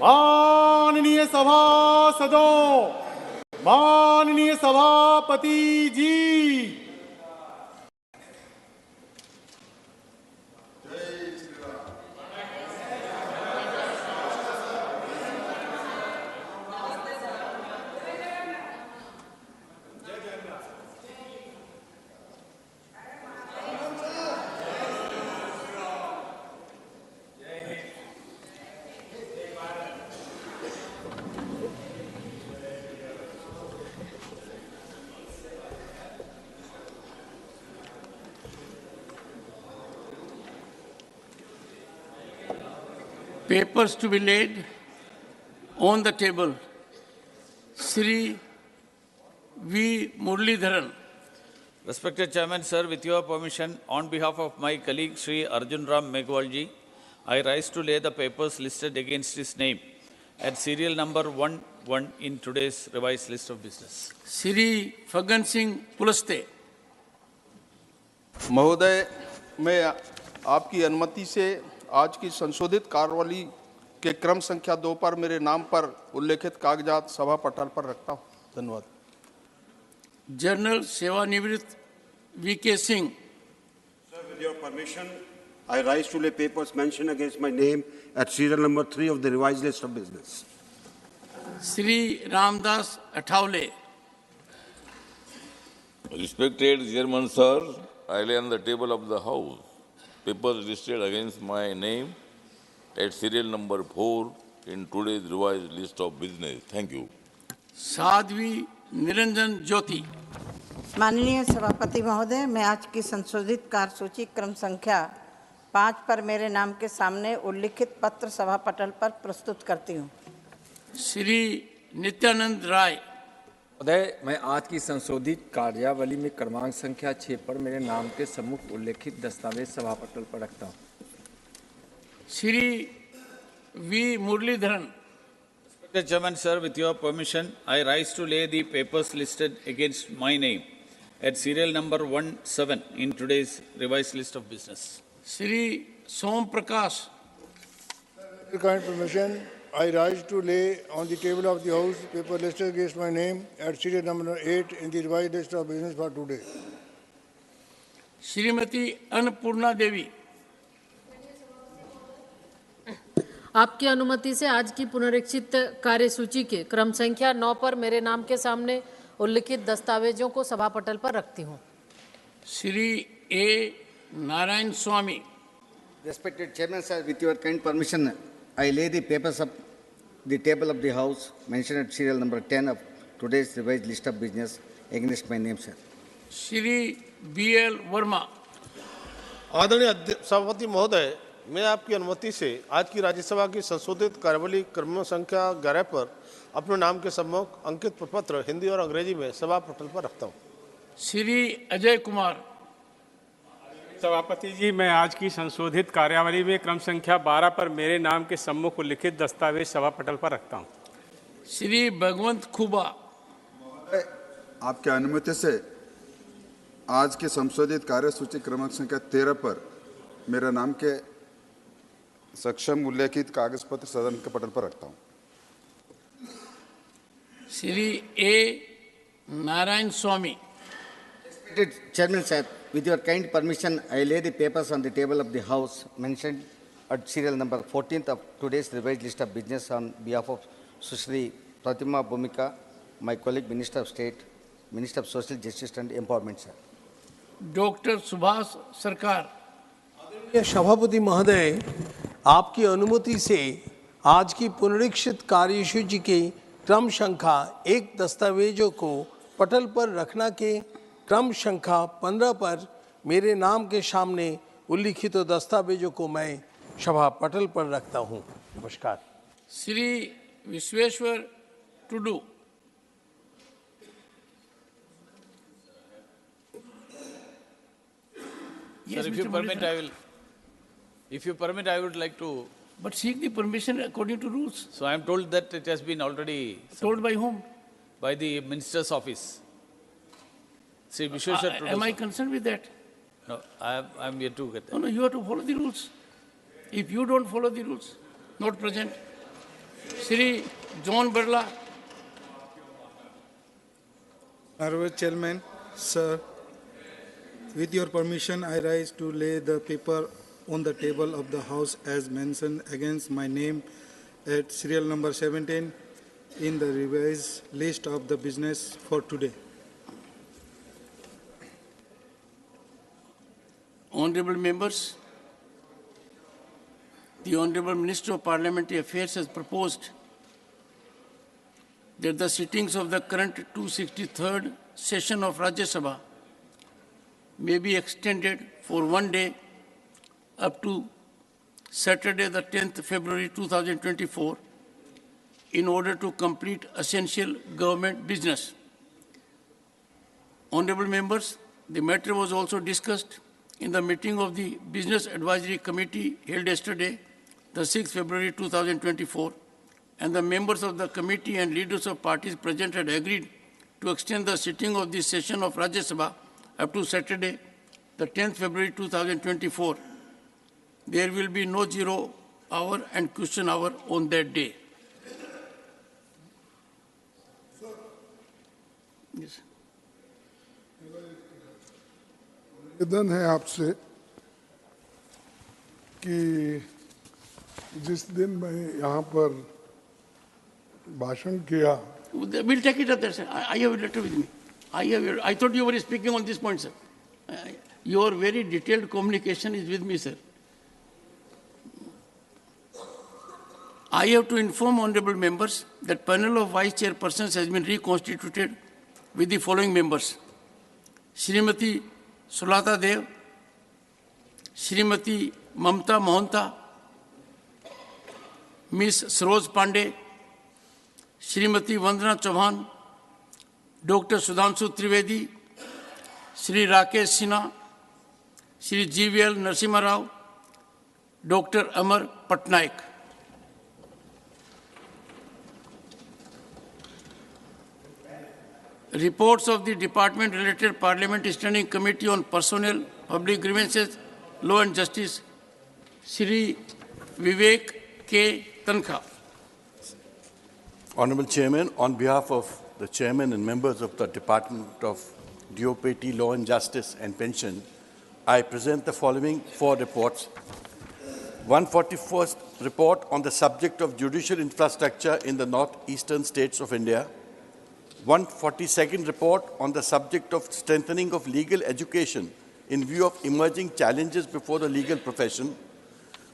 माननीय सभासदों, माननीय सभापति जी, papers to be laid on the table. Sri V. Muralidharan. Respected Chairman, sir, with your permission, on behalf of my colleague Sri Arjun Ram Meghwalji, I rise to lay the papers listed against his name at serial number 11 in today's revised list of business. Sri Fagan Singh Pulaste. महोदय, मैं आपकी अनुमति से आज की संशोधित कार्यवाही के क्रम संख्या 2 पर मेरे नाम पर उल्लेखित कागजात सभा पटल पर रखता हूं। धन्यवाद। General सेवानिवृत्त V.K. Singh. Sir, with your permission, I rise to lay papers mentioned against my name at serial number 3 of the revised list of business. Sri Ramdas Athavale. Respected Chairman, sir, I lay on the table of the House papers listed against my name at serial number 4 in today's revised list of business. Thank you. Sadhvi Niranjan Jyoti. माननीय सभापति महोदय, मैं आज की संशोधित कार्यसूची क्रम संख्या 5 पर मेरे नाम के सामने उल्लिखित पत्र सभा पटल पर प्रस्तुत करती हूँ। श्री नित्यानंद राय। महोदय, मैं आज की संशोधित कार्यावली में क्रमांक संख्या 6 पर मेरे नाम के सम्मुख उल्लेखित दस्तावेज सभा पटल पर रखता हूँ। Shri V Muraleedharan. Respected Chairman, sir, with your permission, I rise to lay the papers listed against my name at serial number 17 in today's revised list of business. Shri Som Prakash. With your kind permission, I rise to lay on the table of the House paper listed against my name at serial number 8 in the revised list of business for today. Shrimati Annapurna Devi. आपकी अनुमति से आज की पुनरीक्षित कार्यसूची के क्रम संख्या 9 पर मेरे नाम के सामने उल्लिखित दस्तावेजों को सभा पटल पर रखती हूँ। श्री ए नारायण स्वामी। Respected Chairman, sir, with your kind permission, I lay the papers up the table of the House mentioned at serial number 10 of today's revised list of business against my name, sir. Shri B.L. Verma. आदरणीय सभापति महोदय, मैं आपकी अनुमति से आज की राज्यसभा की संशोधित कार्यवली क्रम संख्या 11 पर अपने नाम के सम्मुख अंकित प्रपत्र हिंदी और अंग्रेजी में सभा पटल पर रखता हूँ। श्री अजय कुमार। सभापति जी, मैं आज की संशोधित कार्यावली में क्रम संख्या 12 पर मेरे नाम के सम्मुख उल्लिखित दस्तावेज सभा पटल पर रखता हूँ। श्री भगवंत खुबा। आपके अनुमति से आज की संशोधित कार्यसूची क्रमांक संख्या 13 पर मेरा नाम के सक्षम उल्लेखित कागज पत्र सदन के पटल पर रखता हूँ। श्री ए नारायण स्वामी। Respected Chairman, sir, with your kind permission, I lay the papers on the table of the House mentioned at serial number 14th of today's revised list of business on behalf of Sushri Pratima Bhumika, my colleague Minister of State, Minister of Social Justice and Empowerment, sir. Doctor Subhash सरकार। सभापति महोदय, आपकी अनुमति से आज की पुनरीक्षित कार्यसूची के क्रम संख्या 1 दस्तावेजों को पटल पर रखना के क्रम संख्या 15 पर मेरे नाम के सामने उल्लिखित दस्तावेजों को मैं सभा पटल पर रखता हूं। नमस्कार। Shri Vishweshwar Tudu. Sir, if you permit, I would like to. But seek the permission according to rules. So I am told that it has been already. Told by whom? By the Minister's office. See, Vishweshwar am I concerned with that? No, I am yet to get that. No, you have to follow the rules. If you don't follow the rules, not present. Shri John Birla. Honorable Chairman, sir, with your permission, I rise to lay the paper on the table of the House as mentioned against my name at serial number 17 in the revised list of the business for today. Honorable members, the Honorable Minister of Parliamentary Affairs has proposed that the sittings of the current 263rd session of Rajya Sabha may be extended for 1 day up to Saturday, the 10th February 2024, in order to complete essential government business. Honorable members, the matter was also discussed in the meeting of the Business Advisory Committee held yesterday, the 6th February 2024, and the members of the committee and leaders of parties present had agreed to extend the sitting of this session of Rajya Sabha up to Saturday, the 10th February 2024. There will be no 0 hour and question hour on that day. Yes. निवेदन है आपसे कि जिस दिन मैं यहाँ पर भाषण किया, We'll take it up there, sir. I have a letter with me. I thought you were speaking on this point, sir. Your very detailed communication is with me, sir. I have to inform honorable members that panel of vice chairpersons has been reconstituted with the following members: Srimati Sulata Dev, Srimati Mamta Mohanta, Ms. Saroj Pandey, Srimati Vandana Chauhan, Dr. Sudhanshu Trivedi, Sri Rakesh Sinha, Sri GVL Narasimha Rao, Dr. Amar Patnaik. Reports of the department-related Parliament Standing Committee on Personnel, Public Grievances, Law and Justice, Sri Vivek K. Tankha. Honorable Chairman, on behalf of the Chairman and members of the Department of DOPT, Law and Justice and Pension, I present the following 4 reports. 141st report on the subject of judicial infrastructure in the northeastern states of India. 142nd report on the subject of strengthening of legal education in view of emerging challenges before the legal profession.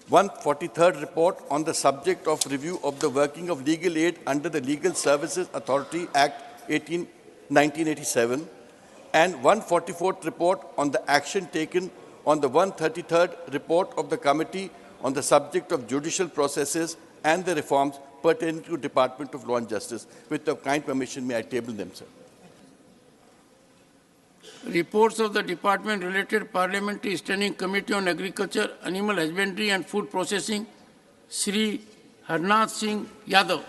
143rd report on the subject of review of the working of legal aid under the Legal Services Authority Act 1987. And 144th report on the action taken on the 133rd report of the Committee on the subject of judicial processes and the reforms pertaining to Department of Law and Justice. With your kind permission, may I table them, sir? Reports of the Department-related Parliamentary Standing Committee on Agriculture, Animal Husbandry and Food Processing, Sri Harnath Singh Yadav.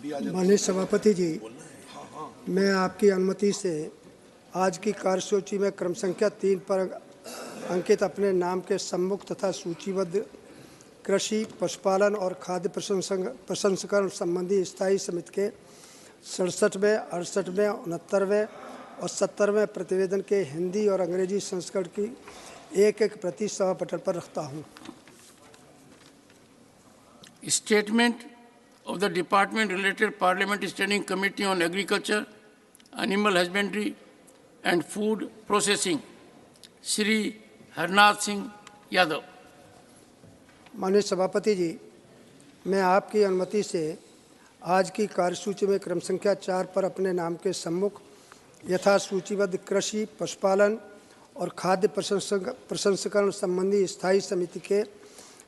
माननीय सभापति जी, मैं आपकी अनुमति से आज की कार्यसूची में क्रम संख्या 3 पर अंकित अपने नाम के सम्मुख तथा सूचीबद्ध कृषि, पशुपालन और खाद्य प्रसंस्करण संबंधी स्थायी समिति के 67वें, 68वें, 69वें और 70वें प्रतिवेदन के हिंदी और अंग्रेजी संस्करण की एक प्रति सभा पटल पर रखता हूं। Statement of the Department-related Parliament Standing Committee on Agriculture, Animal Husbandry and Food Processing, Shri Harnath Singh Yadav. माननीय सभापति जी, मैं आपकी अनुमति से आज की कार्यसूची में क्रम संख्या 4 पर अपने नाम के सम्मुख यथा सूचीबद्ध कृषि, पशुपालन और खाद्य प्रसंस्करण संबंधी स्थायी समिति के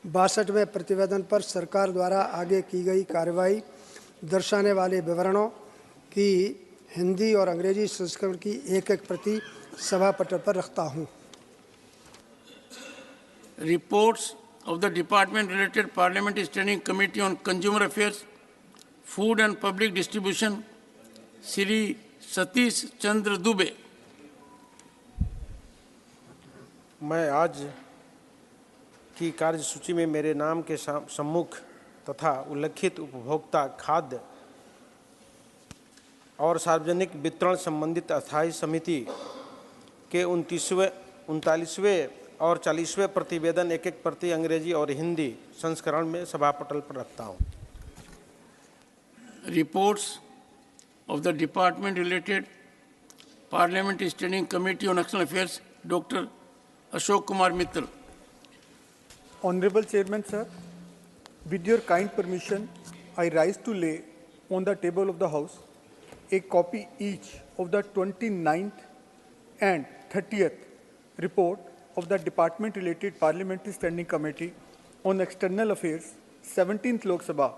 62वें प्रतिवेदन पर सरकार द्वारा आगे की गई कार्रवाई दर्शाने वाले विवरणों की हिंदी और अंग्रेजी संस्करण की एक प्रति सभा पटल पर रखता हूं। Reports of the Department-related Parliament Standing Committee on Consumer Affairs, Food and Public Distribution, Shri Satish Chandra Dubey. मैं आज की कार्यसूची में मेरे नाम के सम्मुख तथा उल्लिखित उपभोक्ता खाद्य और सार्वजनिक वितरण संबंधित अस्थायी समिति के 39वें और 40वें प्रतिवेदन एक एक प्रति अंग्रेजी और हिंदी संस्करण में सभापटल पर रखता हूँ। Reports of the department related Parliamentary Standing Committee on External Affairs, Dr. Ashok Kumar Mittal. Honorable Chairman, sir, with your kind permission, I rise to lay on the table of the House a copy each of the 29th and 30th report of the department-related Parliamentary Standing Committee on External Affairs, 17th Lok Sabha,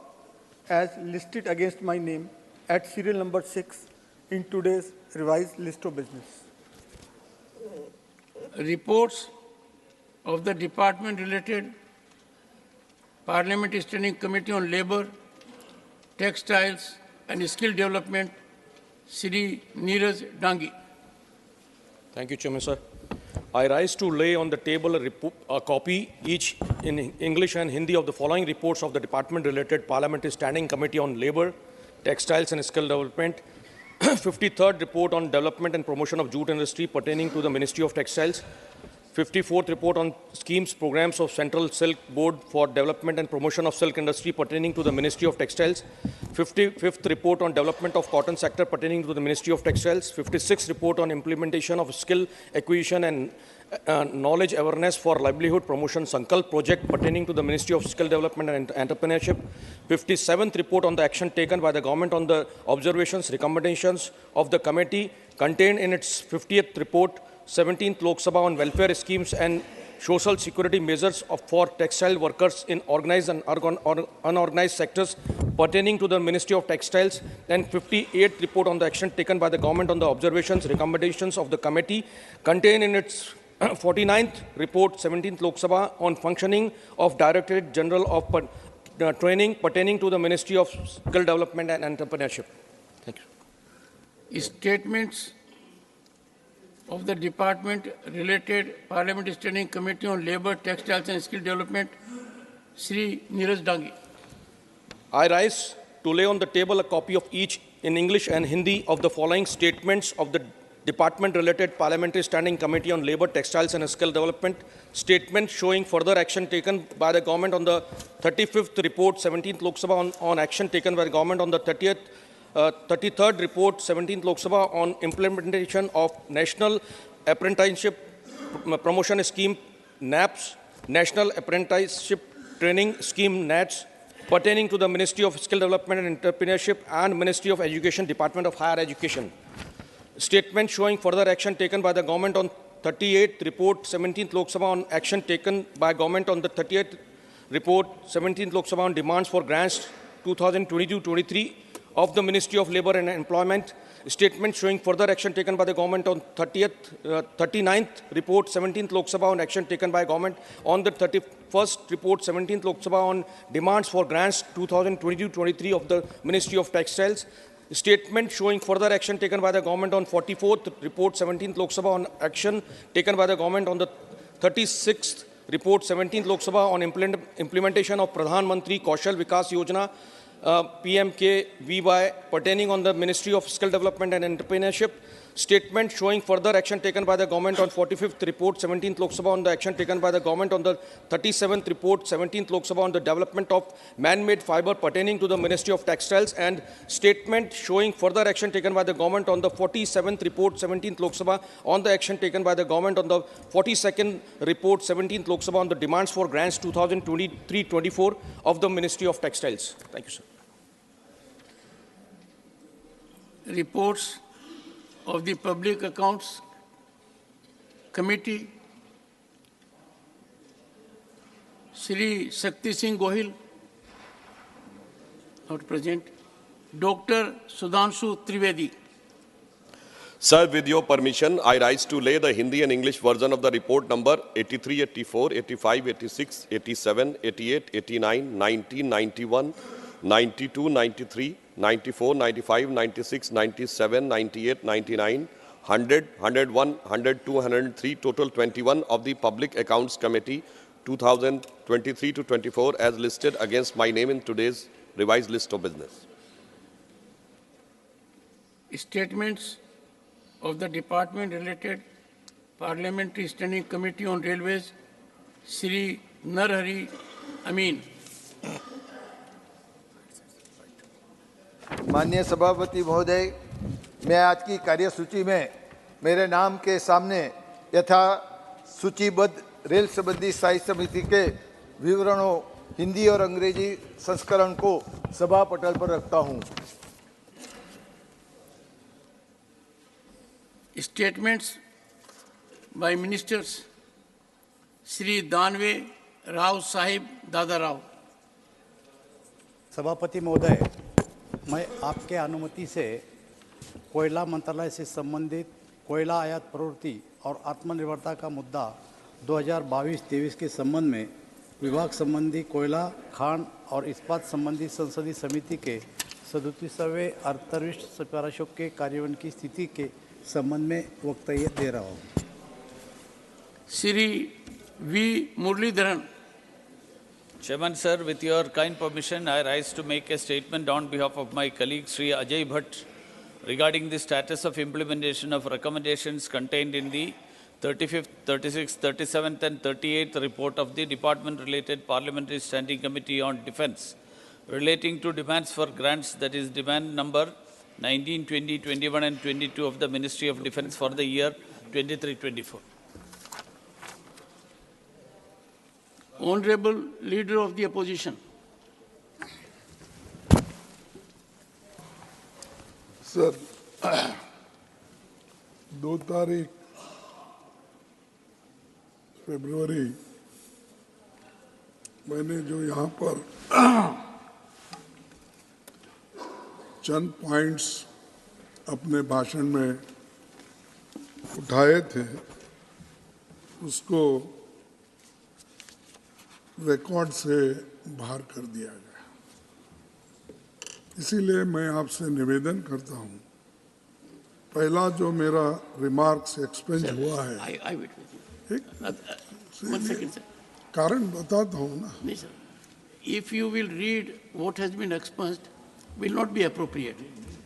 as listed against my name at serial number 6 in today's revised list of business. Reports of the department-related Parliamentary Standing Committee on Labour, Textiles and Skill Development, Shri Neeraj Dangi. Thank you, Chairman, sir. I rise to lay on the table a copy each in English and Hindi of the following reports of the department-related Parliamentary Standing Committee on Labour, Textiles and Skill Development, 53rd report on development and promotion of jute industry pertaining to the Ministry of Textiles, 54th report on schemes, programs of Central Silk Board for development and promotion of silk industry pertaining to the Ministry of Textiles, 55th report on development of cotton sector pertaining to the Ministry of Textiles, 56th report on implementation of skill acquisition and knowledge awareness for livelihood promotion Sankalp project pertaining to the Ministry of Skill Development and Entrepreneurship, 57th report on the action taken by the government on the observations, recommendations of the committee contained in its 50th report, 17th Lok Sabha on welfare schemes and social security measures for textile workers in organized and unorganized sectors pertaining to the Ministry of Textiles, and 58th report on the action taken by the government on the observations, recommendations of the committee contained in its 49th report, 17th Lok Sabha on functioning of Directorate General of Training pertaining to the Ministry of Skill Development and Entrepreneurship. Thank you. Statements of the department-related Parliamentary Standing Committee on Labour, Textiles and Skill Development, Shri Neeraj Dangi. I rise to lay on the table a copy of each in English and Hindi of the following statements of the department-related Parliamentary Standing Committee on Labour, Textiles and Skill Development, statement showing further action taken by the government on the 35th report, 17th Lok Sabha on action taken by the government on the 33rd report, 17th Lok Sabha on implementation of National Apprenticeship Promotion Scheme, NAPS, National Apprenticeship Training Scheme, NATS, pertaining to the Ministry of Skill Development and Entrepreneurship and Ministry of Education, Department of Higher Education. Statement showing further action taken by the government on 38th report, 17th Lok Sabha on action taken by government on the 30th report, 17th Lok Sabha on demands for grants 2022-23 of the Ministry of Labour and Employment. Statement showing further action taken by the government on 39th report, 17th Lok Sabha on action taken by government on the 31st report, 17th Lok Sabha on demands for grants 2022-23 of the Ministry of Textiles. Statement showing further action taken by the government on 44th report, 17th Lok Sabha on action taken by the government on the 36th report, 17th Lok Sabha on implementation of Pradhan Mantri Kaushal Vikas Yojana, PMKVY, pertaining on the Ministry of Skill Development and Entrepreneurship. Statement showing further action taken by the government on 45th report, 17th Lok Sabha on the action taken by the government on the 37th report, 17th Lok Sabha on the development of man-made fiber pertaining to the Ministry of Textiles, and statement showing further action taken by the government on the 47th report, 17th Lok Sabha on the action taken by the government on the 42nd report, 17th Lok Sabha on the demands for grants 2023-24 of the Ministry of Textiles. Thank you, sir. Reports of the Public Accounts Committee, Shri Shakti Singh Gohil, not present, Dr. Sudhanshu Trivedi. Sir, with your permission, I rise to lay the Hindi and English version of the report number 83, 84, 85, 86, 87, 88, 89, 90, 91, 92, 93, 94, 95, 96, 97, 98, 99, 100, 101, 102, 103, total 21 of the Public Accounts Committee 2023 to 24 as listed against my name in today's revised list of business. Statements of the department related Parliamentary Standing Committee on Railways, Sri Narhari Amin. माननीय सभापति महोदय, मैं आज की कार्यसूची में मेरे नाम के सामने यथा सूचीबद्ध रेल संबंधी स्थायी समिति के विवरणों हिंदी और अंग्रेजी संस्करण को सभा पटल पर रखता हूं। Statements by Ministers Sri Danve Rao Sahib Dada Rao. सभापति महोदय, मैं आपके अनुमति से कोयला मंत्रालय से संबंधित कोयला आयात प्रवृत्ति और आत्मनिर्भरता का मुद्दा 2022-23 के संबंध में विभाग संबंधी कोयला, खान और इस्पात संबंधी संसदीय समिति के 37वें अर्थविष्ट सिफारिशों के कार्यान्वयन की स्थिति के संबंध में वक्तव्य दे रहा हूँ। Sri V. Muralidharan. Chairman, sir, with your kind permission, I rise to make a statement on behalf of my colleague Sri Ajay Bhatt regarding the status of implementation of recommendations contained in the 35th, 36th, 37th and 38th report of the Department-related Parliamentary Standing Committee on Defence relating to demands for grants, that is demand number 19, 20, 21 and 22 of the Ministry of Defence for the year 23-24. Honorable Leader of the Opposition. Sir, 2 तारीख फरवरी मैंने जो यहाँ पर चंद points अपने भाषण में उठाए थे उसको रिकॉर्ड से बाहर कर दिया गया। इसीलिए मैं आपसे निवेदन करता हूं, पहला जो मेरा रिमार्क्स एक्सपेंज हुआ है, कारण बताता हूं ना। नहीं sir, if you will read what has been expunged will not be appropriate.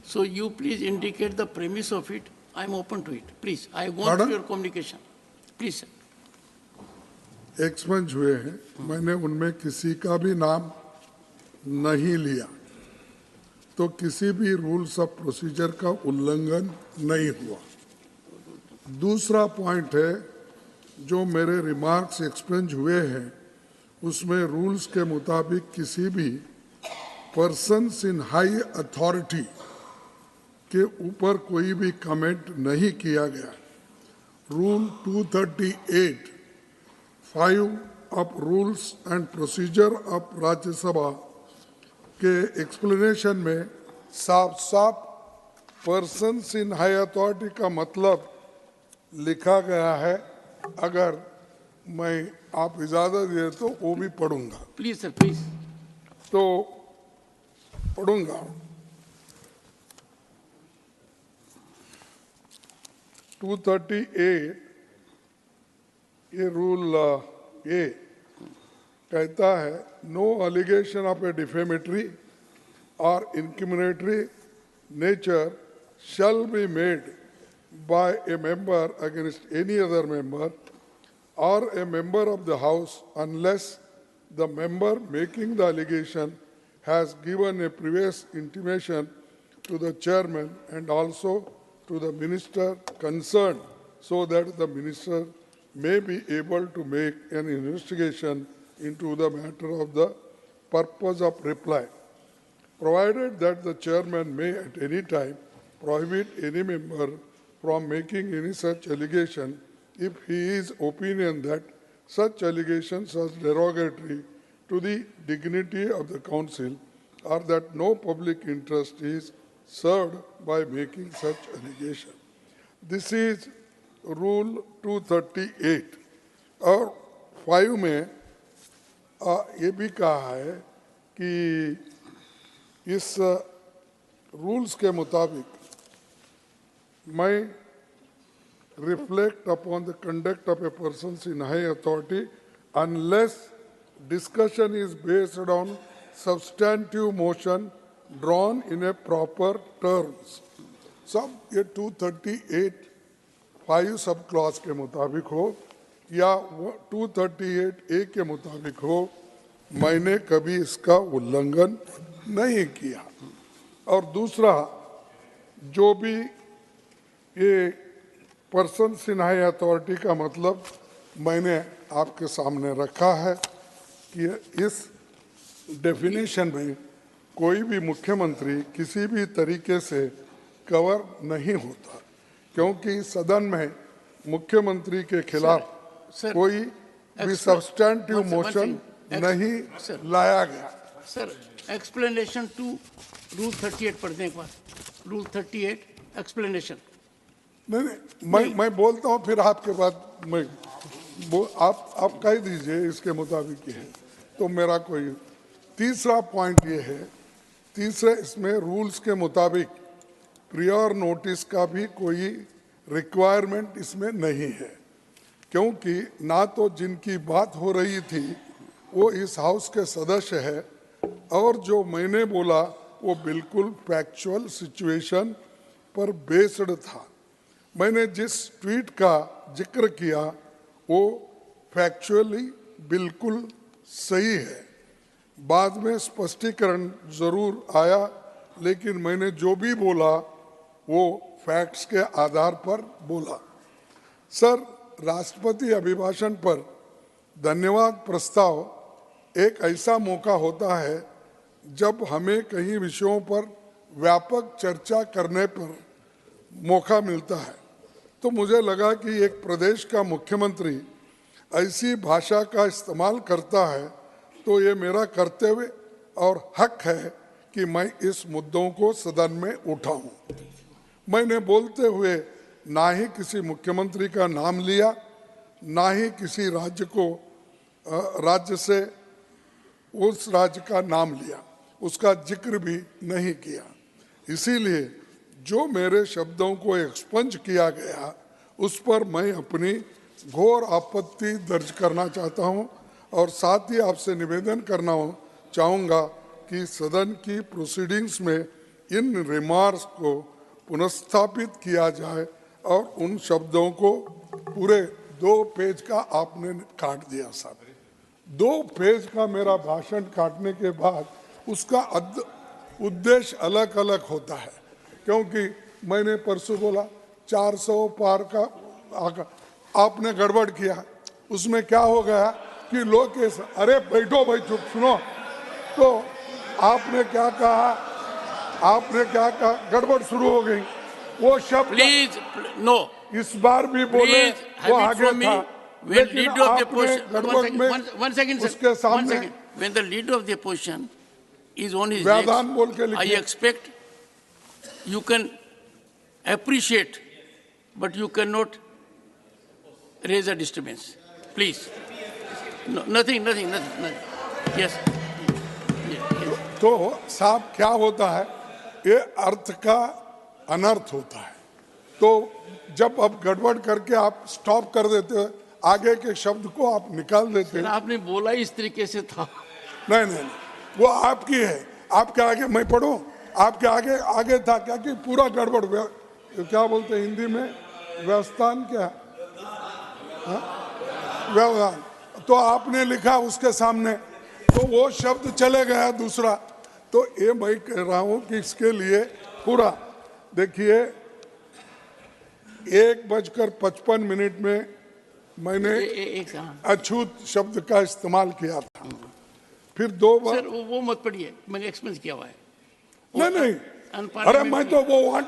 So you please indicate the premise of it. I am open to it. Please, I want your communication. Please, sir. एक्सपेंज हुए हैं, मैंने उनमें किसी का भी नाम नहीं लिया, तो किसी भी रूल्स ऑफ प्रोसीजर का उल्लंघन नहीं हुआ। दूसरा पॉइंट है, जो मेरे रिमार्क्स एक्सपेंज हुए हैं उसमें रूल्स के मुताबिक किसी भी पर्सन्स इन हाई अथॉरिटी के ऊपर कोई भी कमेंट नहीं किया गया। Rule 238 5 of rules and procedure of Rajya Sabha के एक्सप्लेनेशन में साफ साफ पर्सन्स इन हाई अथॉरिटी का मतलब लिखा गया है। अगर मैं आप इजाज़त दे तो वो भी पढ़ूंगा। Please sir, please. तो पढ़ूंगा। 238 ये रूल ए कहता है, no allegation of a defamatory और incriminatory nature shall be made by a member against any other member or a member of the House unless the member making the allegation has given a previous intimation to the chairman and also to the minister concerned, so that the minister may be able to make an investigation into the matter of the purpose of reply, provided that the chairman may at any time prohibit any member from making any such allegation if he is opinion that such allegations are derogatory to the dignity of the council or that no public interest is served by making such allegation. This is Rule 238 और 5 में ये भी कहा है कि इस rules के मुताबिक may reflect upon the conduct of a person in high authority unless discussion is based on substantive motion drawn in a proper terms. सब ये 238(5) सब क्लॉज के मुताबिक हो या 238(a) के मुताबिक हो, मैंने कभी इसका उल्लंघन नहीं किया। और दूसरा, जो भी ये पर्सन इन हाई अथॉरिटी का मतलब मैंने आपके सामने रखा है कि इस डेफिनेशन में कोई भी मुख्यमंत्री किसी भी तरीके से कवर नहीं होता, क्योंकि सदन में मुख्यमंत्री के खिलाफ कोई भी सब्सटैंटिव मोशन नहीं लाया गया। सर, एक्सप्लेनेशन टू रूल 38 पढ़ने के बाद, रूल 38 एक्सप्लेनेशन। नहीं, मैं बोलता हूँ, फिर आपके बाद आप कह दीजिए इसके मुताबिक ही है। तो मेरा कोई तीसरा पॉइंट ये है, तीसरे इसमें रूल्स के मुताबिक प्रियर नोटिस का भी कोई रिक्वायरमेंट इसमें नहीं है, क्योंकि ना तो जिनकी बात हो रही थी वो इस हाउस के सदस्य है, और जो मैंने बोला वो बिल्कुल फैक्चुअल सिचुएशन पर बेस्ड था। मैंने जिस ट्वीट का जिक्र किया वो फैक्चुअली बिल्कुल सही है। बाद में स्पष्टीकरण जरूर आया, लेकिन मैंने जो भी बोला वो फैक्ट्स के आधार पर बोला। सर, राष्ट्रपति अभिभाषण पर धन्यवाद प्रस्ताव एक ऐसा मौका होता है जब हमें कई विषयों पर व्यापक चर्चा करने पर मौका मिलता है। तो मुझे लगा कि एक प्रदेश का मुख्यमंत्री ऐसी भाषा का इस्तेमाल करता है तो ये मेरा कर्तव्य और हक है कि मैं इस मुद्दों को सदन में उठाऊं। मैंने बोलते हुए ना ही किसी मुख्यमंत्री का नाम लिया, ना ही किसी राज्य से उस राज्य का नाम लिया, उसका जिक्र भी नहीं किया। इसीलिए जो मेरे शब्दों को एक्सपंज किया गया उस पर मैं अपनी घोर आपत्ति दर्ज करना चाहता हूं, और साथ ही आपसे निवेदन करना चाहूँगा कि सदन की प्रोसीडिंग्स में इन रिमार्क्स को पुनर्स्थापित किया जाए, और उन शब्दों को पूरे 2 पेज का आपने काट दिया साहब। 2 पेज का मेरा भाषण काटने के बाद उसका उद्देश्य अलग अलग होता है, क्योंकि मैंने परसों बोला 400 पार का आपने गड़बड़ किया। उसमें क्या हो गया कि लोग अरे बैठो भाई, चुप सुनो। तो आपने क्या कहा, गड़बड़ शुरू हो गई। वो शब्द प्लीज नो, इस बार भी बोले वो आगे था, लेकिन आपने गड़बड़ में उसके सामने when the leader of the opposition is on his व्यादान बोल के legs, I expect you can appreciate, but you cannot raise a disturbance. Please. No, nothing. Yes. तो साहब क्या होता है, ये अर्थ का अनर्थ होता है। तो जब अब गड़बड़ करके आप स्टॉप कर देते हो, आगे के शब्द को आप निकाल देते हैं। आपने बोला इस तरीके से था। नहीं, वो आपकी है। आपके आगे मैं पढ़ूं, आपके आगे था क्या कि पूरा गड़बड़, क्या बोलते हैं हिंदी में, व्यवस्थान, क्या व्यवधान, तो आपने लिखा उसके सामने, तो वो शब्द चले गया दूसरा। तो ये मैं कह रहा हूं कि इसके लिए पूरा देखिए 1:55 में मैंने अछूत शब्द का इस्तेमाल किया था। फिर 2 बार सर वो मत पढ़िए, मैंने एक्सपेंस किया हुआ है। नहीं, अरे मैं तो वो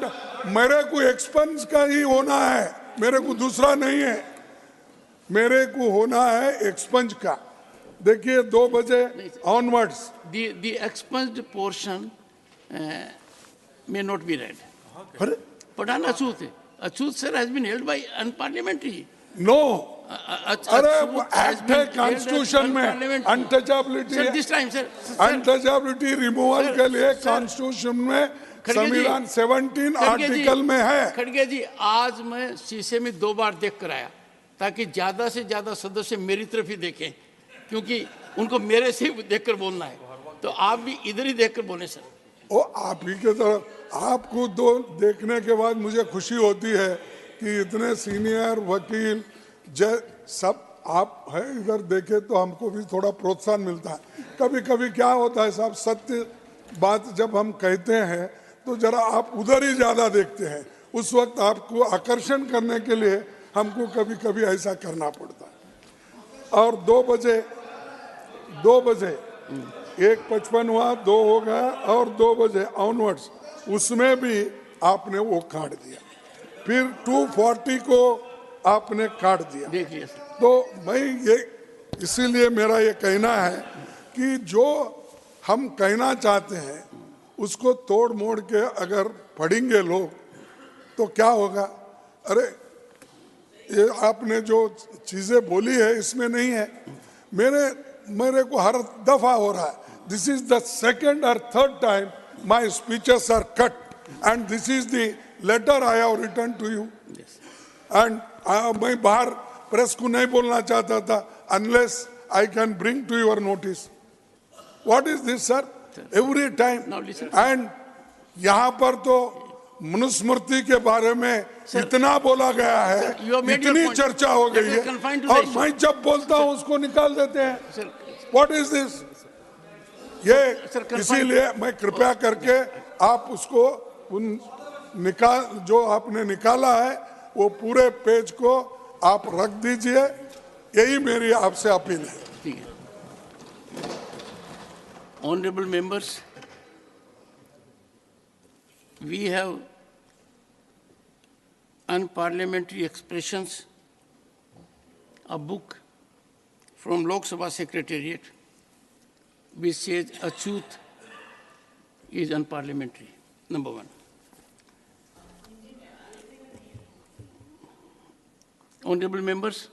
मेरे को एक्सपेंस का ही होना है, मेरे को दूसरा नहीं है, मेरे को होना है एक्सपेंस का। देखिए 2 बजे onwards the expunged portion may not be read. But Achut sir has been held by unparliamentary. No. अरे एक्ट है कॉन्स्टिट्यूशन में अनटचेबिलिटी रिमूवल के लिए कॉन्स्टिट्यूशन में संविधान 17 आर्टिकल में है। खड़गे जी, आज मैं शीशे में 2 बार देख कर आया ताकि ज्यादा से ज्यादा सदस्य मेरी तरफ ही देखें। क्योंकि उनको मेरे से देखकर बोलना है, तो आप भी इधर ही देखकर बोले सर। ओ आप ही के तरफ आपको दो देखने के बाद मुझे खुशी होती है कि इतने सीनियर वकील सब आप है, इधर देखे तो हमको भी थोड़ा प्रोत्साहन मिलता है। कभी कभी क्या होता है साहब, सत्य बात जब हम कहते हैं तो जरा आप उधर ही ज्यादा देखते हैं, उस वक्त आपको आकर्षण करने के लिए हमको कभी कभी ऐसा करना पड़ता है। और 2 बजे 1:55 हुआ, 2 हो गया, और 2 बजे ऑनवर्ड्स उसमें भी आपने वो काट दिया, फिर 2:40 को आपने काट दिया। देखिए तो मैं ये इसीलिए मेरा ये कहना है कि जो हम कहना चाहते हैं उसको तोड़ मोड़ के अगर पढ़ेंगे लोग तो क्या होगा। अरे ये आपने जो चीजें बोली है इसमें नहीं है, मेरे को हर दफा हो रहा है। दिस इज द सेकंड और third time my speeches are cut and this is the letter I have returned to you. And मैं बाहर प्रेस को नहीं बोलना चाहता था unless I can bring to your notice. What is this sir, every time. And यहाँ पर तो मनुस्मृति के बारे में इतना बोला गया है, इतनी चर्चा हो गई है, और मैं जब बोलता हूँ उसको निकाल देते हैं। What is this? ये इसीलिए मैं कृपया करके आप उसको जो आपने निकाला है वो पूरे पेज को आप रख दीजिए, यही मेरी आपसे अपील है। ठीक है। Honorable members, we have unparliamentary expressions, a book from Lok Sabha Secretariat which says achut is unparliamentary, number one. Honorable members,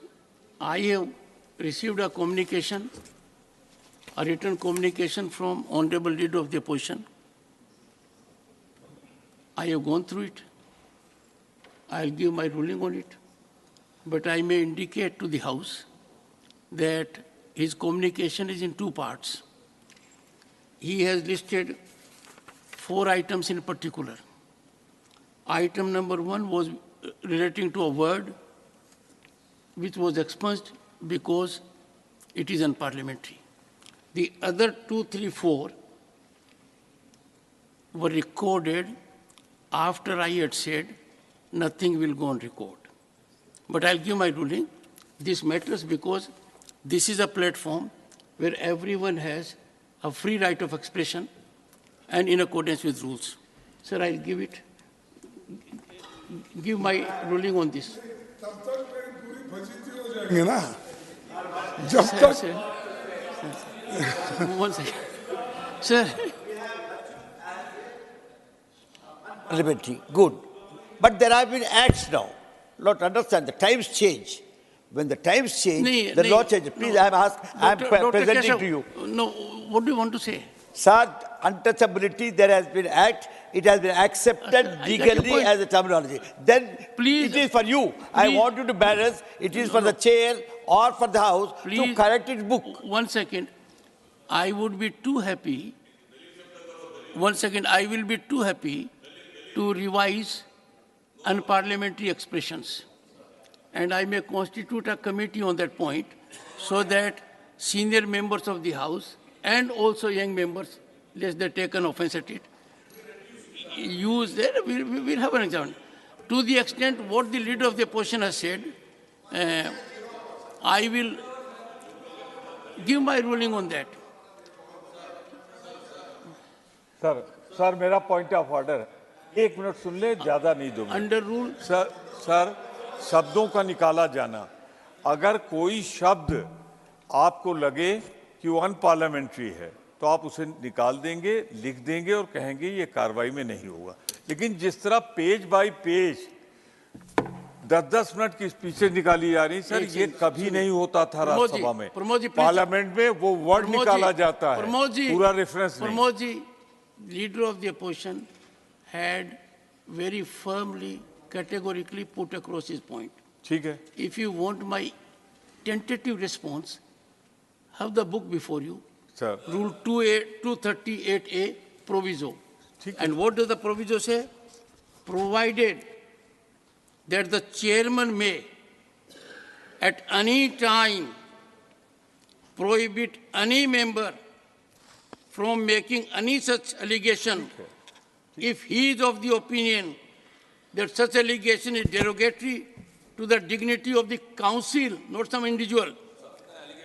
I have received a communication, a written communication from Honorable Leader of the Opposition. I have gone through it. I'll give my ruling on it. But I may indicate to the House that his communication is in 2 parts. He has listed 4 items in particular. Item number 1 was relating to a word which was expunged because it is unparliamentary. The other 2, 3, 4 were recorded after I had said nothing will go on record. But I'll give my ruling. This matters because this is a platform where everyone has a free right of expression and in accordance with rules. Sir, I'll give my ruling on this. ना जब तक one second. Sir. Parliamentary, good. But there have been acts now. Not understand, the times change. When the times change, the law changes. Please, I am presenting to you. No, what do you want to say? Sir, untouchability, there has been act. It has been accepted legally as a terminology. Then please, it is for you. I want you to balance. It is for the chair or for the House to correct its book. 1 second. I would be too happy. 1 second. I will be too happy to revise unparliamentary expressions. And I may constitute a committee on that point so that senior members of the House and also young members, lest they take an offense at it, use that. We'll have an example. To the extent what the leader of the opposition has said, I will give my ruling on that. Sir मेरा point of order 1 minute सुन ले, ज्यादा नहीं दूंगा। Under rule sir शब्दों का निकाला जाना, अगर कोई शब्द आपको लगे कि वो अनपार्लियामेंट्री है तो आप उसे निकाल देंगे, लिख देंगे और कहेंगे ये कार्रवाई में नहीं होगा। लेकिन जिस तरह पेज बाय पेज 10-10 मिनट की स्पीचेस निकाली जा रही, सर ये कभी नहीं होता था राज्यसभा में। पार्लियामेंट में वो वर्ड निकाला जाता है, पूरा रेफरेंस नहीं। Pramod ji, leader of the opposition had very firmly, categorically put across his point. ठीक है। If you want my tentative response, have the book before you. Sir. Rule 238A, proviso. And what does the proviso say? Provided that the chairman may at any time prohibit any member from making any such allegation if he is of the opinion that such allegation is derogatory to the dignity of the council, not some individual,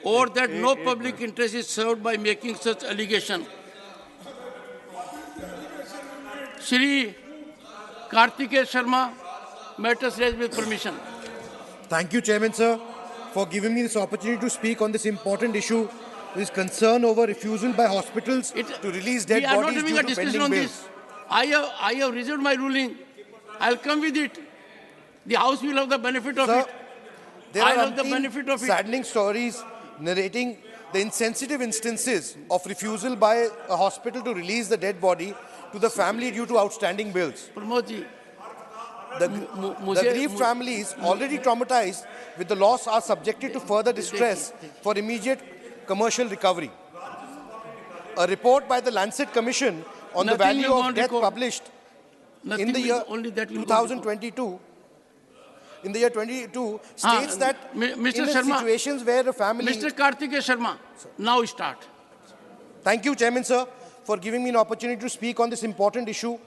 or that no public interest is served by making such allegation. Shri Kartikeya Sharma, matters raised with permission. Thank you, Chairman, sir, for giving me this opportunity to speak on this important issue. This concern over refusal by hospitals to release dead bodies due to pending bills. I have reserved my ruling. I'll come with it. The House will have the benefit of it. There I'll are have the benefit of it. saddening stories narrating the insensitive instances of refusal by a hospital to release the dead body to the family due to outstanding bills. The grieved families already traumatized with the loss are subjected to further distress for immediate commercial recovery. A report by the Lancet Commission on the value of death published in the year 2022 states that Mr. in Sharma, situations where a family... Mr. Kartikeya Sharma, now start. Thank you, Chairman, sir, for giving me an opportunity to speak on this important issue,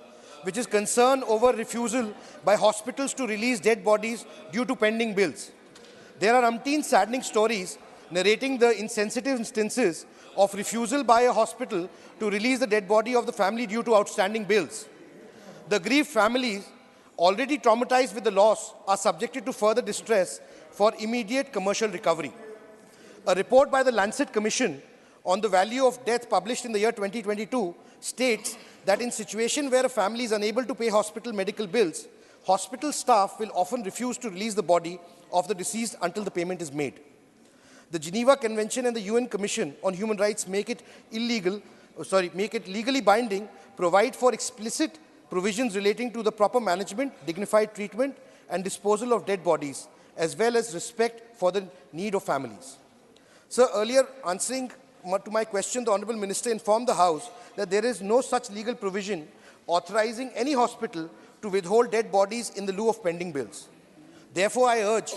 which is concern over refusal by hospitals to release dead bodies due to pending bills. There are umpteen saddening stories narrating the insensitive instances of refusal by a hospital to release the dead body of the family due to outstanding bills. The grieved families, already traumatized with the loss, are subjected to further distress for immediate commercial recovery. A report by the Lancet Commission on the value of death published in the year 2022 states that in situation where a family is unable to pay hospital medical bills, hospital staff will often refuse to release the body of the deceased until the payment is made. The Geneva Convention and the UN Commission on Human Rights make it legally binding, provide for explicit provisions relating to the proper management, dignified treatment, and disposal of dead bodies, as well as respect for the need of families. Sir, earlier answering to my question, the Honourable Minister informed the House that there is no such legal provision authorizing any hospital to withhold dead bodies in the lieu of pending bills. Therefore, I urge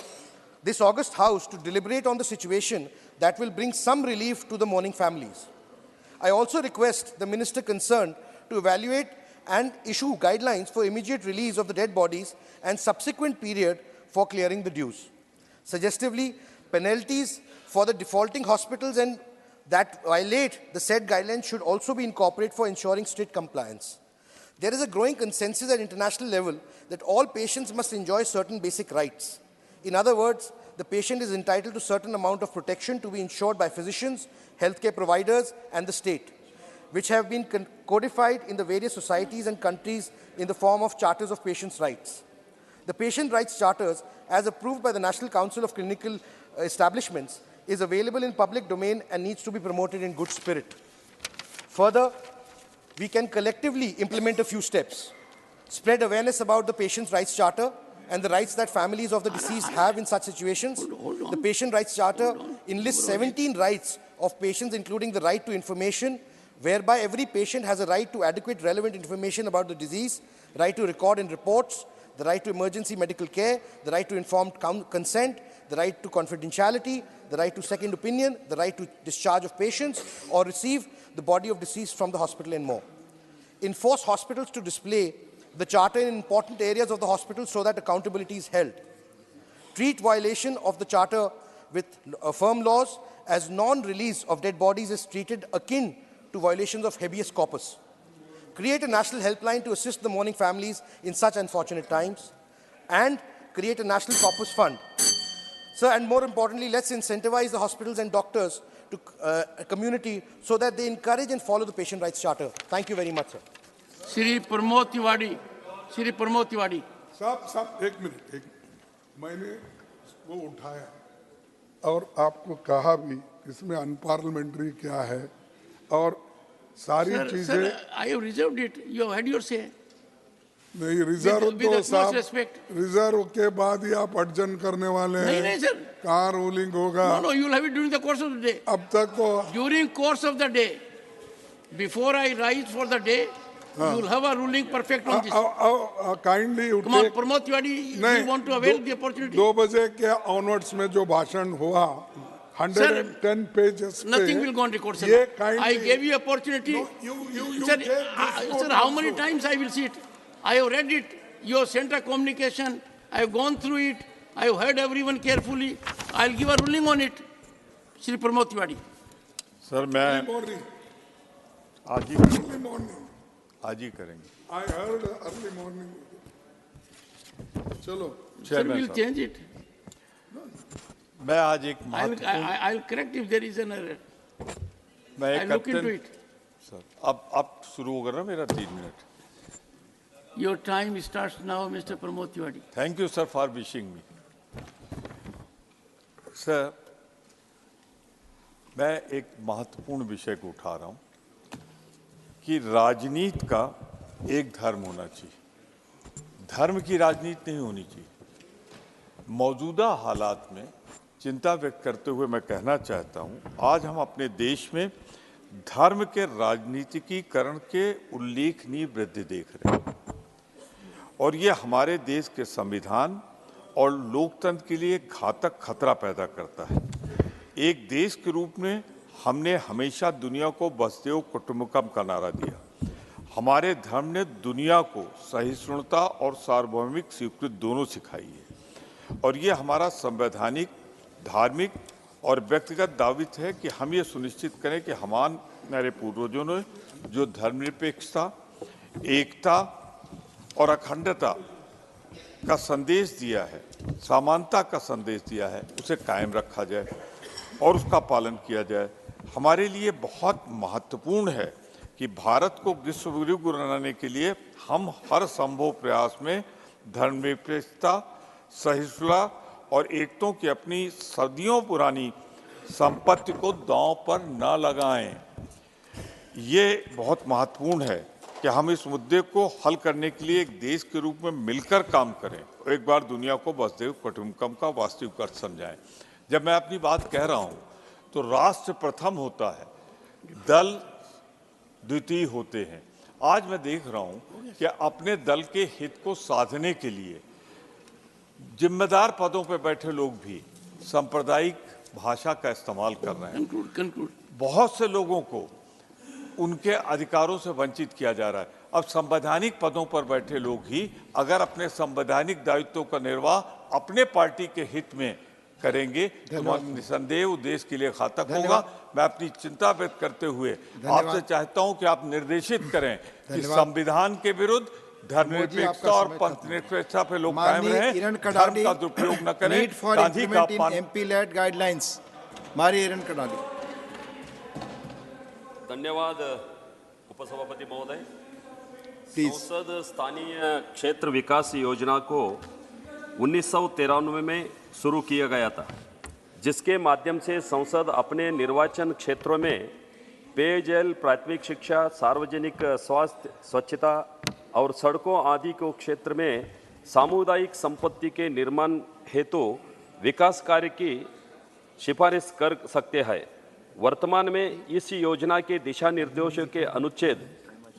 this august House to deliberate on the situation that will bring some relief to the mourning families. I also request the Minister concerned to evaluate and issue guidelines for immediate release of the dead bodies and subsequent period for clearing the dues. Suggestively, penalties for the defaulting hospitals and that violate the said guidelines should also be incorporated for ensuring strict compliance. There is a growing consensus at international level that all patients must enjoy certain basic rights. In other words, the patient is entitled to a certain amount of protection to be ensured by physicians, healthcare providers, and the state, which have been codified in the various societies and countries in the form of charters of patients' rights. The patient rights charters, as approved by the National Council of Clinical Establishments, is available in public domain and needs to be promoted in good spirit. Further, we can collectively implement a few steps. Spread awareness about the Patient's Rights Charter and the rights that families of the deceased have in such situations. The Patient Rights Charter enlists 17 rights of patients, including the right to information, whereby every patient has a right to adequate relevant information about the disease, right to record in reports, the right to emergency medical care, the right to informed consent, the right to confidentiality, the right to second opinion, the right to discharge of patients or receive the body of deceased from the hospital and more. Enforce hospitals to display the charter in important areas of the hospital so that accountability is held. Treat violation of the charter with firm laws, as non-release of dead bodies is treated akin to violations of habeas corpus. Create a national helpline to assist the mourning families in such unfortunate times, and create a national corpus fund. Sir, and more importantly, let's incentivize the hospitals and doctors to community so that they encourage and follow the Patient Rights Charter. Thank you very much, sir. Shri Pramod Tiwari. Shri Pramod Tiwari. साहब एक minute मैंने वो उठाया और आपको कहा भी इसमें अनपार्लियामेंट्री क्या है और सारी चीजें I have reserved it. You have had your say. नहीं, रिजर्व with तो utmost साहब, respect. रिजर्व के बाद ही आप अड़चन करने वाले हैं। नहीं सर, कहाँ रूलिंग होगा? No, you will have it during the course of the day. अब तक तो During course of the day, before I rise for the day, you will have a ruling perfect on this. Kindly उठे। Come on, Pramod Tiwari, do you want to avail the opportunity? 2 बजे के onwards में जो भाषण हुआ 110 pages Nothing will go on record, sir. ये kindly, I gave you opportunity. Sir, how many times I will see it? I have read it. You have sent a communication. I have gone through it. I have heard everyone carefully. I will give a ruling on it. Shri Pramod Tiwari. Sir मैं आज ही करेंगे। I heard early morning. चलो। Sir, we will change it. मैं आज एक I'll correct if there is an error. मैं I'll look into it. Sir अब शुरू होगा ना मेरा 3 minute. Your time starts now, Mr. Pramod Tiwari. Thank you, sir, for wishing me. Sir मैं एक महत्वपूर्ण विषय को उठा रहा हूं कि राजनीति का एक धर्म होना चाहिए, धर्म की राजनीति नहीं होनी चाहिए। मौजूदा हालात में चिंता व्यक्त करते हुए मैं कहना चाहता हूं, आज हम अपने देश में धर्म के राजनीतिकीकरण के उल्लेखनीय वृद्धि देख रहे हैं और ये हमारे देश के संविधान और लोकतंत्र के लिए घातक खतरा पैदा करता है। एक देश के रूप में हमने हमेशा दुनिया को वसुदेव कुटुंबकम का नारा दिया। हमारे धर्म ने दुनिया को सहिष्णुता और सार्वभौमिक स्वीकृति दोनों सिखाई है और ये हमारा संवैधानिक, धार्मिक और व्यक्तिगत दायित्व है कि हम ये सुनिश्चित करें कि हमारे पूर्वजों ने जो धर्मनिरपेक्षता, एकता और अखंडता का संदेश दिया है, समानता का संदेश दिया है, उसे कायम रखा जाए और उसका पालन किया जाए। हमारे लिए बहुत महत्वपूर्ण है कि भारत को विश्वगुरु बनाने के लिए हम हर संभव प्रयास में धर्मनिरपेक्षता, सहिष्णुता और एकता की अपनी सदियों पुरानी संपत्ति को दांव पर न लगाएं। ये बहुत महत्वपूर्ण है कि हम इस मुद्दे को हल करने के लिए एक देश के रूप में मिलकर काम करें और एक बार दुनिया को वसुदेव कुटुंबकम का वास्तविक अर्थ समझाएं। जब मैं अपनी बात कह रहा हूं तो राष्ट्र प्रथम होता है, दल द्वितीय होते हैं। आज मैं देख रहा हूं कि अपने दल के हित को साधने के लिए जिम्मेदार पदों पर बैठे लोग भी सांप्रदायिक भाषा का इस्तेमाल कर रहे हैं। बहुत से लोगों को उनके अधिकारों से वंचित किया जा रहा है। अब संवैधानिक पदों पर बैठे लोग ही अगर अपने संवैधानिक दायित्वों का निर्वाह अपने पार्टी के हित में करेंगे तो निसंदेह देश के लिए घातक होगा। मैं अपनी चिंता व्यक्त करते हुए आपसे चाहता हूं कि आप निर्देशित करें कि संविधान के विरुद्ध धर्मनिरपेक्षता और पंथनिरपेक्षता पे लोग कायम रहें, धर्म का दुरुपयोग न करें। गांधी का MP-led guidelines. मारी हिरण कडाली। धन्यवाद उपसभापति महोदय। संसद स्थानीय क्षेत्र विकास योजना को 1993 में शुरू किया गया था, जिसके माध्यम से संसद अपने निर्वाचन क्षेत्रों में पेयजल, प्राथमिक शिक्षा, सार्वजनिक स्वास्थ्य, स्वच्छता और सड़कों आदि को क्षेत्र में सामुदायिक संपत्ति के निर्माण हेतु विकास कार्य की सिफारिश कर सकते हैं। वर्तमान में इस योजना के दिशा निर्देशों के अनुच्छेद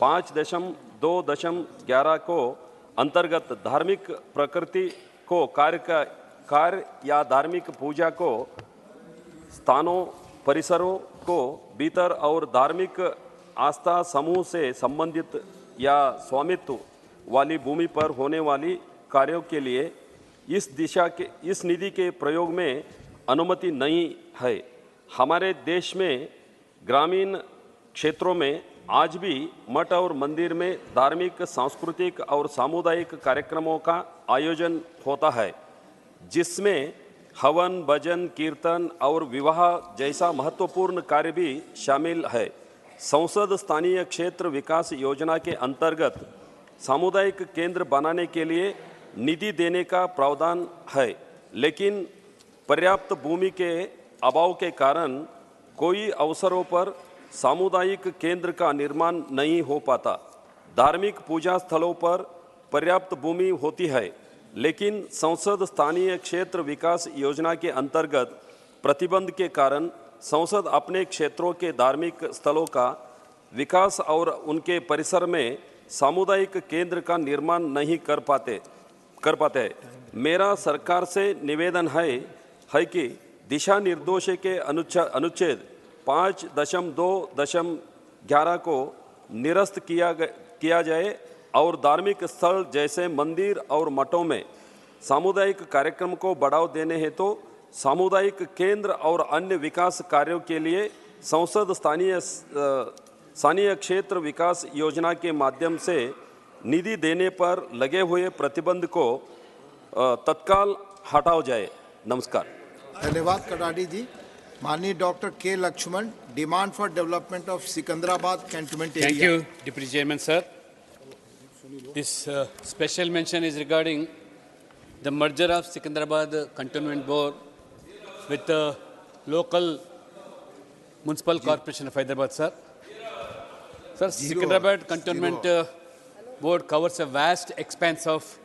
5.2.11 को अंतर्गत धार्मिक प्रकृति को कार्य या धार्मिक पूजा को स्थानों, परिसरों को भीतर और धार्मिक आस्था समूह से संबंधित या स्वामित्व वाली भूमि पर होने वाली कार्यों के लिए इस निधि के प्रयोग में अनुमति नहीं है। हमारे देश में ग्रामीण क्षेत्रों में आज भी मठ और मंदिर में धार्मिक, सांस्कृतिक और सामुदायिक कार्यक्रमों का आयोजन होता है, जिसमें हवन, भजन, कीर्तन और विवाह जैसा महत्वपूर्ण कार्य भी शामिल है। संसद स्थानीय क्षेत्र विकास योजना के अंतर्गत सामुदायिक केंद्र बनाने के लिए निधि देने का प्रावधान है, लेकिन पर्याप्त भूमि के अभाव के कारण कोई अवसरों पर सामुदायिक केंद्र का निर्माण नहीं हो पाता। धार्मिक पूजा स्थलों पर पर्याप्त भूमि होती है, लेकिन संसद स्थानीय क्षेत्र विकास योजना के अंतर्गत प्रतिबंध के कारण संसद अपने क्षेत्रों के धार्मिक स्थलों का विकास और उनके परिसर में सामुदायिक केंद्र का निर्माण नहीं कर पाते। मेरा सरकार से निवेदन है कि दिशा निर्देश के अनुच्छेद 5.2.11 को निरस्त किया जाए और धार्मिक स्थल जैसे मंदिर और मठों में सामुदायिक कार्यक्रम को बढ़ावा देने हेतु सामुदायिक केंद्र और अन्य विकास कार्यों के लिए संसद स्थानीय क्षेत्र विकास योजना के माध्यम से निधि देने पर लगे हुए प्रतिबंध को तत्काल हटाओ जाए। नमस्कार। धन्यवाद कटाडी जी। माननीय doctor K Laxman, demand for development of Secunderabad cantonment area. Thank you, Deputy Chairman, sir. This special mention is regarding the merger of Secunderabad Cantonment Board with the local Municipal Corporation of Hyderabad, sir. Sir, Secunderabad Cantonment Board covers a vast expanse of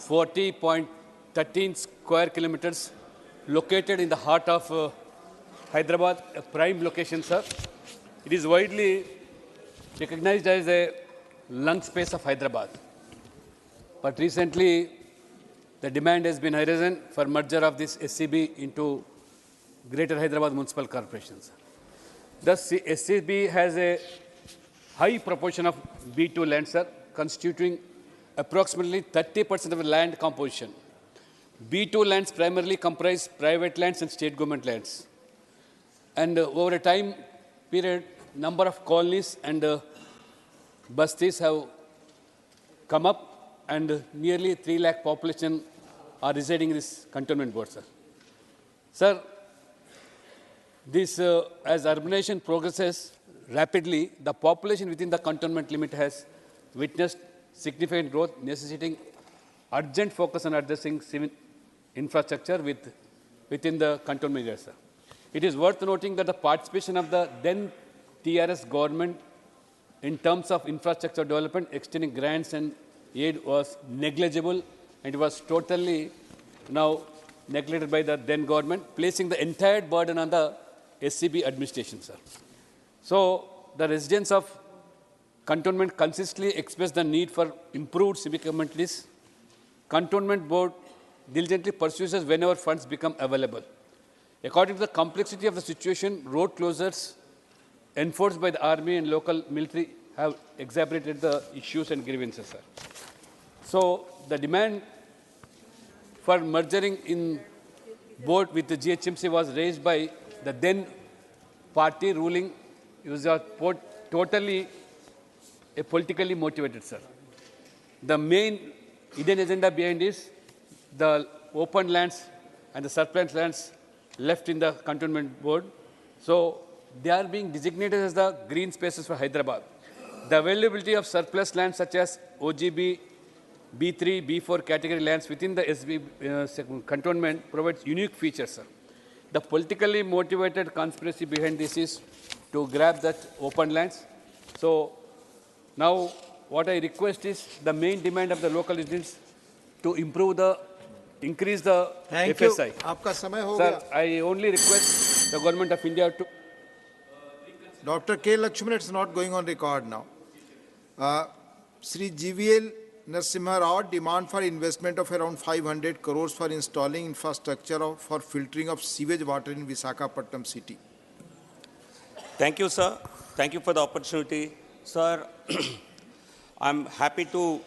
40.13 square kilometers located in the heart of Hyderabad, a prime location, sir. It is widely recognized as a lung space of Hyderabad. But recently, the demand has been arisen for merger of this SCB into Greater Hyderabad Municipal Corporation. Thus, SCB has a high proportion of B2 land, sir, constituting approximately 30% of the land composition. B2 lands primarily comprise private lands and state government lands. And over a time period, number of colonies and bastis have come up, and nearly 3 lakh population are residing in this cantonment board, sir. Sir, this, as urbanization progresses rapidly, the population within the cantonment limit has witnessed significant growth, necessitating urgent focus on addressing civil infrastructure within the cantonment area, sir. It is worth noting that the participation of the then TRS government in terms of infrastructure development, extending grants and aid was negligible, and it was totally now neglected by the then government, placing the entire burden on the SCB administration, sir. So the residents of cantonment consistently express the need for improved civic amenities. Cantonment board diligently pursues as whenever funds become available. According to the complexity of the situation, road closures enforced by the army and local military have exacerbated the issues and grievances, sir. So the demand for merging in board with the GHMC was raised by the then party ruling. It was totally politically motivated, sir. The main hidden agenda behind is the open lands and the surplus lands left in the cantonment board. So they are being designated as the green spaces for Hyderabad. The availability of surplus lands such as OGB, B3, B4 category lands within the SB cantonment provides unique features, sir. The politically motivated conspiracy behind this is to grab that open lands. So now what I request is the main demand of the local residents to increase the FSI. आपका समय हो Sir, गया। I only request the government of India to. Dr. K. Lakshman, it's not going on record now. Sri GVL Narasimha Rao, demand for investment of around 500 crores for installing infrastructure for filtering of sewage water in Visakhapatnam city. Thank you, sir. Thank you for the opportunity. Sir, I'm happy to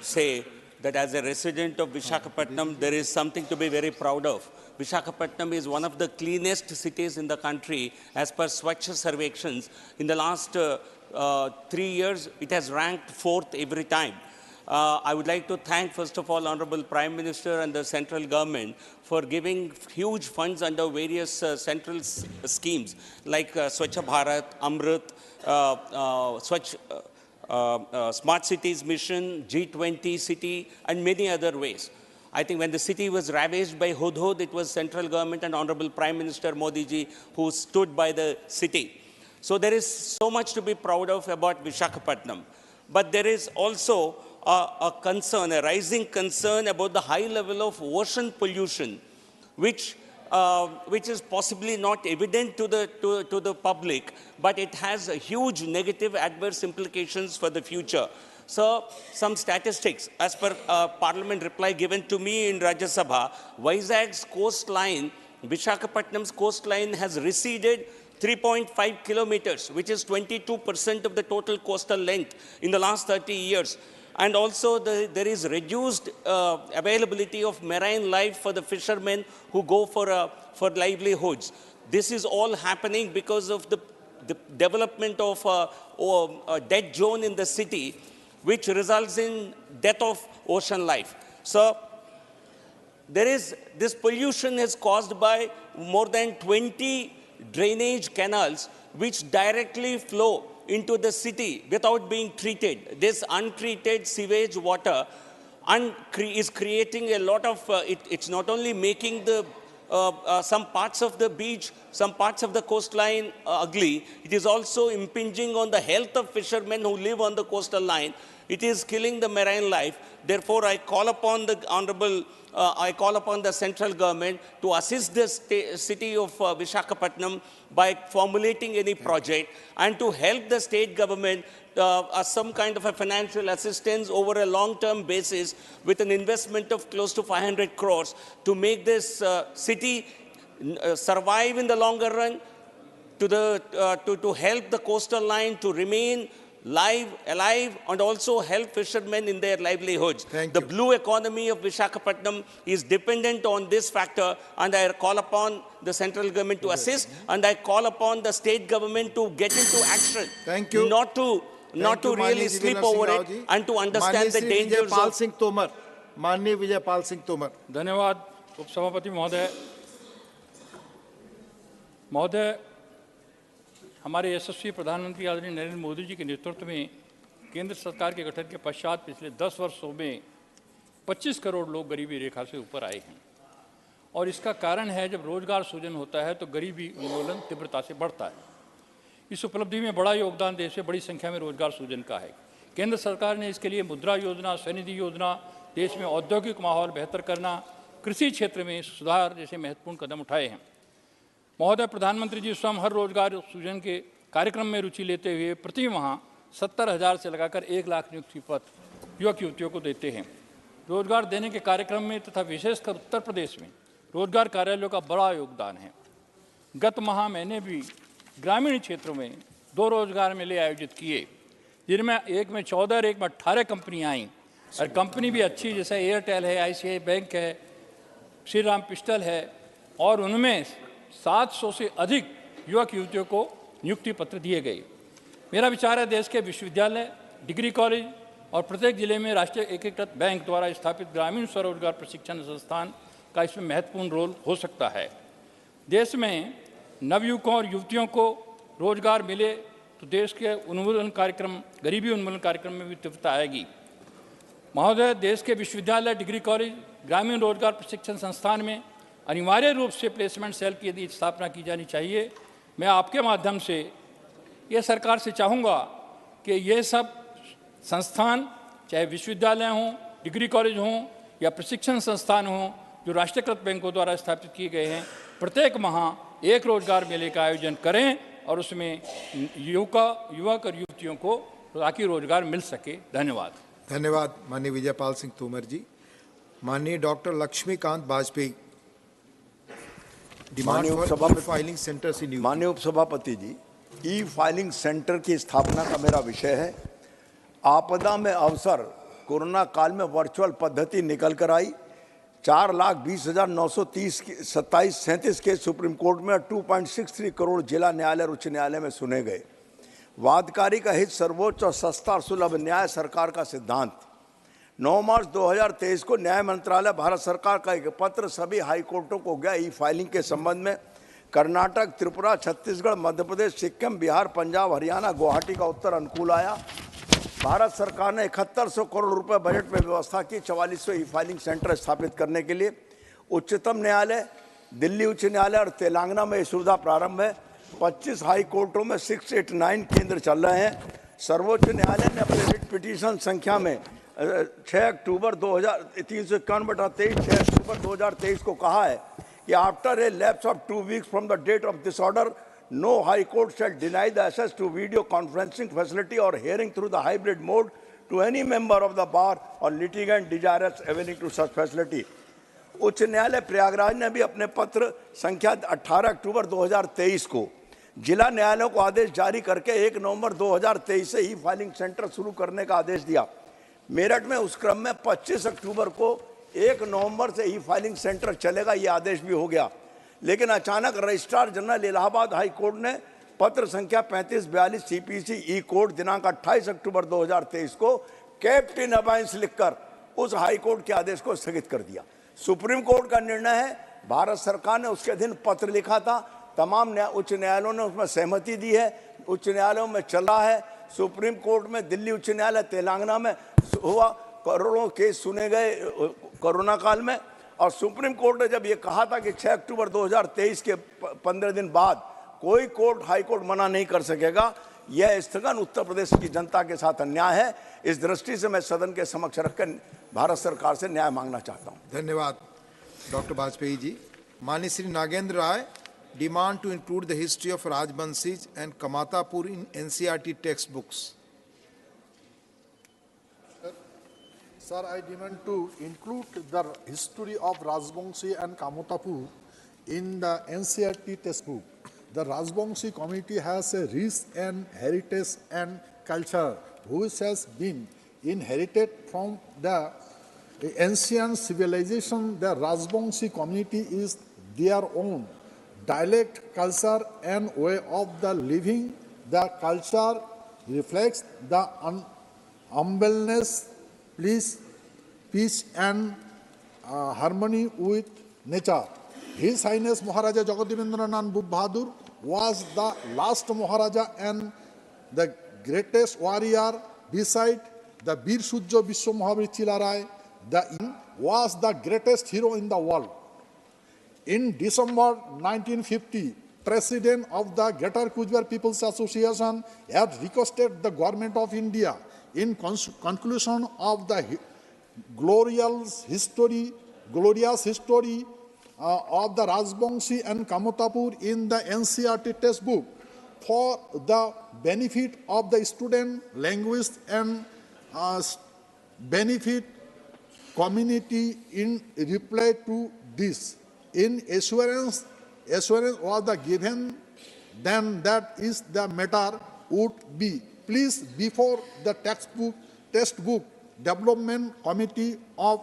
say that as a resident of Visakhapatnam, there is something to be very proud of. Visakhapatnam is one of the cleanest cities in the country as per Swachh Survections. In the last 3 years, it has ranked 4th every time. I would like to thank, first of all, Honorable Prime Minister and the central government for giving huge funds under various central schemes like Swachh Bharat, Amrit, Smart Cities Mission, G20 City, and many other ways. I think when the city was ravaged by Hudhud, it was central government and Honorable Prime Minister Modi ji who stood by the city. So there is so much to be proud of about Visakhapatnam. But there is also a concern, a rising concern about the high level of ocean pollution, which is possibly not evident to the public, but it has a huge negative adverse implications for the future. So, some statistics, as per Parliament reply given to me in Rajya Sabha, Vizag's coastline, Visakhapatnam's coastline has receded 3.5 kilometers, which is 22% of the total coastal length in the last 30 years. And also there is reduced availability of marine life for the fishermen who go for livelihoods. This is all happening because of the development of a dead zone in the city, which results in death of ocean life. So this pollution is caused by more than 20 drainage canals which directly flow into the city without being treated. This untreated sewage water is creating a lot of, it's not only making some parts of the beach, some parts of the coastline ugly, it is also impinging on the health of fishermen who live on the coastal line. It is killing the marine life. Therefore, I call upon the central government to assist the city of Visakhapatnam by formulating any project and to help the state government some kind of a financial assistance over a long-term basis with an investment of close to 500 crores to make this city survive in the longer run, to help the coastal line to remain alive, and also help fishermen in their livelihoods. The blue economy of Visakhapatnam is dependent on this factor, and I call upon the central government to assist, and I call upon the state government to get into action. Thank you. Not to really sleep over it and to understand the dangers of... माननीय विजयपाल सिंह तोमर। धन्यवाद उपसभापति महोदय। हमारे यशस्वी प्रधानमंत्री आदरणीय नरेंद्र मोदी जी के नेतृत्व में केंद्र सरकार के गठन के पश्चात पिछले 10 वर्षों में 25 करोड़ लोग गरीबी रेखा से ऊपर आए हैं, और इसका कारण है जब रोजगार सृजन होता है तो गरीबी उन्मूलन तीव्रता से बढ़ता है। इस उपलब्धि में बड़ा योगदान देश में बड़ी संख्या में रोजगार सृजन का है। केंद्र सरकार ने इसके लिए मुद्रा योजना, स्वनिधि योजना, देश में औद्योगिक माहौल बेहतर करना, कृषि क्षेत्र में सुधार जैसे महत्वपूर्ण कदम उठाए हैं। महोदय, प्रधानमंत्री जी स्वयं हर रोजगार सृजन के कार्यक्रम में रुचि लेते हुए प्रति माह 70,000 से लगाकर 1 लाख नियुक्ति पत्र युवक युवतियों को देते हैं। रोजगार देने के कार्यक्रम में तथा विशेषकर उत्तर प्रदेश में रोजगार कार्यालयों का बड़ा योगदान है। गत माह मैंने भी ग्रामीण क्षेत्रों में 2 रोजगार मेले आयोजित किए, जिनमें एक में 14 और एक में 18 कंपनियाँ आईं, और कंपनी भी अच्छी, जैसे एयरटेल है, ICICI बैंक है, श्री राम पिस्टल है, और उनमें 700 से अधिक युवक युवतियों को नियुक्ति पत्र दिए गए। मेरा विचार है देश के विश्वविद्यालय, डिग्री कॉलेज और प्रत्येक जिले में राष्ट्रीय एकीकृत बैंक द्वारा स्थापित ग्रामीण स्वरोजगार प्रशिक्षण संस्थान का इसमें महत्वपूर्ण रोल हो सकता है। देश में नवयुवकों और युवतियों को रोजगार मिले तो देश के उन्मूलन कार्यक्रम, गरीबी उन्मूलन कार्यक्रम में भी तीव्रता आएगी। महोदय, देश के विश्वविद्यालय, डिग्री कॉलेज, ग्रामीण रोजगार प्रशिक्षण संस्थान में अनिवार्य रूप से प्लेसमेंट सेल की यदि स्थापना की जानी चाहिए। मैं आपके माध्यम से ये सरकार से चाहूँगा कि ये सब संस्थान, चाहे विश्वविद्यालय हों, डिग्री कॉलेज हों या प्रशिक्षण संस्थान हों, जो राष्ट्रीयकृत बैंकों द्वारा स्थापित किए गए हैं, प्रत्येक माह एक रोजगार मेले का आयोजन करें और उसमें युवक और युवतियों को ताकि रोजगार मिल सके। धन्यवाद। धन्यवाद माननीय विजयपाल सिंह तोमर जी। माननीय डॉक्टर लक्ष्मीकांत वाजपेयी। माननीय उपसभापति जी, ई फाइलिंग सेंटर की स्थापना का मेरा विषय है। आपदा में अवसर कोरोना काल में वर्चुअल पद्धति निकल कर आई। 4,20,937 केस सुप्रीम कोर्ट में 2.63 करोड़ जिला न्यायालय और उच्च न्यायालय में सुने गए। वादकारी का हित सर्वोच्च और सस्ता और सुलभ न्याय सरकार का सिद्धांत। 9 मार्च 2023 को न्याय मंत्रालय भारत सरकार का एक पत्र सभी हाई कोर्टों को गया ई फाइलिंग के संबंध में। कर्नाटक, त्रिपुरा, छत्तीसगढ़, मध्य प्रदेश, सिक्किम, बिहार, पंजाब, हरियाणा, गुवाहाटी का उत्तर अनुकूल आया। भारत सरकार ने 7100 करोड़ रुपए बजट में व्यवस्था की 44वें ई फाइलिंग सेंटर स्थापित करने के लिए। उच्चतम न्यायालय, दिल्ली उच्च न्यायालय और तेलंगाना में यह सुविधा प्रारंभ है। 25 हाई कोर्टों में 689 केंद्र चल रहे हैं। सर्वोच्च न्यायालय ने अपने रिट पिटीशन संख्या में 6 अक्टूबर 351/23 6 अक्टूबर 2023 को कहा है कि after a lapse of 2 weeks from the date of this order no high court shall deny the access to video conferencing facility or hearing through the hybrid mode to any member of the bar or litigant desirous availing to such facility. उच्च न्यायालय प्रयागराज ने भी अपने पत्र संख्या 18 अक्टूबर 2023 को जिला न्यायालयों को आदेश जारी करके 1 नवंबर 2023 से ई फाइलिंग सेंटर शुरू करने का आदेश दिया। मेरठ में उस क्रम में 25 अक्टूबर को 1 नवंबर से ई फाइलिंग सेंटर चलेगा, ये आदेश भी हो गया। लेकिन अचानक registrar general Allahabad high court ने पत्र संख्या 3542 सीपीसी ई कोर्ट दिनांक 28 अक्टूबर 2023 को केप्ट इन अबाइंस लिखकर उस हाई कोर्ट के आदेश को स्थगित कर दिया। सुप्रीम कोर्ट का निर्णय है, भारत सरकार ने उसके अधीन पत्र लिखा था, तमाम उच्च न्यायालयों ने उसमें सहमति दी है, उच्च न्यायालयों में चला है। सुप्रीम कोर्ट में, दिल्ली उच्च न्यायालय तेलंगाना में हुआ, करोड़ों केस सुने गए कोरोना काल में। और सुप्रीम कोर्ट ने जब ये कहा था कि 6 अक्टूबर 2023 के 15 दिन बाद कोई कोर्ट हाई कोर्ट मना नहीं कर सकेगा, यह स्थगन उत्तर प्रदेश की जनता के साथ अन्याय है। इस दृष्टि से मैं सदन के समक्ष रखकर भारत सरकार से न्याय मांगना चाहता हूं। धन्यवाद डॉक्टर वाजपेयी जी। माननीय Shri Nagendra Rai demand to include the history of Rajbanshis and Kamatapur in NCERT text books. Sir, I demand to include the history of Rajbongshi and Kamotapur in the NCERT textbook. The Rajbongshi community has a rich and heritage and culture which has been inherited from the ancient civilization. The Rajbongshi community is their own dialect, culture and way of the living. The culture reflects the humbleness, peace and harmony with nature. His Highness Maharaja Jagadevendranath Bahadur was the last Maharaja and the greatest warrior beside the Bir Sujya Vishwa Mahavir Chilarai. Was the greatest hero in the world. In December 1950, President of the Greater Kujbar People's Association had requested the Government of India in conclusion of the glorious history of the Rajbongshi and Kamotapur in the NCERT textbook for the benefit of the student, linguists and benefit community. In reply to this, in assurance was the given, then that is the matter would be placed before the textbook development committee of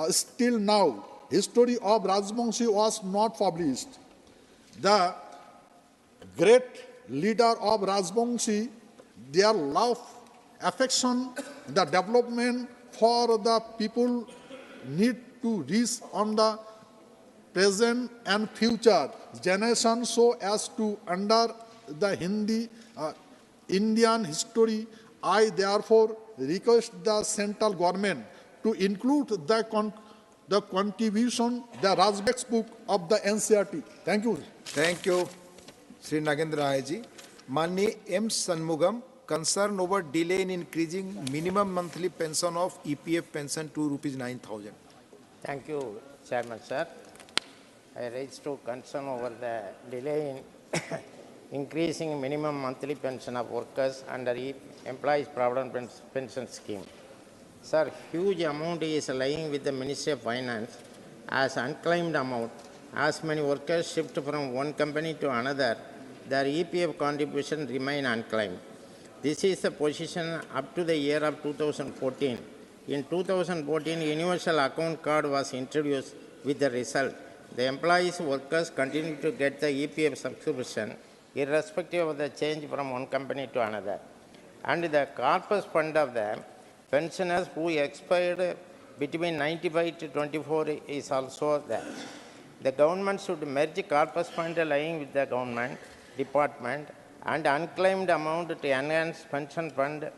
still now. History of Rajbongshi was not published. The great leader of Rajbongshi, their love, affection, the development for the people need to reach on the present and future generation so as to under the Indian history. I therefore request the central government to include the contribution, the Rajbongshi book of the NCERT. Thank you. Thank you, Sri Nagendra Rai ji. Mani M. Sanmugam, concern over delay in increasing minimum monthly pension of EPF pension to ₹9,000. Thank you, Chairman Sir. I raised to concern over the delay in increasing minimum monthly pension of workers under Employees Provident Pension Scheme. Sir, huge amount is lying with the Ministry of Finance as unclaimed amount. As many workers shift from one company to another, their EPF contribution remain unclaimed. This is the position up to the year of 2014. In 2014, Universal Account Card was introduced with the result. The employees workers continue to get the EPF subscription irrespective of the change from one company to another. And the corpus fund of the pensioners who expired between 95 to 24 is also there. The government should merge corpus fund lying with the government department and unclaimed amount to enhance pension fund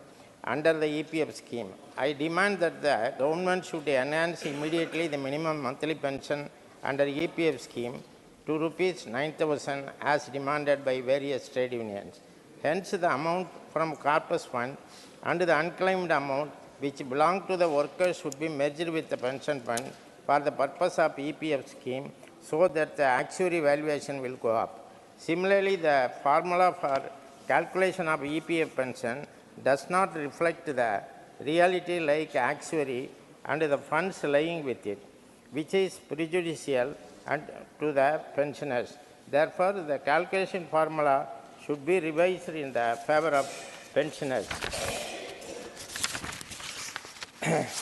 under the EPF scheme. I demand that the government should enhance immediately the minimum monthly pension under EPF scheme to ₹9,000 as demanded by various trade unions. Hence, the amount from corpus fund and the unclaimed amount which belong to the workers should be merged with the pension fund for the purpose of EPF scheme so that the actuary valuation will go up. Similarly, the formula for calculation of EPF pension does not reflect the reality like actuary and the funds lying with it, which is prejudicial and to the pensioners. Therefore, the calculation formula should be revised in the favor of pensioners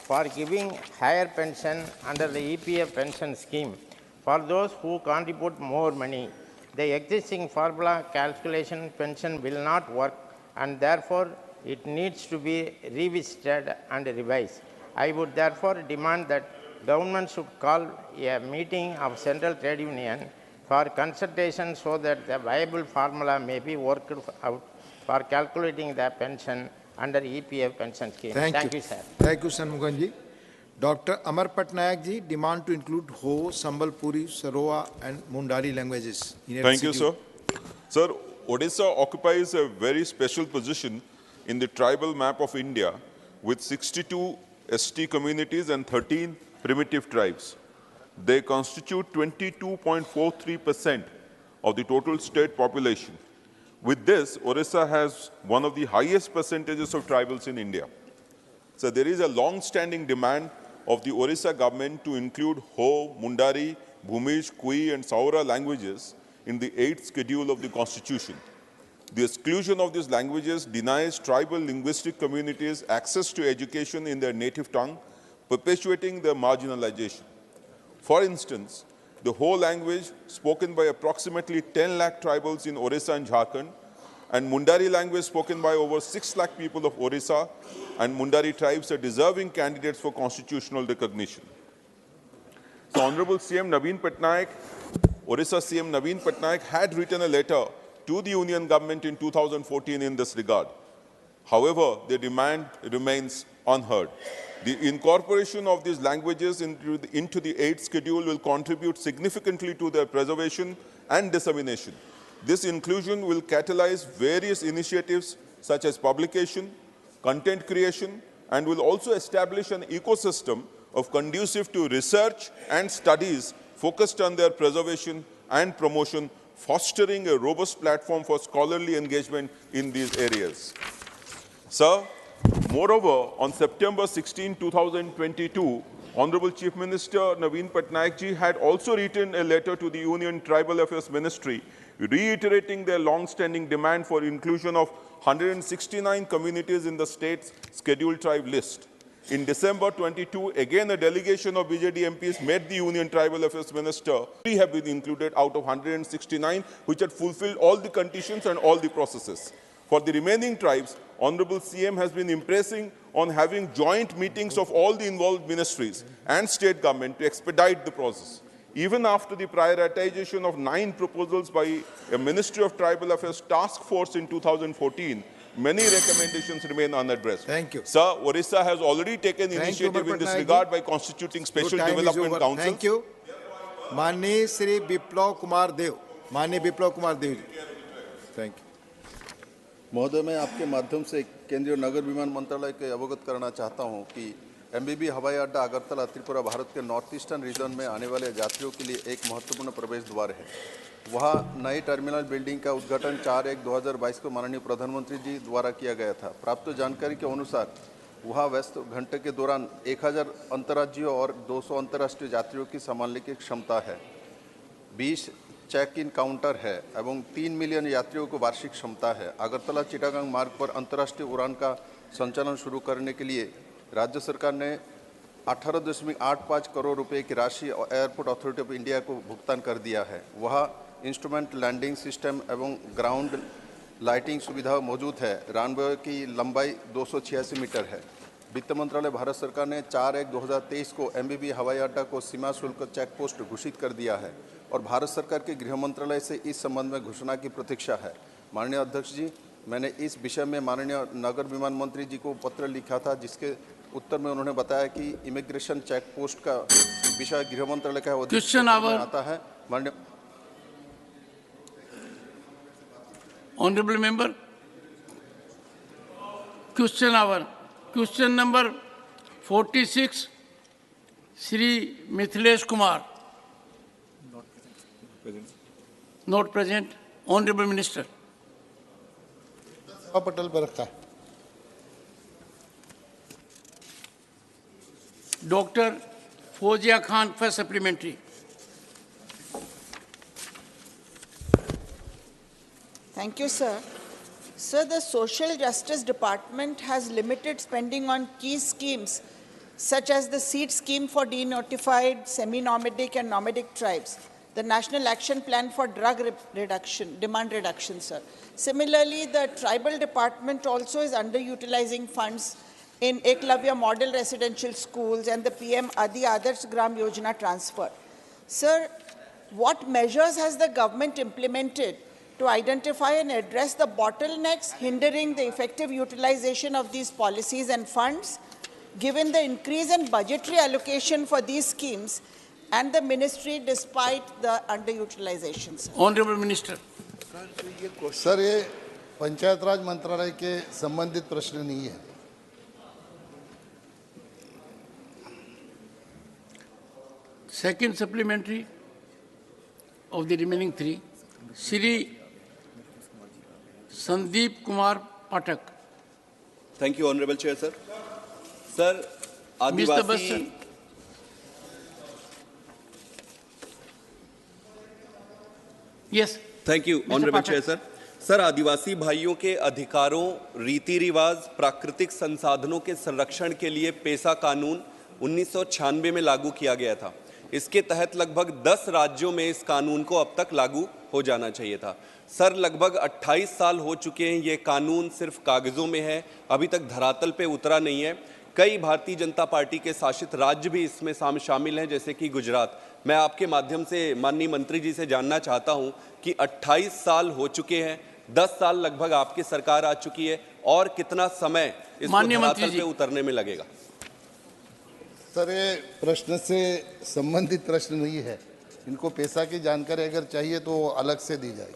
for giving higher pension under the EPF pension scheme for those who contribute more money. The existing formula calculation pension will not work, and therefore it needs to be revisited and revised. I would therefore demand that government should call a meeting of Central Trade Union for consultation so that the viable formula may be worked out for calculating the pension under EPF pension scheme. Thank you, sir. Thank you, Shanmuganji. Dr. Amar Patnaik ji, demand to include Ho, Sambalpuri, Saroa and Mundari languages. Thank you, sir. Sir, Odisha occupies a very special position in the tribal map of India with 62 ST communities and 13 primitive tribes. They constitute 22.43% of the total state population. With this, Odisha has one of the highest percentages of tribals in India. So there is a long-standing demand of the Odisha government to include Ho, Mundari, Bhumish, Kui and Saura languages in the 8th schedule of the Constitution. The exclusion of these languages denies tribal linguistic communities access to education in their native tongue, perpetuating their marginalization. For instance, the Ho language spoken by approximately 10 lakh tribals in Odisha and Jharkhand, and Mundari language spoken by over 6 lakh people of Odisha and Mundari tribes are deserving candidates for constitutional recognition. So Honorable CM Naveen Patnaik, Odisha CM Naveen Patnaik had written a letter to the Union government in 2014 in this regard. However, their demand remains unheard. The incorporation of these languages into the 8th schedule will contribute significantly to their preservation and dissemination. This inclusion will catalyze various initiatives such as publication, content creation, and will also establish an ecosystem of conducive to research and studies focused on their preservation and promotion, fostering a robust platform for scholarly engagement in these areas. Sir, moreover, on September 16, 2022, Honorable Chief Minister Naveen Patnaik ji had also written a letter to the Union Tribal Affairs Ministry reiterating their long-standing demand for inclusion of 169 communities in the state's scheduled tribe list. In December 22, again a delegation of BJD MPs met the Union Tribal Affairs Minister. 3 have been included out of 169, which had fulfilled all the conditions and all the processes. For the remaining tribes, Honorable CM has been impressing on having joint meetings of all the involved ministries and state government to expedite the process. Even after the prioritization of 9 proposals by a Ministry of Tribal Affairs task force in 2014, many recommendations remain unaddressed. Thank you. Sir, Odisha has already taken initiative in this regard by constituting special development councils. Thank you. Mani Sri Biplav Kumar Dev. Mani Biplav Kumar Dev. Thank you. महोदय, मैं आपके माध्यम से केंद्रीय नगर विमान मंत्रालय के अवगत करना चाहता हूं कि एमबीबी हवाई अड्डा अगरतला त्रिपुरा भारत के नॉर्थ ईस्टर्न रीजन में आने वाले यात्रियों के लिए एक महत्वपूर्ण प्रवेश द्वार है। वहां नई टर्मिनल बिल्डिंग का उद्घाटन 4/1/2022 को माननीय प्रधानमंत्री जी द्वारा किया गया था। प्राप्त जानकारी के अनुसार वहां व्यस्त घंटे के दौरान 1000 अंतर्राज्यीय और 200 अंतर्राष्ट्रीय यात्रियों की संभालने की क्षमता है। 20 चेक इन काउंटर है एवं 3 मिलियन यात्रियों को वार्षिक क्षमता है। अगरतला चिटागांग मार्ग पर अंतर्राष्ट्रीय उड़ान का संचालन शुरू करने के लिए राज्य सरकार ने 18.85 करोड़ रुपए की राशि एयरपोर्ट अथॉरिटी ऑफ इंडिया को भुगतान कर दिया है। वह इंस्ट्रूमेंट लैंडिंग सिस्टम एवं ग्राउंड लाइटिंग सुविधा मौजूद है। रनवे की लंबाई 286 मीटर है। वित्त मंत्रालय भारत सरकार ने 4/1/2023 को एमबीबी हवाई अड्डा को सीमा शुल्क चेक पोस्ट घोषित कर दिया है और भारत सरकार के गृह मंत्रालय से इस संबंध में घोषणा की प्रतीक्षा है। माननीय अध्यक्ष जी, मैंने इस विषय में माननीय नगर विमान मंत्री जी को पत्र लिखा था, जिसके उत्तर में उन्होंने बताया कि इमिग्रेशन चेक पोस्ट का विषय गृह मंत्रालय का आता है। माननीय honourable member, question number 46, Shri Mithilesh Kumar. Not present. Honorable Minister. Patel पर रखा है. Dr. Fozia Khan for supplementary. Thank you, sir. Sir, the Social Justice Department has limited spending on key schemes such as the seed scheme for denotified, semi-nomadic and nomadic tribes, the National Action Plan for Drug Reduction, Demand Reduction, sir. Similarly, the Tribal Department also is underutilizing funds in Eklavya Model Residential Schools and the PM Adi Adarsh Gram Yojana transfer. Sir, what measures has the government implemented to identify and address the bottlenecks hindering the effective utilization of these policies and funds, given the increase in budgetary allocation for these schemes and the ministry despite the underutilization? Honorable Minister. Sir, ये पंचायत राज मंत्रालय के संबंधित प्रश्न नहीं है. Second supplementary of the remaining three, Shri Sandeep Kumar Pathak. Thank you, Honorable Chair, sir. Sir, Mr. Adivasi... Bassan. Yes. Thank you, Honorable Chair, sir. Sir, आदिवासी भाइयों के अधिकारों, रीति रिवाज, प्राकृतिक संसाधनों के संरक्षण के लिए पेसा कानून 1996 में लागू किया गया था. इसके तहत लगभग 10 राज्यों में इस कानून को अब तक लागू हो जाना चाहिए था. सर, लगभग 28 साल हो चुके हैं, ये कानून सिर्फ कागजों में है, अभी तक धरातल पे उतरा नहीं है. कई भारतीय जनता पार्टी के शासित राज्य भी इसमें शामिल हैं, जैसे कि गुजरात. मैं आपके माध्यम से माननीय मंत्री जी से जानना चाहता हूं कि 28 साल हो चुके हैं, 10 साल लगभग आपकी सरकार आ चुकी है, और कितना समय इसको धरातल पे उतरने में लगेगा? सर, ये प्रश्न से संबंधित प्रश्न नहीं है. इनको पैसा की जानकारी अगर चाहिए तो अलग से दी जाए.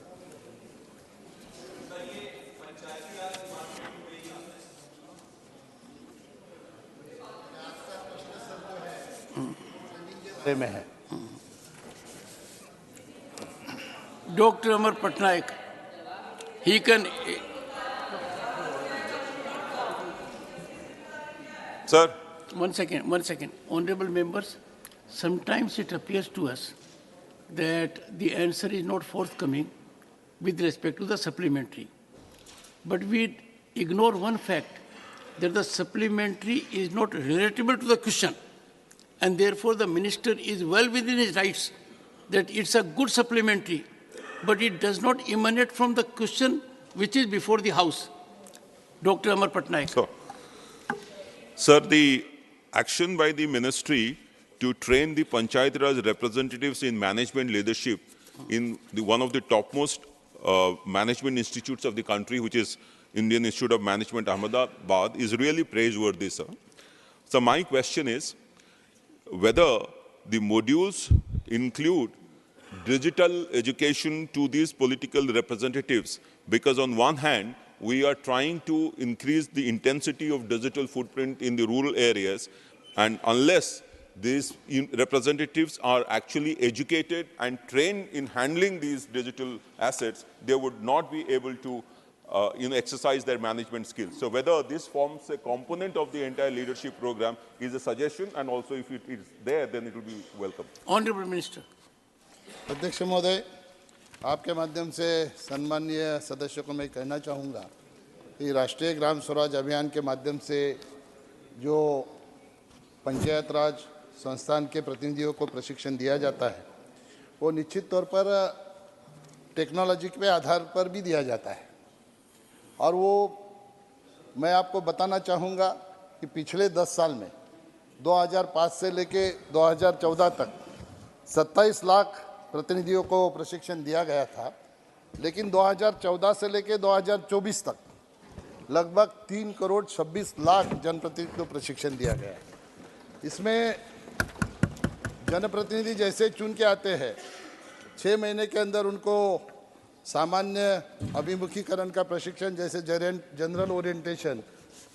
में है. Dr. Amar Patnaik. He can... Sir. One second. Honorable members, sometimes it appears to us that the answer is not forthcoming with respect to the supplementary. But we ignore one fact, that the supplementary is not relatable to the question. And therefore, the minister is well within his rights that it's a good supplementary, but it does not emanate from the question which is before the House. Dr. Amar Patnaik. Sir, the action by the ministry to train the Panchayat Raj representatives in management leadership in one of the topmost management institutes of the country, which is Indian Institute of Management, Ahmedabad, is really praiseworthy, sir. So my question is, whether the modules include digital education to these political representatives, because on one hand, we are trying to increase the intensity of digital footprint in the rural areas, and unless these representatives are actually educated and trained in handling these digital assets, they would not be able to exercise their management skills. So whether this forms a component of the entire leadership program is a suggestion, and also if it is there, then it will be welcome. Honorable Minister. अध्यक्ष महोदय, आपके माध्यम से सम्माननीय सदस्यों को मैं कहना चाहूँगा कि राष्ट्रीय ग्राम स्वराज अभियान के माध्यम से जो पंचायत राज संस्थान के प्रतिनिधियों को प्रशिक्षण दिया जाता है, वो निश्चित तौर पर टेक्नोलॉजी के आधार पर भी दिया जाता है. और वो मैं आपको बताना चाहूँगा कि पिछले 10 साल में 2005 से लेके 2014 तक 27 लाख प्रतिनिधियों को प्रशिक्षण दिया गया था, लेकिन 2014 से लेके 2024 तक लगभग 3 करोड़ 26 लाख जनप्रतिनिधि को प्रशिक्षण दिया गया. इसमें जनप्रतिनिधि जैसे चुन के आते हैं, 6 महीने के अंदर उनको सामान्य अभिमुखीकरण का प्रशिक्षण, जैसे जनरल ओरिएंटेशन,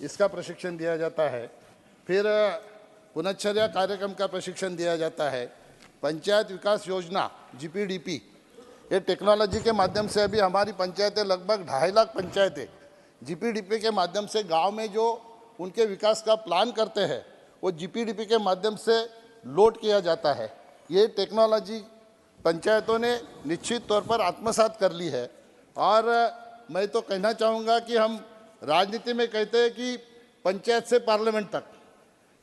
इसका प्रशिक्षण दिया जाता है. फिर पुनश्चर्या कार्यक्रम का प्रशिक्षण दिया जाता है। पंचायत विकास योजना GPDP, ये टेक्नोलॉजी के माध्यम से अभी हमारी पंचायतें लगभग 2.5 लाख पंचायतें GPDP के माध्यम से गांव में जो उनके विकास का प्लान करते हैं वो GPDP के माध्यम से लोड किया जाता है। ये टेक्नोलॉजी पंचायतों ने निश्चित तौर पर आत्मसात कर ली है। और मैं तो कहना चाहूँगा कि हम राजनीति में कहते हैं कि पंचायत से पार्लियामेंट तक,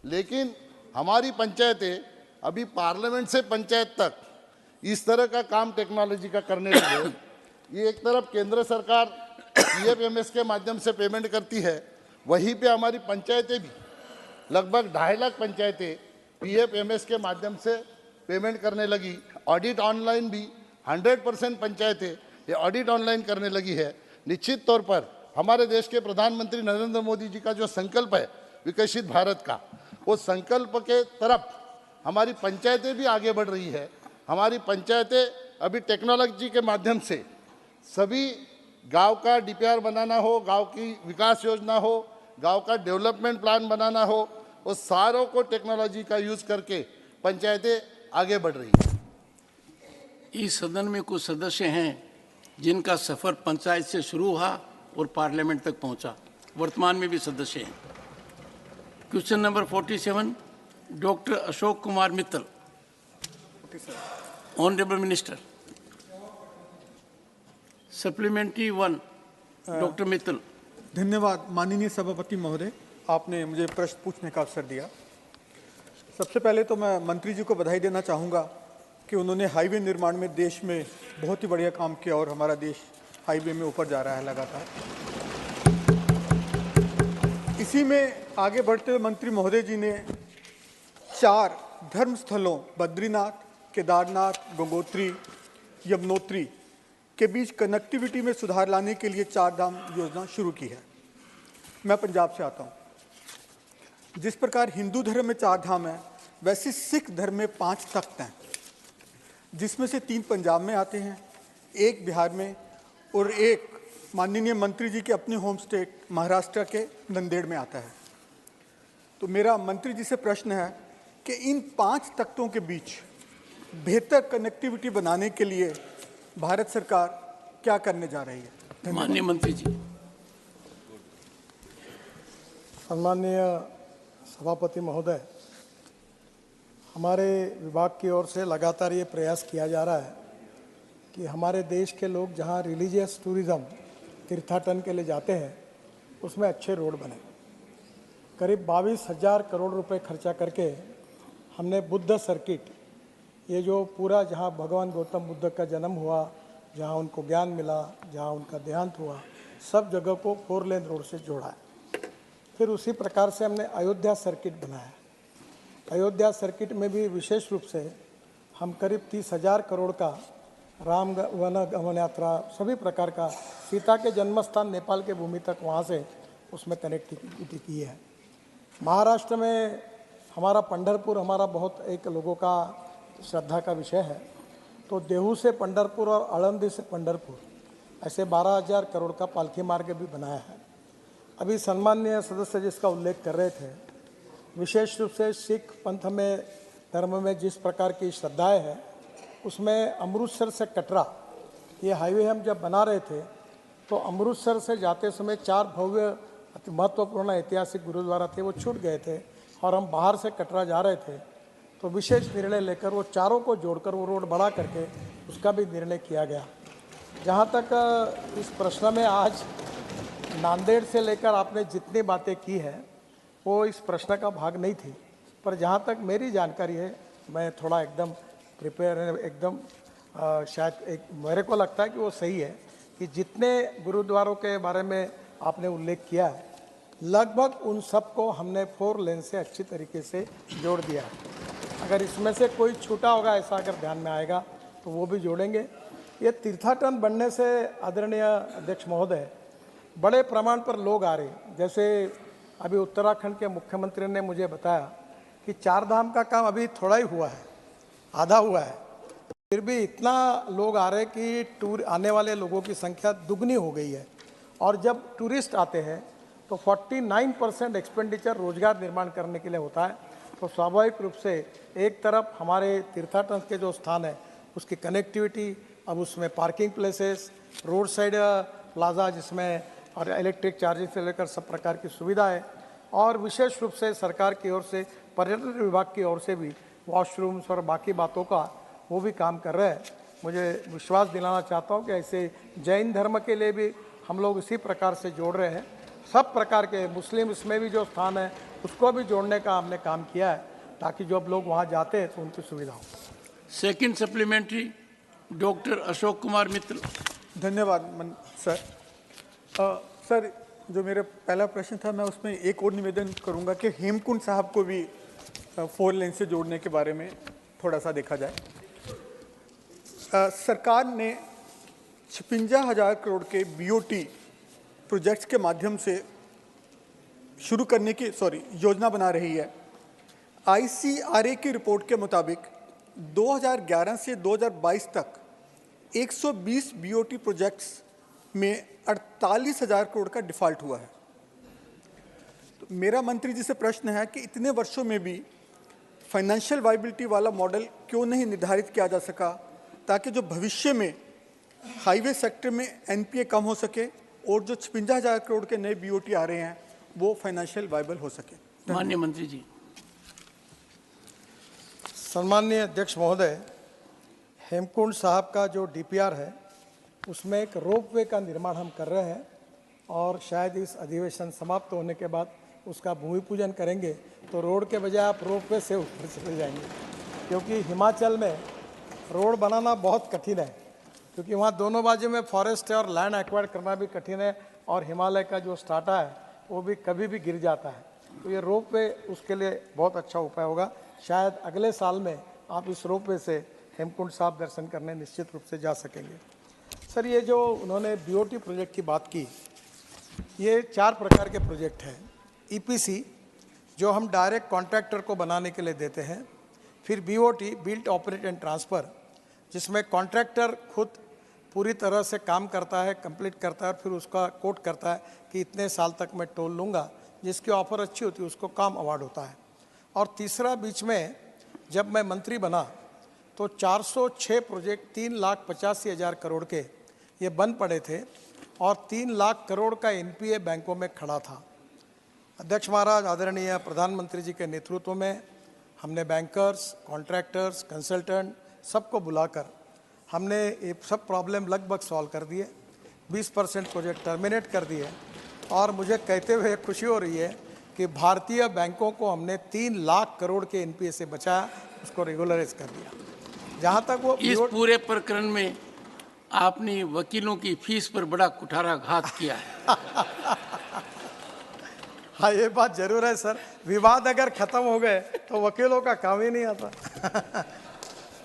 लेकिन हमारी पंचायतें अभी पार्लियामेंट से पंचायत तक इस तरह का काम टेक्नोलॉजी का करने लगे। ये एक तरफ केंद्र सरकार PFMS के माध्यम से पेमेंट करती है, वहीं पे हमारी पंचायतें भी लगभग 2.5 लाख पंचायतें PFMS के माध्यम से पेमेंट करने लगी। ऑडिट ऑनलाइन भी 100% पंचायतें ये ऑडिट ऑनलाइन करने लगी है। निश्चित तौर पर हमारे देश के प्रधानमंत्री नरेंद्र मोदी जी का जो संकल्प है विकसित भारत का, वो संकल्प के तरफ हमारी पंचायतें भी आगे बढ़ रही है। हमारी पंचायतें अभी टेक्नोलॉजी के माध्यम से सभी गांव का DPR बनाना हो, गांव की विकास योजना हो, गांव का डेवलपमेंट प्लान बनाना हो, वो सारों को टेक्नोलॉजी का यूज़ करके पंचायतें आगे बढ़ रही हैं। इस सदन में कुछ सदस्य हैं जिनका सफ़र पंचायत से शुरू हुआ और पार्लियामेंट तक पहुंचा, वर्तमान में भी सदस्य हैं। Question number 47, doctor Ashok Kumar Mittal. Honourable minister. Supplementary 1, doctor Mittal. धन्यवाद माननीय सभापति महोदय, आपने मुझे प्रश्न पूछने का अवसर दिया। सबसे पहले तो मैं मंत्री जी को बधाई देना चाहूँगा कि उन्होंने हाईवे निर्माण में देश में बहुत ही बढ़िया काम किया और हमारा देश हाईवे में ऊपर जा रहा है लगातार। इसी में आगे बढ़ते हुए मंत्री महोदय जी ने 4 धर्म स्थलों बद्रीनाथ, केदारनाथ, गंगोत्री, यमुनोत्री के बीच कनेक्टिविटी में सुधार लाने के लिए 4 धाम योजना शुरू की है। मैं पंजाब से आता हूँ। जिस प्रकार हिंदू धर्म में 4 धाम है, वैसे सिख धर्म में 5 तख्त हैं, जिसमें से 3 पंजाब में आते हैं, 1 बिहार में और 1 माननीय मंत्री जी के अपने होम स्टेट महाराष्ट्र के नंदेड़ में आता है। तो मेरा मंत्री जी से प्रश्न है कि इन 5 तख्तों के बीच बेहतर कनेक्टिविटी बनाने के लिए भारत सरकार क्या करने जा रही है? माननीय मंत्री जी। सम्माननीय सभापति महोदय, हमारे विभाग की ओर से लगातार ये प्रयास किया जा रहा है कि हमारे देश के लोग जहाँ रिलीजियस टूरिज़्म तीर्थाटन के लिए जाते हैं उसमें अच्छे रोड बने। करीब 22,000 करोड़ रुपए खर्चा करके हमने बुद्ध सर्किट, ये जो पूरा जहाँ भगवान गौतम बुद्ध का जन्म हुआ, जहाँ उनको ज्ञान मिला, जहाँ उनका देहांत हुआ, सब जगह को 4 लेन रोड से जोड़ा है। फिर उसी प्रकार से हमने अयोध्या सर्किट बनाया। अयोध्या सर्किट में भी विशेष रूप से हम करीब 30,000 करोड़ का राम वन गमन यात्रा, सभी प्रकार का, सीता के जन्म स्थान नेपाल के भूमि तक वहाँ से उसमें कनेक्टिविटी की है। महाराष्ट्र में हमारा पंढरपुर हमारा बहुत एक लोगों का श्रद्धा का विषय है। तो देहू से पंढरपुर और आळंदी से पंढरपुर ऐसे 12,000 करोड़ का पालकी मार्ग भी बनाया है। अभी सम्माननीय सदस्य जिसका उल्लेख कर रहे थे, विशेष रूप से सिख पंथ में धर्म में जिस प्रकार की श्रद्धाएं हैं, उसमें अमृतसर से कटरा ये हाईवे हम जब बना रहे थे तो अमृतसर से जाते समय 4 भव्य महत्वपूर्ण ऐतिहासिक गुरुद्वारा थे, वो छूट गए थे और हम बाहर से कटरा जा रहे थे। तो विशेष निर्णय लेकर वो चारों को जोड़कर वो रोड बढ़ा करके उसका भी निर्णय किया गया। जहाँ तक इस प्रश्न में आज नांदेड़ से लेकर आपने जितनी बातें की है वो इस प्रश्न का भाग नहीं थी, पर जहाँ तक मेरी जानकारी है, मैं थोड़ा एकदम प्रिपेयर एकदम शायद एक मेरे को लगता है कि वो सही है कि जितने गुरुद्वारों के बारे में आपने उल्लेख किया है, लगभग उन सब को हमने 4 लेन से अच्छी तरीके से जोड़ दिया है। अगर इसमें से कोई छूटा होगा ऐसा अगर ध्यान में आएगा तो वो भी जोड़ेंगे। ये तीर्थाटन बनने से आदरणीय अध्यक्ष महोदय बड़े प्रमाण पर लोग आ रहे हैं। जैसे अभी उत्तराखंड के मुख्यमंत्री ने मुझे बताया कि 4 धाम का काम अभी थोड़ा ही हुआ है, आधा हुआ है, फिर भी इतना लोग आ रहे हैं कि टूर आने वाले लोगों की संख्या दुगनी हो गई है। और जब टूरिस्ट आते हैं तो 49% एक्सपेंडिचर रोजगार निर्माण करने के लिए होता है। तो स्वाभाविक रूप से एक तरफ हमारे तीर्थाटन के जो स्थान है उसकी कनेक्टिविटी, अब उसमें parking places, road side plaza जिसमें और इलेक्ट्रिक चार्जिंग से लेकर सब प्रकार की सुविधा है, और विशेष रूप से सरकार की ओर से पर्यटन विभाग की ओर से भी वॉशरूम्स और बाकी बातों का वो भी काम कर रहे हैं। मुझे विश्वास दिलाना चाहता हूँ कि ऐसे जैन धर्म के लिए भी हम लोग इसी प्रकार से जोड़ रहे हैं। सब प्रकार के मुस्लिम इसमें भी जो स्थान है उसको भी जोड़ने का हमने काम किया है, ताकि जब लोग वहाँ जाते हैं तो उनकी सुविधा हो। Second supplementary doctor Ashok Kumar Mitra. धन्यवाद सर। सर, जो मेरा पहला प्रश्न था मैं उसमें एक और निवेदन करूंगा कि हेमकुंड साहब को भी 4 लेन से जोड़ने के बारे में थोड़ा सा देखा जाए। सरकार ने 56,000 करोड़ के बीओटी प्रोजेक्ट्स के माध्यम से शुरू करने की योजना बना रही है। आईसीआरए की रिपोर्ट के मुताबिक 2011 से 2022 तक 120 बीओटी प्रोजेक्ट्स में 48,000 करोड़ का डिफॉल्ट हुआ है। तो मेरा मंत्री जी से प्रश्न है कि इतने वर्षों में भी फाइनेंशियल वायबिलिटी वाला मॉडल क्यों नहीं निर्धारित किया जा सका, ताकि जो भविष्य में हाईवे सेक्टर में एनपीए कम हो सके और जो 56,000 करोड़ के नए बीओटी आ रहे हैं वो फाइनेंशियल वायबल हो सके। माननीय मंत्री जी। सम्माननीय अध्यक्ष महोदय, हेमकुंड साहब का जो डीपीआर है उसमें एक रोपवे का निर्माण हम कर रहे हैं, और शायद इस अधिवेशन समाप्त होने के बाद उसका भूमि पूजन करेंगे तो रोड के बजाय आप रोपवे से ऊपर चले जाएंगे, क्योंकि हिमाचल में रोड बनाना बहुत कठिन है, क्योंकि वहाँ दोनों बाजू में फॉरेस्ट है और लैंड एक्वायर करना भी कठिन है, और हिमालय का जो स्टार्टा है वो भी कभी भी गिर जाता है। तो ये रोपवे उसके लिए बहुत अच्छा उपाय होगा। शायद अगले साल में आप इस रोपवे से हेमकुंड साहब दर्शन करने निश्चित रूप से जा सकेंगे। सर, ये जो उन्होंने बीओटी प्रोजेक्ट की बात की, ये 4 प्रकार के प्रोजेक्ट हैं। ईपीसी जो हम डायरेक्ट कॉन्ट्रैक्टर को बनाने के लिए देते हैं, फिर BOT built operate and transfer जिसमें कॉन्ट्रैक्टर खुद पूरी तरह से काम करता है, कंप्लीट करता है, फिर उसका कोट करता है कि इतने साल तक मैं टोल लूँगा, जिसकी ऑफर अच्छी होती है उसको काम अवार्ड होता है। और तीसरा, बीच में जब मैं मंत्री बना तो 406 प्रोजेक्ट 3,85,000 करोड़ के ये बन पड़े थे, और 3 लाख करोड़ का एनपीए बैंकों में खड़ा था। अध्यक्ष महाराज, आदरणीय प्रधानमंत्री जी के नेतृत्व में हमने बैंकर्स, कॉन्ट्रैक्टर्स, कंसल्टेंट सबको बुलाकर हमने ये सब प्रॉब्लम लगभग सॉल्व कर दिए। 20% प्रोजेक्ट टर्मिनेट कर दिए, और मुझे कहते हुए खुशी हो रही है कि भारतीय बैंकों को हमने 3 लाख करोड़ के एनपीए से बचाया, उसको रेगुलराइज कर दिया। जहाँ तक वो इस पूरे प्रकरण में आपने वकीलों की फीस पर बड़ा कुठाराघात किया है। हाँ, ये बात जरूर है सर, विवाद अगर खत्म हो गए तो वकीलों का काम ही नहीं आता।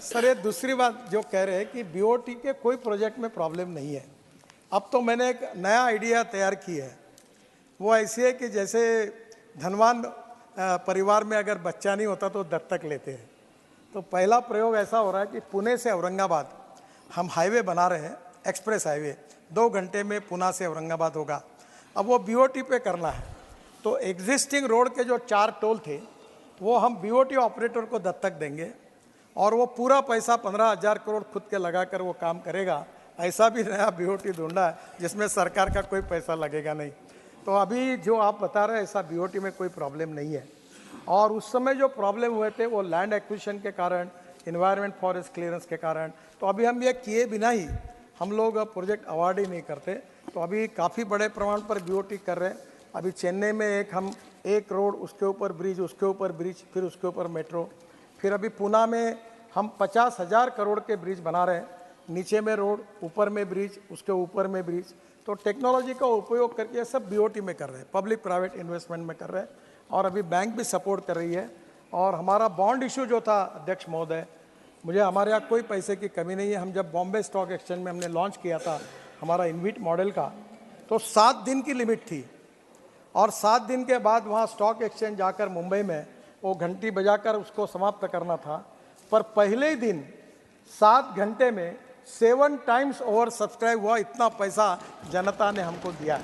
सर, ये दूसरी बात जो कह रहे हैं कि बीओटी के कोई प्रोजेक्ट में प्रॉब्लम नहीं है। अब तो मैंने एक नया आइडिया तैयार की है, वो ऐसी है कि जैसे धनवान परिवार में अगर बच्चा नहीं होता तो दत्तक लेते हैं। तो पहला प्रयोग ऐसा हो रहा है कि पुणे से औरंगाबाद हम हाईवे बना रहे हैं, एक्सप्रेस हाईवे 2 घंटे में पुणे से औरंगाबाद होगा। अब वो बीओटी पे करना है, तो एग्जिस्टिंग रोड के जो 4 टोल थे वो हम बीओटी ऑपरेटर को दत्तक देंगे, और वो पूरा पैसा 15,000 करोड़ खुद के लगाकर वो काम करेगा। ऐसा भी नया बीओटी ढूंढा है जिसमें सरकार का कोई पैसा लगेगा नहीं। तो अभी जो आप बता रहे हैं ऐसा बीओटी में कोई प्रॉब्लम नहीं है। और उस समय जो प्रॉब्लम हुए थे वो लैंड एक्विजिशन के कारण, इन्वायरमेंट फॉरेस्ट क्लियरेंस के कारण, तो अभी हम ये किए बिना ही हम लोग प्रोजेक्ट अवार्ड ही नहीं करते। तो अभी काफ़ी बड़े प्रमाण पर बीओटी कर रहे हैं। अभी चेन्नई में एक रोड, उसके ऊपर ब्रिज, उसके ऊपर ब्रिज, फिर उसके ऊपर मेट्रो, फिर अभी पुणे में हम 50,000 करोड़ के ब्रिज बना रहे हैं, नीचे में रोड, ऊपर में ब्रिज, उसके ऊपर में ब्रिज। तो टेक्नोलॉजी का उपयोग करके सब बीओटी में कर रहे हैं, पब्लिक प्राइवेट इन्वेस्टमेंट में कर रहे हैं, और अभी बैंक भी सपोर्ट कर रही है। और हमारा बॉन्ड इशू जो था अध्यक्ष महोदय, हमारे यहाँ कोई पैसे की कमी नहीं है। हम जब बॉम्बे स्टॉक एक्सचेंज में हमने लॉन्च किया था हमारा इन्विट मॉडल का, तो 7 दिन की लिमिट थी, और 7 दिन के बाद वहाँ स्टॉक एक्सचेंज जाकर मुंबई में वो घंटी बजाकर उसको समाप्त करना था। पर पहले ही दिन 7 घंटे में 7 टाइम्स ओवर सब्सक्राइब हुआ। इतना पैसा जनता ने हमको दिया है।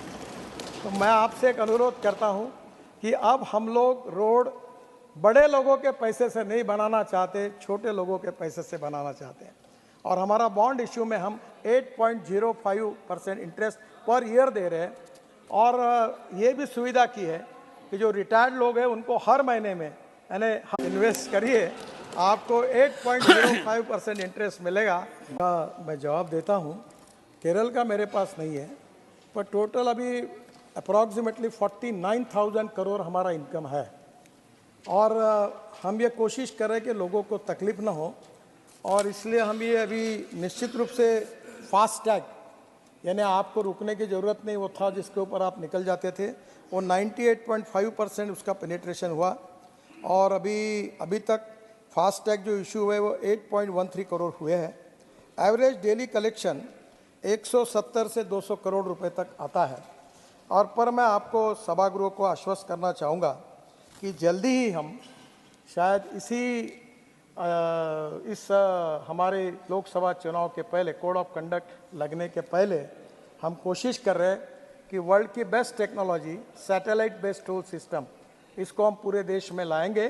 तो मैं आपसे एक अनुरोध करता हूँ कि अब हम लोग रोड बड़े लोगों के पैसे से नहीं बनाना चाहते, छोटे लोगों के पैसे से बनाना चाहते हैं। और हमारा बॉन्ड इश्यू में हम 8.05% इंटरेस्ट पर ईयर दे रहे हैं। और ये भी सुविधा की है कि जो रिटायर्ड लोग हैं उनको हर महीने में यानी इन्वेस्ट करिए, आपको 8.05% इंटरेस्ट मिलेगा। मैं जवाब देता हूँ, केरल का मेरे पास नहीं है, पर टोटल अभी अप्रॉक्सीमेटली 49,000 करोड़ हमारा इनकम है। और हम ये कोशिश करें कि लोगों को तकलीफ ना हो, और इसलिए हम ये अभी निश्चित रूप से फास्टैग, यानी आपको रुकने की ज़रूरत नहीं, वो था जिसके ऊपर आप निकल जाते थे, वो 98.5% उसका पेनिट्रेशन हुआ। और अभी तक फास्टैग जो इशू हुए वो 8.13 करोड़ हुए हैं। एवरेज डेली कलेक्शन 170 से 200 करोड़ रुपए तक आता है। और पर मैं आपको सभागृह को आश्वस्त करना चाहूँगा कि जल्दी ही हम शायद हमारे लोकसभा चुनाव के पहले, कोड ऑफ कंडक्ट लगने के पहले, हम कोशिश कर रहे हैं कि वर्ल्ड की best technology satellite based toll system, इसको हम पूरे देश में लाएंगे।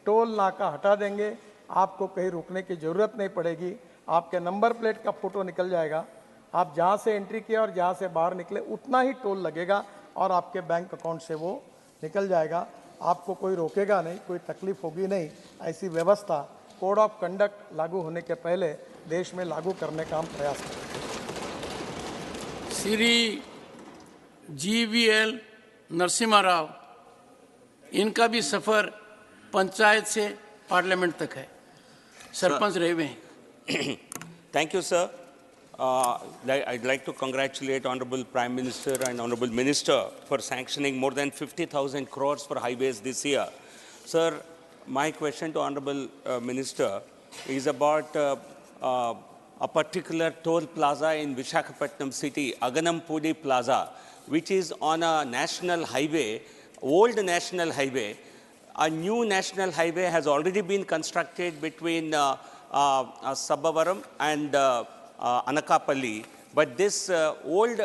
टोल नाका हटा देंगे, आपको कहीं रुकने की ज़रूरत नहीं पड़ेगी, आपके नंबर प्लेट का फ़ोटो निकल जाएगा, आप जहाँ से एंट्री किया और जहाँ से बाहर निकले उतना ही टोल लगेगा और आपके बैंक अकाउंट से वो निकल जाएगा। आपको कोई रोकेगा नहीं, कोई तकलीफ होगी नहीं। ऐसी व्यवस्था कोड ऑफ कंडक्ट लागू होने के पहले देश में लागू करने का हम प्रयास करेंगे। श्री GVL नरसिम्हा राव, इनका भी सफ़र पंचायत से पार्लियामेंट तक है, सरपंच रहे हुए हैं। Thank you, sir. I'd like to congratulate Honorable Prime Minister and Honorable Minister for sanctioning more than 50,000 crores for highways this year. Sir, my question to Honorable Minister is about a particular toll plaza in Visakhapatnam city, Aganampudi Plaza, which is on a national highway, old national highway. A new national highway has already been constructed between Sabavaram and Anakapalli, but this old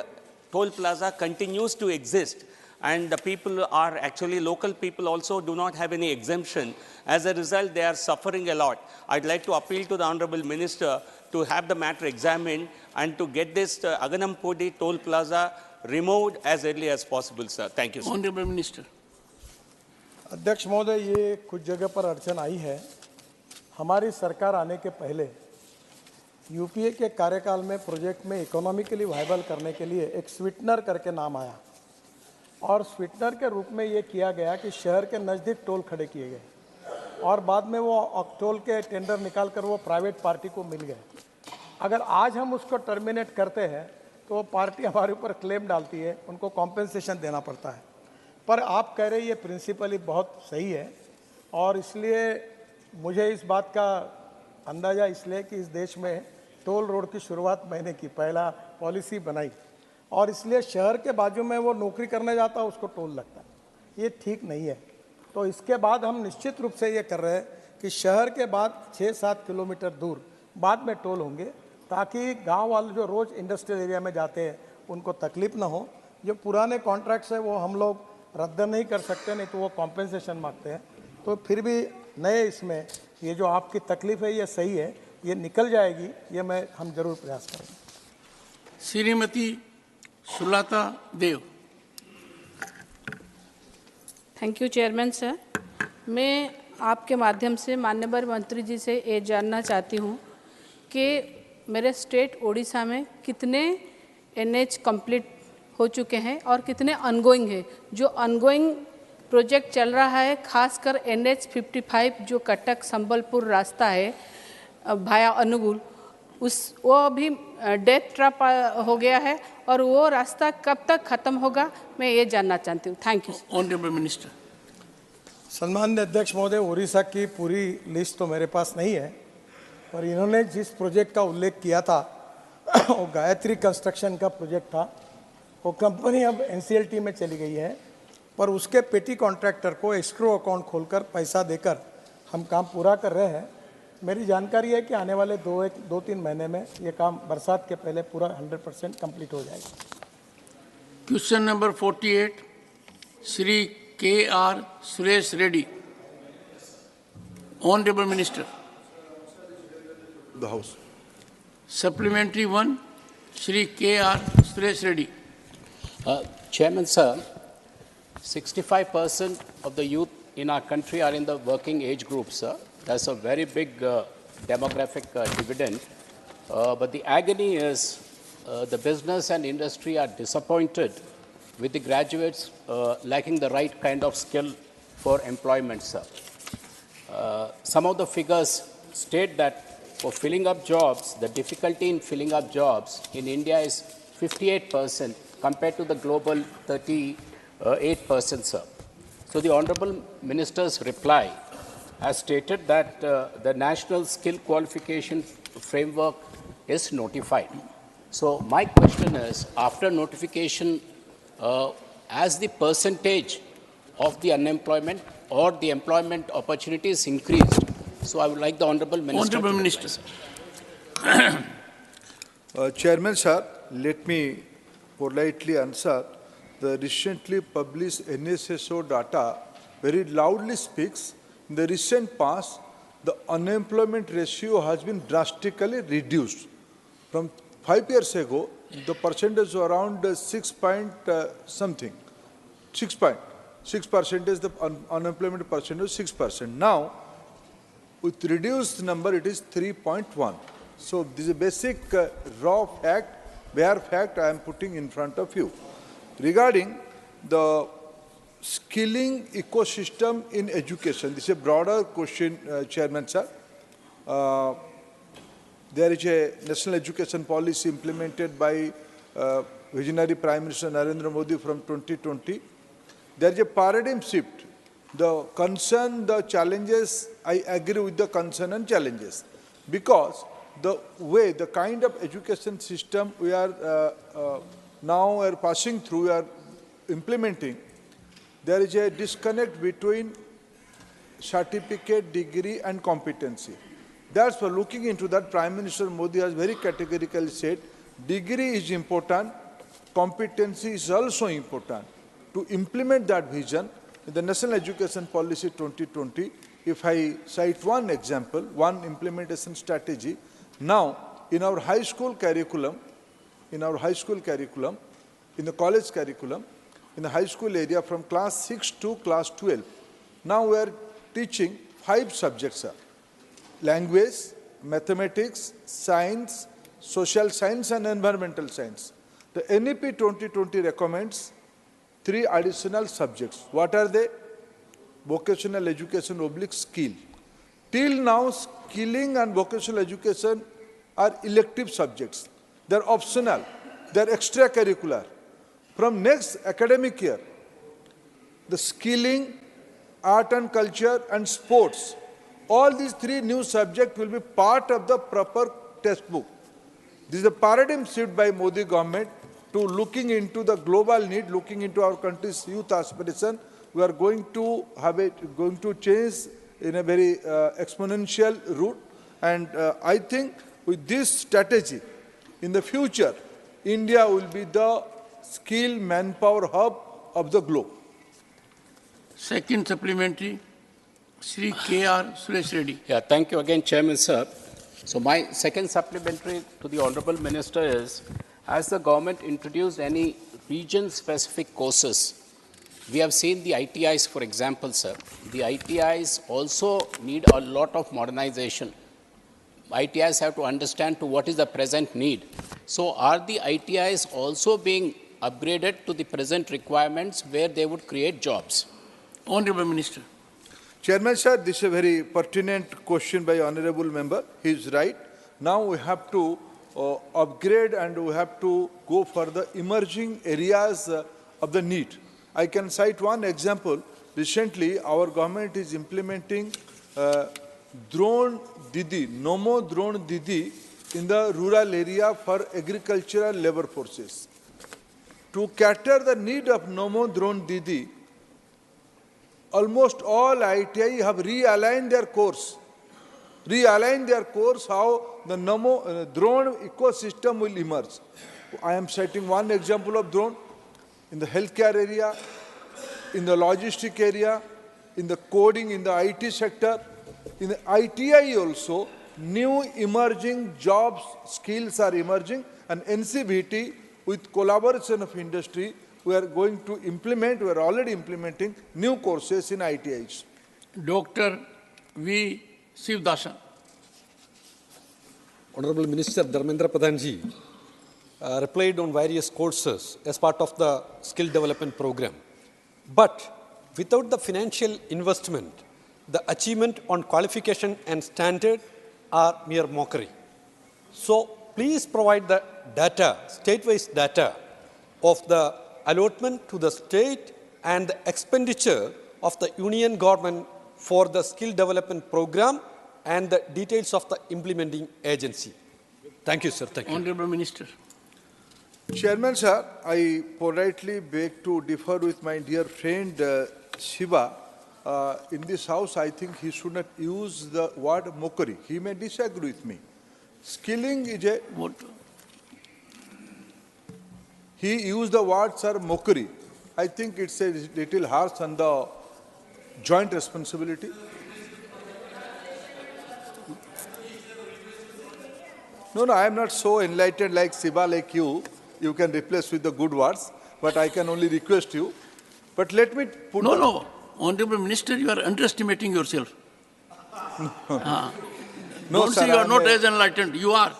toll plaza continues to exist, and the people are actually, local people also do not have any exemption. As a result, they are suffering a lot. I'd like to appeal to the Honorable Minister to have the matter examined and to get this Aganampudi toll plaza removed as early as possible, sir. Thank you, sir. Honorable Minister. अध्यक्ष महोदय, ये कुछ जगह पर अड़चन आई है। हमारी सरकार आने के पहले यूपीए के कार्यकाल में प्रोजेक्ट में इकोनॉमिकली वायबल करने के लिए एक स्वीटनर करके नाम आया, और स्वीटनर के रूप में ये किया गया कि शहर के नज़दीक टोल खड़े किए गए, और बाद में वो टोल के टेंडर निकाल कर वो प्राइवेट पार्टी को मिल गए। अगर आज हम उसको टर्मिनेट करते हैं तो वो पार्टी हमारे ऊपर क्लेम डालती है, उनको कॉम्पेंसेशन देना पड़ता है। पर आप कह रहे ये प्रिंसिपली बहुत सही है, और इसलिए मुझे इस बात का अंदाज़ा इसलिए कि इस देश में टोल रोड की शुरुआत मैंने की, पहला पॉलिसी बनाई, और इसलिए शहर के बाजू में वो नौकरी करने जाता है उसको टोल लगता है। ये ठीक नहीं है। तो इसके बाद हम निश्चित रूप से ये कर रहे हैं कि शहर के बाद 6-7 किलोमीटर दूर बाद में टोल होंगे, ताकि गांव वाले जो रोज़ इंडस्ट्रियल एरिया में जाते हैं उनको तकलीफ ना हो। जो पुराने कॉन्ट्रैक्ट्स है वो हम लोग रद्द नहीं कर सकते, नहीं तो वो कॉम्पेंसेशन मांगते हैं। तो फिर भी नए इसमें ये जो आपकी तकलीफ है ये सही है, ये निकल जाएगी, ये हम जरूर प्रयास करेंगे। Shrimati Sulata Dev. Thank you chairman sir. मैं आपके माध्यम से माननीय मंत्री जी से ये जानना चाहती हूँ कि मेरे स्टेट ओडिशा में कितने NH कंप्लीट हो चुके हैं और कितने अनगोइंग है। जो अनगोइंग प्रोजेक्ट चल रहा है, खासकर NH 55 जो कटक संबलपुर रास्ता है भाया अनुगुल, वो अभी डेथ ट्रैप हो गया है, और वो रास्ता कब तक ख़त्म होगा, मैं ये जानना चाहती हूँ। Thank you. Honourable minister. सम्माननीय अध्यक्ष महोदय, उड़ीसा की पूरी लिस्ट तो मेरे पास नहीं है, पर इन्होंने जिस प्रोजेक्ट का उल्लेख किया था वो गायत्री कंस्ट्रक्शन का प्रोजेक्ट था। वो कंपनी अब NCLT में चली गई है, पर उसके पेटी कॉन्ट्रैक्टर को एस्क्रो अकाउंट खोलकर पैसा देकर हम काम पूरा कर रहे हैं। मेरी जानकारी है कि आने वाले 2-3 महीने में ये काम बरसात के पहले पूरा 100% कंप्लीट हो जाएगा। Question number 48, Shri K.R. Suresh Reddy. Honorable Minister. The House. Supplementary 1, Shri K.R. Suresh Reddy. Chairman, sir, 65% of the youth in our country are in the working age group, sir. That's a very big demographic dividend. But the agony is the business and industry are disappointed with the graduates lacking the right kind of skill for employment, sir. Some of the figures state that for filling up jobs, the difficulty in filling up jobs in India is 58% compared to the global 38%, sir. So the Honorable Minister's reply has stated that the National Skill Qualification Framework is notified. So my question is, after notification, as the percentage of the unemployment or the employment opportunities increased? So I would like the Honorable Minister. Honorable Minister. Chairman, sir, let me politely answer. The recently published NSSO data very loudly speaks. In the recent past, the unemployment ratio has been drastically reduced. From 5 years ago, the percentage was around 6 point something. 6% is the unemployment percentage, 6%. Now, with reduced number, it is 3.1. So this is a basic raw fact, bare fact I am putting in front of you. Regarding the skilling ecosystem in education, this is a broader question, Chairman, sir. There is a national education policy implemented by visionary Prime Minister Narendra Modi from 2020. There is a paradigm shift. The concern, the challenges, I agree with the concern and challenges. Because the way, the kind of education system we are now are passing through, we are implementing, there is a disconnect between certificate, degree and competency. That's why looking into that, Prime Minister Modi has very categorically said, degree is important, competency is also important. To implement that vision, in the National Education Policy 2020, if I cite one example, one implementation strategy, now in our high school curriculum, in the college curriculum, in the high school area from class 6 to class 12, now we are teaching 5 subjects, sir. Language, mathematics, science, social science and environmental science. The NEP 2020 recommends 3 additional subjects. What are they? Vocational education / skill. Till now, skilling and vocational education are elective subjects. They're optional. They're extracurricular. From next academic year, the skilling, art and culture and sports, all these 3 new subjects will be part of the proper textbook. This is a paradigm shift by Modi government to looking into the global need, looking into our country's youth aspiration. We are going to have going to change in a very exponential route. And I think with this strategy, in the future, India will be the skill manpower hub of the globe. Second supplementary, Shri K.R. Suresh Reddy. Yeah, thank you again, Chairman, sir. So my second supplementary to the Honorable Minister is, has the government introduced any region-specific courses? We have seen the ITIs, for example, sir. The ITIs also need a lot of modernization. ITIs have to understand to what is the present need. So are the ITIs also being upgraded to the present requirements where they would create jobs? Honorable Minister. Chairman, sir, this is a very pertinent question by Honorable Member. He is right. Now we have to upgrade and we have to go for the emerging areas of the need. I can cite one example. Recently, our government is implementing drone Didi, Nomo drone Didi in the rural area for agricultural labor forces. To cater the need of Nomo drone Didi, almost all ITI have realigned their course. How the Nomo drone ecosystem will emerge. I am citing one example of drone. in the healthcare area, in the logistic area, in the coding, in the IT sector, in the ITI also, new emerging jobs, skills are emerging, and NCVT, with collaboration of industry, we are going to implement, we are already implementing new courses in ITIs. Dr. V. Shivdasan. Honorable Minister Dharmendra Pradhanji replied on various courses as part of the skill development program. But without the financial investment, the achievement on qualification and standard are mere mockery. So please provide the data, state-wise data of the allotment to the state and the expenditure of the union government for the skill development program and the details of the implementing agency. Thank you, sir. Thank you. Honorable Minister. Chairman, sir, I politely beg to differ with my dear friend Shiva. In this house, I think he should not use the word mockery. He may disagree with me. Skilling is a... What? He used the word, sir, mockery. I think it's a little harsh on the joint responsibility. No, I am not so enlightened like Siva, like you. You can replace with the good words, but I can only request you. But let me put... No. Honorable Minister, you are underestimating yourself. No, Don't sir, say you are not as enlightened. You are.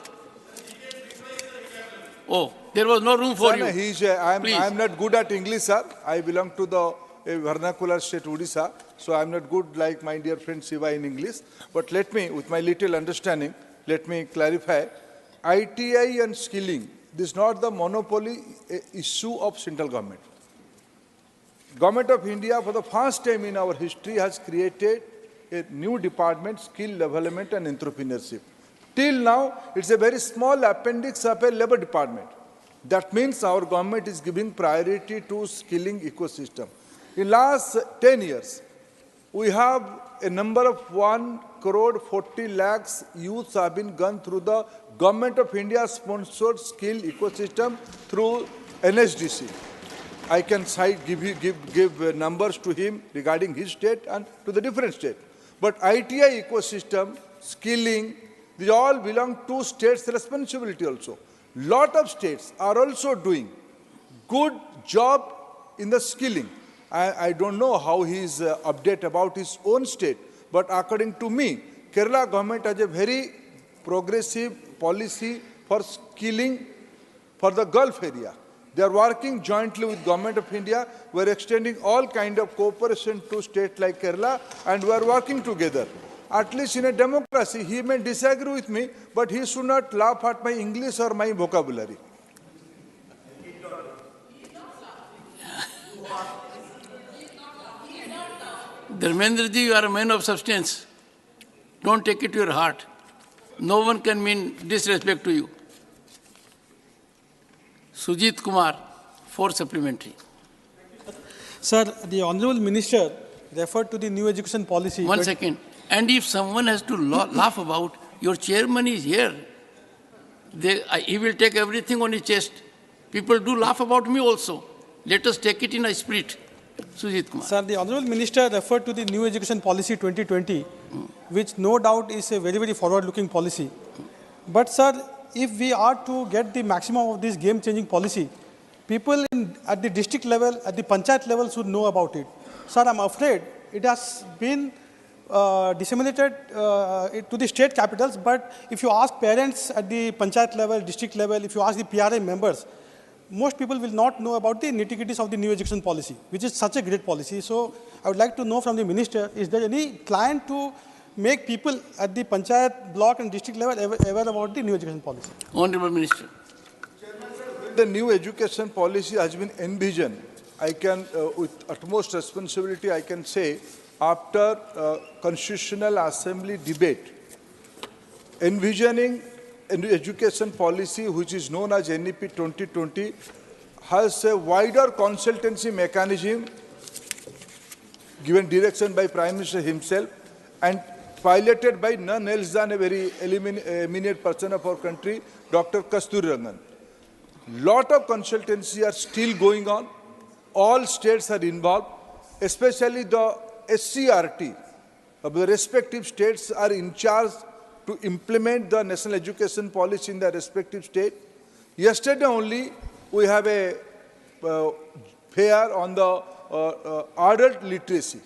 Oh, there was no room for sir, you. I am not good at English, sir. I belong to the vernacular state Odisha, so I am not good like my dear friend Siva in English. But let me, with my little understanding, let me clarify. ITI and skilling, this is not the monopoly issue of central government. Government of India, for the first time in our history, has created a new department, skill development and entrepreneurship. Till now, it's a very small appendix of a labor department. That means our government is giving priority to skilling ecosystem. In last 10 years, we have a number of 1 crore 40 lakhs youths have been gone through the Government of India sponsored skill ecosystem through NSDC. I can give numbers to him regarding his state and to the different state. But ITI ecosystem, skilling, these all belong to states' responsibility also. Lot of states are also doing good job in the skilling. I don't know how he is update about his own state, but according to me, Kerala government has a very progressive policy for skilling for the Gulf area. They are working jointly with Government of India. We are extending all kind of cooperation to states like Kerala, and we are working together. At least in a democracy, he may disagree with me, but he should not laugh at my English or my vocabulary. Dharmendra ji, you are a man of substance. Don't take it to your heart. No one can mean disrespect to you. Sujit Kumar, for supplementary. Sir, the Honourable Minister referred to the new education policy. One second. And if someone has to laugh about, your chairman is here. He will take everything on his chest. People do laugh about me also. Let us take it in a spirit. Sujit Kumar. Sir, the Honourable Minister referred to the new education policy 2020, which no doubt is a very, very forward-looking policy. But, sir, if we are to get the maximum of this game-changing policy, people at the district level, at the panchayat level should know about it. Sir, I'm afraid it has been disseminated to the state capitals, but if you ask parents at the panchayat level, district level, if you ask the PRI members, most people will not know about the nitty-gritties of the new education policy, which is such a great policy. So I would like to know from the minister, is there any plan to make people at the panchayat, block and district level aware about the new education policy? Honourable Minister. The new education policy has been envisioned. I can, with utmost responsibility, I can say, after Constitutional Assembly debate, envisioning a new education policy, which is known as NEP 2020, has a wider consultancy mechanism given direction by Prime Minister himself and piloted by none else than a very eminent person of our country, Dr. Kasturirangan. Lot of consultancy are still going on. all states are involved, especially the SCRT of the respective states are in charge to implement the national education policy in the respective state. Yesterday only, we have a fair on the adult literacy.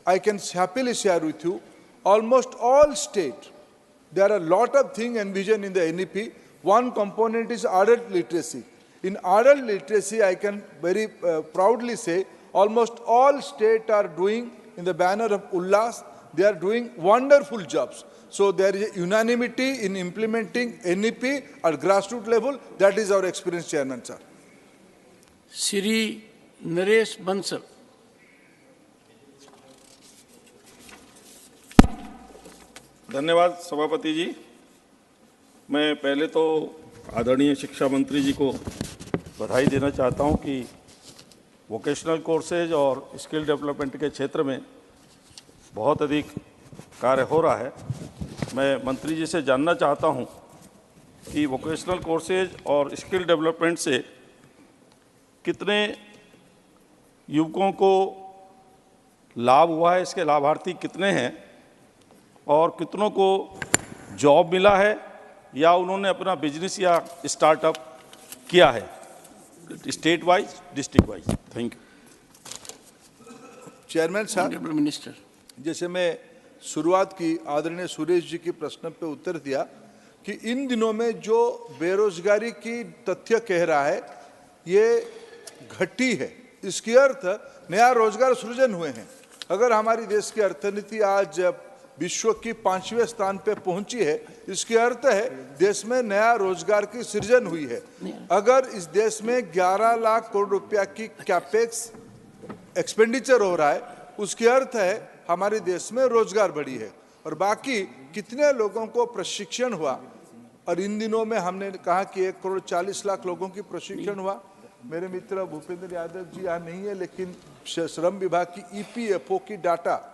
I can happily share with you, almost all states, there are a lot of things envisioned in the NEP. One component is adult literacy. In adult literacy, I can very proudly say, almost all states are doing, in the banner of Ullas, they are doing wonderful jobs. So there is unanimity in implementing NEP at grassroots level. That is our experience, Chairman, sir. Shri Naresh Bansal. धन्यवाद सभापति जी। मैं पहले तो आदरणीय शिक्षा मंत्री जी को बधाई देना चाहता हूं कि वोकेशनल कोर्सेज और स्किल डेवलपमेंट के क्षेत्र में बहुत अधिक कार्य हो रहा है। मैं मंत्री जी से जानना चाहता हूं कि वोकेशनल कोर्सेज और स्किल डेवलपमेंट से कितने युवकों को लाभ हुआ है, इसके लाभार्थी कितने हैं और कितनों को जॉब मिला है या उन्होंने अपना बिजनेस या स्टार्टअप किया है, state wise, district wise. Thank you. Chairman साहब, मिनिस्टर, जैसे मैं शुरुआत की आदरणीय सुरेश जी के प्रश्न पे उत्तर दिया कि इन दिनों में जो बेरोजगारी की तथ्य कह रहा है ये घटी है, इसकी अर्थ नया रोजगार सृजन हुए हैं। अगर हमारी देश की अर्थनीति आज विश्व की 5वें स्थान पे पहुंची है, इसके अर्थ है देश में नया रोजगार की सृजन हुई है। अगर इस देश में 11 लाख करोड़ रुपया की कैपेक्स एक्सपेंडिचर हो रहा है, उसके अर्थ है हमारे देश में रोजगार बढ़ी है। और बाकी कितने लोगों को प्रशिक्षण हुआ, और इन दिनों में हमने कहा कि 1 करोड़ 40 लाख लोगों की प्रशिक्षण हुआ। मेरे मित्र भूपेंद्र यादव जी यहाँ नहीं है, लेकिन श्रम विभाग की EPFO की डाटा,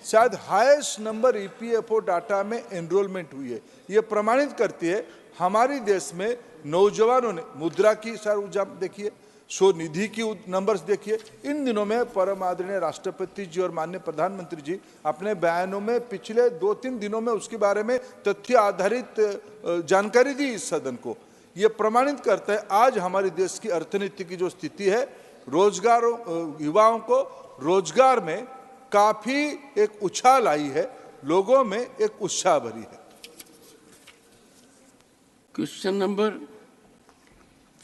शायद हाईएस्ट नंबर EPFO डाटा में एनरोलमेंट हुई है। ये प्रमाणित करती है हमारी देश में नौजवानों ने मुद्रा की सर देखिए, स्वनिधि की नंबर्स देखिए। इन दिनों में परम आदरणीय राष्ट्रपति जी और माननीय प्रधानमंत्री जी अपने बयानों में पिछले 2-3 दिनों में उसके बारे में तथ्य आधारित जानकारी दी इस सदन को। ये प्रमाणित करता है आज हमारे देश की अर्थनीति की जो स्थिति है, रोजगार, युवाओं को रोजगार में काफी एक उछाल आई है, लोगों में एक उत्साह भरी है। Question number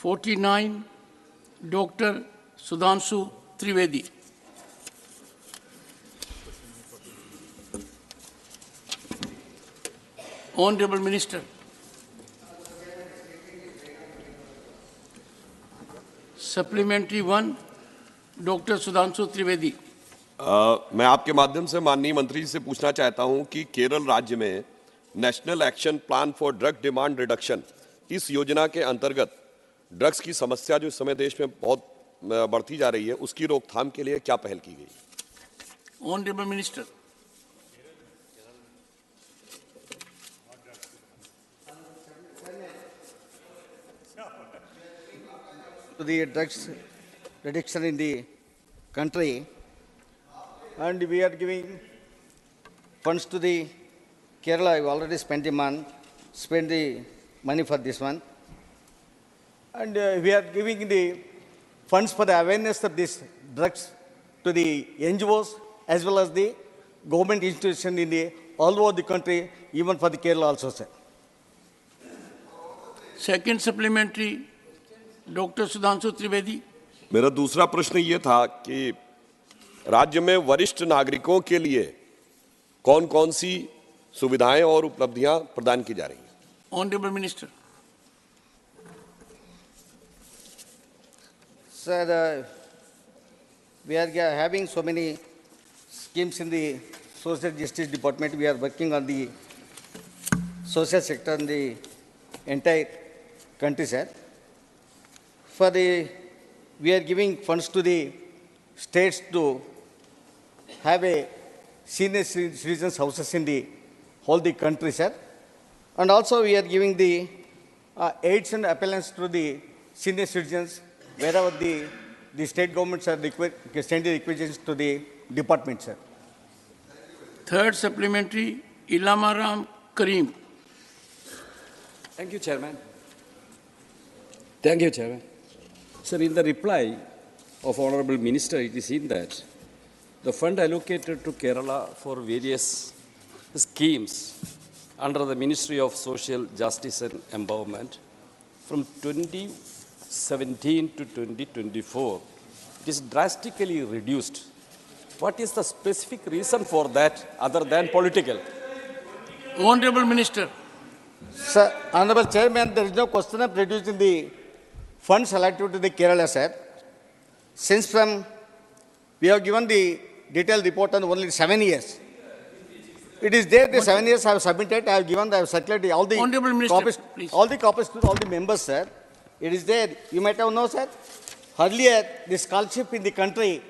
49, doctor Sudhanshu Trivedi. Honourable minister. Supplementary 1, doctor Sudhanshu Trivedi. मैं आपके माध्यम से माननीय मंत्री जी से पूछना चाहता हूं कि केरल राज्य में national action plan for drug demand reduction, इस योजना के अंतर्गत ड्रग्स की समस्या जो इस समय देश में बहुत बढ़ती जा रही है, उसकी रोकथाम के लिए क्या पहल की गई? Honourable minister. To the drugs reduction in the country, and we are giving funds to the Kerala. I've already spent the money for this one, and we are giving the funds for the awareness of these drugs to the NGOs as well as the government institutions in the all over the country, even for the Kerala also, sir. Second supplementary, doctor Sudhanshu Trivedi. मेरा दूसरा प्रश्न ये था कि राज्य में वरिष्ठ नागरिकों के लिए कौन कौन सी सुविधाएं और उपलब्धियां प्रदान की जा रही हैं? Honourable minister. Sir, we are having so many schemes in the Social Justice Department. We are working on the social sector in the entire country, sir. We are giving funds to the states to have a senior citizens houses in the whole the country, sir. And also we are giving the aids and appellants to the senior citizens wherever the the state governments are sending requisitions to the department, sir. Third supplementary, Ilamaram Karim. Thank you, Chairman. Thank you, Chairman. Sir, in the reply of Honorable Minister, it is in that the fund allocated to Kerala for various schemes under the Ministry of Social Justice and Empowerment from 2017 to 2024, it is drastically reduced. What is the specific reason for that other than political? Honorable Minister. Sir, Honorable Chairman, there is no question of reducing the funds allocated to the Kerala, sir. Since we have given the detailed report on only 7 years. It is there, the 7 years I have submitted, I have circulated all the copies, all the copies to all the members, sir. It is there. You might have known, sir. Earlier, the scholarship in the country,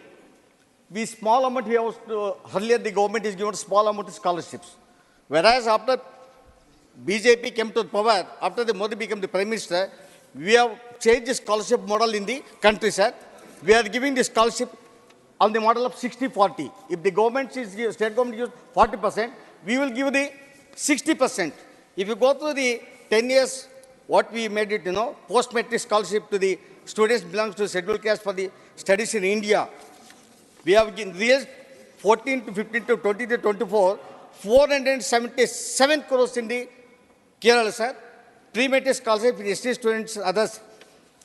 we small amount we have earlier the government is given small amount of scholarships. Whereas after BJP came to power, after the Modi became the Prime Minister, we have changed the scholarship model in the country, sir. We are giving the scholarship on the model of 60-40. If the government is, state government gives 40%, we will give the 60%. If you go through the 10 years, what we made it, post-matric scholarship to the students belongs to scheduled caste for the studies in India. We have raised 14 to 15 to 20 to 24, 477 crores in the Kerala, sir. Pre-matric scholarship for ST students, others,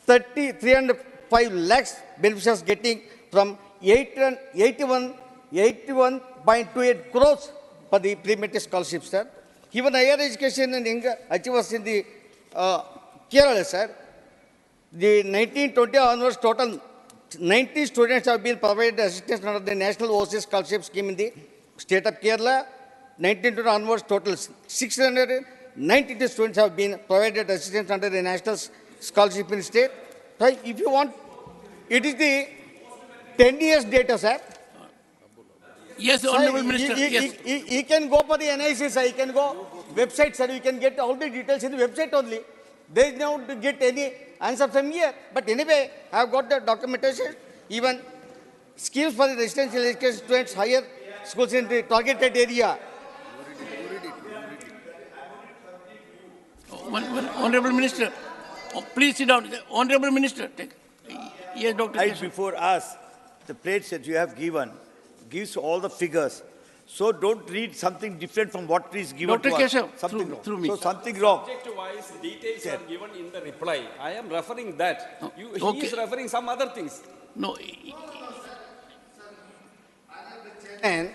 305 lakhs beneficiaries getting from 81.28 crores for the pre-matric scholarship, sir. Even higher education and achievers in the Kerala, sir. The 1920 onwards, total 90 students have been provided assistance under the National Overseas Scholarship Scheme in the state of Kerala. 1920 onwards, total 692 students have been provided assistance under the National Scholarship in the state. So if you want, it is the 10 years data, sir. Yes, Honorable Minister. Yes. You can go for the analysis, sir. You can go website, sir. You can get all the details in the website only. There is no to get any answer from here. But anyway, I have got the documentation. Even schemes for the residential education students, higher schools in the targeted area. Honorable Minister, please sit down. Honorable Minister, take. Yes, Dr. Right before us, the plates that you have given gives all the figures. So don't read something different from what is given Dr. to Keshav, us. Something wrong. through me. So something wrong. Subject-wise details are given in the reply. I am referring that. He is referring some other things. No. And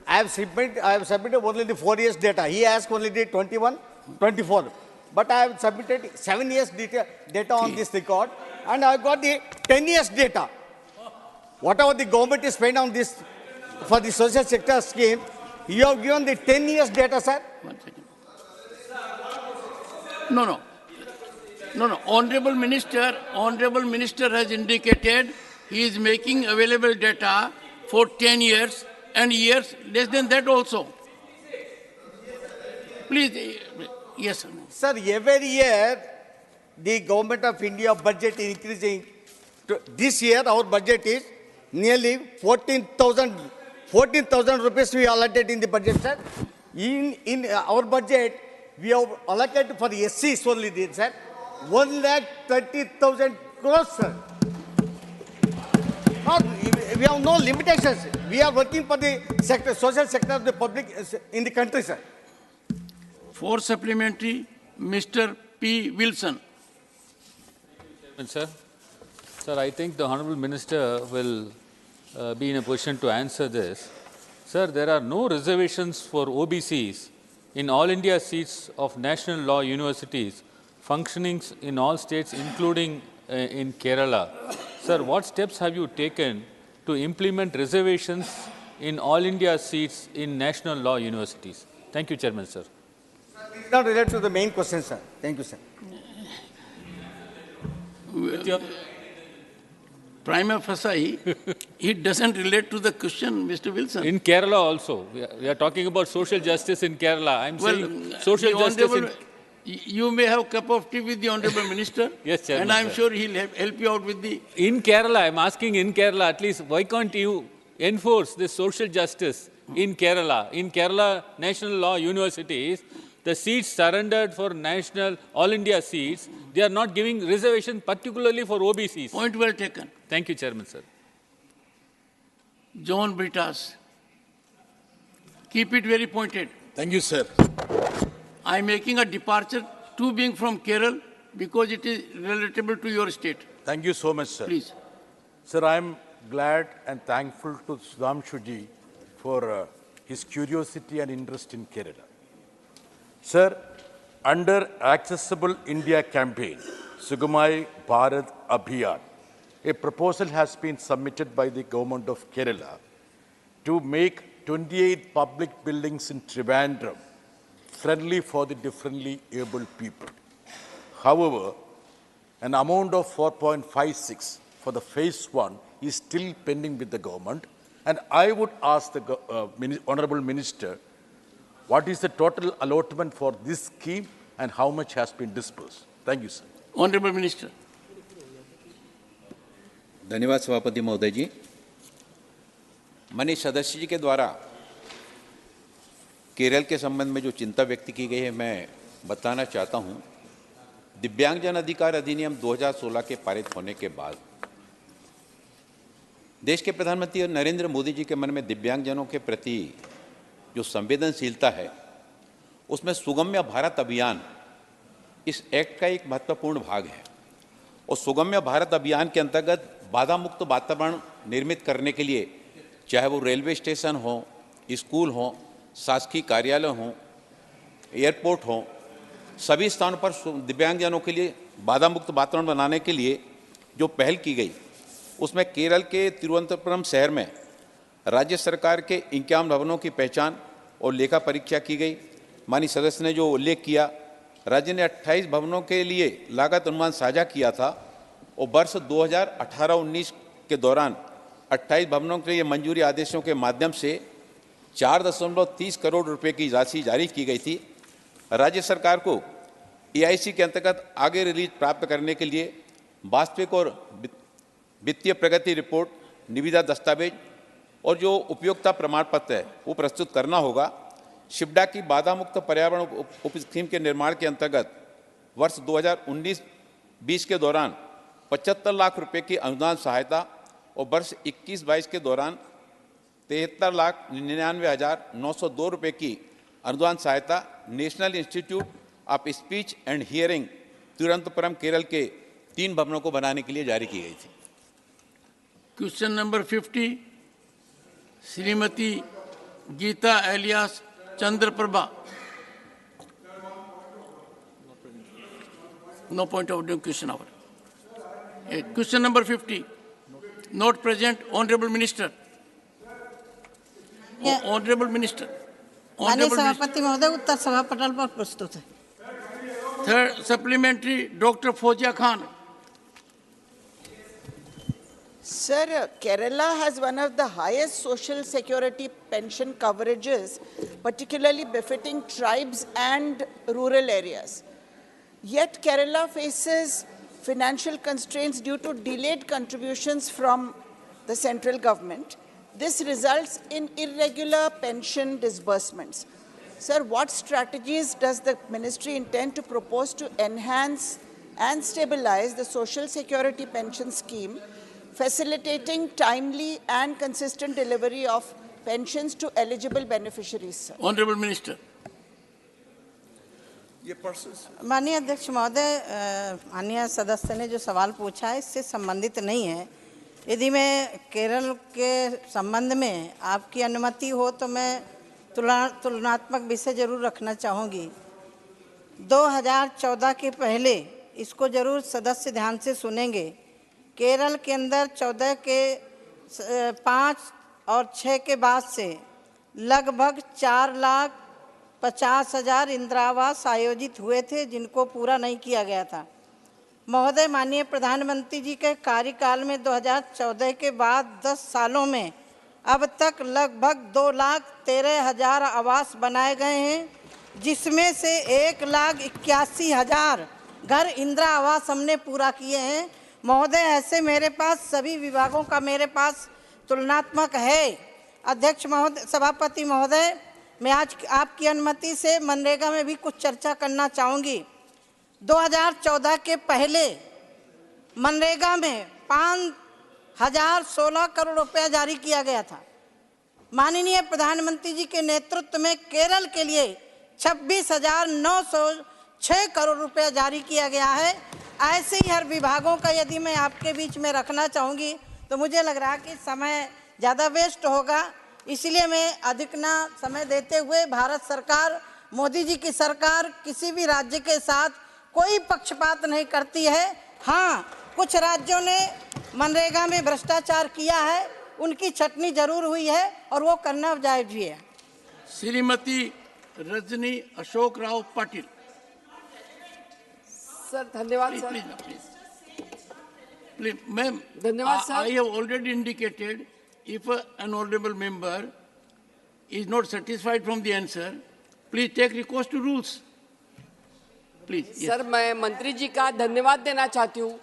I have submitted only the 4 years data. He asked only the 21, 24. But I have submitted 7 years data on this record, and I have got the 10 years data. Whatever the government is spending on this for the social sector scheme, you have given the 10 years data, sir. 1 second. No. Honorable Minister has indicated he is making available data for 10 years and years less than that also. Please, yes, sir. Sir, every year the government of India budget is increasing. This year our budget is nearly 14,000 rupees we allotted in the budget, sir. In our budget, we have allocated for the SCs only, sir, 1,30,000 crores, sir. We have no limitations. We are working for the sector, social sector of the public in the country, sir. For supplementary, Mr. P. Wilson. Sir, I think the Honourable Minister will be in a position to answer this. Sir, there are no reservations for OBCs in all India seats of national law universities functioning in all states, including in Kerala. Sir, what steps have you taken to implement reservations in all India seats in national law universities? Thank you, Chairman, sir. It's not related to the main question, sir. Thank you, sir. Prima facie, it doesn't relate to the question, Mr. Wilson. In Kerala also. We are talking about social justice in Kerala. I'm saying social justice in... You may have a cup of tea with the Honorable Minister. Yes, Chairman, and I'm sir. sure he'll help you out with the... In Kerala, I'm asking in Kerala, at least, why can't you enforce this social justice in Kerala? In Kerala National Law Universities, the seats surrendered for national, all India seats, they are not giving reservation particularly for OBCs. Point well taken. Thank you, Chairman, sir. John Britas. Keep it very pointed. Thank you, sir. I'm making a departure to being from Kerala because it is relatable to your state. Thank you so much, sir. Please. Sir, I'm glad and thankful to Sudhamshuji for his curiosity and interest in Kerala. Sir, under Accessible India campaign, Sugamai Bharat Abhiyan, a proposal has been submitted by the government of Kerala to make 28 public buildings in Trivandrum friendly for the differently abled people. However, an amount of 4.56 for the phase 1 is still pending with the government, and I would ask the Honorable Minister, what is the total allotment for this scheme and how much has been disbursed? Thank you, sir. Honorable Minister. धन्यवाद सभापति महोदय जी। माननीय सदस्य जी के द्वारा केरल के संबंध में जो चिंता व्यक्त की गई है, मैं बताना चाहता हूं। दिव्यांगजन अधिकार अधिनियम 2016 के पारित होने के बाद देश के प्रधानमंत्री नरेंद्र मोदी जी के मन में दिव्यांगजनों के प्रति जो संवेदनशीलता है, उसमें सुगम्य भारत अभियान इस एक्ट का एक महत्वपूर्ण भाग है। और सुगम्य भारत अभियान के अंतर्गत बाधा मुक्त वातावरण निर्मित करने के लिए, चाहे वो रेलवे स्टेशन हो, स्कूल हो, शासकीय कार्यालय हो, एयरपोर्ट हो, सभी स्थानों पर दिव्यांगजनों के लिए बाधा मुक्त वातावरण बनाने के लिए जो पहल की गई, उसमें केरल के तिरुवनंतपुरम शहर में राज्य सरकार के 51 भवनों की पहचान और लेखा परीक्षा की गई। माननीय सदस्य ने जो उल्लेख किया, राज्य ने 28 भवनों के लिए लागत अनुमान साझा किया था और वर्ष 2018-19 के दौरान 28 भवनों के लिए मंजूरी आदेशों के माध्यम से 4.30 करोड़ रुपए की राशि जारी की गई थी। राज्य सरकार को EIC के अंतर्गत आगे रिलीज प्राप्त करने के लिए वास्तविक और वित्तीय प्रगति रिपोर्ट, निविदा दस्तावेज और जो उपयोगिता प्रमाण पत्र है वो प्रस्तुत करना होगा। शिवडा की बाधा मुक्त पर्यावरण उप स्कीम के निर्माण के अंतर्गत वर्ष 2019-20 के दौरान 75 लाख रुपए की अनुदान सहायता और वर्ष 21-22 के दौरान 73,99,902 रुपए की अनुदान सहायता national institute of speech and hearing Thiruvananthapuram Kerala के 3 भवनों को बनाने के लिए जारी की गई थी। Question number 50, Shrimati Geeta alias Chandraprabha. No point of doing question hour. Question number 50, not present, Honorable Minister. Honorable Minister. माननीय सभापति महोदय, उत्तर सभा पटल पर प्रस्तुत है। Third supplementary, Dr. Fozia Khan. Sir, Kerala has one of the highest social security pension coverages, particularly befitting tribes and rural areas. Yet Kerala faces financial constraints due to delayed contributions from the central government. This results in irregular pension disbursements. Sir, what strategies does the ministry intend to propose to enhance and stabilize the social security pension scheme, facilitating timely and consistent delivery of pensions to eligible beneficiaries, sir? Honorable Minister. माननीय अध्यक्ष महोदय, माननीय सदस्य ने जो सवाल पूछा है इससे संबंधित नहीं है। यदि मैं केरल के संबंध में आपकी अनुमति हो तो मैं तुलनात्मक विषय जरूर रखना चाहूँगी। 2014 के पहले इसको जरूर सदस्य ध्यान से सुनेंगे। केरल के अंदर 14 के 5 और 6 के बाद से लगभग 4,50,000 इंदिरा आवास आयोजित हुए थे, जिनको पूरा नहीं किया गया था। महोदय, माननीय प्रधानमंत्री जी के कार्यकाल में 2014 के बाद 10 सालों में अब तक लगभग 2,13,000 आवास बनाए गए हैं, जिसमें से 1,81,000 घर इंदिरा आवास हमने पूरा किए हैं। महोदय, ऐसे मेरे पास सभी विभागों का मेरे पास तुलनात्मक है। अध्यक्ष महोदय, सभापति महोदय, मैं आज आपकी अनुमति से मनरेगा में भी कुछ चर्चा करना चाहूँगी। 2014 के पहले मनरेगा में 5,016 करोड़ रुपया जारी किया गया था। माननीय प्रधानमंत्री जी के नेतृत्व में केरल के लिए 26,906 करोड़ रुपया जारी किया गया है। ऐसे ही हर विभागों का यदि मैं आपके बीच में रखना चाहूँगी तो मुझे लग रहा है कि समय ज़्यादा वेस्ट होगा, इसलिए मैं अधिक ना समय देते हुए भारत सरकार, मोदी जी की सरकार किसी भी राज्य के साथ कोई पक्षपात नहीं करती है। हाँ, कुछ राज्यों ने मनरेगा में भ्रष्टाचार किया है, उनकी छटनी जरूर हुई है और वो करना जायज भी है। श्रीमती रजनी अशोक राव पाटिल। सर धन्यवाद सर। Please, ma'am, धन्यवाद sir. I have already indicated if an honorable member is not satisfied from the answer, please take recourse to rules. Please. Yes. Sir मैं मंत्री जी का धन्यवाद देना चाहती हूँ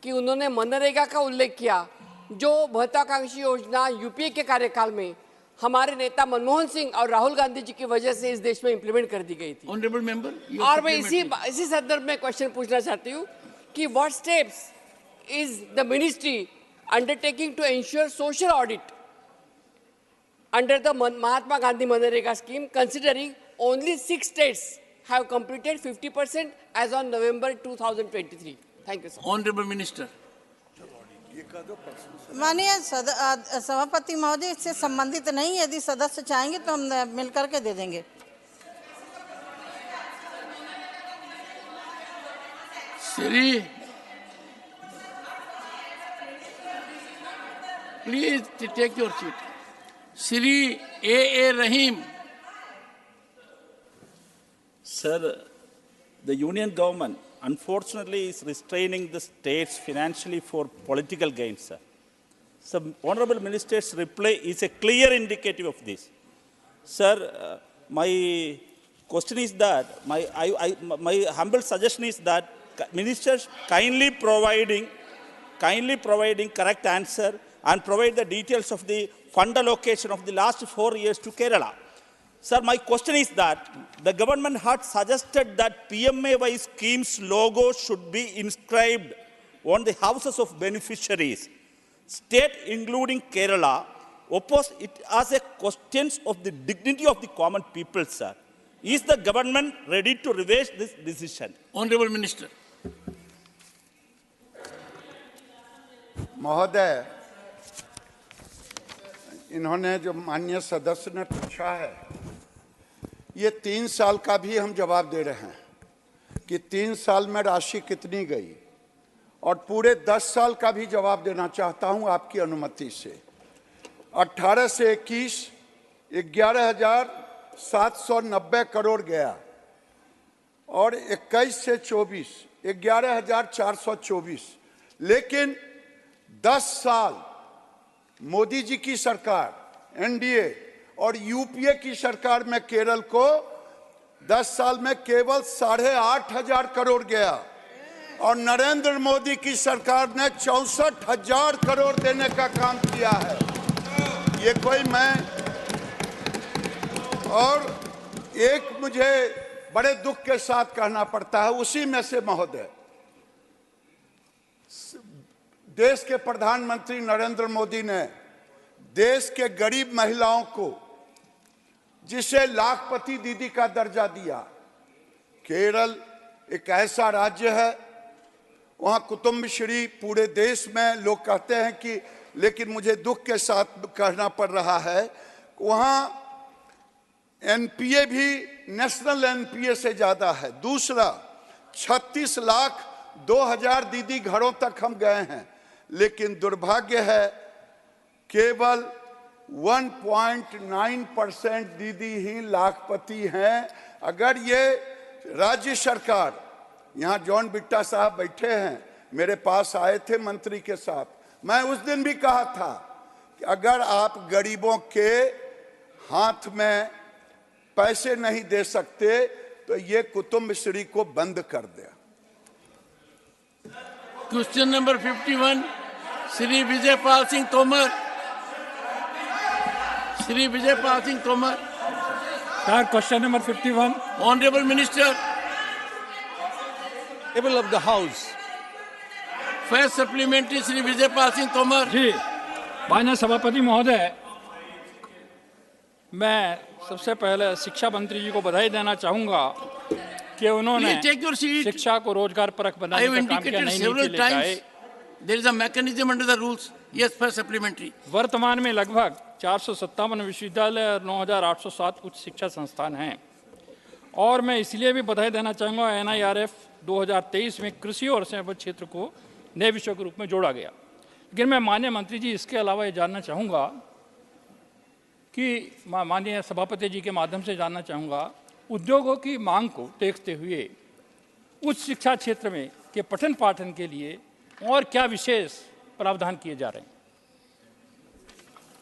कि उन्होंने मनरेगा का उल्लेख किया, जो महत्वाकांक्षी योजना यूपीए के कार्यकाल में हमारे नेता मनमोहन सिंह और राहुल गांधी जी की वजह से इस देश में इंप्लीमेंट कर दी गई थी। Honorable member, और मैं इसी संदर्भ में क्वेश्चन पूछना चाहती हूँ कि what steps is the ministry undertaking to ensure social audit under the Mahatma Gandhi Manrega scheme, considering only 6 states have completed 50% as on November 2023. Thank you, sir. Honorable Minister. माननीय सभापति महोदय, इससे संबंधित नहीं, यदि सदस्य चाहेंगे तो हम मिलकर के दे देंगे। Siri, please take your seat. Sri A. Rahim. Sir, the union government unfortunately is restraining the states financially for political gains, sir. So, Honorable Minister's reply is a clear indicative of this. Sir, my question is that, my humble suggestion is that ministers kindly providing correct answer and provide the details of the fund allocation of the last 4 years to Kerala. Sir, my question is that the government had suggested that PMAY scheme's logo should be inscribed on the houses of beneficiaries. State, including Kerala, opposed it as a question of the dignity of the common people, sir. Is the government ready to reverse this decision? Honorable Minister. महोदय, इन्होंने जो माननीय सदस्य ने पूछा है, ये 3 साल का भी हम जवाब दे रहे हैं कि 3 साल में राशि कितनी गई, और पूरे 10 साल का भी जवाब देना चाहता हूं आपकी अनुमति से। 18 से 21 11,790 करोड़ गया और 21 से 24 11,424, लेकिन 10 साल मोदी जी की सरकार एनडीए और यूपीए की सरकार में केरल को 10 साल में केवल 8,500 करोड़ गया और नरेंद्र मोदी की सरकार ने 64,000 करोड़ देने का काम किया है। ये कोई मैं, और एक मुझे बड़े दुख के साथ कहना पड़ता है, उसी में से महोदय, देश के प्रधानमंत्री नरेंद्र मोदी ने देश के गरीब महिलाओं को, जिसे लाखपति दीदी का दर्जा दिया, केरल एक ऐसा राज्य है, वहाँ कुटुंबश्री पूरे देश में लोग कहते हैं कि, लेकिन मुझे दुख के साथ कहना पड़ रहा है, वहाँ एनपीए भी नेशनल एनपीए से ज़्यादा है। दूसरा, 36,02,000 दीदी घरों तक हम गए हैं, लेकिन दुर्भाग्य है केवल 1.9% दीदी ही लाखपति हैं। अगर ये राज्य सरकार, यहाँ जॉन बिट्टा साहब बैठे हैं, मेरे पास आए थे मंत्री के साथ, मैं उस दिन भी कहा था कि अगर आप गरीबों के हाथ में पैसे नहीं दे सकते तो ये कुतुब मिस्री को बंद कर दे। Question number 51, Shri Vijay Pal Singh Tomar. Shri Vijay Pal Singh Tomar. Sir, question number 51. Honorable Minister. Table of the House. First supplementary, Shri Vijay Pal Singh Tomar. जी, माननीय सभापति महोदय, मैं सबसे पहले शिक्षा मंत्री जी को बधाई देना चाहूंगा कि उन्होंने शिक्षा को रोजगार परक बनाने का काम किया, नई नीति लेकर आए। There is a mechanism under the rules. Yes, for supplementary. वर्तमान में लगभग 457 विश्वविद्यालय और 9,807 उच्च शिक्षा संस्थान हैं और मैं इसलिए भी बधाई देना चाहूँगा NIRF 2023 में कृषि और सेवा क्षेत्र को नए विषयों के रूप में जोड़ा गया। लेकिन मैं माननीय मंत्री जी इसके अलावा ये जानना चाहूँगा कि माननीय सभापति जी के माध्यम से जानना चाहूँगा उद्योगों की मांग को देखते हुए उच्च शिक्षा क्षेत्र में के पठन पाठन के लिए और क्या विशेष प्रावधान किए जा रहे हैं?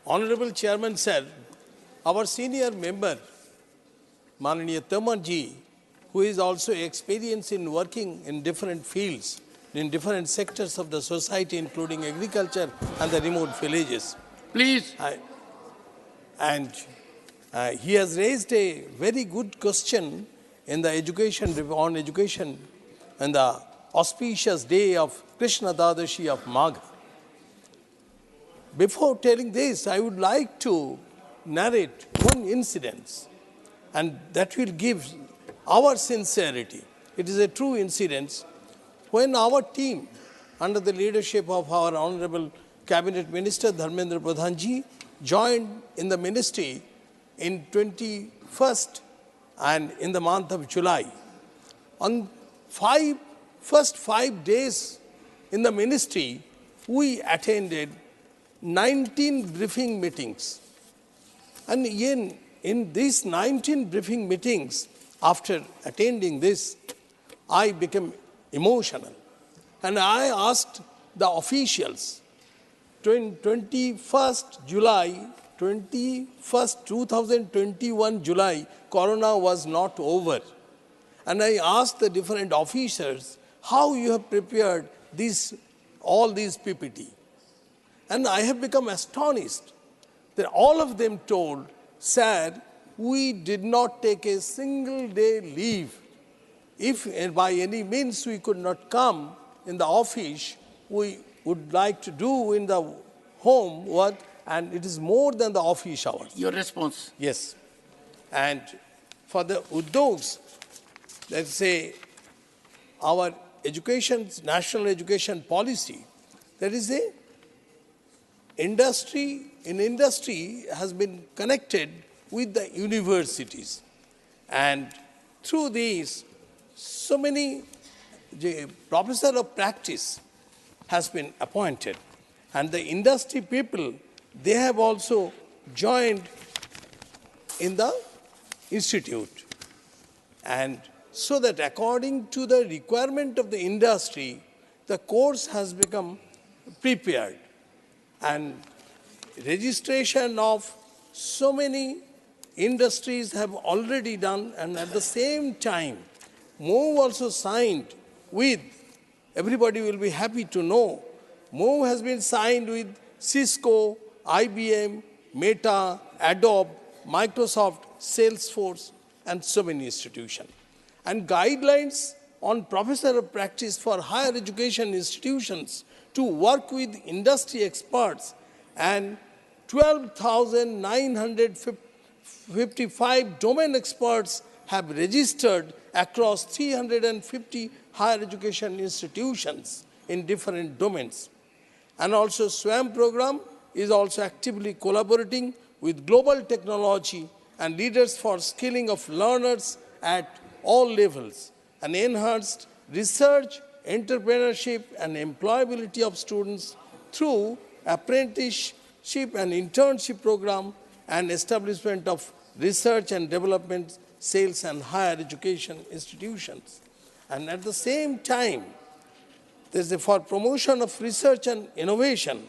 Honorable Chairman sir, our senior member, Mananiya Tomar ji, who is also experienced in working in different fields, in different sectors of the society, including agriculture and the remote villages. Please. He has raised a very good question in the on education and the auspicious day of Krishna Dadashi of Magha. Before telling this, I would like to narrate one incident, and that will give our sincerity. It is a true incident. When our team, under the leadership of our Honorable Cabinet Minister Dharmendra Pradhan ji, joined in the ministry in 21st and in the month of July. On first 5 days in the ministry, we attended 19 briefing meetings. And in these 19 briefing meetings, after attending this, I became emotional. And I asked the officials, 21st July, 2021 July, Corona was not over. And I asked the different officers, how you have prepared all these PPT. And I have become astonished that all of them told, sir, we did not take a single day leave. If by any means we could not come in the office, we would like to do in the home work, and it is more than the office hours. Your response. Yes. And for the udyogs, let's say our national education policy, there is a industry has been connected with the universities. And through these, so many professor of practice has been appointed. And the industry people, they have also joined in the institute. And so that according to the requirement of the industry, the course has become prepared. And registration of so many industries have already done, and at the same time, MOVE also signed with, everybody will be happy to know, MOVE has been signed with Cisco, IBM, Meta, Adobe, Microsoft, Salesforce, and so many institutions. And guidelines on professor of practice for higher education institutions to work with industry experts, and 12,955 domain experts have registered across 350 higher education institutions in different domains. And also SWAM program is also actively collaborating with global technology and leaders for skilling of learners at all levels, and enhanced research, entrepreneurship, and employability of students through apprenticeship and internship program and establishment of research and development, sales and higher education institutions. And at the same time, there's for promotion of research and innovation,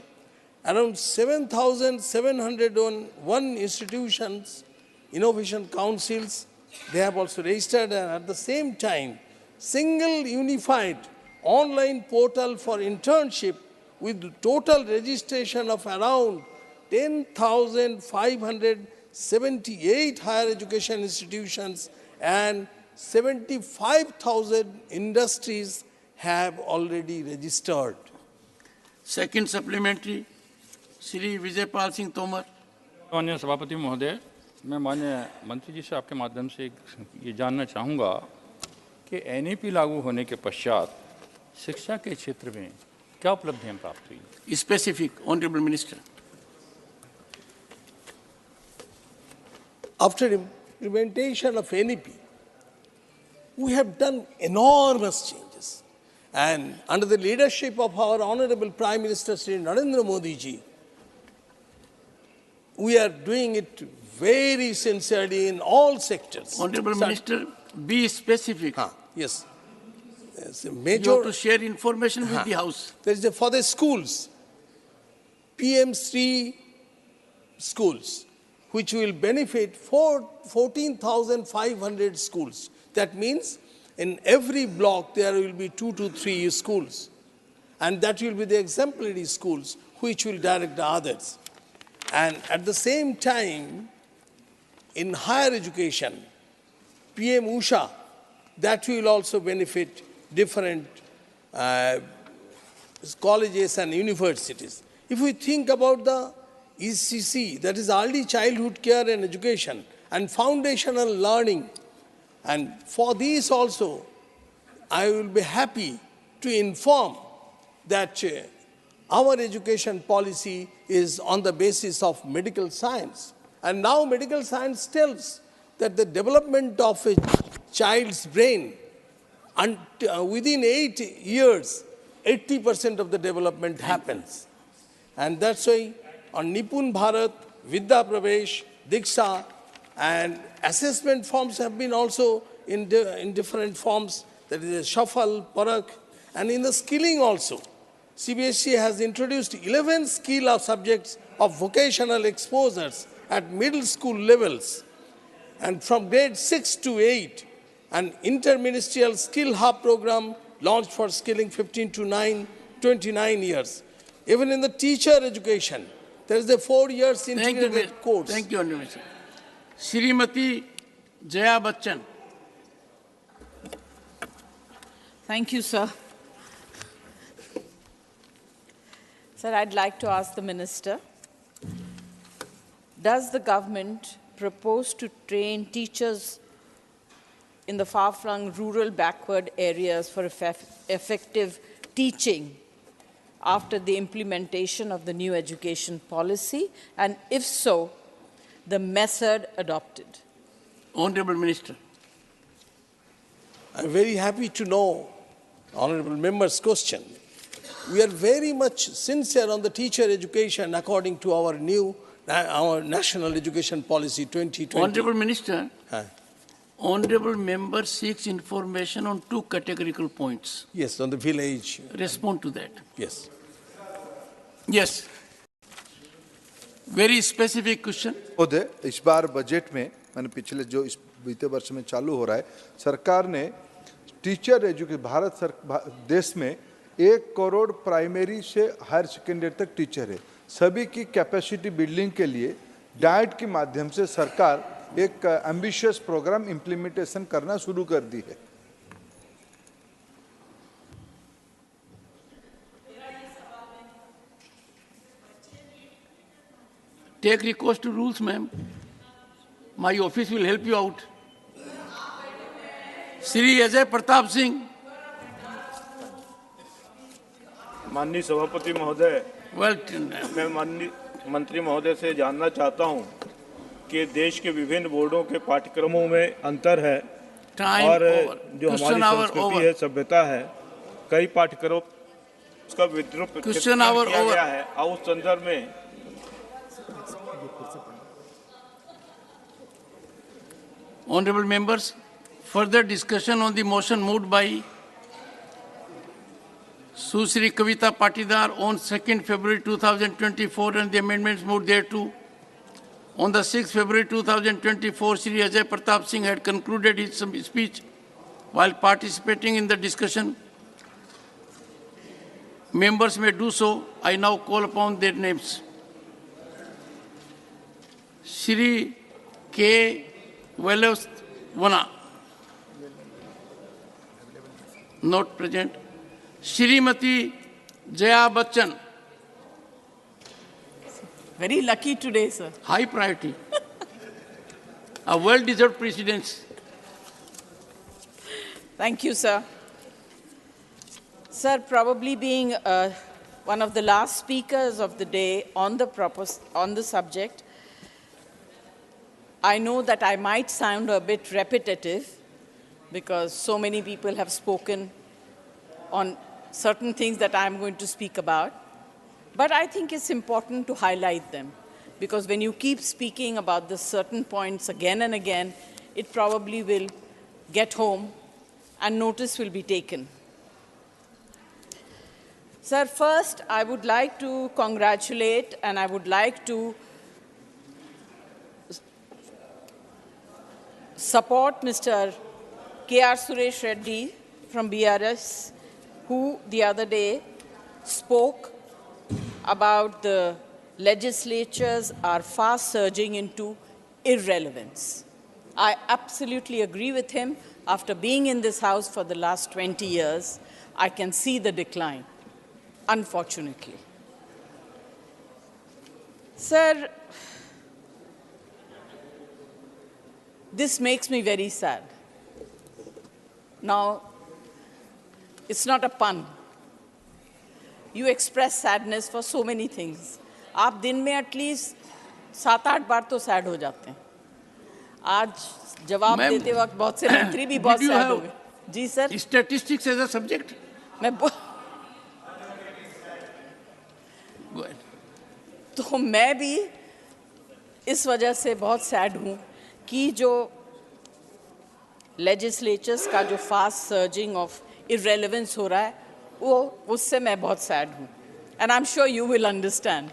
around 7,701 institutions innovation councils, they have also registered, and at the same time, single unified online portal for internship with total registration of around 10,578 higher education institutions and 75,000 industries have already registered. Second supplementary, Shri Vijaypal Singh Tomar. माननीय सभापति महोदय, मैं माननीय मंत्री जी से आपके माध्यम से ये जानना चाहूँगा कि एनईपी लागू होने के पश्चात शिक्षा के क्षेत्र में क्या उपलब्धियां प्राप्त हुई? Specific, Honorable Minister. After implementation of NEP, we have done enormous changes. And under the leadership of our Honorable Prime Minister Sri Narendra Modi ji, we are doing it very sincerely in all sectors. Honorable Minister, be specific. Yes. You have to share information with the House. There is for the schools, PM3 schools, which will benefit 14,500 schools. That means in every block there will be 2 to 3 schools. And that will be the exemplary schools which will direct the others. And at the same time, in higher education, PM Usha, that will also benefit different colleges and universities. If we think about the ECC, that is early childhood care and education, and foundational learning, and for these also, I will be happy to inform that our education policy is on the basis of medical science. And now medical science tells that the development of a child's brain, and within 8 years, 80% of the development happens. And that's why on Nipun Bharat, Vidya Pravesh, Diksha, and assessment forms have been also in different forms. That is a shuffle, parak, and in the skilling also. CBSE has introduced 11 skill subjects of vocational exposures at middle school levels. And from grade 6 to 8, an interministerial skill hub program launched for skilling 15 to 29 years. Even in the teacher education, there is a 4 years integrated course. Thank you, Honorable Minister. Srimati Jaya Bachchan. Thank you, sir. Sir, I'd like to ask the Minister, does the government propose to train teachers in the far-flung rural backward areas for effective teaching after the implementation of the new education policy? And if so, the method adopted? Honorable Minister. I'm very happy to know Honorable Member's question. We are very much sincere on the teacher education according to our National Education Policy 2020. Honorable Minister, Honorable Member seeks information on 2 categorical points. Yes, on the village. Respond to that. Yes. Yes. Very specific question. इस बार budget में मैंने पिछले जो इस बीते वर्ष में चालू हो रहा है, सरकार ने टीचर एजुकेशन देश में 1 करोड़ प्राइमरी से हायर सेकेंडरी तक टीचर है। सभी की कैपेसिटी बिल्डिंग के लिए डाइट के माध्यम से सरकार एक एम्बिशियस प्रोग्राम इम्प्लीमेंटेशन करना शुरू कर दी है। Take recourse to rules, ma'am. My office will help you out. Shri Ajay Pratap Singh. माननीय सभापति महोदय, मैं माननीय मंत्री महोदय से जानना चाहता हूं कि देश के विभिन्न बोर्डों के पाठ्यक्रमों में अंतर है और जो हमारी संस्कृति है, सभ्यता है, कई पाठ्यक्रमों उसका विद्रूप किया गया है। उस संदर्भ में Honorable members, further discussion on the motion moved by Susri Kavita Patidar on 2nd February 2024 and the amendments moved thereto. On the 6th February 2024, Shri Ajay Pratap Singh had concluded his speech. While participating in the discussion, members may do so. I now call upon their names. Shri K. Velasvana, not present. Shrimati Jaya Bachchan. Very lucky today, sir. High priority. A well-deserved precedence. Thank you, sir. Sir, probably being one of the last speakers of the day on the subject, I know that I might sound a bit repetitive because so many people have spoken on certain things that I'm going to speak about. But I think it's important to highlight them because when you keep speaking about the certain points again and again, it probably will get home and notice will be taken. Sir, first, I would like to congratulate and I would like to support Mr. K.R. Suresh Reddy from BRS, who the other day spoke about the legislatures are fast surging into irrelevance. I absolutely agree with him. After being in this House for the last 20 years, I can see the decline, unfortunately. Sir, this makes me very sad. Now, it's not a pun. You express sadness for so many things. आप दिन में at least 7-8 बार तो sad हो जाते हैं. आज जवाब देते वक्त बहुत से मंत्री भी बहुत sad हो गए. जी sir. Statistics as a subject? तो मैं भी इस वजह से बहुत sad हूँ कि जो legislatures का जो fast surging of irrelevance हो रहा है, वो उससे मैं बहुत sad हूँ. And I'm sure you will understand.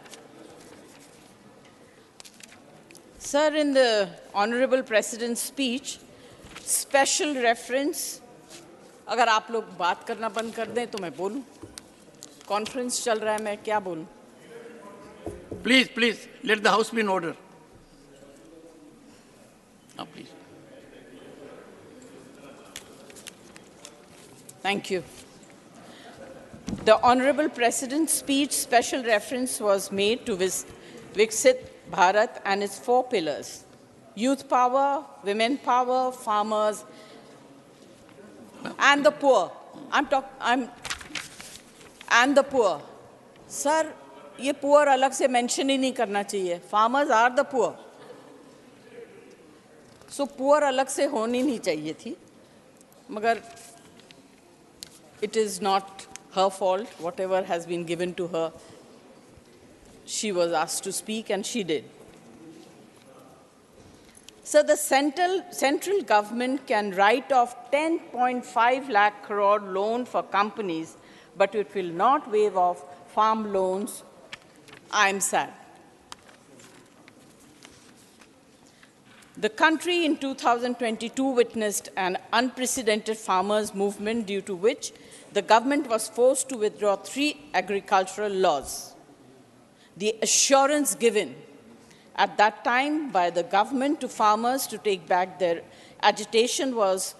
Sir, in the Honorable President's speech, special reference, अगर आप लोग बात करना बंद कर दें तो मैं बोलूं. Conference चल रहा है, मैं क्या बोलूं? Please, please, let the House be in order. Please. Thank you. The Honorable President's speech special reference was made to Viksit Bharat and its 4 pillars: youth power, women power, farmers, and the poor. And the poor. Sir, ये poor अलग से mention ही नहीं करना चाहिए. Farmers are the poor. So poor अलग से होनी नहीं चाहिए थी. मगर it is not her fault. Whatever has been given to her, she was asked to speak and she did. So the central government can write off 10.5 lakh crore loan for companies, but it will not waive off farm loans. I am sad. The country in 2022 witnessed an unprecedented farmers' movement due to which the government was forced to withdraw 3 agricultural laws. The assurance given at that time by the government to farmers to take back their agitation was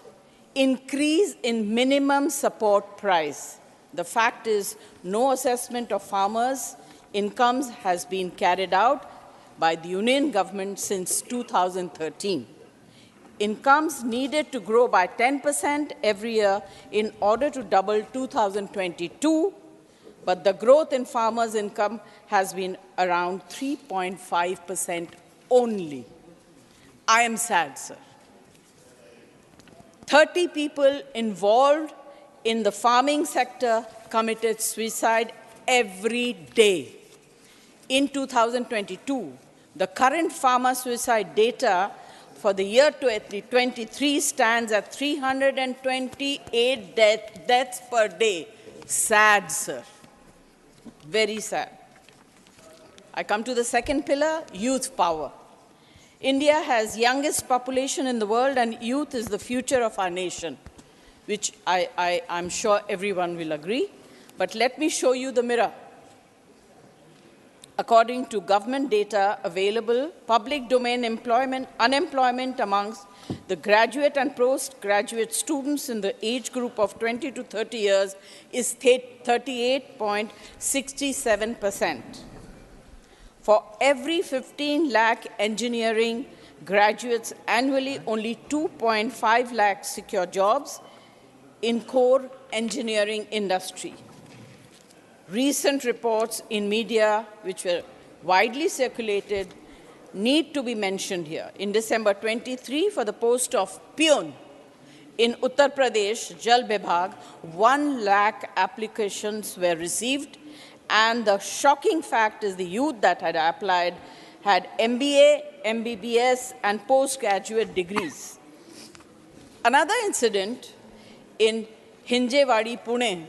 increase in minimum support price. The fact is, no assessment of farmers' incomes has been carried out by the Union government since 2013. Incomes needed to grow by 10% every year in order to double 2022, but the growth in farmers' income has been around 3.5% only. I am sad, sir. 30 people involved in the farming sector committed suicide every day. In 2022, the current farmer suicide data for the year 2023 stands at 328 deaths per day. Sad, sir. Very sad. I come to the second pillar, youth power. India has youngest population in the world, and youth is the future of our nation, which I'm sure everyone will agree. But let me show you the mirror. According to government data available, public domain unemployment amongst the graduate and postgraduate students in the age group of 20 to 30 years is 38.67%. For every 15 lakh engineering graduates annually, only 2.5 lakhs secure jobs in core engineering industry. Recent reports in media, which were widely circulated, need to be mentioned here. In December 23, for the post of peon in Uttar Pradesh, Jal Vibhag, 1 lakh applications were received, and the shocking fact is the youth that had applied had MBA, MBBS, and postgraduate degrees. Another incident in Hinjewadi, Pune,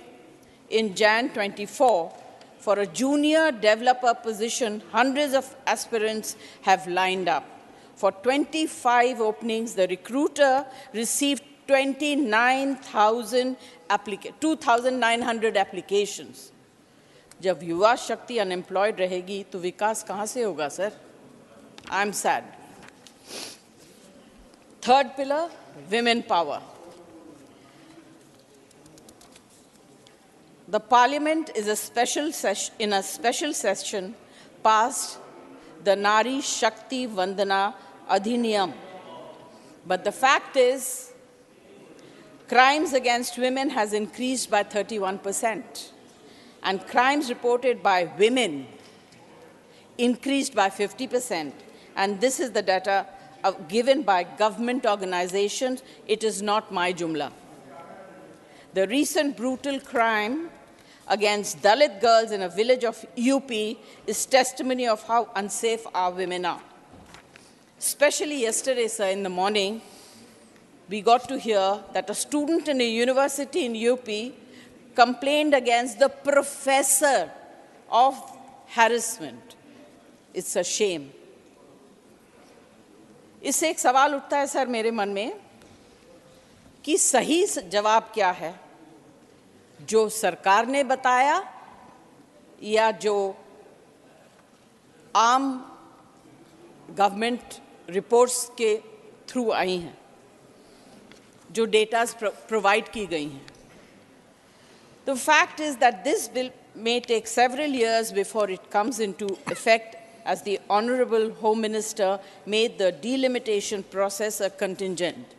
in Jan 24, for a junior developer position, hundreds of aspirants have lined up. For 25 openings, the recruiter received 2,900 applications. जब युवा शक्ति unemployed रहेगी तो विकास कहाँ से होगा sir? I'm sad. Third pillar, women power. The Parliament is in a special session passed the Nari Shakti Vandana Adhiniyam. But the fact is, crimes against women has increased by 31%, and crimes reported by women increased by 50%. And this is the data given by government organizations. It is not my jumla. The recent brutal crime against Dalit girls in a village of UP is testimony of how unsafe our women are. Especially yesterday, sir, in the morning, we got to hear that a student in a university in UP complained against the professor of harassment. It's a shame. इससे एक सवाल उठता है sir मेरे मन में कि सही जवाब क्या है, जो सरकार ने बताया या जो आम गवर्नमेंट रिपोर्ट्स के थ्रू आई हैं, जो डेटास प्रोवाइड की गई हैं. The fact is that this bill may take several years before it comes into effect, as the Honorable Home Minister made the delimitation process a contingent.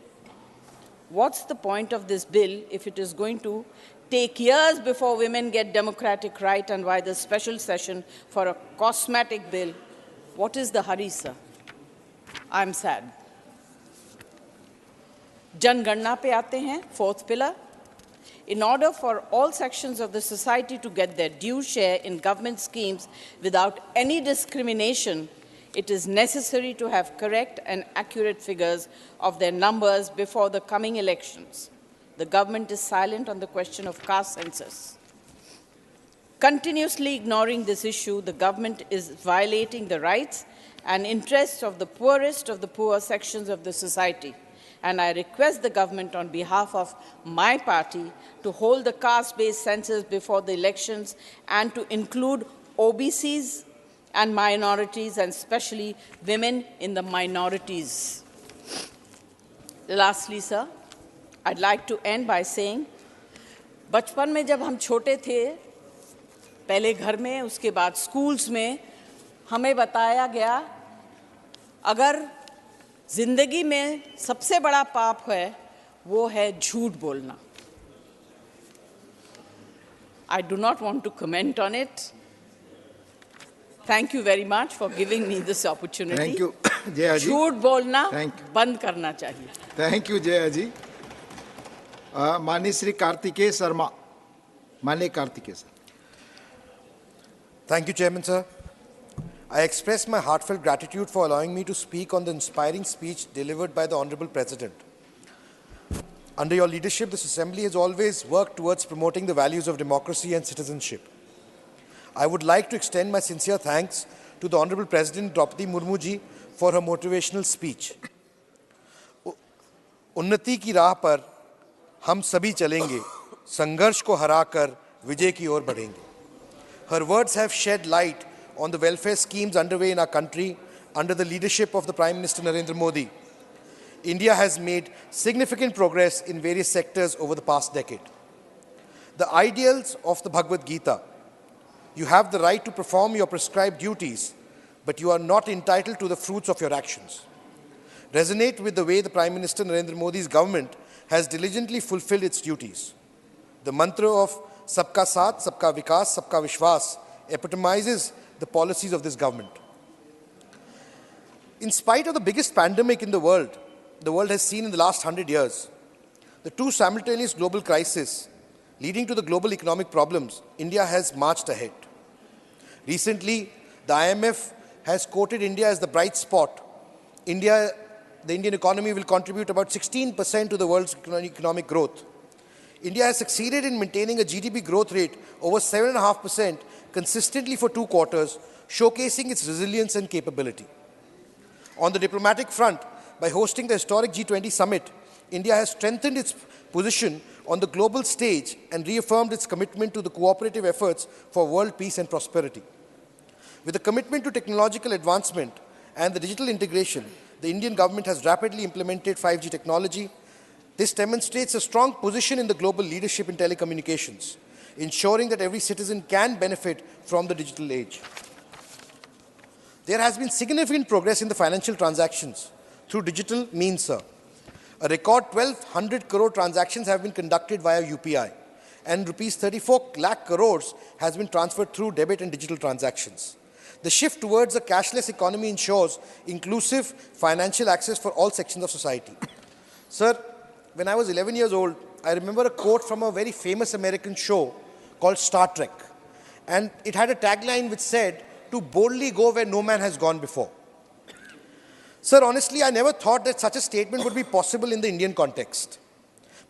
What's the point of this bill if it is going to take years before women get democratic right, and why the special session for a cosmetic bill? What is the hurry, sir? I'm sad. जनगणना पे आते हैं, fourth pillar. In order for all sections of the society to get their due share in government schemes without any discrimination, it is necessary to have correct and accurate figures of their numbers before the coming elections. The government is silent on the question of caste census. Continuously ignoring this issue, the government is violating the rights and interests of the poorest of the poor sections of the society. And I request the government on behalf of my party to hold the caste-based census before the elections and to include OBCs and minorities, and especially women in the minorities. Lastly, sir, I'd like to end by saying, बचपन में जब हम छोटे थे, पहले घर में, उसके बाद स्कूल्स में, हमें बताया गया, अगर जिंदगी में सबसे बड़ा पाप है, वो है झूठ बोलना. I do not want to comment on it. Thank you very much for giving me this opportunity. Thank you, Jaya ji. झूठ बोलना बंद करना चाहिए. Thank you, Jaya ji. माननीय श्री कार्तिकेय शर्मा, माननीय Kartikeya sir. Thank you, Chairman, sir. I express my heartfelt gratitude for allowing me to speak on the inspiring speech delivered by the Honorable President. Under your leadership, this Assembly has always worked towards promoting the values of democracy and citizenship. I would like to extend my sincere thanks to the Honorable President Draupadi Murmu ji for her motivational speech. उन्नति की राह पर हम सभी चलेंगे, संघर्ष को हराकर विजय की ओर बढ़ेंगे. Her words have shed light on the welfare schemes underway in our country under the leadership of the Prime Minister Narendra Modi. India has made significant progress in various sectors over the past decade. The ideals of the Bhagavad Gita: you have the right to perform your prescribed duties, but you are not entitled to the fruits of your actions, resonate with the way the Prime Minister Narendra Modi's government has diligently fulfilled its duties. The mantra of Sabka Saath, Sabka Vikas, Sabka Vishwas epitomizes the policies of this government. In spite of the biggest pandemic in the world has seen in the last 100 years, the two simultaneous global crises leading to the global economic problems, India has marched ahead. Recently, the IMF has quoted India as the bright spot. The Indian economy will contribute about 16% to the world's economic growth. India has succeeded in maintaining a GDP growth rate over 7.5% consistently for 2 quarters, showcasing its resilience and capability. On the diplomatic front, by hosting the historic G20 summit, India has strengthened its position on the global stage and reaffirmed its commitment to the cooperative efforts for world peace and prosperity. With a commitment to technological advancement and the digital integration, the Indian government has rapidly implemented 5G technology. This demonstrates a strong position in the global leadership in telecommunications, ensuring that every citizen can benefit from the digital age. There has been significant progress in the financial transactions through digital means, sir. A record 1,200 crore transactions have been conducted via UPI, and rupees 34 lakh crores has been transferred through debit and digital transactions. The shift towards a cashless economy ensures inclusive financial access for all sections of society. Sir, when I was 11 years old, I remember a quote from a very famous American show called Star Trek. And it had a tagline which said, "To boldly go where no man has gone before." Sir, honestly, I never thought that such a statement would be possible in the Indian context.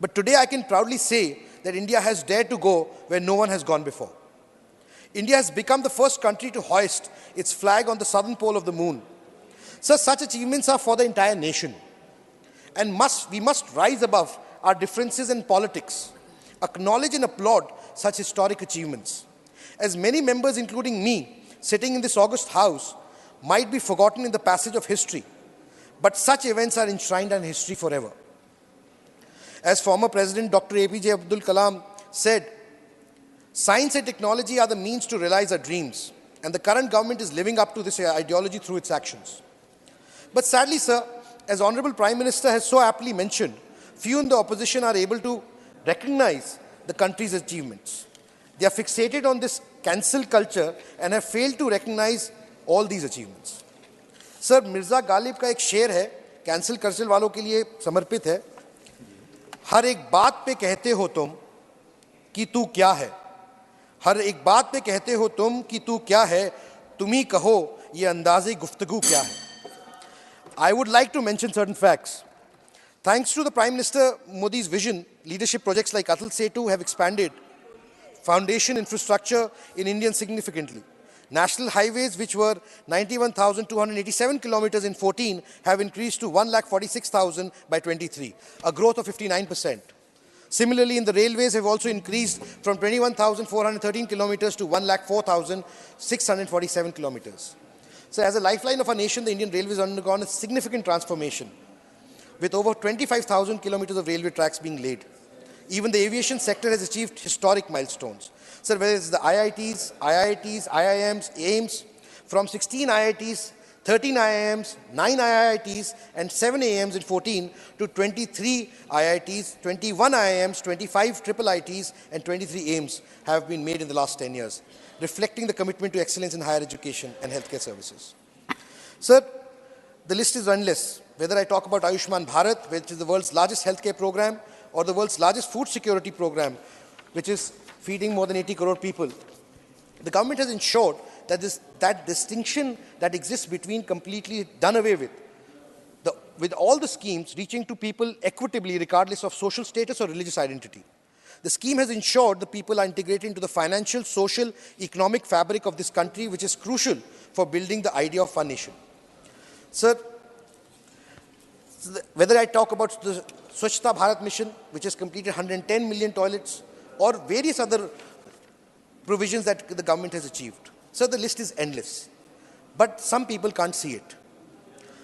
But today I can proudly say that India has dared to go where no one has gone before. India has become the first country to hoist its flag on the southern pole of the moon. Sir, such achievements are for the entire nation. And we must rise above our differences in politics, acknowledge and applaud such historic achievements. As many members, including me, sitting in this august house, might be forgotten in the passage of history, but such events are enshrined in history forever. As former President Dr. APJ Abdul Kalam said, "Science and technology are the means to realize our dreams, and the current government is living up to this ideology through its actions." But sadly, sir, as Honorable Prime Minister has so aptly mentioned, few in the opposition are able to recognize the country's achievements. They are fixated on this cancel culture and have failed to recognize all these achievements. Sir, Mirza Ghalib का एक शेर है, cancel culture वालों के लिए समर्पित है. हर एक बात पे कहते हो तुम कि तू क्या है. हर एक बात पे कहते हो तुम कि तू क्या है. तुम ही कहो ये अंदाज़े गुफ्तगू क्या है. I would like to mention certain facts. Thanks to the Prime Minister Modi's vision, leadership projects like Atal Setu have expanded foundation infrastructure in India significantly. National highways, which were 91,287 kilometers in 14, have increased to 1,46,000 by 23, a growth of 59%. Similarly, in the railways have also increased from 21,413 kilometers to 1,04,647 kilometers. So as a lifeline of our nation, the Indian Railways has undergone a significant transformation, with over 25,000 kilometers of railway tracks being laid. Even the aviation sector has achieved historic milestones. Sir, whether it's the IITs, IIMs, AIMS, from 16 IITs, 13 IIMs, 9 IITs, and 7 AIMs in 14 to 23 IITs, 21 IIMs, 25 triple ITs, and 23 AIMs have been made in the last 10 years, reflecting the commitment to excellence in higher education and healthcare services. Sir, the list is endless. Whether I talk about Ayushman Bharat, which is the world's largest healthcare program, or the world's largest food security program, which is feeding more than 80 crore people, the government has ensured that that distinction that exists between completely done away with all the schemes reaching to people equitably regardless of social status or religious identity. The scheme has ensured the people are integrated into the financial, social, economic fabric of this country, which is crucial for building the idea of one nation. Sir, whether I talk about the Swachhta Bharat mission, which has completed 110 million toilets, or various other provisions that the government has achieved. Sir, the list is endless, but some people can't see it.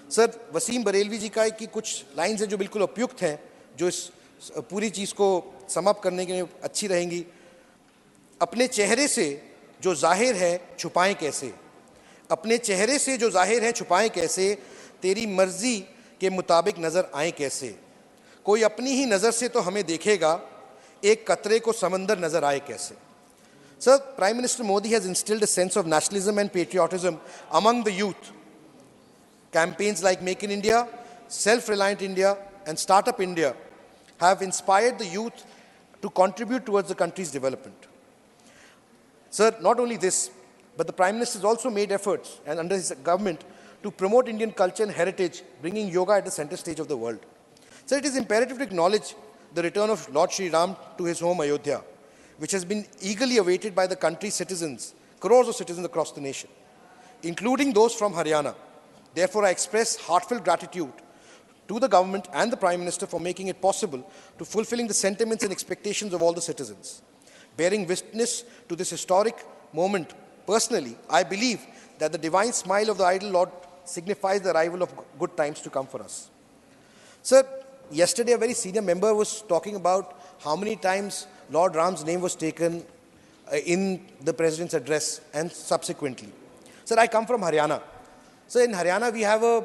Sir, Wasim Barelvi जी का की कुछ lines हैं जो बिल्कुल उपयुक्त हैं, जो इस पूरी चीज़ को समाप्त करने के लिए अच्छी रहेंगी. अपने चेहरे से जो जाहिर है छुपाएं कैसे, अपने चेहरे से जो जाहिर है छुपाएं कैसे, तेरी मर्जी के मुताबिक नज़र आए कैसे, कोई अपनी ही नज़र से तो हमें देखेगा, एक कतरे को समंदर नज़र आए कैसे. Sir, Prime Minister Modi has instilled a sense of nationalism and patriotism among the youth. Campaigns like Make in India, Self-Reliant India, and Startup India have inspired the youth to contribute towards the country's development. Sir, not only this, but the Prime Minister has also made efforts, and under his government, to promote Indian culture and heritage, bringing yoga at the center stage of the world. Sir, it is imperative to acknowledge the return of Lord Sri Ram to his home Ayodhya, which has been eagerly awaited by the country's citizens, crores of citizens across the nation, including those from Haryana. Therefore, I express heartfelt gratitude to the government and the Prime Minister for making it possible to fulfilling the sentiments and expectations of all the citizens. Bearing witness to this historic moment personally, I believe that the divine smile of the idol Lord signifies the arrival of good times to come for us. Sir, yesterday a very senior member was talking about how many times Lord Ram's name was taken in the President's address and subsequently. Sir, I come from Haryana. So in Haryana, we have a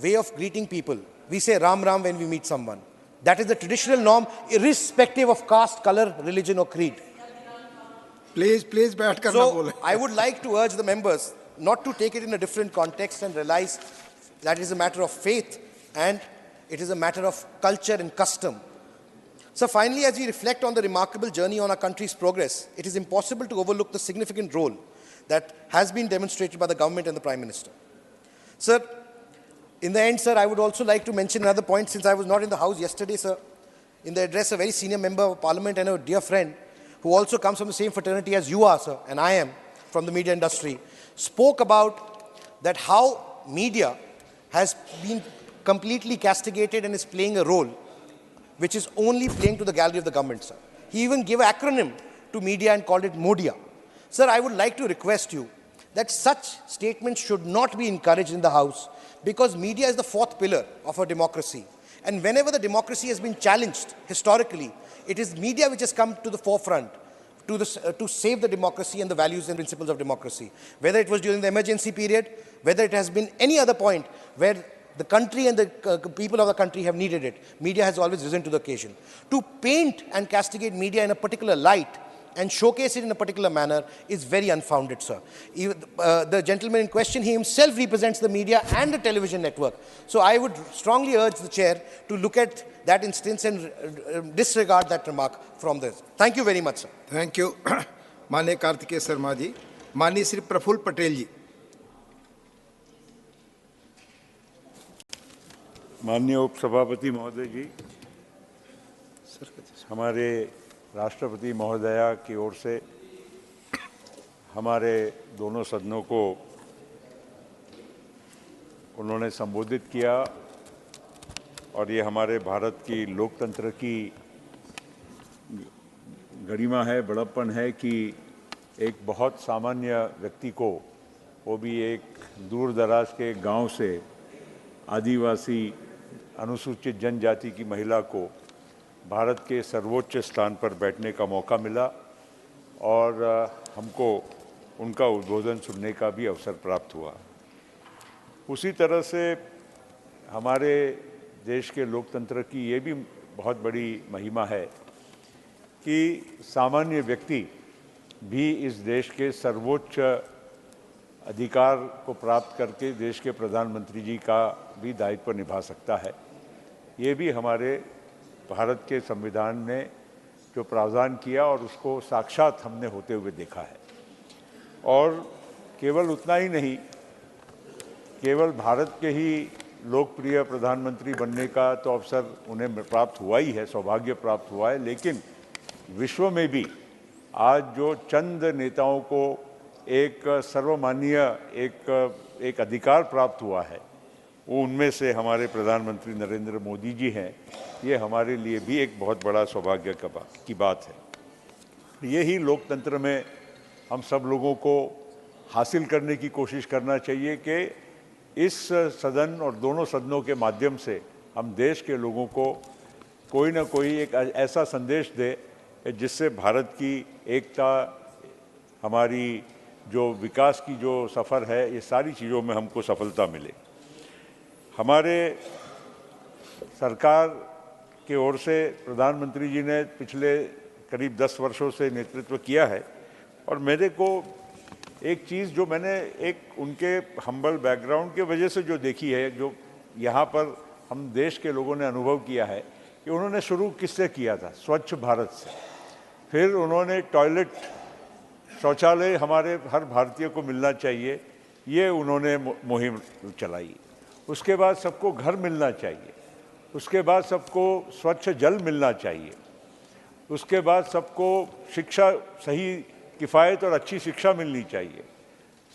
way of greeting people. We say Ram Ram when we meet someone. That is the traditional norm, irrespective of caste, color, religion or creed. Please, बैठ कर ना बोलें. I would like to urge the members not to take it in a different context and realize that it is a matter of faith and it is a matter of culture and custom. So finally, as we reflect on the remarkable journey on our country's progress, it is impossible to overlook the significant role that has been demonstrated by the government and the Prime Minister. Sir, in the end, sir, I would also like to mention another point, since I was not in the House yesterday, sir. In the address, a very senior member of Parliament and a dear friend, who also comes from the same fraternity as you are, sir, and I am, from the media industry, spoke about that how media has been completely castigated and is playing a role which is only playing to the gallery of the government, sir. He even gave an acronym to media and called it MODIA. Sir, I would like to request you that such statements should not be encouraged in the House, because media is the fourth pillar of our democracy. And whenever the democracy has been challenged historically, it is media which has come to the forefront to save the democracy and the values and principles of democracy. Whether it was during the emergency period, whether it has been any other point where the country and the people of the country have needed it, media has always risen to the occasion. To paint and castigate media in a particular light and showcase it in a particular manner is very unfounded, sir. The gentleman in question, he himself represents the media and the television network. So I would strongly urge the chair to look at that instance and disregard that remark from this. Thank you very much, sir. Thank you. माननीय कार्तिकेय शर्मा जी. माननीय श्री प्रफुल्ल पटेल जी. माननीय उपसभापति महोदय जी, हमारे राष्ट्रपति महोदया की ओर से हमारे दोनों सदनों को उन्होंने संबोधित किया, और ये हमारे भारत की लोकतंत्र की गरिमा है, बड़प्पन है कि एक बहुत सामान्य व्यक्ति को, वो भी एक दूर दराज के गांव से आदिवासी अनुसूचित जनजाति की महिला को भारत के सर्वोच्च स्थान पर बैठने का मौका मिला, और हमको उनका उद्बोधन सुनने का भी अवसर प्राप्त हुआ. उसी तरह से हमारे देश के लोकतंत्र की ये भी बहुत बड़ी महिमा है कि सामान्य व्यक्ति भी इस देश के सर्वोच्च अधिकार को प्राप्त करके देश के प्रधानमंत्री जी का भी दायित्व निभा सकता है. ये भी हमारे भारत के संविधान ने जो प्रावधान किया और उसको साक्षात हमने होते हुए देखा है. और केवल उतना ही नहीं, केवल भारत के ही लोकप्रिय प्रधानमंत्री बनने का तो अवसर उन्हें प्राप्त हुआ ही है, सौभाग्य प्राप्त हुआ है, लेकिन विश्व में भी आज जो चंद नेताओं को एक सर्वमान्य एक अधिकार प्राप्त हुआ है, वो उनमें से हमारे प्रधानमंत्री नरेंद्र मोदी जी हैं। ये हमारे लिए भी एक बहुत बड़ा सौभाग्य की बात है। यही लोकतंत्र में हम सब लोगों को हासिल करने की कोशिश करना चाहिए कि इस सदन और दोनों सदनों के माध्यम से हम देश के लोगों को कोई ना कोई एक ऐसा संदेश दे जिससे भारत की एकता, हमारी जो विकास की जो सफ़र है, ये सारी चीज़ों में हमको सफलता मिले। हमारे सरकार की ओर से प्रधानमंत्री जी ने पिछले करीब 10 वर्षों से नेतृत्व किया है और मेरे को एक चीज़ जो मैंने एक उनके हम्बल बैकग्राउंड की वजह से जो देखी है, जो यहाँ पर हम देश के लोगों ने अनुभव किया है कि उन्होंने शुरू किससे किया था, स्वच्छ भारत से। फिर उन्होंने टॉयलेट, शौचालय हमारे हर भारतीय को मिलना चाहिए, ये उन्होंने मुहिम चलाई। उसके बाद सबको घर मिलना चाहिए, उसके बाद सबको स्वच्छ जल मिलना चाहिए, उसके बाद सबको शिक्षा, सही किफ़ायत और अच्छी शिक्षा मिलनी चाहिए,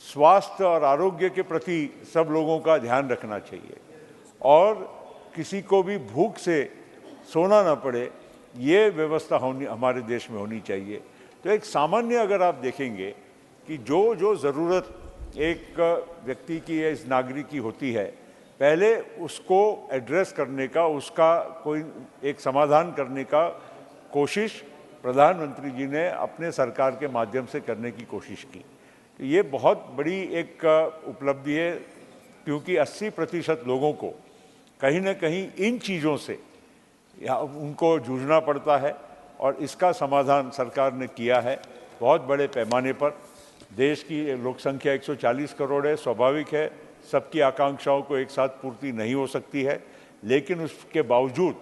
स्वास्थ्य और आरोग्य के प्रति सब लोगों का ध्यान रखना चाहिए और किसी को भी भूख से सोना ना पड़े, ये व्यवस्था होनी हमारे देश में होनी चाहिए। तो एक सामान्य अगर आप देखेंगे कि जो ज़रूरत एक व्यक्ति की या इस नागरिक की होती है, पहले उसको एड्रेस करने का, उसका कोई एक समाधान करने का कोशिश प्रधानमंत्री जी ने अपने सरकार के माध्यम से करने की कोशिश की। तो ये बहुत बड़ी एक उपलब्धि है, क्योंकि 80% लोगों को कहीं ना कहीं इन चीज़ों से उनको जूझना पड़ता है और इसका समाधान सरकार ने किया है बहुत बड़े पैमाने पर। देश की लोक संख्या 140 करोड़ है, स्वाभाविक है सबकी आकांक्षाओं को एक साथ पूर्ति नहीं हो सकती है, लेकिन उसके बावजूद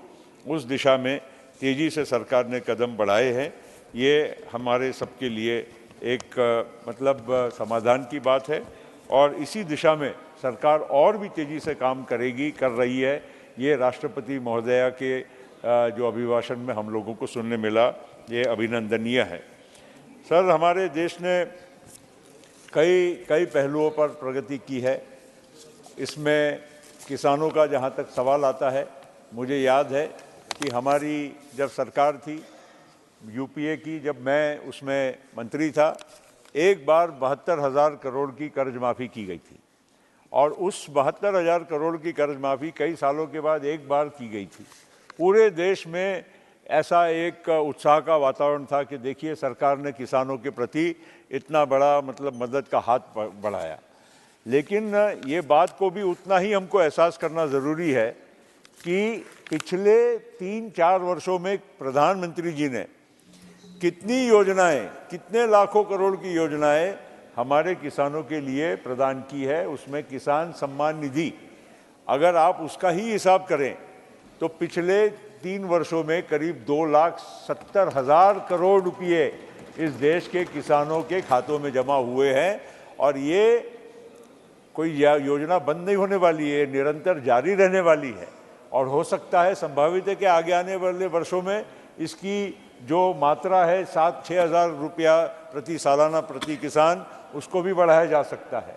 उस दिशा में तेज़ी से सरकार ने कदम बढ़ाए हैं। ये हमारे सबके लिए एक मतलब समाधान की बात है और इसी दिशा में सरकार और भी तेज़ी से काम करेगी, कर रही है। ये राष्ट्रपति महोदया के जो अभिभाषण में हम लोगों को सुनने मिला, ये अभिनंदनीय है। सर, हमारे देश ने कई पहलुओं पर प्रगति की है। इसमें किसानों का जहाँ तक सवाल आता है, मुझे याद है कि हमारी जब सरकार थी यूपीए की, जब मैं उसमें मंत्री था, एक बार 72,000 करोड़ की कर्ज माफ़ी की गई थी और उस 72,000 करोड़ की कर्ज माफ़ी कई सालों के बाद एक बार की गई थी। पूरे देश में ऐसा एक उत्साह का वातावरण था कि देखिए सरकार ने किसानों के प्रति इतना बड़ा मतलब मदद का हाथ बढ़ाया। लेकिन ये बात को भी उतना ही हमको एहसास करना ज़रूरी है कि पिछले 3-4 वर्षों में प्रधानमंत्री जी ने कितनी योजनाएं, कितने लाखों करोड़ की योजनाएं हमारे किसानों के लिए प्रदान की है। उसमें किसान सम्मान निधि, अगर आप उसका ही हिसाब करें तो पिछले 3 वर्षों में करीब 2,70,000 करोड़ रुपये इस देश के किसानों के खातों में जमा हुए हैं और ये कोई योजना बंद नहीं होने वाली है, निरंतर जारी रहने वाली है और हो सकता है, संभावित है कि आगे आने वाले वर्षों में इसकी जो मात्रा है 7-6 हज़ार रुपया प्रति सालाना प्रति किसान, उसको भी बढ़ाया जा सकता है।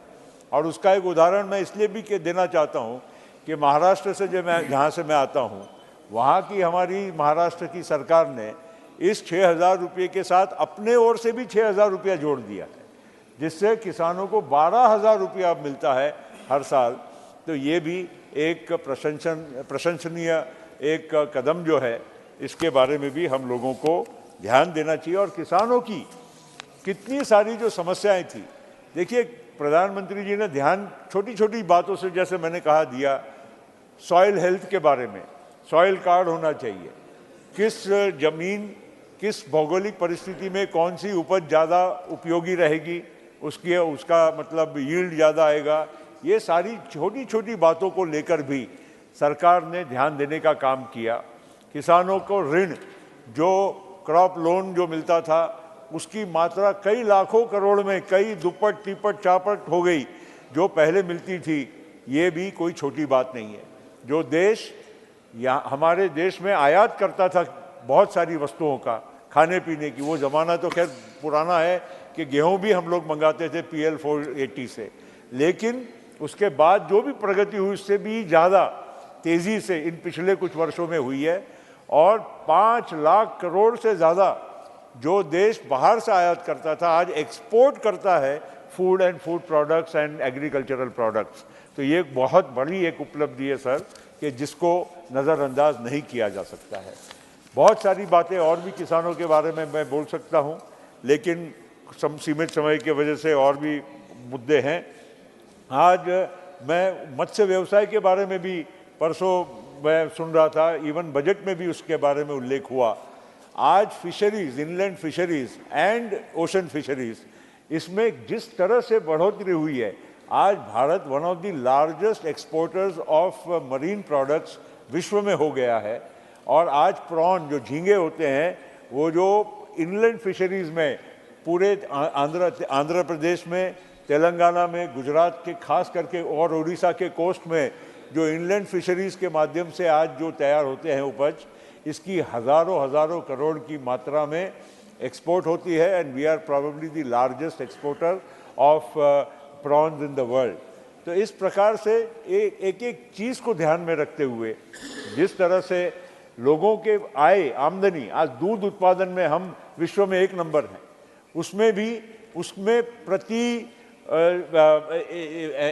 और उसका एक उदाहरण मैं इसलिए भी देना चाहता हूँ कि महाराष्ट्र से जहाँ से मैं आता हूँ, वहाँ की हमारी महाराष्ट्र की सरकार ने इस 6,000 रुपये के साथ अपने ओर से भी 6,000 रुपया जोड़ दिया है, जिससे किसानों को 12,000 रुपया मिलता है हर साल। तो ये भी एक प्रशंसनीय एक कदम जो है, इसके बारे में भी हम लोगों को ध्यान देना चाहिए। और किसानों की कितनी सारी जो समस्याएं थी, देखिए प्रधानमंत्री जी ने ध्यान छोटी छोटी बातों से, जैसे मैंने कहा, दिया। सॉइल हेल्थ के बारे में सॉइल कार्ड होना चाहिए, किस जमीन किस भौगोलिक परिस्थिति में कौन सी उपज ज़्यादा उपयोगी रहेगी, उसका मतलब यील्ड ज़्यादा आएगा। ये सारी छोटी छोटी बातों को लेकर भी सरकार ने ध्यान देने का काम किया। किसानों को ऋण, जो क्रॉप लोन जो मिलता था, उसकी मात्रा कई लाखों करोड़ में कई दुप्पट तिप्पट चापट हो गई जो पहले मिलती थी। ये भी कोई छोटी बात नहीं है। जो देश हमारे देश में आयात करता था बहुत सारी वस्तुओं का, खाने पीने की, वो ज़माना तो खैर पुराना है कि गेहूं भी हम लोग मंगाते थे PL 480 से, लेकिन उसके बाद जो भी प्रगति हुई उससे भी ज़्यादा तेज़ी से इन पिछले कुछ वर्षों में हुई है। और 5 लाख करोड़ से ज़्यादा जो देश बाहर से आयात करता था आज एक्सपोर्ट करता है food and food products and agricultural products. तो ये बहुत बड़ी एक उपलब्धि है सर, कि जिसको नज़रअंदाज नहीं किया जा सकता है। बहुत सारी बातें और भी किसानों के बारे में मैं बोल सकता हूँ, लेकिन सीमित समय की वजह से और भी मुद्दे हैं। आज मैं मत्स्य व्यवसाय के बारे में भी परसों मैं सुन रहा था, इवन बजट में भी उसके बारे में उल्लेख हुआ। आज fisheries, inland fisheries and ocean fisheries, इसमें जिस तरह से बढ़ोतरी हुई है, आज Bharat one of the largest exporters of marine products विश्व में हो गया है। और आज प्रॉन जो झींगे होते हैं, वो जो इनलैंड फिशरीज में पूरे आंध्र प्रदेश में, तेलंगाना में, गुजरात के खास करके और उड़ीसा के कोस्ट में जो इनलैंड फिशरीज के माध्यम से आज जो तैयार होते हैं उपज, इसकी हज़ारों करोड़ की मात्रा में एक्सपोर्ट होती है। And we are probably the largest exporter of prawns in the world. तो इस प्रकार से एक चीज़ को ध्यान में रखते हुए, जिस तरह से लोगों के आय आमदनी, आज दूध उत्पादन में हम विश्व में 1 नंबर हैं, उसमें प्रति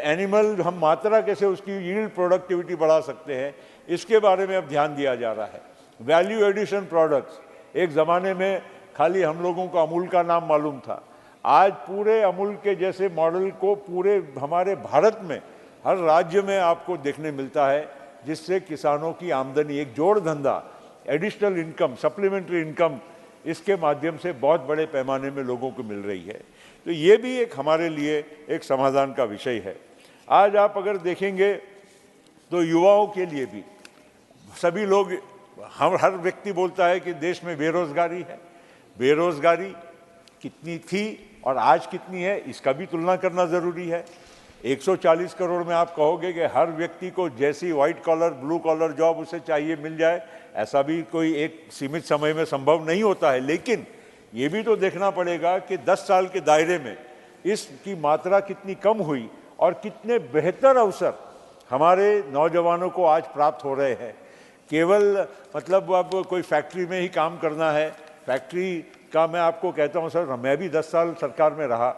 एनिमल हम मात्रा कैसे उसकी यील्ड प्रोडक्टिविटी बढ़ा सकते हैं, इसके बारे में अब ध्यान दिया जा रहा है। वैल्यू एडिशन प्रोडक्ट्स, एक ज़माने में खाली हम लोगों को अमूल का नाम मालूम था, आज पूरे अमूल के जैसे मॉडल को पूरे हमारे भारत में हर राज्य में आपको देखने मिलता है, जिससे किसानों की आमदनी, एक जोड़ धंधा, एडिशनल इनकम, सप्लीमेंट्री इनकम, इसके माध्यम से बहुत बड़े पैमाने में लोगों को मिल रही है। तो ये भी एक हमारे लिए एक समाधान का विषय है। आज आप अगर देखेंगे तो युवाओं के लिए भी, सभी लोग, हर व्यक्ति बोलता है कि देश में बेरोजगारी है। बेरोजगारी कितनी थी और आज कितनी है, इसका भी तुलना करना ज़रूरी है। 140 करोड़ में आप कहोगे कि हर व्यक्ति को जैसी white collar, blue collar job उसे चाहिए मिल जाए, ऐसा भी कोई एक सीमित समय में संभव नहीं होता है। लेकिन ये भी तो देखना पड़ेगा कि 10 साल के दायरे में इसकी मात्रा कितनी कम हुई और कितने बेहतर अवसर हमारे नौजवानों को आज प्राप्त हो रहे हैं। केवल मतलब अब कोई फैक्ट्री में ही काम करना है, फैक्ट्री का मैं आपको कहता हूँ सर, मैं भी 10 साल सरकार में रहा।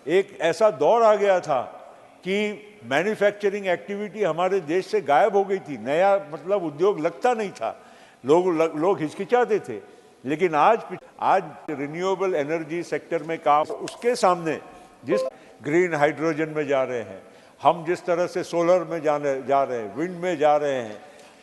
एक ऐसा दौर आ गया था कि मैन्युफैक्चरिंग एक्टिविटी हमारे देश से गायब हो गई थी, नया मतलब उद्योग लगता नहीं था, लोग हिचकिचाते थे। लेकिन आज रिन्यूएबल एनर्जी सेक्टर में काम, उसके सामने जिस ग्रीन हाइड्रोजन में जा रहे हैं हम, जिस तरह से सोलर में जा रहे हैं, विंड में जा रहे हैं,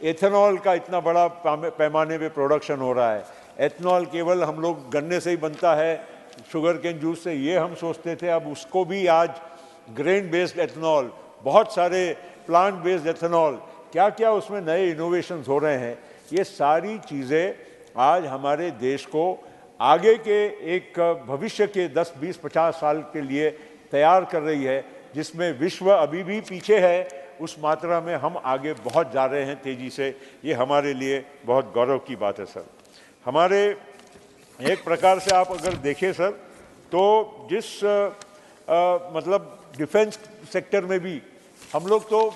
एथेनॉल का इतना बड़ा पैमाने पे प्रोडक्शन हो रहा है। एथेनॉल केवल हम लोग गन्ने से ही बनता है, शुगर केन जूस से, ये हम सोचते थे, अब उसको भी आज ग्रेन बेस्ड एथेनॉल, बहुत सारे प्लांट बेस्ड एथेनॉल, क्या क्या उसमें नए इनोवेशंस हो रहे हैं। ये सारी चीज़ें आज हमारे देश को आगे के एक भविष्य के 10, 20, 50 साल के लिए तैयार कर रही है, जिसमें विश्व अभी भी पीछे है, उस मात्रा में हम आगे बहुत जा रहे हैं तेज़ी से। ये हमारे लिए बहुत गौरव की बात है सर। हमारे एक प्रकार से आप अगर देखें सर, तो जिस मतलब डिफेंस सेक्टर में भी हम लोग तो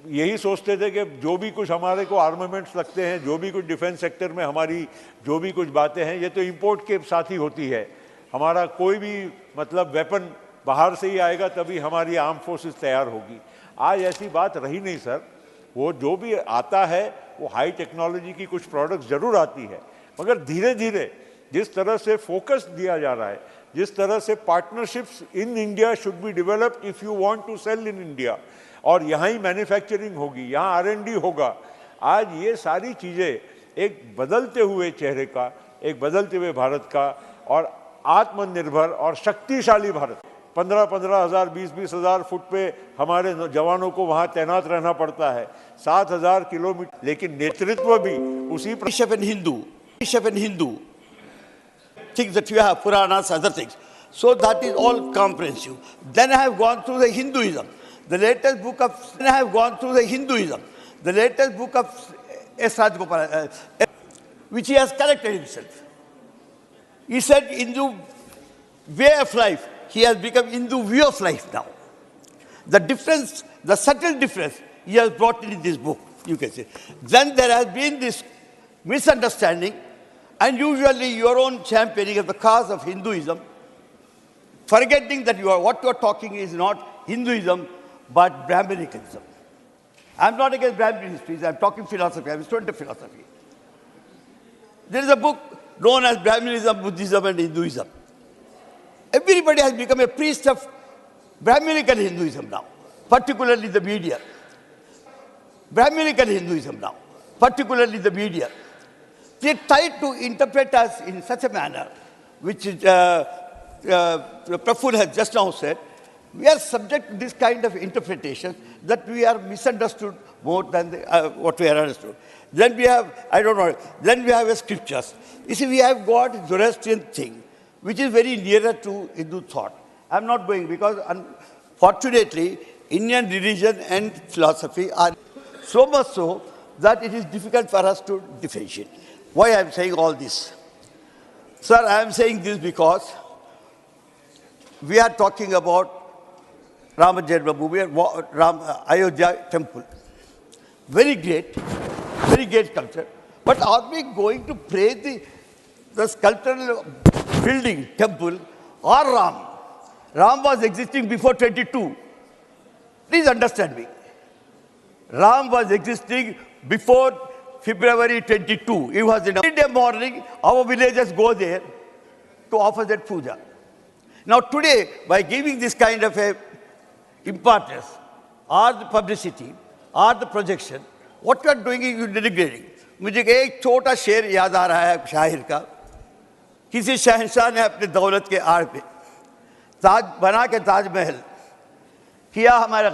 यही सोचते थे कि जो भी कुछ हमारे को आर्मामेंट्स लगते हैं, जो भी कुछ डिफेंस सेक्टर में हमारी जो भी कुछ बातें हैं, ये तो इंपोर्ट के साथ ही होती है। हमारा कोई भी मतलब वेपन बाहर से ही आएगा तभी हमारी आर्म फोर्सेस तैयार होगी। आज ऐसी बात रही नहीं सर, वो जो भी आता है वो हाई टेक्नोलॉजी की कुछ प्रोडक्ट्स ज़रूर आती है, मगर धीरे धीरे जिस तरह से फोकस दिया जा रहा है, जिस तरह से partnerships in India should be developed if you want to sell in India, और यहाँ ही मैन्युफैक्चरिंग होगी, यहाँ R&D होगा। आज ये सारी चीज़ें एक बदलते हुए चेहरे का, एक बदलते हुए भारत का और आत्मनिर्भर और शक्तिशाली भारत। 15-15 हज़ार, 20-20 हज़ार फुट पे हमारे जवानों को वहाँ तैनात रहना पड़ता है, 7,000 किलोमीटर, लेकिन नेतृत्व भी उसी Bishop and Hindu, things that you have, Puranas, other things. So that is all comprehensive. Then I have gone through the Hinduism. The latest book of S. Rajgopal, which he has collected himself. He said Hindu way of life, he has become Hindu view of life now. The difference, the subtle difference, he has brought in this book, you can say. Then there has been this misunderstanding, and usually your own championing of the cause of Hinduism, forgetting that what you are talking is not Hinduism, but Brahminicanism. I'm not against Brahmin histories, I'm talking philosophy, I'm a student of philosophy. There is a book known as Brahminism, Buddhism, and Hinduism. Everybody has become a priest of Brahminical Hinduism now, particularly the media. Brahminical Hinduism now, particularly the media. They try to interpret us in such a manner, which Praful has just now said. We are subject to this kind of interpretation that we are misunderstood more than what we are understood. Then we have, then we have scriptures. You see, we have got Zoroastrian thing, which is very nearer to Hindu thought. I'm not going because, unfortunately, Indian religion and philosophy are so much so that it is difficult for us to differentiate. Why I'm saying all this? Sir, I am saying this because we are talking about Rama Janmabhoomi, Ayodhya temple. Very great culture. But are we going to praise the sculptural building, temple, or Ram? Ram was existing before 22. Please understand me. Ram was existing before February 22. It was in every day morning, our villagers go there to offer that puja. Now today, by giving this kind of a importance, or the publicity, or the projection, what you are doing is you are denigrating. मुझे एक छोटा शेर याद आ रहा है शाहिर का. किसी शहंशाह ने अपने दौलत के आड़ पे ताज बना के ताजमहल किया हमारा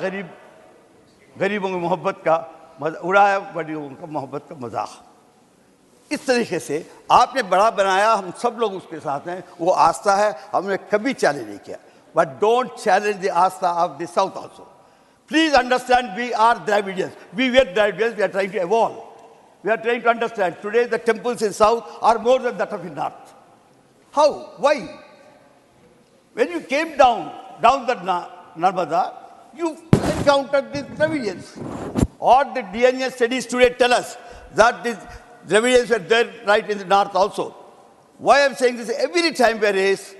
गरीबों की मोहब्बत का उड़ाया गरीबों का मोहब्बत का मजाक. इस तरीके से आपने बड़ा बनाया, हम सब लोग उसके साथ हैं, वो आस्था है, हमने कभी चैलेंज नहीं किया. But don't challenge the Asta of the South also. Please understand, we are Dravidians. We were Dravidians, we are trying to evolve. We are trying to understand. Today the temples in South are more than that of the North. How? Why? When you came down the Nirmala, you encountered these Dravidians. Or the DNA studies today tell us that these Dravidians were there right in the North also. Why I am saying this? Every time we raise,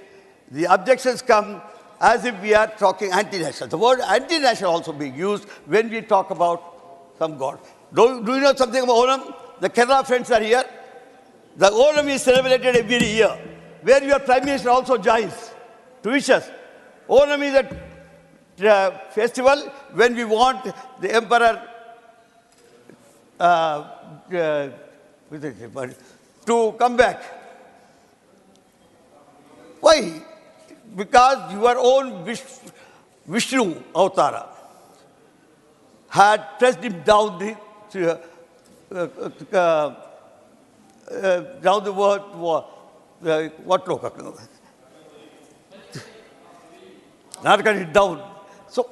the objections come as if we are talking anti-national. The word anti-national also being used when we talk about some god. Do you know something about Onam? The Kerala friends are here. The Onam is celebrated every year, where your Prime Minister also joins to wish us. Onam is a festival when we want the Emperor to come back. Why? Because your own Vishnu Avatara had pressed him down down the word, what not cut it down. So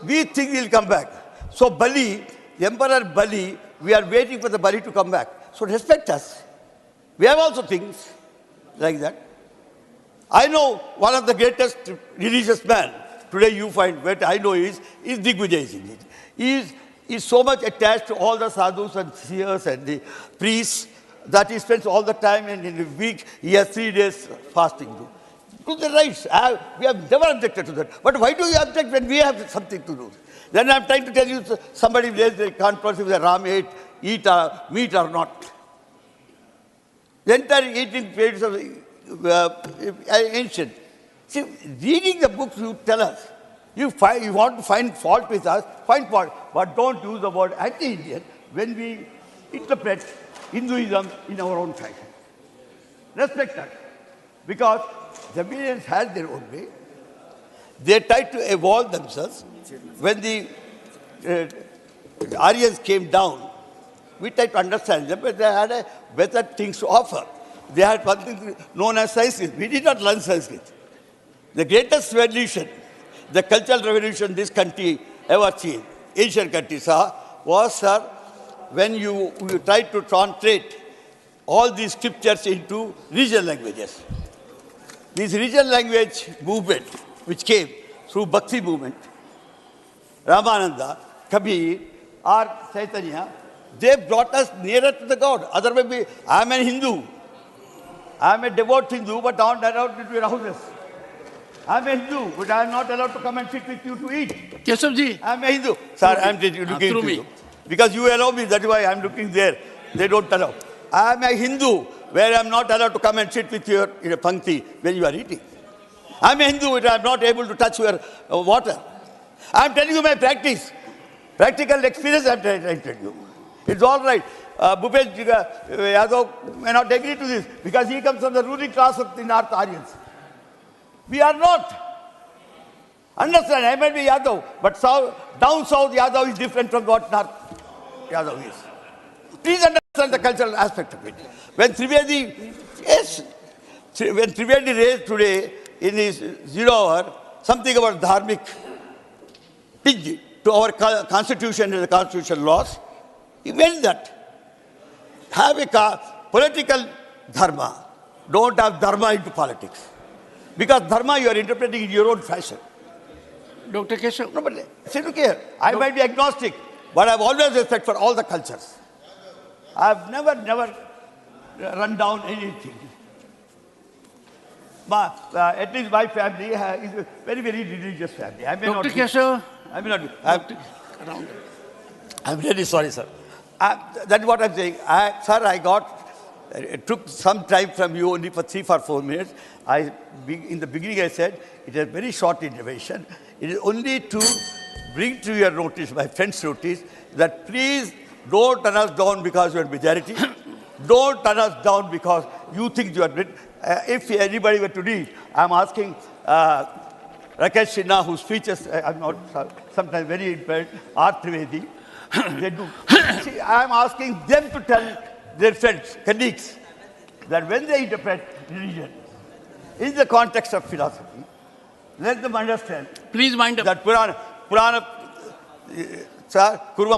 we think he'll come back. So Bali, the Emperor Bali, we are waiting for the Bali to come back. So respect us. We have also things like that. I know one of the greatest religious men, today you find what I know is Digvijay Singh. He is so much attached to all the sadhus and seers and the priests that he spends all the time, and in a week he has 3 days fasting. To the rights, we have never objected to that. But why do you object when we have something to do? Then I'm trying to tell you, somebody raised the controversy whether Ram eat meat or not. The entire 18 pages of ancient. See, reading the books, you tell us. You want to find fault with us, find fault. But don't use the word anti-Indian when we interpret Hinduism in our own fashion. Respect that. Because the Indians had their own way. They tried to evolve themselves. When the Aryans came down, we tried to understand them, but they had better things to offer. They had something known as Sanskrit. We did not learn Sanskrit. The greatest revolution, the cultural revolution this country ever seen, Asian country saw, was, sir, when you tried to translate all these scriptures into regional languages. this regional language movement, which came through Bhakti movement, Ramananda, Kabir, or Chaitanya, they brought us nearer to the God. Otherwise, I am a Hindu. I am a devout Hindu, but I am not allowed to your houses. I am a Hindu, but I am not allowed to come and sit with you to eat. Keshavji. I am a Hindu. Sir, I am looking to you. Because you allow me, that is why I am looking there. They don't allow. I am a Hindu, where I am not allowed to come and sit with you in a pankti when you are eating. I am a Hindu, but I am not able to touch your water. I am telling you my practice. Practical experience I am trying to tell you. It's all right. Bhupesh Yadav may not agree to this because he comes from the ruling class of the North Aryans. We are not. Understand, I might be Yadav, but down south Yadav is different from what North Yadav is. Please understand the cultural aspect of it. When Trivedi, when Trivedi raised today in his 0 hour something about dharmic pitch to our constitution and the constitutional laws, he meant that. Have a political dharma. Don't have dharma into politics. Because dharma you are interpreting in your own fashion. Dr. Keshav. No, but see, look here. I might be agnostic, but I have always respect for all the cultures. I have never run down anything. But at least my family is a very, very religious family. I may Dr. not Keshav. I may not be. I'm really sorry, sir. That's what I'm saying. Sir, it took some time from you only for 3 or 4 minutes. In the beginning I said, it is a very short intervention. It is only to bring to your notice, my friend's notice, that please don't turn us down because you are majority. Don't turn us down because you think you are bit. If anybody were to read, I'm asking Rakesh Sinha, whose speeches I'm not sometimes very impressed, are Trivedi. They do. See, I'm asking them to tell their friends, colleagues, that when they interpret religion in the context of philosophy, let them understand. Please wind up. That Kurma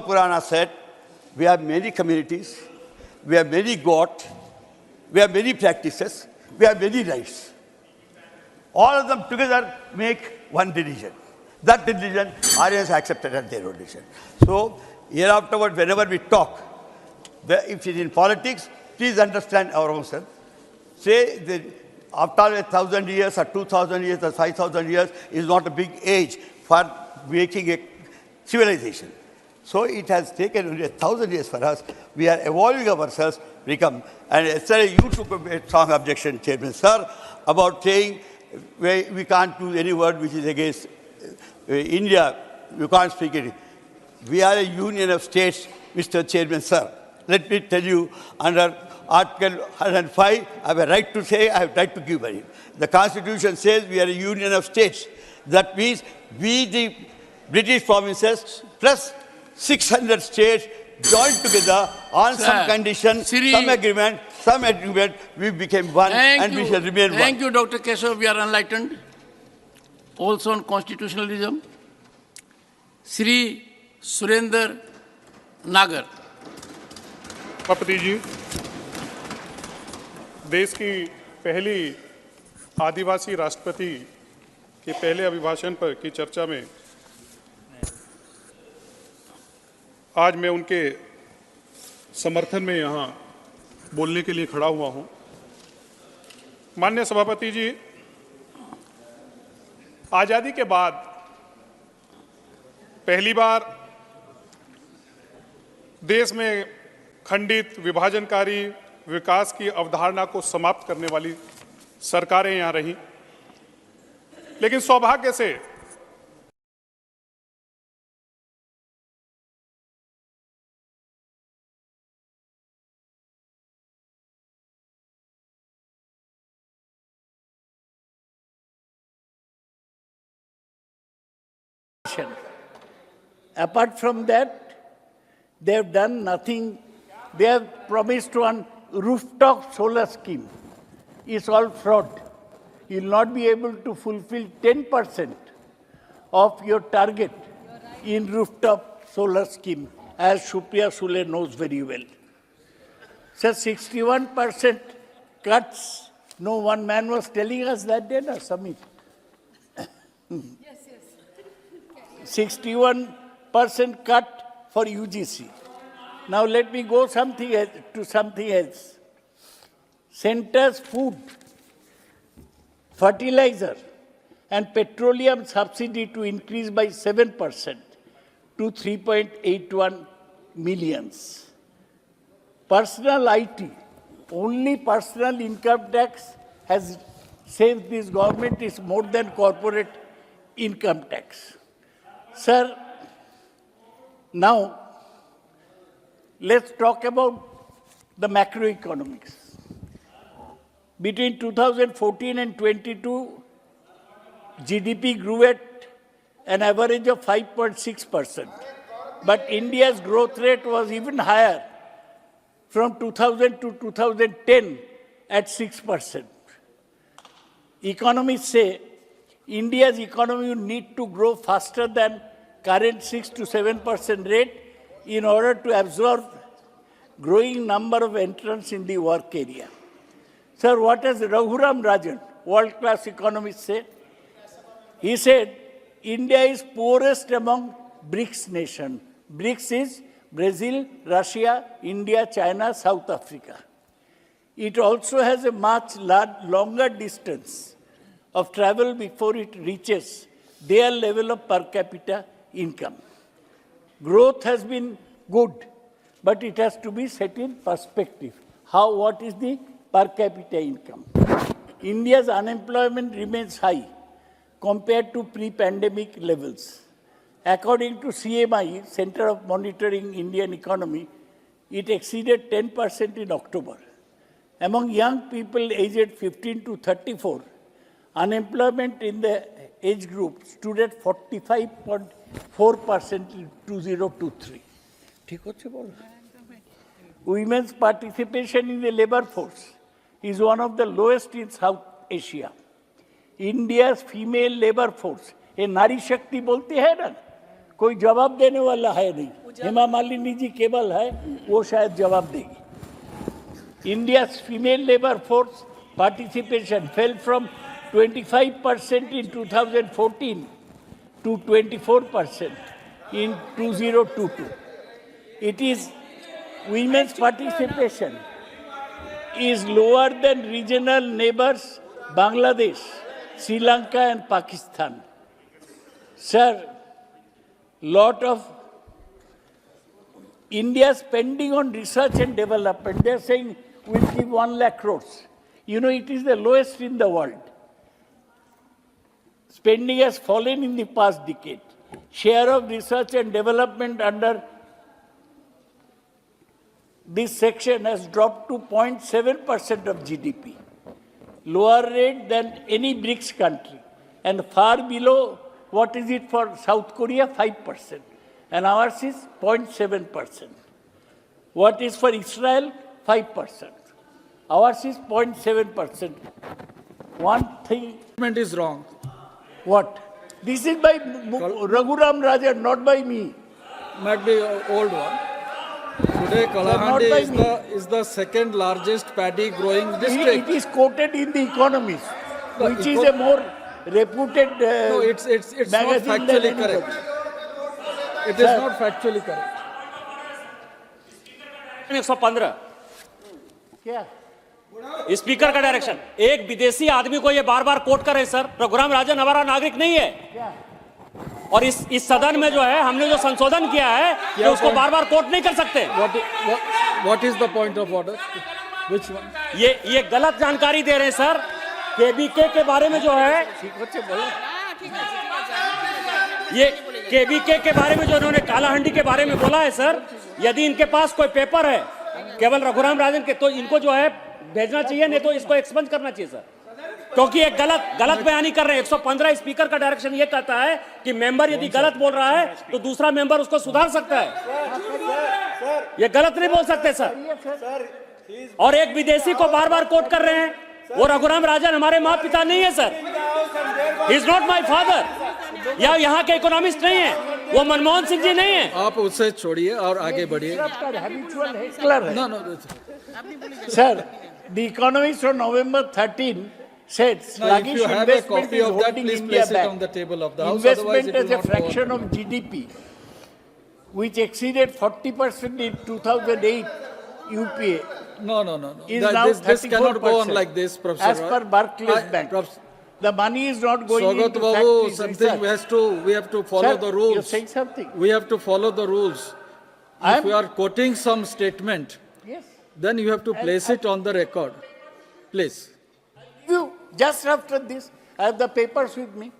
Purana said, we have many communities, we have many gods, we have many practices, we have many rites. All of them together make one religion. That religion, Aryans accepted as their religion. So, hereafter, whenever we talk, if it is in politics, please understand our own self. Say that after 1,000 years or 2,000 years or 5,000 years is not a big age for making a civilization. So it has taken only 1,000 years for us. We are evolving ourselves, become. And yesterday you took a strong objection, Chairman, sir, about saying we can't do any word which is against India. You can't speak it. We are a union of states, Mr. Chairman, sir. Let me tell you, under Article 105, I have a right to say, I have a right to give by it. The Constitution says we are a union of states. That means we, the British provinces, plus 600 states joined together on some condition, some agreement, we became one and we shall remain one. Thank you, Dr. Keshav. We are enlightened. Also on constitutionalism. Sri Surender Nagar. सभापति जी, देश की पहली आदिवासी राष्ट्रपति के पहले अभिभाषण पर की चर्चा में आज मैं उनके समर्थन में यहाँ बोलने के लिए खड़ा हुआ हूँ। माननीय सभापति जी, आज़ादी के बाद पहली बार देश में खंडित विभाजनकारी विकास की अवधारणा को समाप्त करने वाली सरकारें यहाँ रहीं, लेकिन सौभाग्य से apart from that, they have done nothing. They have promised to one rooftop solar scheme. It's all fraud. You will not be able to fulfill 10% of your target in rooftop solar scheme, as Supriya Sule knows very well. So 61% cuts No, one man was telling us that day, na, Samit. 61% cut for UGC. Now let me go to something else. Center's food, fertilizer, and petroleum subsidy to increase by 7% to 3.81 millions. Personal IT, only personal income tax has saved this government is more than corporate income tax. Sir, now let's talk about the macroeconomics. Between 2014 and 22, GDP grew at an average of 5.6%. But India's growth rate was even higher from 2000 to 2010 at 6%. Economists say India's economy will need to grow faster than current 6 to 7% rate in order to absorb growing number of entrants in the work area. Sir, what does Raghuram Rajan, world-class economist, say? He said, India is poorest among BRICS nations. BRICS is Brazil, Russia, India, China, South Africa. It also has a much longer distance of travel before it reaches their level of per capita income. Growth has been good, but it has to be set in perspective. What is the per capita income? India's unemployment remains high compared to pre-pandemic levels. According to CMI, Center of Monitoring Indian Economy, it exceeded 10% in October. Among young people aged 15 to 34, unemployment in the age group stood at 45.4% in 2023. Women's participation in the labor force is one of the lowest in South Asia. India's female labor force, ये नारी शक्ति बोलती है ना, कोई जवाब देने वाला है नहीं. हेमा मालिनी जी केवल है, वो शायद जवाब देगी. India's female labor force participation fell from 25% in 2014 to 24% in 2022. It is women's participation is lower than regional neighbors Bangladesh, Sri Lanka and Pakistan. Sir, lot of India spending on research and development, they are saying we'll give 1 lakh crores. You know, it is the lowest in the world. Spending has fallen in the past decade. Share of research and development under this section has dropped to 0.7% of GDP, lower rate than any BRICS country, and far below what is it for South Korea, 5%, and ours is 0.7%. What is for Israel, 5%. Ours is 0.7%. One thing is wrong. What? This is by Raghuram Rajan, not by me. Might be an old one. Today, Kalahandi is the second largest paddy growing district. It is quoted in The Economist, which is a more reputed no, it's not factually correct. It is not factually correct. 115 क्या? Speaker का direction. एक विदेशी आदमी को ये बार बार coat कर रहे sir. Raghuram Rajan हमारा नागरिक नहीं है. और इस सदन में जो है हमने जो संशोधन किया है कि उसको बार बार कोट नहीं कर सकते. What is the point of order? Which one? ये गलत जानकारी दे रहे हैं सर. केबीके के बारे में जो है ये केबीके के बारे में जो उन्होंने कालाहंडी के बारे में बोला है सर, यदि इनके पास कोई पेपर है केवल रघुराम राजन के तो इनको जो है भेजना चाहिए, नहीं तो इसको एक्सपंज करना चाहिए सर, क्योंकि ये गलत बयानी कर रहे हैं. 115 स्पीकर का डायरेक्शन ये कहता है कि मेंबर यदि गलत बोल रहा है तो दूसरा मेंबर उसको सुधार सकता है. ये गलत नहीं बोल सकते सर. और एक विदेशी को बार बार कोट कर रहे हैं. वो रघुराम राजन हमारे माँ पिता नहीं है sir. He is not my father. या यहाँ के इकोनॉमिस्ट नहीं है. वो मनमोहन सिंह जी नहीं है. आप उससे छोड़िए और आगे बढ़िए. Sir, The Economist on November 13 said Now, if sluggish you have a investment copy is of that, holding please India place it back. on the table of the House. Otherwise, Investment it will as a not go fraction on. of GDP, which exceeded 40% in 2008 UPA, No. is now 34%. This cannot go on like this, Professor. As per Barclays Bank. The money is not going Swagat into Babu, factories, something research. we have to follow Sir, the rules. you're saying something. We have to follow the rules. If we are quoting some statement, Yes. then you have to place it on the record. Please. You, just after this, I have the papers with me.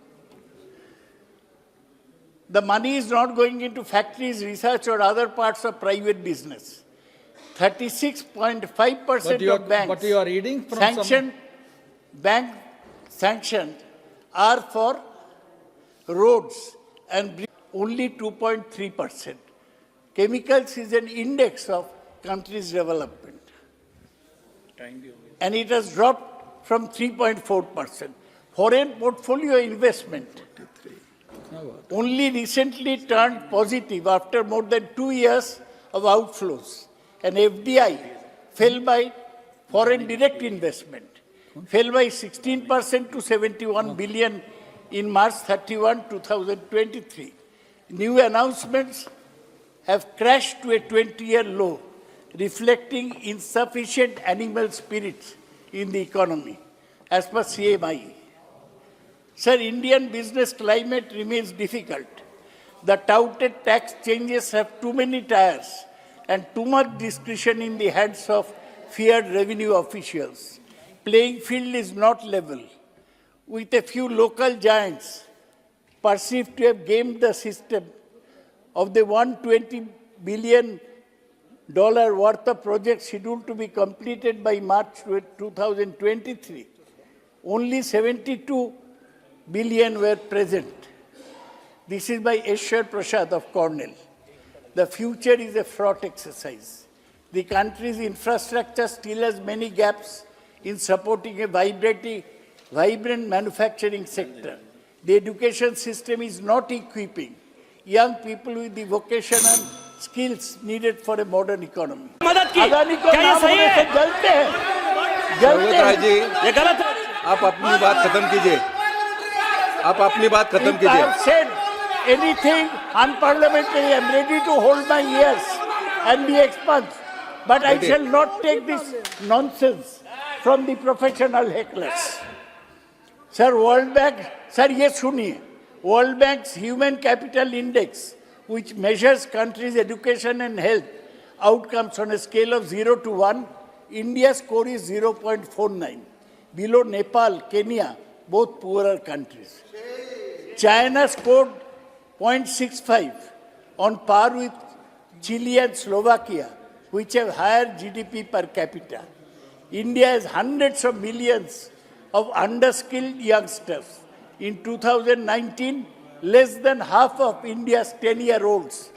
The money is not going into factories, research, or other parts of private business. 36.5% of banks But you are reading from sanctioned, bank sanctioned are for roads and only 2.3%. Chemicals is an index of country's development. And it has dropped from 3.4%. Foreign portfolio investment only recently turned positive after more than 2 years of outflows. And FDI fell by foreign direct investment, fell by 16% to 71 billion in March 31, 2023. New announcements have crashed to a 20-year low, reflecting insufficient animal spirits in the economy, as per CMI. Sir, Indian business climate remains difficult. The touted tax changes have too many tires and too much discretion in the hands of feared revenue officials. Playing field is not level, with a few local giants perceived to have gamed the system. Of the $120 billion worth of projects scheduled to be completed by March 2023, only 72 billion were present. This is by Eshwar Prasad of Cornell. The future is a fraught exercise. The country's infrastructure still has many gaps in supporting a vibrant manufacturing sector. The education system is not equipping young people with the vocational skills needed for a modern economy. Adani को नाम होने से जलते हैं। ये गलत है। आप अपनी बात खत्म कीजिए। आप अपनी बात खत्म कीजिए। If I have said anything unparliamentary, I am ready to hold my ears and be expunged. But I shall not take this nonsense from the professional hecklers. Sir, World Bank, sir, ये सुनिए. World Bank's Human Capital Index, which measures countries' education and health outcomes on a scale of 0 to 1, India's score is 0.49, below Nepal, Kenya, both poorer countries. China scored 0.65, on par with Chile and Slovakia, which have higher GDP per capita. India has hundreds of millions of underskilled youngsters. In 2019, less than half of India's 10-year-olds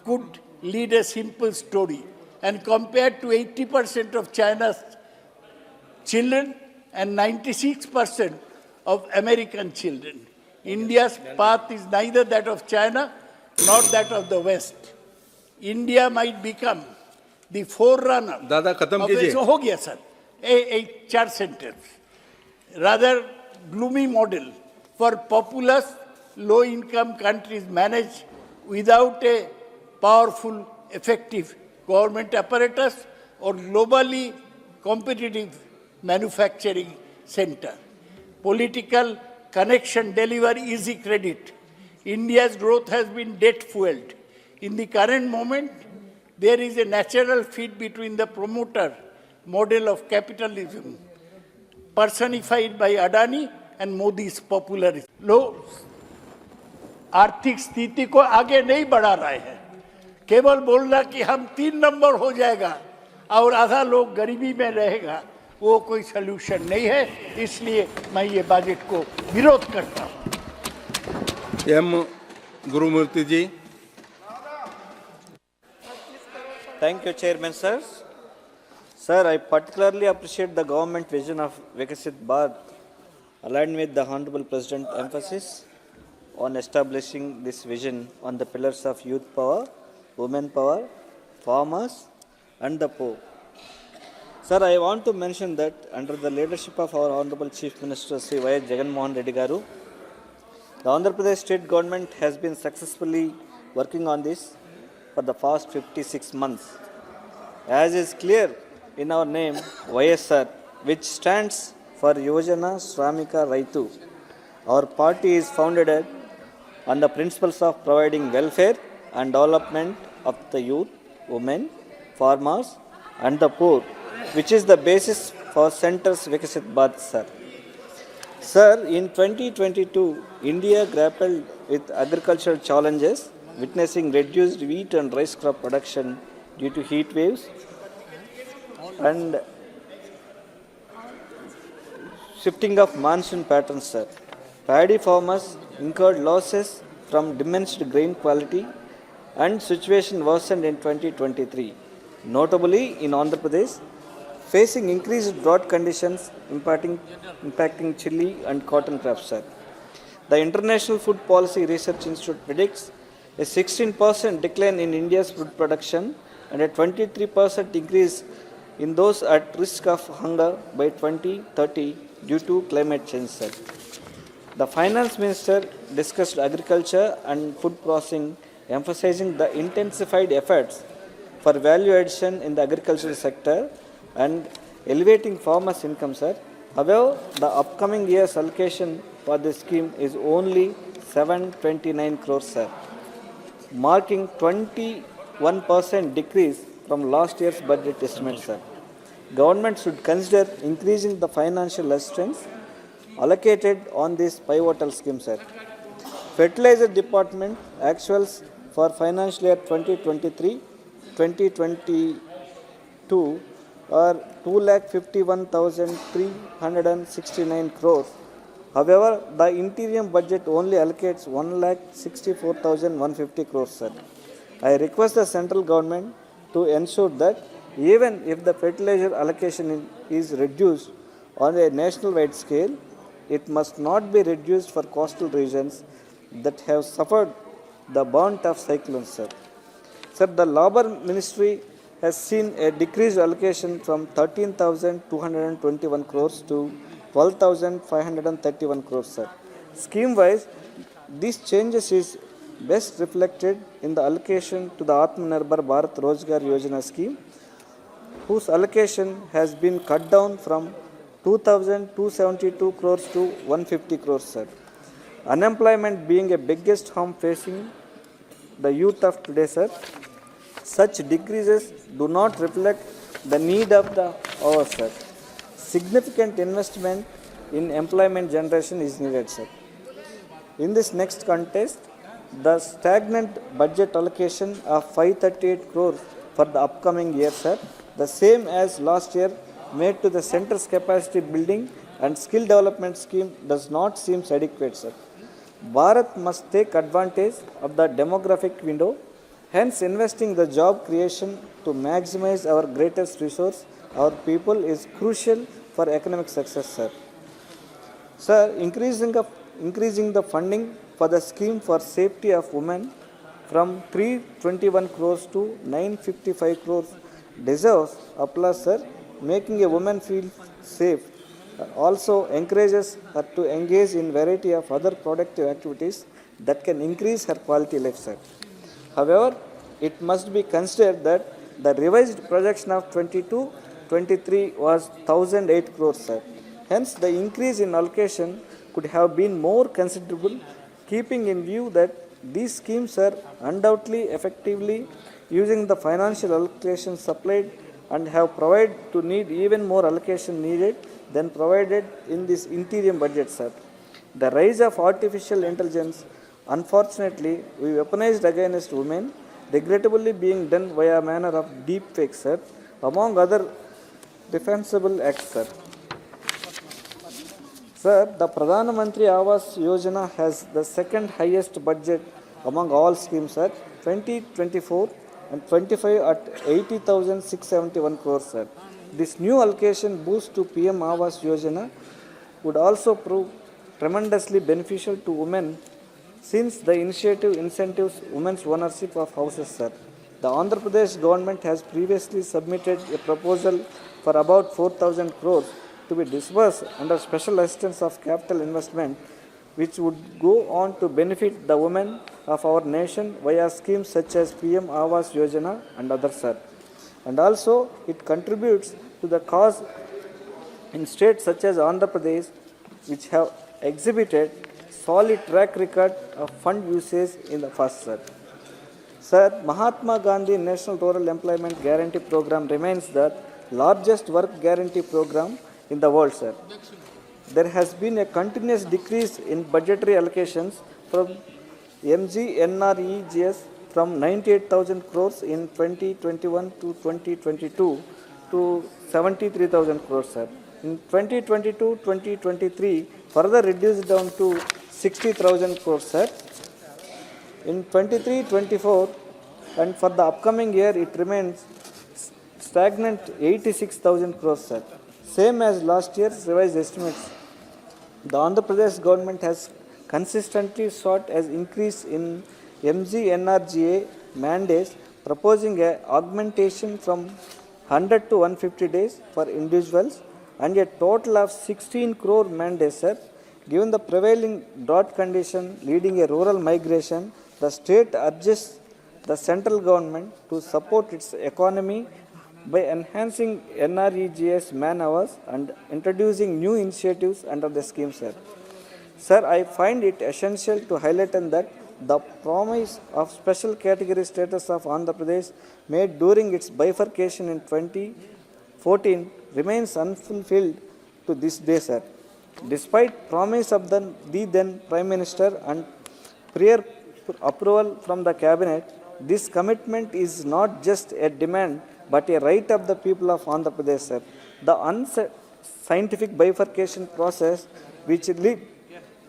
could lead a simple story. And compared to 80% of China's children and 96% of American children, India's path is neither that of China nor that of the West. India might become the forerunner दादा खत्म कीजिए। हो गया sir, एक 4 sentence. Rather gloomy model for populous, low-income countries managed without a powerful, effective government apparatus or globally competitive manufacturing center. Political connection deliver easy credit. India's growth has been debt-fueled. In the current moment, there is a natural fit between the promoter model of capitalism personified by Adani and Modi's popularism. लोग आर्थिक स्थिति को आगे नहीं बढ़ा रहे हैं, केवल बोलना कि हम 3 नंबर हो जाएगा और आधा लोग गरीबी में रहेगा, वो कोई सलूशन नहीं है। इसलिए मैं ये बजट को विरोध करता हूँ। M Gurumurthy ji. Thank you, Chairman, sir. Sir, I particularly appreciate the government vision of Vikasit Bharat, aligned with the Honorable President's emphasis on establishing this vision on the pillars of youth power, women power, farmers, and the poor. Sir, I want to mention that under the leadership of our Honorable Chief Minister Sri Y. Jagan Mohan Reddy Garu, the Andhra Pradesh state government has been successfully working on this for the past 56 months. As is clear in our name, YSR, which stands for Yojana Shramika Raitu. Our party is founded on the principles of providing welfare and development of the youth, women, farmers and the poor, which is the basis for Center's Vikasit Bharat, sir. Sir, in 2022, India grappled with agricultural challenges, witnessing reduced wheat and rice crop production due to heat waves and shifting of monsoon patterns, sir. Paddy farmers incurred losses from diminished grain quality and situation worsened in 2023. Notably, in Andhra Pradesh, facing increased drought conditions impacting chili and cotton crops, sir. The International Food Policy Research Institute predicts a 16% decline in India's food production and a 23% increase in those at risk of hunger by 2030 due to climate change, sir. The Finance Minister discussed agriculture and food processing, emphasizing the intensified efforts for value addition in the agricultural sector and elevating farmers' income, sir. However, the upcoming year's allocation for this scheme is only 729 crores, sir, marking 21% decrease from last year's budget estimate, sir. Government should consider increasing the financial assistance allocated on this pivotal scheme, sir. Fertilizer Department actuals for financial year 2023-2022 are 2,51,369 crores. However, the interim budget only allocates 1,64,150 crores, sir. I request the central government to ensure that even if the fertilizer allocation is reduced on a national-wide scale, it must not be reduced for coastal regions that have suffered the brunt of cyclones, sir. Sir, the Labor Ministry has seen a decreased allocation from 13,221 crores to 12,531 crores, sir. Scheme-wise, these changes is best reflected in the allocation to the Atmanirbhar Bharat Rozgar Yojana scheme, whose allocation has been cut down from 2,272 crores to 150 crores, sir. Unemployment being a biggest harm facing the youth of today, sir, such decreases do not reflect the need of the hour, sir. Significant investment in employment generation is needed, sir. In this next context, the stagnant budget allocation of 538 crores for the upcoming year, sir, the same as last year, made to the center's capacity building and skill development scheme does not seem adequate, sir. Bharat must take advantage of the demographic window, hence investing the job creation to maximize our greatest resource, our people, is crucial for economic success, sir. Sir, increasing the funding for the scheme for safety of women from 321 crores to 955 crores deserves applause, sir. Making a woman feel safe also encourages her to engage in variety of other productive activities that can increase her quality life, sir. However, it must be considered that the revised projection of 22-23 was 1,008 crores, sir. Hence, the increase in allocation could have been more considerable, keeping in view that these schemes are undoubtedly effectively using the financial allocation supplied and have provided to need even more allocation needed than provided in this interim budget, sir. The rise of artificial intelligence, unfortunately, we weaponized against women, regrettably being done via a manner of deep fake, sir, among other defensible acts, sir. Sir, the Pradhan Mantri Awas Yojana has the second highest budget among all schemes, sir, 2024 and 25 at 80,671 crores, sir. This new allocation boost to PM Awas Yojana would also prove tremendously beneficial to women since the initiative incentives women's ownership of houses, sir. The Andhra Pradesh government has previously submitted a proposal for about 4,000 crores to be disbursed under special assistance of capital investment, which would go on to benefit the women of our nation via schemes such as PM Awas Yojana and others, sir. And also, it contributes to the cause in states such as Andhra Pradesh, which have exhibited solid track record of fund usage in the past, sir. Sir, Mahatma Gandhi National Rural Employment Guarantee Program remains the largest work guarantee program in the world, sir. There has been a continuous decrease in budgetary allocations from MGNREGS from 98,000 crores in 2021 to 2022 to 73,000 crores, sir. In 2022-2023, further reduced down to 60,000 crores, sir. In 23-24, and for the upcoming year, it remains stagnant 86,000 crores, sir. Same as last year's revised estimates. The Andhra Pradesh government has consistently sought as increase in MGNRGA mandates, proposing a augmentation from 100 to 150 days for individuals and a total of 16 crore mandates, sir. Given the prevailing drought condition leading a rural migration, the state urges the central government to support its economy by enhancing NREGS man hours and introducing new initiatives under the scheme, sir. Sir, I find it essential to highlight that the promise of special category status of Andhra Pradesh made during its bifurcation in 2014 remains unfulfilled to this day, sir. Despite promise of the then Prime Minister and prior approval from the Cabinet, this commitment is not just a demand but a right of the people of Andhra Pradesh, sir. The unscientific bifurcation process, which led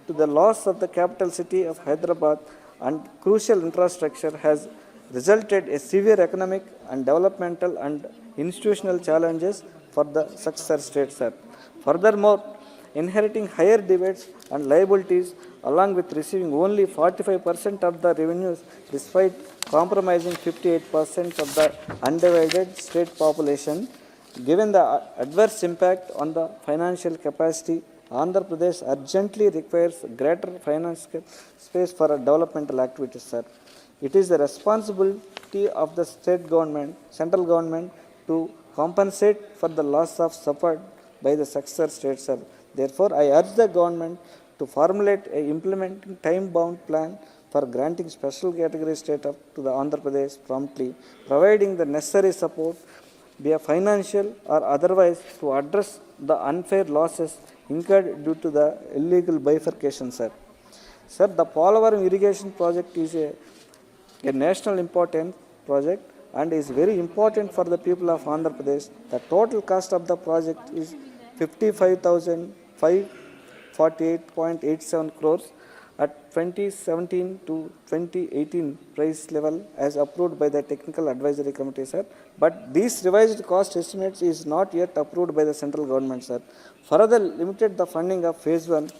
to the loss of the capital city of Hyderabad and crucial infrastructure, has resulted in severe economic and developmental and institutional challenges for the successor state, sir. Furthermore, inheriting higher debates and liabilities along with receiving only 45% of the revenues despite compromising 58% of the undivided state population, given the adverse impact on the financial capacity, Andhra Pradesh urgently requires greater financial space for developmental activities, sir. It is the responsibility of the state government, central government, to compensate for the loss of suffered by the successor state, sir. Therefore, I urge the government to formulate a implementing time-bound plan for granting special category status to the Andhra Pradesh promptly, providing the necessary support, be a financial or otherwise, to address the unfair losses incurred due to the illegal bifurcation, sir. Sir, the Polavaram irrigation project is a national important project and is very important for the people of Andhra Pradesh. The total cost of the project is 55,548.87 crores at 2017 to 2018 price level as approved by the Technical Advisory Committee, sir. But these revised cost estimates is not yet approved by the central government, sir. Further limited the funding of phase 1,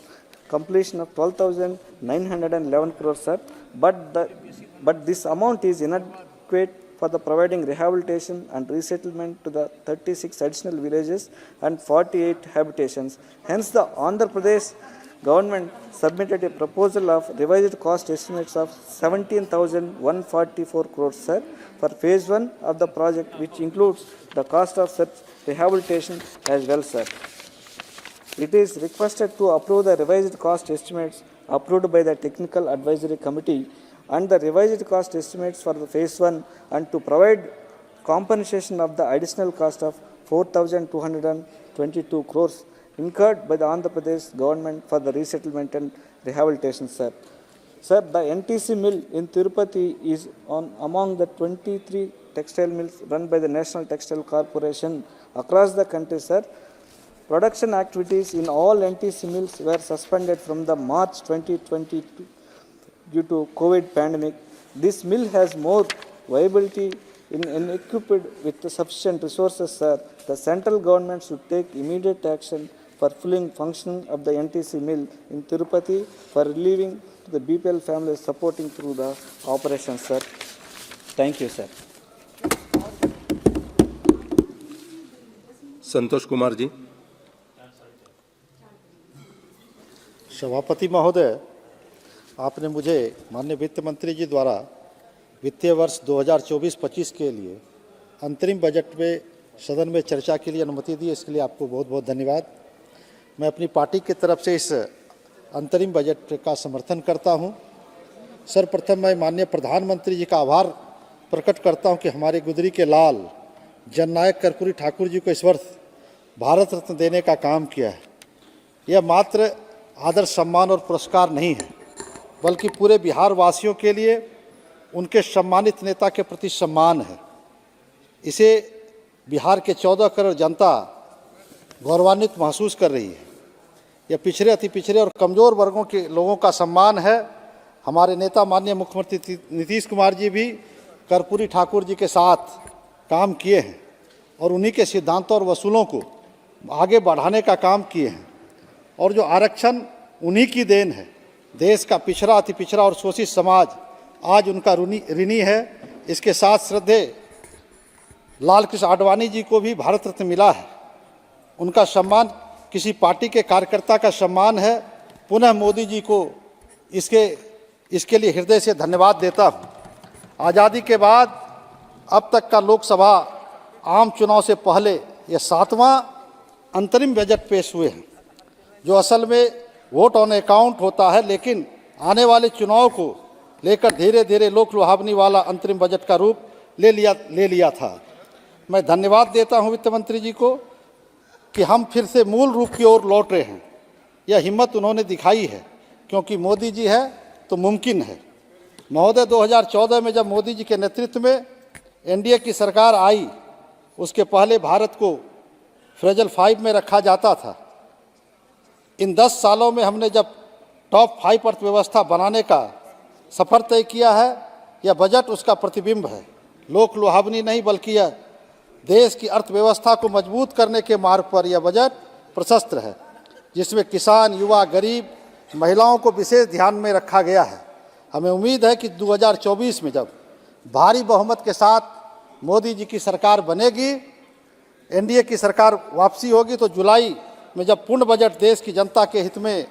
completion of 12,911 crores, sir. But this amount is inadequate for the providing rehabilitation and resettlement to the 36 additional villages and 48 habitations. Hence, the Andhra Pradesh government submitted a proposal of revised cost estimates of 17,144 crores, sir, for phase 1 of the project, which includes the cost of such rehabilitation as well, sir. It is requested to approve the revised cost estimates approved by the Technical Advisory Committee and the revised cost estimates for the phase 1 and to provide compensation of the additional cost of 4,222 crores incurred by the Andhra Pradesh government for the resettlement and rehabilitation, sir. Sir, the NTC mill in Tirupati is among the 23 textile mills run by the National Textile Corporation across the country, sir. Production activities in all NTC mills were suspended from the March 2022 due to COVID pandemic. This mill has more viability in equipped with sufficient resources, sir. The central government should take immediate action for fulfilling function of the NTC mill in Tirupati for relieving the BPL families supporting through the operation, sir. Thank you, sir. Santosh Kumar ji. सभापति महोदय, आपने मुझे माननीय वित्त मंत्री जी द्वारा वित्तीय वर्ष 2024-25 के लिए अंतरिम बजट में सदन में चर्चा के लिए अनुमति दी, इसके लिए आपको बहुत बहुत धन्यवाद। मैं अपनी पार्टी की तरफ से इस अंतरिम बजट का समर्थन करता हूं। सर्वप्रथम मैं माननीय प्रधानमंत्री जी का आभार प्रकट करता हूं कि हमारे गुदरी के लाल जननायक कर्पूरी ठाकुर जी को इस वर्ष भारत रत्न देने का काम किया है। यह मात्र आदर सम्मान और पुरस्कार नहीं है, बल्कि पूरे बिहार वासियों के लिए उनके सम्मानित नेता के प्रति सम्मान है। इसे बिहार के 14 करोड़ जनता गौरवान्वित महसूस कर रही है। यह पिछड़े, अति पिछड़े और कमज़ोर वर्गों के लोगों का सम्मान है। हमारे नेता माननीय मुख्यमंत्री नीतीश कुमार जी भी कर्पूरी ठाकुर जी के साथ काम किए हैं और उन्हीं के सिद्धांतों और वसूलों को आगे बढ़ाने का काम किए हैं। और जो आरक्षण उन्हीं की देन है। देश का पिछड़ा, अति पिछड़ा और शोषित समाज आज उनका ऋणी है। इसके साथ श्रद्धेय लाल कृष्ण आडवाणी जी को भी भारत रत्न मिला है। उनका सम्मान किसी पार्टी के कार्यकर्ता का सम्मान है। पुनः मोदी जी को इसके लिए हृदय से धन्यवाद देता हूँ। आज़ादी के बाद अब तक का लोकसभा आम चुनाव से पहले यह 7वां अंतरिम बजट पेश हुए हैं, जो असल में वोट ऑन अकाउंट होता है, लेकिन आने वाले चुनाव को लेकर धीरे धीरे लोक लुभावनी वाला अंतरिम बजट का रूप ले लिया था। मैं धन्यवाद देता हूं वित्त मंत्री जी को कि हम फिर से मूल रूप की ओर लौट रहे हैं। यह हिम्मत उन्होंने दिखाई है, क्योंकि मोदी जी है तो मुमकिन है। महोदय, 2014 में जब मोदी जी के नेतृत्व में एनडीए की सरकार आई, उसके पहले भारत को फ्रेजल 5 में रखा जाता था। इन 10 सालों में हमने जब टॉप 5 अर्थव्यवस्था बनाने का सफर तय किया है, यह बजट उसका प्रतिबिंब है। लोक लुभावनी नहीं, बल्कि यह देश की अर्थव्यवस्था को मजबूत करने के मार्ग पर यह बजट प्रशस्त्र है, जिसमें किसान, युवा, गरीब, महिलाओं को विशेष ध्यान में रखा गया है। हमें उम्मीद है कि 2024 में जब भारी बहुमत के साथ मोदी जी की सरकार बनेगी, एनडीए की सरकार वापसी होगी, तो जुलाई में जब पूर्ण बजट देश की जनता के हित में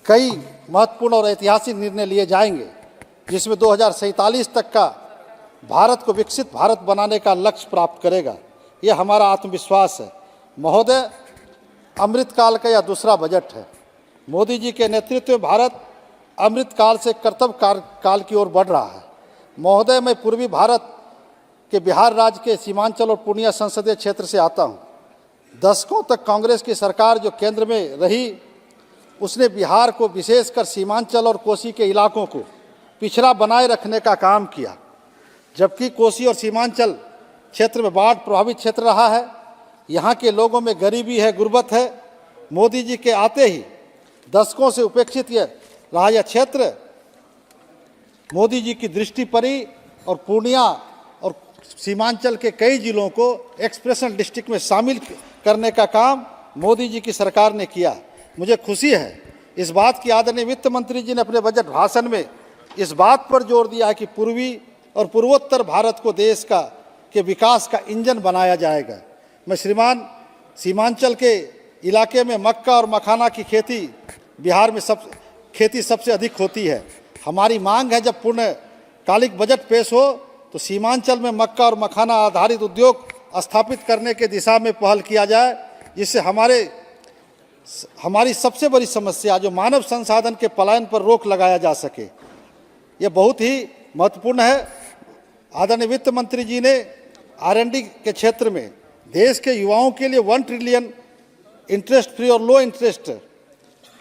कई महत्वपूर्ण और ऐतिहासिक निर्णय लिए जाएंगे, जिसमें 2047 तक का भारत को विकसित भारत बनाने का लक्ष्य प्राप्त करेगा। यह हमारा आत्मविश्वास है। महोदय, अमृतकाल का यह दूसरा बजट है। मोदी जी के नेतृत्व में भारत अमृतकाल से कर्तव्य काल की ओर बढ़ रहा है। महोदय, मैं पूर्वी भारत के बिहार राज्य के सीमांचल और पूर्णिया संसदीय क्षेत्र से आता हूँ। दशकों तक कांग्रेस की सरकार जो केंद्र में रही, उसने बिहार को, विशेषकर सीमांचल और कोसी के इलाकों को पिछड़ा बनाए रखने का काम किया, जबकि कोसी और सीमांचल क्षेत्र में बाढ़ प्रभावित क्षेत्र रहा है। यहाँ के लोगों में गरीबी है, गुर्बत है। मोदी जी के आते ही दशकों से उपेक्षित रहा यह क्षेत्र मोदी जी की दृष्टि पड़ी और पूर्णिया और सीमांचल के कई जिलों को एक्सप्रेशन डिस्ट्रिक्ट में शामिल करने का काम मोदी जी की सरकार ने किया। मुझे खुशी है इस बात की, आदरणीय वित्त मंत्री जी ने अपने बजट भाषण में इस बात पर जोर दिया है कि पूर्वी और पूर्वोत्तर भारत को देश के विकास का इंजन बनाया जाएगा। मैं श्रीमान, सीमांचल के इलाके में मक्का और मखाना की खेती बिहार में खेती सबसे अधिक होती है। हमारी मांग है जब पूर्णकालिक बजट पेश हो तो सीमांचल में मक्का और मखाना आधारित उद्योग स्थापित करने के दिशा में पहल किया जाए, जिससे हमारी सबसे बड़ी समस्या जो मानव संसाधन के पलायन पर रोक लगाया जा सके। यह बहुत ही महत्वपूर्ण है। आदरणीय वित्त मंत्री जी ने R&D के क्षेत्र में देश के युवाओं के लिए 1 ट्रिलियन इंटरेस्ट फ्री और लो इंटरेस्ट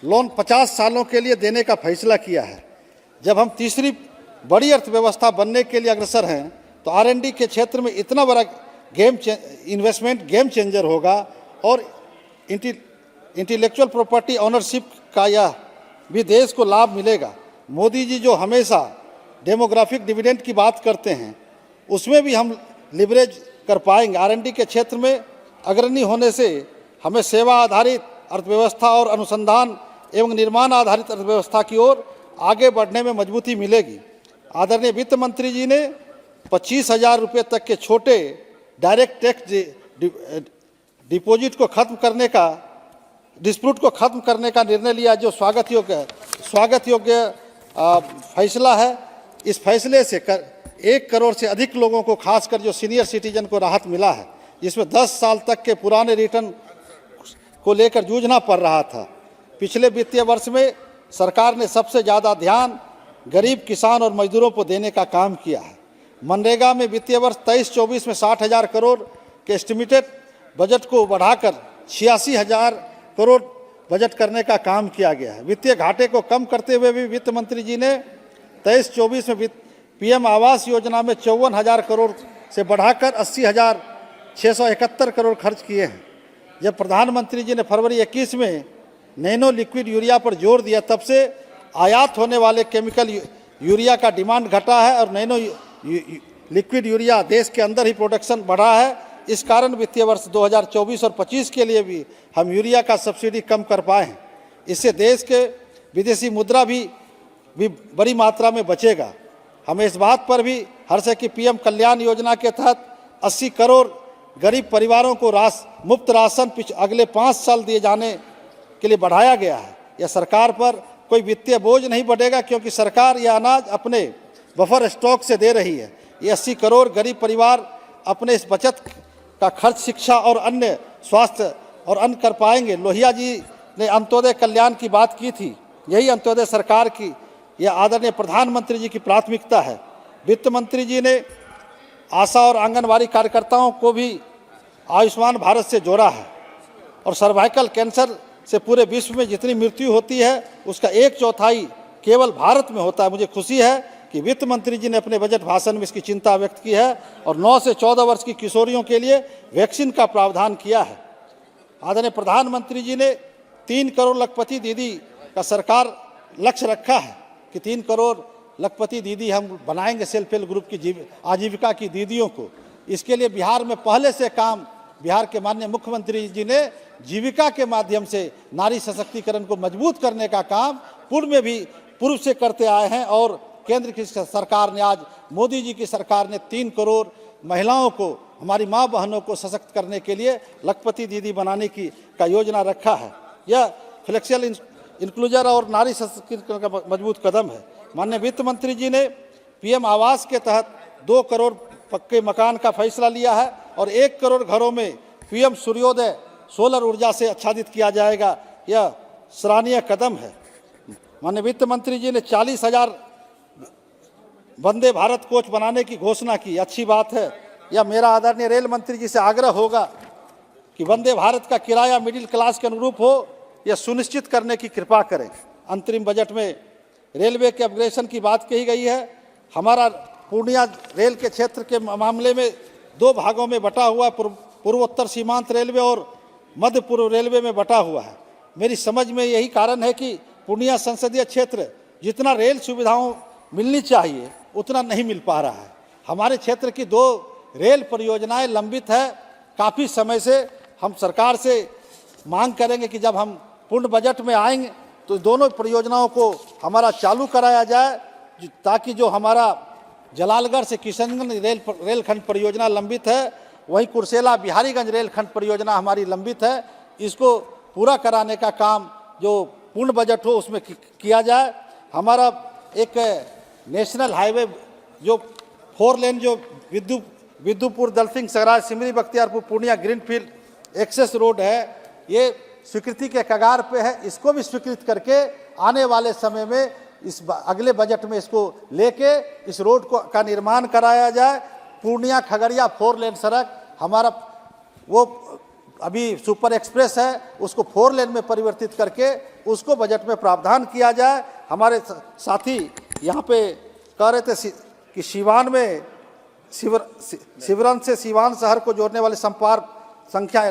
लोन 50 सालों के लिए देने का फैसला किया है। जब हम तीसरी बड़ी अर्थव्यवस्था बनने के लिए अग्रसर हैं, तो R&D के क्षेत्र में इतना बड़ा इन्वेस्टमेंट गेम चेंजर होगा और इंटेलेक्चुअल प्रॉपर्टी ऑनरशिप का यह भी देश को लाभ मिलेगा। मोदी जी जो हमेशा डेमोग्राफिक डिविडेंड की बात करते हैं, उसमें भी हम लिवरेज कर पाएंगे। R&D के क्षेत्र में अग्रणी होने से हमें सेवा आधारित अर्थव्यवस्था और अनुसंधान एवं निर्माण आधारित अर्थव्यवस्था की ओर आगे बढ़ने में मजबूती मिलेगी। आदरणीय वित्त मंत्री जी ने 25,000 रुपये तक के छोटे डायरेक्ट टैक्स डिपॉजिट को खत्म करने का, डिस्प्यूट को खत्म करने का निर्णय लिया, जो स्वागत योग्य फैसला है। इस फैसले से 1 करोड़ से अधिक लोगों को, खासकर जो सीनियर सिटीजन को राहत मिला है, जिसमें 10 साल तक के पुराने रिटर्न को लेकर जूझना पड़ रहा था। पिछले वित्तीय वर्ष में सरकार ने सबसे ज़्यादा ध्यान गरीब किसान और मजदूरों को देने का काम किया है। मनरेगा में वित्तीय वर्ष 23-24 में 60,000 करोड़ के एस्टिमेटेड बजट को बढ़ाकर 86,000 करोड़ बजट करने का काम किया गया है। वित्तीय घाटे को कम करते हुए भी वित्त मंत्री जी ने 23-24 में पीएम आवास योजना में 54,000 करोड़ से बढ़ाकर 80,671 करोड़ खर्च किए हैं। जब प्रधानमंत्री जी ने फरवरी 21 में नैनो लिक्विड यूरिया पर जोर दिया, तब से आयात होने वाले केमिकल यूरिया का डिमांड घटा है और नैनो लिक्विड यूरिया देश के अंदर ही प्रोडक्शन बढ़ा है। इस कारण वित्तीय वर्ष 2024 और 25 के लिए भी हम यूरिया का सब्सिडी कम कर पाए हैं। इससे देश के विदेशी मुद्रा भी बड़ी मात्रा में बचेगा। हमें इस बात पर भी हर्ष है कि पीएम कल्याण योजना के तहत 80 करोड़ गरीब परिवारों को मुफ्त राशन अगले 5 साल दिए जाने के लिए बढ़ाया गया है। यह सरकार पर कोई वित्तीय बोझ नहीं बढ़ेगा, क्योंकि सरकार यह अनाज अपने बफर स्टॉक से दे रही है। ये 80 करोड़ गरीब परिवार अपने इस बचत का खर्च शिक्षा और अन्य स्वास्थ्य और अन्य कर पाएंगे। लोहिया जी ने अंत्योदय कल्याण की बात की थी। यही अंत्योदय सरकार की, यह आदरणीय प्रधानमंत्री जी की प्राथमिकता है। वित्त मंत्री जी ने आशा और आंगनबाड़ी कार्यकर्ताओं को भी आयुष्मान भारत से जोड़ा है और सर्वाइकल कैंसर से पूरे विश्व में जितनी मृत्यु होती है उसका 1/4 केवल भारत में होता है। मुझे खुशी है कि वित्त मंत्री जी ने अपने बजट भाषण में इसकी चिंता व्यक्त की है और 9 से 14 वर्ष की किशोरियों के लिए वैक्सीन का प्रावधान किया है। आदरणीय प्रधानमंत्री जी ने 3 करोड़ लखपति दीदी का सरकार लक्ष्य रखा है कि 3 करोड़ लखपति दीदी हम बनाएंगे सेल्फ हेल्प ग्रुप की आजीविका की दीदियों को। इसके लिए बिहार में पहले से काम बिहार के माननीय मुख्यमंत्री जी ने जीविका के माध्यम से नारी सशक्तिकरण को मजबूत करने का काम पूर्व से करते आए हैं और केंद्र की सरकार ने, आज मोदी जी की सरकार ने 3 करोड़ महिलाओं को, हमारी माँ बहनों को सशक्त करने के लिए लखपति दीदी बनाने का योजना रखा है। यह फ्लेक्सिबल इंक्लूजन और नारी सशक्तिकरण का मजबूत कदम है। माननीय वित्त मंत्री जी ने पीएम आवास के तहत 2 करोड़ पक्के मकान का फैसला लिया है और 1 करोड़ घरों में पीएम सूर्योदय सोलर ऊर्जा से आच्छादित किया जाएगा। यह सराहनीय कदम है। माननीय वित्त मंत्री जी ने 40,000 वंदे भारत कोच बनाने की घोषणा की, अच्छी बात है। यह मेरा आदरणीय रेल मंत्री जी से आग्रह होगा कि वंदे भारत का किराया मिडिल क्लास के अनुरूप हो, यह सुनिश्चित करने की कृपा करें। अंतरिम बजट में रेलवे के अपग्रेडेशन की बात कही गई है। हमारा पूर्णिया रेल के क्षेत्र के मामले में 2 भागों में बटा हुआ, पूर्वोत्तर सीमांत रेलवे और मध्य पूर्व रेलवे में बटा हुआ है। मेरी समझ में यही कारण है कि पूर्णिया संसदीय क्षेत्र जितना रेल सुविधाओं मिलनी चाहिए उतना नहीं मिल पा रहा है। हमारे क्षेत्र की 2 रेल परियोजनाएं लंबित है। काफ़ी समय से हम सरकार से मांग करेंगे कि जब हम पूर्ण बजट में आएंगे तो दोनों परियोजनाओं को हमारा चालू कराया जाए, ताकि जो हमारा जलालगढ़ से किशनगंज रेलखंड परियोजना लंबित है, वहीं कुर्सेला बिहारीगंज रेलखंड परियोजना हमारी लंबित है, इसको पूरा कराने का काम जो पूर्ण बजट हो उसमें किया जाए। हमारा एक नेशनल हाईवे जो 4 लेन जो Vidyupur Dalsinghsarai Simri Bakhtiyarpur Purnia greenfield access road है, ये स्वीकृति के कगार पे है। इसको भी स्वीकृत करके आने वाले समय में अगले बजट में इसको लेके इस रोड का निर्माण कराया जाए। पूर्णिया खगड़िया 4 लेन सड़क हमारा वो अभी सुपर एक्सप्रेस है, उसको 4 लेन में परिवर्तित करके उसको बजट में प्रावधान किया जाए। हमारे साथी यहाँ पे कह रहे थे कि सिवान में सिवरन से सिवान शहर को जोड़ने वाले संपर्क संख्या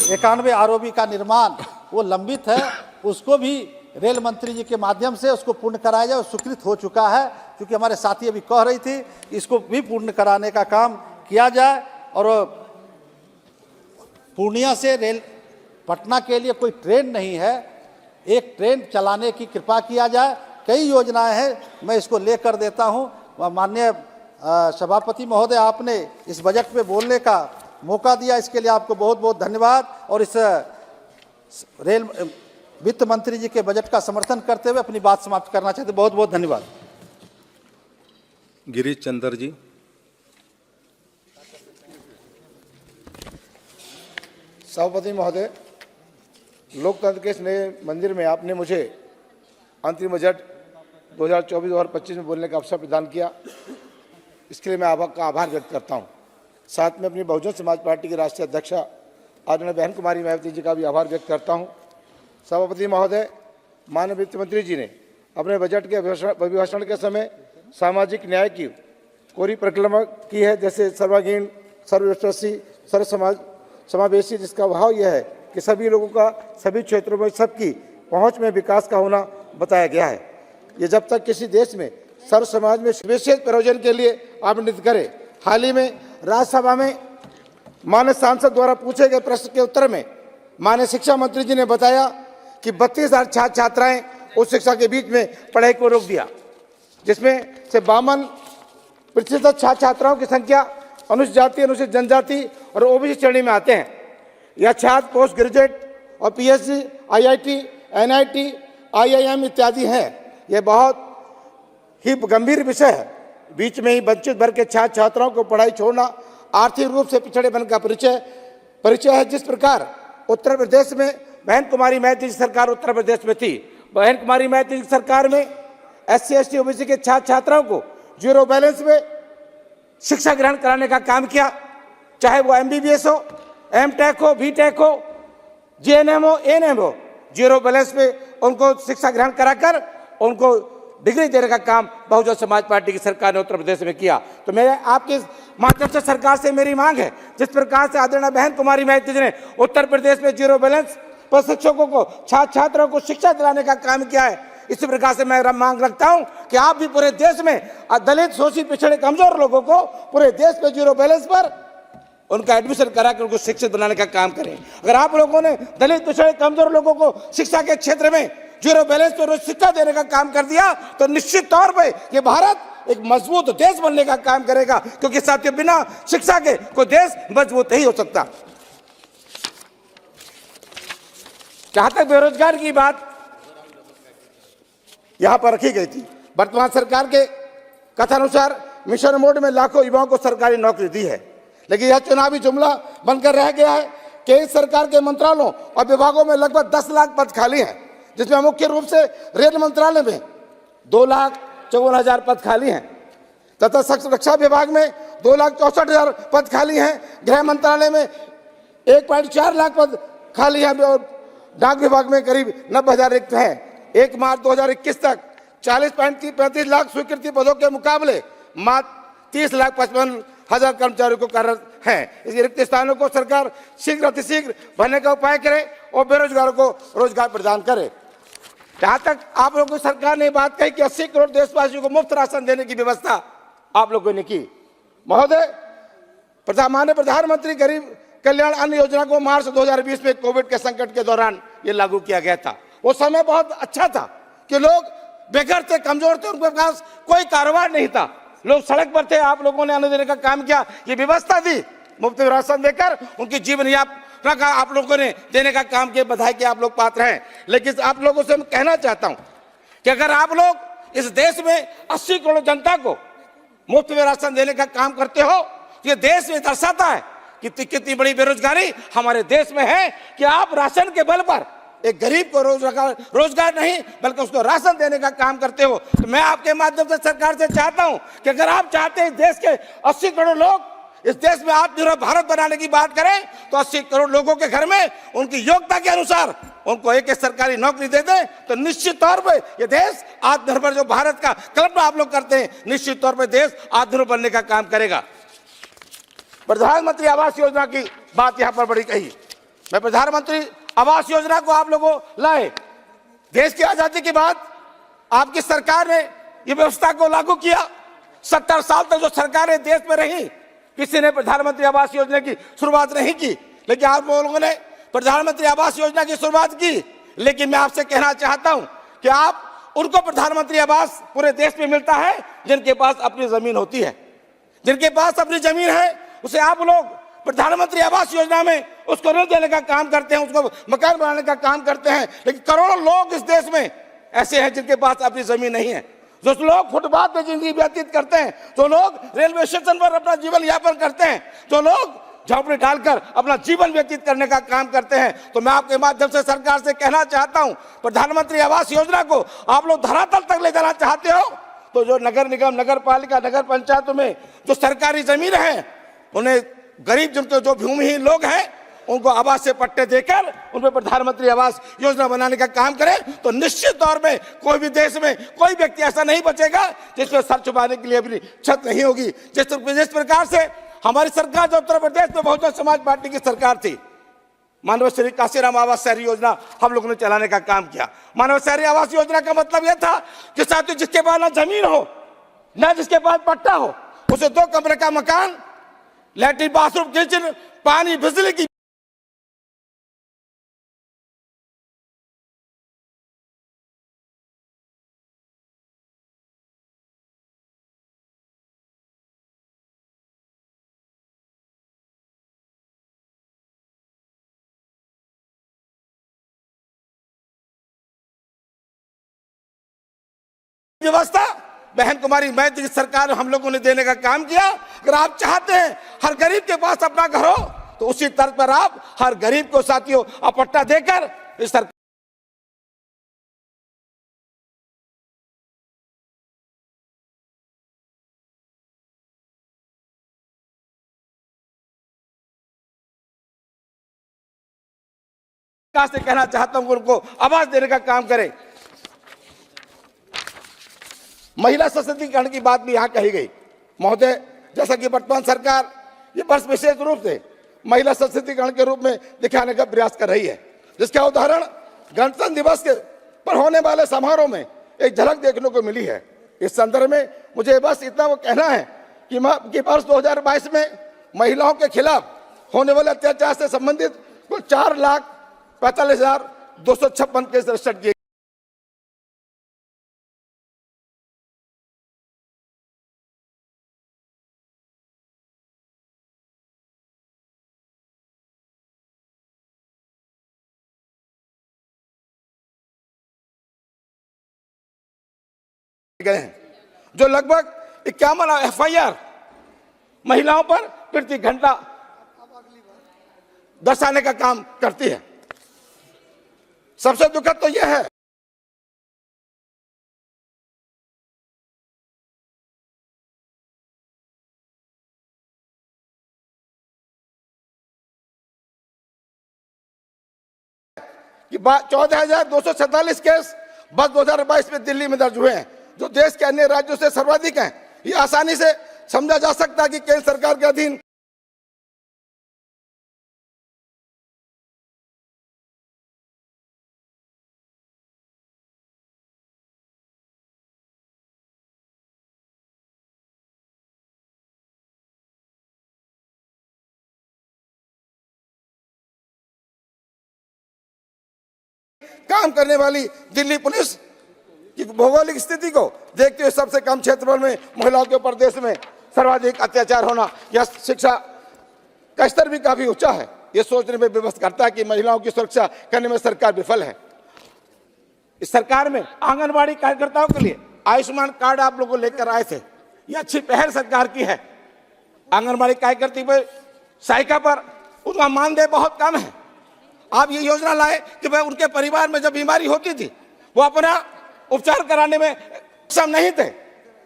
91 आरओबी का निर्माण वो लंबित है, उसको भी रेल मंत्री जी के माध्यम से उसको पूर्ण कराया जाए। स्वीकृत हो चुका है, क्योंकि हमारे साथी अभी कह रही थी इसको भी पूर्ण कराने का काम किया जाए। और पूर्णिया से रेल पटना के लिए कोई ट्रेन नहीं है, एक ट्रेन चलाने की कृपा किया जाए। कई योजनाएं हैं, मैं इसको लेकर देता हूं। माननीय सभापति महोदय, आपने इस बजट में बोलने का मौका दिया, इसके लिए आपको बहुत बहुत धन्यवाद। और इस रेल वित्त मंत्री जी के बजट का समर्थन करते हुए अपनी बात समाप्त करना चाहते हैं। बहुत बहुत धन्यवाद। गिरीश चंद्र जी। सभापति महोदय, लोकतंत्र के इस नए मंदिर में आपने मुझे अंतरिम बजट 2024-2025 में बोलने का अवसर प्रदान किया, इसके लिए मैं आपका आभार व्यक्त करता हूं। साथ में अपनी बहुजन समाज पार्टी की राष्ट्रीय अध्यक्षा आदरणीय बहन कुमारी मायावती जी का भी आभार व्यक्त करता हूं। सभापति महोदय, माननीय वित्त मंत्री जी ने अपने बजट के अभिभाषण के समय सामाजिक न्याय की कोरी परिक्रमा की है, जैसे सर्वांगीण, सर्वस्पर्शी, सर्व समावेशी, जिसका भाव यह है कि सभी लोगों का सभी क्षेत्रों में सबकी पहुंच में विकास का होना बताया गया है। ये जब तक किसी देश में सर्व समाज में विशेष प्रयोजन के लिए आवंटित करे। हाल ही में राज्यसभा में माननीय सांसद द्वारा पूछे गए प्रश्न के उत्तर में माननीय शिक्षा मंत्री जी ने बताया कि 32,000 छात्र छात्राएं उच्च शिक्षा के बीच में पढ़ाई को रोक दिया, जिसमें से 52% छात्र छात्राओं की संख्या अनुसूचित जाति, अनुसूचित जनजाति और ओबीसी श्रेणी में आते हैं। यह छात्र पोस्ट ग्रेजुएट और पीएचडी, आईआईटी, एनआईटी, आईआईएम इत्यादि हैं। यह बहुत ही गंभीर विषय है। बीच में ही वंचित वर्ग के छात्र छात्राओं को पढ़ाई छोड़ना आर्थिक रूप से पिछड़ेपन का परिचय है। जिस प्रकार उत्तर प्रदेश में बहन कुमारी मायावती जी सरकार उत्तर प्रदेश में थी, बहन कुमारी मायावती जी सरकार में SC, ST, ओबीसी के छात्र छात्राओं को जीरो बैलेंस में शिक्षा ग्रहण कराने का काम किया, चाहे वो MBBS हो, MTech हो, BTech हो, JNM हो, ANM हो, जीरो बैलेंस में उनको शिक्षा ग्रहण कराकर उनको डिग्री देने का काम बहुजन समाज पार्टी की सरकार ने उत्तर प्रदेश में किया। तो मेरे आपके माध्यम से सरकार से मेरी मांग है, जिस प्रकार से आदरणीय बहन कुमारी मायावती जी ने उत्तर प्रदेश में जीरो बैलेंस पर शिक्षकों को, छात्र छात्राओं को शिक्षा दिलाने का काम किया है, इसी प्रकार से मैं मांग रखता हूं कि आप भी पूरे देश में दलित, शोषित, पिछड़े, कमजोर लोगों को पूरे देश में जीरो बैलेंस पर उनका एडमिशन कराकर उनको शिक्षित बनाने का काम करें। अगर आप लोगों ने दलित, पिछड़े, कमजोर लोगों को शिक्षा के क्षेत्र में जीरो बैलेंस पर शिक्षा देने का काम कर दिया तो निश्चित तौर पर यह भारत एक मजबूत देश बनने का काम करेगा, क्योंकि साथियों बिना शिक्षा के कोई देश मजबूत नहीं हो सकता। जहां तक बेरोजगार की बात यहां पर रखी गई थी, वर्तमान सरकार के कथानुसार मिशन मोड में लाखों युवाओं को सरकारी नौकरी दी है, लेकिन यह चुनावी जुमला बनकर रह गया है। केंद्र सरकार के मंत्रालयों और विभागों में लगभग 10 लाख पद खाली हैं, जिसमें मुख्य रूप से रेल मंत्रालय में 2,54,000 पद खाली हैं तथा रक्षा विभाग में 2,64,000 पद खाली हैं। गृह मंत्रालय में 1.4 लाख पद खाली हैं और डाक विभाग में करीब 90,000 रिक्त हैं। 1 मार्च 2021 तक 40.35 लाख स्वीकृति पदों के मुकाबले मात्र 30,55,000 कर्मचारियों को कार्यरत हैं। इस रिक्त स्थानों को सरकार शीघ्र अतिशीघ्र भरने का उपाय करे और बेरोजगारों को रोजगार प्रदान करे। जहाँ तक आप लोगों की सरकार ने बात कही कि 80 करोड़ देशवासियों को मुफ्त राशन देने की व्यवस्था आप लोगों ने की। महोदय, माननीय प्रधानमंत्री गरीब कल्याण अन्न योजना को मार्च 2020 में कोविड के संकट के दौरान ये लागू किया गया था। वो समय बहुत अच्छा था कि लोग बेघर थे, कमजोर थे, उनके पास कोई कारोबार नहीं था, लोग सड़क पर थे। आप लोगों ने अन्न देने का काम किया, ये व्यवस्था दी, मुफ्त राशन देकर उनकी जीवन यात्रा का आप लोगों ने देने का काम किया। बधाई के आप लोग पात्र हैं। लेकिन आप लोगों से मैं कहना चाहता हूं कि अगर आप लोग इस देश में 80 करोड़ जनता को मुफ्त में राशन देने का काम करते हो, ये देश में दर्शाता है कि कितनी बड़ी बेरोजगारी हमारे देश में है कि आप राशन के बल पर एक गरीब को रोजगार नहीं बल्कि उसको राशन देने का काम करते हो। तो मैं आपके माध्यम से सरकार से चाहता हूं कि अगर आप चाहते हैं देश के 80 करोड़ लोग इस देश में आत्मनिर्भर भारत बनाने की बात करें, तो 80 करोड़ लोगों के घर में उनकी योग्यता के अनुसार उनको एक सरकारी नौकरी दे दें, तो निश्चित तौर पर यह देश आत्मनिर्भर जो भारत का कल्पना आप लोग करते हैं, निश्चित तौर पर देश आत्मनिर्भर बनने का काम करेगा। प्रधानमंत्री आवास योजना की बात यहां पर बड़ी कही। मैं प्रधानमंत्री आवास योजना को आप लोगों लाए। देश की आजादी के बाद आपकी सरकार ने यह व्यवस्था को लागू किया। 70 साल तक जो सरकारें देश में रही, किसी ने प्रधानमंत्री आवास योजना की शुरुआत नहीं की, लेकिन आप लोगों ने प्रधानमंत्री आवास योजना की शुरुआत की। लेकिन मैं आपसे कहना चाहता हूं कि आप उनको प्रधानमंत्री आवास पूरे देश में मिलता है जिनके पास अपनी जमीन होती है। जिनके पास अपनी जमीन है उसे आप लोग प्रधानमंत्री आवास योजना में उसको ऋण देने का काम करते हैं, उसको मकान बनाने का काम करते हैं, लेकिन करोड़ों लोग इस देश में ऐसे हैं जिनके पास अपनी जमीन नहीं है, जो लोग फुटपाथ पर जिंदगी व्यतीत करते हैं, जो लोग रेलवे स्टेशन पर अपना जीवन यापन करते हैं, जो लोग झोंपड़ी डालकर अपना जीवन व्यतीत करने का काम करते हैं। तो मैं आपके माध्यम से सरकार से कहना चाहता हूं, प्रधानमंत्री आवास योजना को आप लोग धरातल तक ले जाना चाहते हो तो जो नगर निगम, नगर पालिका, नगर पंचायतों में जो सरकारी जमीन है, उन्हें गरीब जिनके जो भूमिहीन लोग हैं उनको आवास से पट्टे देकर उन पर प्रधानमंत्री आवास योजना बनाने का काम करें, तो निश्चित तौर में कोई भी देश में कोई व्यक्ति ऐसा नहीं बचेगा जिसमें सर छुपाने के लिए अपनी छत नहीं होगी। जिस प्रकार से हमारी सरकार जो उत्तर प्रदेश में बहुजन समाज पार्टी की सरकार थी, मानव श्री काशीराम आवास शहरी योजना हम लोगों ने चलाने का काम किया। मानव शहरी आवास योजना का मतलब यह था कि साथियों जिसके पास ना जमीन हो ना जिसके पास पट्टा हो, उसे 2 कमरे का मकान, लैट्रिन, बाथरूम, किचन, पानी, बिजली की व्यवस्था बहन कुमारी मैत्री की सरकार हम लोगों ने देने का काम किया। अगर आप चाहते हैं हर गरीब के पास अपना घर हो तो उसी तर्ज पर आप हर गरीब को साथियों पट्टा देकर इस सरकार से कहना चाहता हूं कि उनको आवाज देने का काम करें। महिला सशक्तिकरण की बात भी यहां कही गई। महोदय, जैसा कि वर्तमान सरकार ये वर्ष विशेष रूप से महिला सशक्तिकरण के रूप में दिखाने का प्रयास कर रही है, जिसका उदाहरण गणतंत्र दिवस के पर होने वाले समारोह में एक झलक देखने को मिली है। इस संदर्भ में मुझे बस इतना वो कहना है कि वर्ष 2022 में महिलाओं के खिलाफ होने वाले अत्याचार से संबंधित कुल 4,45,256 केस रजिस्टर्ड किए गए हैं, जो लगभग 51 FIR महिलाओं पर प्रति घंटा दर्शाने का काम करती है। सबसे दुखद तो यह है कि 14,247 केस बस 2022 में दिल्ली में दर्ज हुए हैं, जो देश के अन्य राज्यों से सर्वाधिक हैं। ये आसानी से समझा जा सकता है कि केंद्र सरकार के अधीन काम करने वाली दिल्ली पुलिस की भौगोलिक स्थिति को देखते हुए सबसे कम क्षेत्रफल में महिलाओं के ऊपर देश में सर्वाधिक अत्याचार होना, यह शिक्षा का स्तर भी काफी ऊंचा है। यह सोचने में विवश करता है कि महिलाओं की सुरक्षा करने में सरकार विफल है। इस सरकार में आंगनबाड़ी कार्यकर्ताओं के लिए आयुष्मान कार्ड आप लोगों को लेकर आए थे, यह अच्छी पहल सरकार की है। आंगनबाड़ी कार्यकर्ता पर सहायिका पर उनका मानदेय बहुत कम है। आप ये योजना लाए कि भाई उनके परिवार में जब बीमारी होती थी वो अपना उपचार कराने में सक्षम नहीं थे।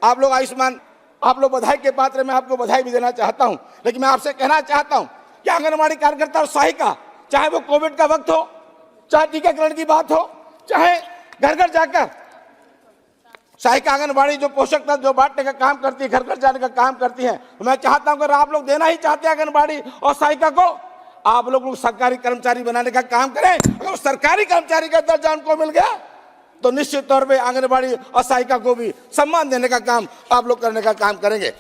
आप लोग आयुष्मान, आप लोग बधाई के पात्र, मैं आपको बधाई भी देना चाहता हूं, लेकिन मैं आपसे कहना चाहता हूं कि आंगनबाड़ी कार्यकर्ता और सहायिका, चाहे वो कोविड का वक्त हो, चाहे टीकाकरण की बात हो, चाहे घर घर जाकर सहायिका आंगनबाड़ी जो पोषक तत्व जो बांटने का काम करती है, घर घर जाने का काम करती है, तो मैं चाहता हूं अगर आप लोग देना ही चाहते हैं आंगनबाड़ी और सहायिका को, आप लोग सरकारी कर्मचारी बनाने का काम करें। अगर सरकारी कर्मचारी का दर्जा उनको मिल गया तो निश्चित तौर पे आंगनबाड़ी और सहायिका को भी सम्मान देने का काम आप लोग करने का काम करेंगे।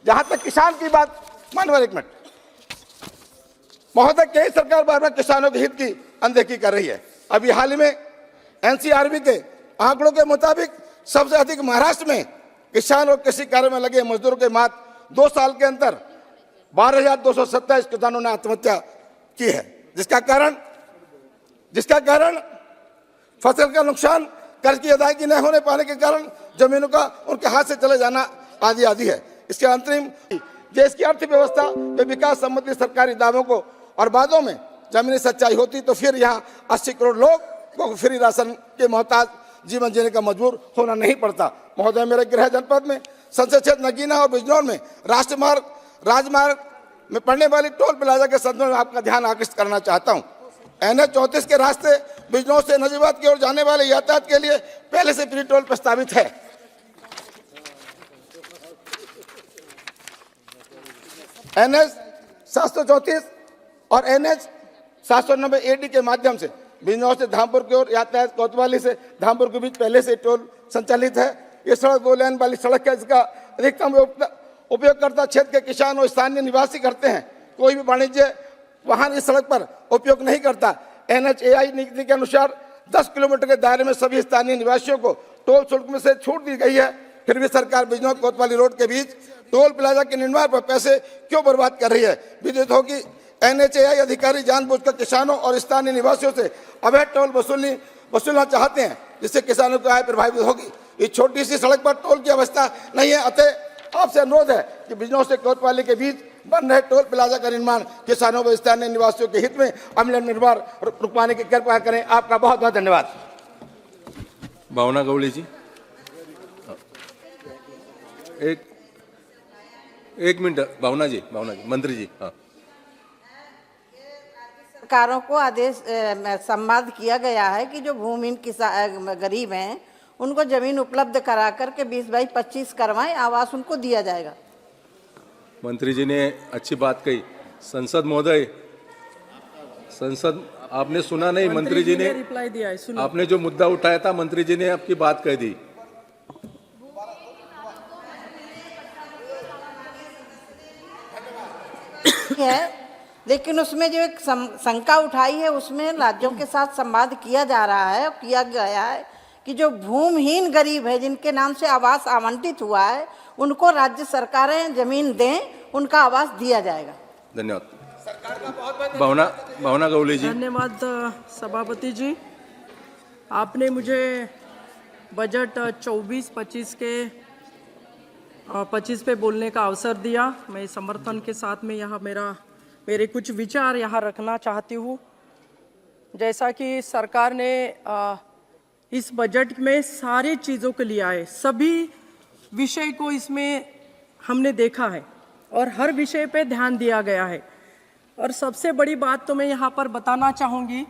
जहां तक किसान की बात, मानवर एक मिनट, महोदय, केंद्र सरकार बार बार किसानों के हित की अनदेखी कर रही है। अभी हाल ही में NCRB के आंकड़ों के मुताबिक सबसे अधिक महाराष्ट्र में किसान और कृषि कार्य में लगे मजदूरों के मात्र 2 साल के अंदर 12,227 किसानों ने आत्महत्या की है, जिसका कारण फसल का नुकसान, कर्ज की अदायगी न होने पाने के कारण जमीनों का उनके हाथ से चले जाना आदि है। इसके अंतरिम देश की अर्थव्यवस्था के विकास संबंधी सरकारी दावों को और वादों में जमीनी सच्चाई होती तो फिर यहाँ 80 करोड़ लोग को फ्री राशन के मोहताज जीवन जीने का मजबूर होना नहीं पड़ता। महोदय, मेरे गृह जनपद में संसद क्षेत्र नगीना और बिजनौर में राजमार्ग में पड़ने वाली टोल प्लाजा के संदर्भ में आपका ध्यान आकर्षित करना चाहता हूँ। NH 34 के रास्ते बिजनौर से नजीबाद की ओर जाने वाले यातायात के लिए पहले से फ्री टोल प्रस्तावित है। NH 734 और NH 790 AD के माध्यम से बिजनौर से धामपुर की ओर यातायात कोतवाली से धामपुर के बीच पहले से टोल संचालित है। ये सड़क 2 लेन वाली सड़क है, जिसका अधिकतम उपयोगकर्ता क्षेत्र के किसान और स्थानीय निवासी करते हैं। कोई भी वाणिज्य वाहन इस सड़क पर उपयोग नहीं करता। NHAI नीति के अनुसार 10 किलोमीटर के दायरे में सभी स्थानीय निवासियों को टोल शुल्क में से छूट दी गई है। फिर भी सरकार बिजनौर कोतवाली रोड के बीच टोल प्लाजा के निर्माण पर पैसे क्यों बर्बाद कर रही है? विदित हो कि NHAI अधिकारी जानबूझकर किसानों और स्थानीय निवासियों से अवैध टोल वसूलना चाहते हैं, जिससे किसानों की आय प्रभावित होगी। इस छोटी सी सड़क पर टोल की व्यवस्था नहीं है। अतः आपसे अनुरोध है कि बिजनौर से कोतवाली के बीच बन रहे टोल प्लाजा का निर्माण किसानों व स्थानीय निवासियों के हित में अमल निर्माण रुकवाने की कृपा करें। आपका बहुत बहुत धन्यवाद। भावना गवली जी, एक मिनट। भावना जी, मंत्री जी। हाँ, सरकारों को आदेश संवाद किया गया है कि जो भूमिहीन किसान गरीब हैं उनको जमीन उपलब्ध करा करके 20/25 करवाएं, आवास उनको दिया जाएगा। मंत्री जी ने अच्छी बात कही। संसद महोदय, संसद आपने सुना नहीं? मंत्री जी ने रिप्लाई दिया है, सुनो। आपने जो मुद्दा उठाया था, मंत्री जी ने आपकी बात कह दी। है, लेकिन उसमें जो एक शंका उठाई है उसमें राज्यों के साथ संवाद किया जा रहा है, किया गया है कि जो भूमिहीन गरीब है जिनके नाम से आवास आवंटित हुआ है उनको राज्य सरकारें जमीन दें, उनका आवास दिया जाएगा। धन्यवाद। भावना गवली जी। धन्यवाद सभापति जी। आपने मुझे बजट 24-25 के 25 पे बोलने का अवसर दिया। मैं समर्थन के साथ में यहाँ मेरे कुछ विचार यहाँ रखना चाहती हूँ। जैसा कि सरकार ने इस बजट में सारी चीज़ों को लिया है, सभी विषय को इसमें हमने देखा है और हर विषय पे ध्यान दिया गया है। और सबसे बड़ी बात तो मैं यहाँ पर बताना चाहूँगी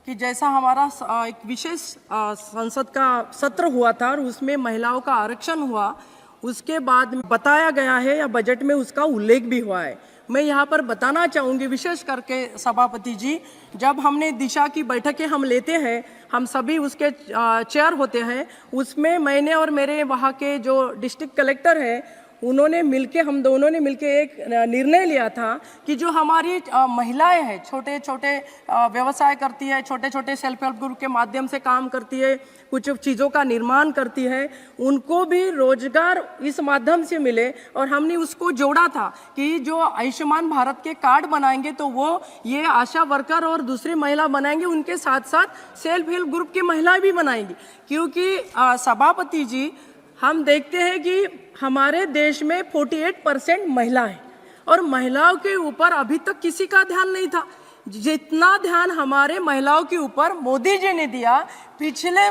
कि जैसा हमारा एक विशेष संसद का सत्र हुआ था और उसमें महिलाओं का आरक्षण हुआ, उसके बाद बताया गया है या बजट में उसका उल्लेख भी हुआ है। मैं यहाँ पर बताना चाहूँगी विशेष करके सभापति जी, जब हमने दिशा की बैठकें हम लेते हैं, हम सभी उसके चेयर होते हैं, उसमें मैंने और मेरे वहाँ के जो डिस्ट्रिक्ट कलेक्टर हैं उन्होंने मिलके, हम दोनों ने मिलके एक निर्णय लिया था कि जो हमारी महिलाएं हैं, छोटे छोटे व्यवसाय करती है, छोटे छोटे सेल्फ हेल्प ग्रुप के माध्यम से काम करती है, कुछ चीज़ों का निर्माण करती है, उनको भी रोजगार इस माध्यम से मिले। और हमने उसको जोड़ा था कि जो आयुष्मान भारत के कार्ड बनाएंगे तो वो ये आशा वर्कर और दूसरी महिला बनाएंगे, उनके साथ साथ सेल्फ हेल्प ग्रुप की महिलाएं भी बनाएंगी। क्योंकि सभापति जी, हम देखते हैं कि हमारे देश में 48% महिला है और महिलाओं के ऊपर अभी तक किसी का ध्यान नहीं था। जितना ध्यान हमारे महिलाओं के ऊपर मोदी जी ने दिया, पिछले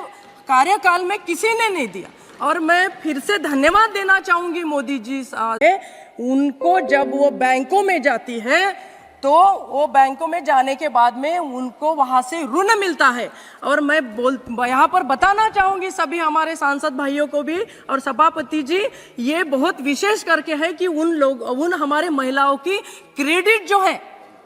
कार्यकाल में किसी ने नहीं दिया। और मैं फिर से धन्यवाद देना चाहूंगी मोदी जी से। उनको जब वो बैंकों में जाती है तो वो बैंकों में जाने के बाद में उनको वहाँ से ऋण मिलता है। और मैं यहाँ पर बताना चाहूँगी सभी हमारे सांसद भाइयों को भी और सभापति जी, ये बहुत विशेष करके है कि उन हमारे महिलाओं की क्रेडिट जो है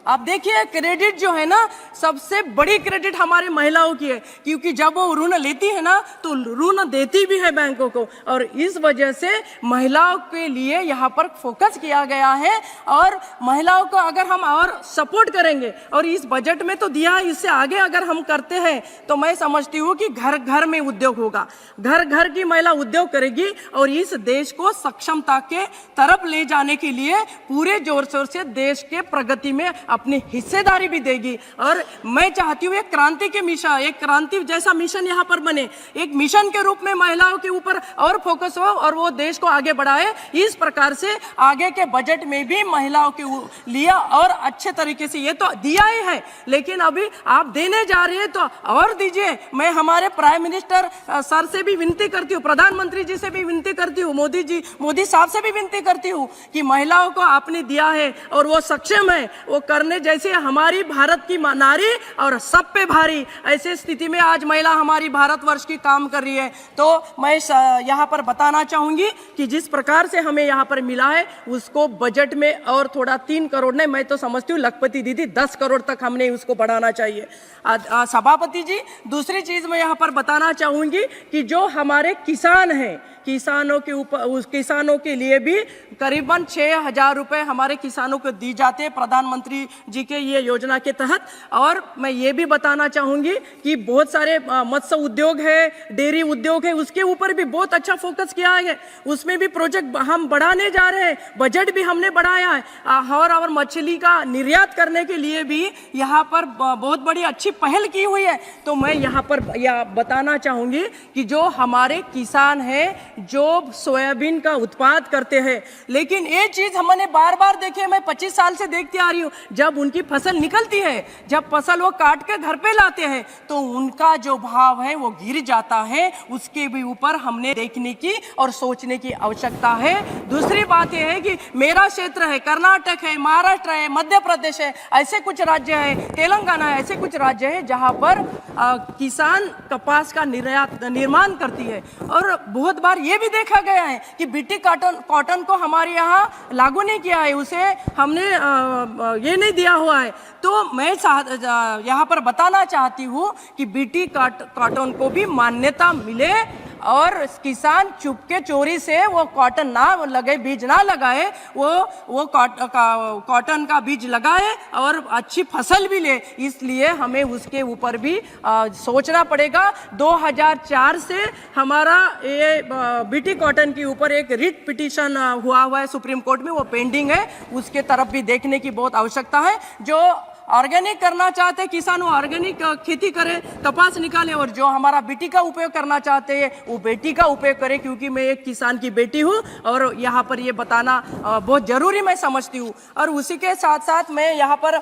आप देखिए क्रेडिट जो है ना, सबसे बड़ी क्रेडिट हमारी महिलाओं की है, क्योंकि जब वो ऋण लेती है ना तो ऋण देती भी है बैंकों को, और इस वजह से महिलाओं के लिए यहाँ पर फोकस किया गया है। और महिलाओं को अगर हम और सपोर्ट करेंगे, और इस बजट में तो दिया है, इससे आगे अगर हम करते हैं तो मैं समझती हूँ कि घर घर में उद्योग होगा, घर घर की महिला उद्योग करेगी और इस देश को सक्षमता के तरफ ले जाने के लिए पूरे जोर शोर से देश के प्रगति में अपनी हिस्सेदारी भी देगी। और मैं चाहती हूँ एक क्रांति के मिशन, एक क्रांति जैसा मिशन यहाँ पर बने, एक मिशन के रूप में महिलाओं के ऊपर और फोकस हो और वो देश को आगे बढ़ाए। इस प्रकार से आगे के बजट में भी महिलाओं के लिए और अच्छे तरीके से, ये तो दिया ही है लेकिन अभी आप देने जा रहे हैं तो और दीजिए। मैं हमारे प्राइम मिनिस्टर सर से भी विनती करती हूँ, प्रधानमंत्री जी से भी विनती करती हूँ, मोदी साहब से भी विनती करती हूँ कि महिलाओं को आपने दिया है और वो सक्षम है, वो करने जैसे हमारी भारत की नारी और सब पे भारी, ऐसे स्थिति में आज महिला हमारी भारतवर्ष की काम कर रही है। तो मैं यहाँ पर बताना चाहूंगी कि जिस प्रकार से हमें यहाँ पर मिला है उसको बजट में और थोड़ा 3 करोड़ नहीं, मैं तो समझती हूँ लखपति दीदी 10 करोड़ तक हमने उसको बढ़ाना चाहिए। सभापति जी, दूसरी चीज मैं यहाँ पर बताना चाहूंगी कि जो हमारे किसान हैं, किसानों के ऊपर, उस किसानों के लिए भी करीबन 6,000 रुपए हमारे किसानों को दी जाते हैं प्रधानमंत्री जी के ये योजना के तहत। और मैं ये भी बताना चाहूंगी कि बहुत सारे मत्स्य उद्योग है, डेयरी उद्योग है, उसके ऊपर भी बहुत अच्छा फोकस किया है, उसमें भी प्रोजेक्ट हम बढ़ाने जा रहे हैं, बजट भी हमने बढ़ाया है। और मछली का निर्यात करने के लिए भी यहाँ पर बहुत बड़ी अच्छी पहल की हुई है। तो मैं यहाँ पर बताना चाहूंगी कि जो हमारे किसान हैं जो सोयाबीन का उत्पाद करते हैं, लेकिन ये चीज हमने बार बार देखी है, मैं 25 साल से देखती आ रही हूँ, जब उनकी फसल निकलती है, जब फसल वो काट के घर पे लाते हैं तो उनका जो भाव है वो गिर जाता है। उसके भी ऊपर हमने देखने की और सोचने की आवश्यकता है। दूसरी बात यह है कि मेरा क्षेत्र है, कर्नाटक है, महाराष्ट्र है, मध्य प्रदेश है, ऐसे कुछ राज्य है, तेलंगाना है, ऐसे कुछ राज्य है जहाँ पर किसान कपास का निर्माण करती है। और बहुत बार ये भी देखा गया है कि बीटी कॉटन को हमारे यहाँ लागू नहीं किया है, उसे हमने ये नहीं दिया हुआ है। तो मैं यहाँ पर बताना चाहती हूँ कि बीटी कॉटन को भी मान्यता मिले और किसान चुपके चोरी से वो कॉटन ना लगे, बीज ना लगाए, वो कॉटन का बीज लगाए और अच्छी फसल भी ले। इसलिए हमें उसके ऊपर भी सोचना पड़ेगा। 2004 से हमारा ये बीटी कॉटन के ऊपर एक रिट पिटीशन हुआ है सुप्रीम कोर्ट में, वो पेंडिंग है, उसके तरफ भी देखने की बहुत आवश्यकता है। जो ऑर्गेनिक करना चाहते हैं किसान वो ऑर्गेनिक खेती करें, कपास निकालें, और जो हमारा बेटी का उपयोग करना चाहते हैं वो बेटी का उपयोग करें, क्योंकि मैं एक किसान की बेटी हूँ और यहाँ पर ये बताना बहुत जरूरी मैं समझती हूँ। और उसी के साथ साथ मैं यहाँ पर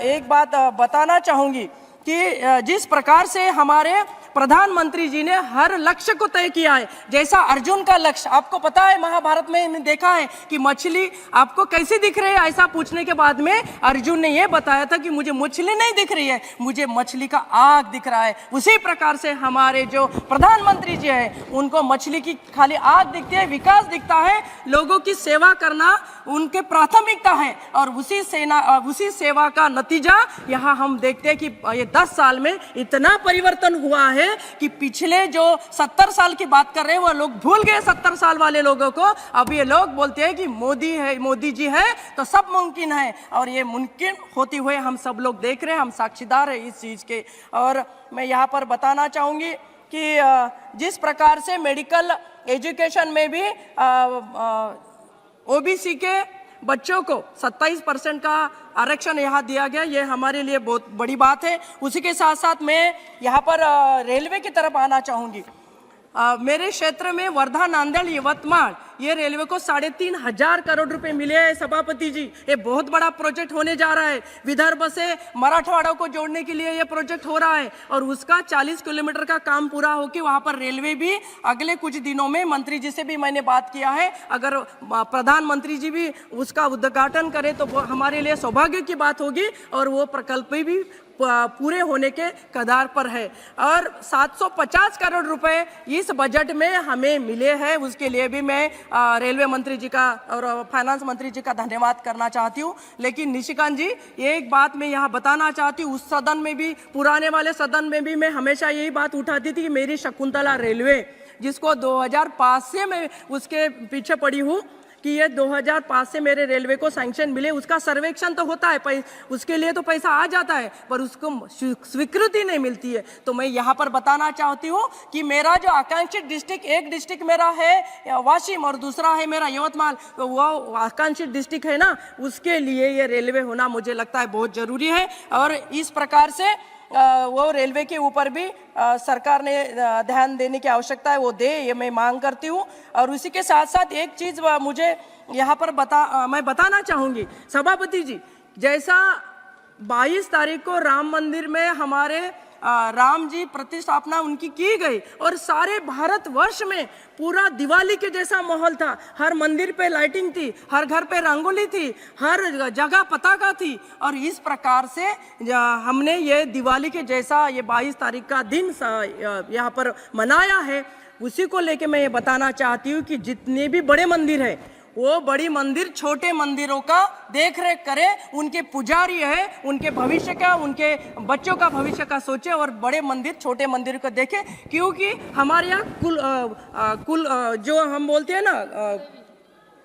एक बात बताना चाहूँगी कि जिस प्रकार से हमारे प्रधानमंत्री जी ने हर लक्ष्य को तय किया है, जैसा अर्जुन का लक्ष्य, आपको पता है महाभारत में देखा है कि मछली आपको कैसी दिख रही है, ऐसा पूछने के बाद में अर्जुन ने यह बताया था कि मुझे मछली नहीं दिख रही है, मुझे मछली का आग दिख रहा है। उसी प्रकार से हमारे जो प्रधानमंत्री जी है उनको मछली की खाली आग दिखती है, विकास दिखता है, लोगों की सेवा करना उनके प्राथमिकता है। और उसी सेवा का नतीजा यहाँ हम देखते हैं कि ये 10 साल में इतना परिवर्तन हुआ है कि पिछले जो 70 साल की बात कर रहे हैं वो लोग भूल गए 70 साल वाले लोगों को। अब ये लोग बोलते हैं कि मोदी जी है तो सब मुमकिन है, और ये मुमकिन होती हुए हम सब लोग देख रहे हैं, हम साक्षीदार हैं इस चीज के। और मैं यहाँ पर बताना चाहूंगी कि जिस प्रकार से मेडिकल एजुकेशन में भी ओबीसी के बच्चों को 27% का आरक्षण यहाँ दिया गया, ये हमारे लिए बहुत बड़ी बात है। उसी के साथ साथ मैं यहाँ पर रेलवे की तरफ आना चाहूँगी। मेरे क्षेत्र में वर्धा, नांदेड़, यवतमाल, ये रेलवे को 3,500 करोड़ रुपए मिले हैं सभापति जी। ये बहुत बड़ा प्रोजेक्ट होने जा रहा है। विदर्भ से मराठवाड़ा को जोड़ने के लिए ये प्रोजेक्ट हो रहा है और उसका 40 किलोमीटर का काम पूरा होकर वहाँ पर रेलवे भी अगले कुछ दिनों में, मंत्री जी से भी मैंने बात किया है, अगर प्रधानमंत्री जी भी उसका उद्घाटन करें तो वो हमारे लिए सौभाग्य की बात होगी और वो प्रकल्प भी पूरे होने के कगार पर है। और 750 करोड़ रुपए इस बजट में हमें मिले हैं, उसके लिए भी मैं रेलवे मंत्री जी का और फाइनेंस मंत्री जी का धन्यवाद करना चाहती हूँ। लेकिन निशिकांत जी, एक बात मैं यहाँ बताना चाहती हूँ, उस सदन में भी, पुराने वाले सदन में भी मैं हमेशा यही बात उठाती थी कि मेरी शकुंतला रेलवे, जिसको 2005 से मैं उसके पीछे पड़ी हूँ कि ये 2005 से मेरे रेलवे को सैंक्शन मिले, उसका सर्वेक्षण तो होता है, उसके लिए तो पैसा आ जाता है, पर उसको स्वीकृति नहीं मिलती है। तो मैं यहाँ पर बताना चाहती हूँ कि मेरा जो आकांक्षित डिस्ट्रिक्ट, एक डिस्ट्रिक्ट मेरा है वाशिम और दूसरा है मेरा यवतमाल, तो वो आकांक्षित डिस्ट्रिक्ट है ना, उसके लिए ये रेलवे होना मुझे लगता है बहुत ज़रूरी है। और इस प्रकार से वो रेलवे के ऊपर भी सरकार ने ध्यान देने की आवश्यकता है, वो दे, ये मैं मांग करती हूँ। और उसी के साथ साथ एक चीज़ मुझे यहाँ पर मैं बताना चाहूँगी सभापति जी, जैसा 22 तारीख को राम मंदिर में हमारे राम जी प्रतिष्ठापना उनकी की गई और सारे भारतवर्ष में पूरा दिवाली के जैसा माहौल था, हर मंदिर पे लाइटिंग थी, हर घर पे रंगोली थी, हर जगह पताका थी, और इस प्रकार से हमने ये दिवाली के जैसा ये 22 तारीख का दिन यहाँ पर मनाया है। उसी को लेके मैं ये बताना चाहती हूँ कि जितने भी बड़े मंदिर है, वो बड़ी मंदिर छोटे मंदिरों का देख रेख करे, उनके पुजारी है, उनके भविष्य का, उनके बच्चों का भविष्य का सोचे, और बड़े मंदिर छोटे मंदिर को देखे। क्योंकि हमारे यहाँ कुल जो हम बोलते हैं ना,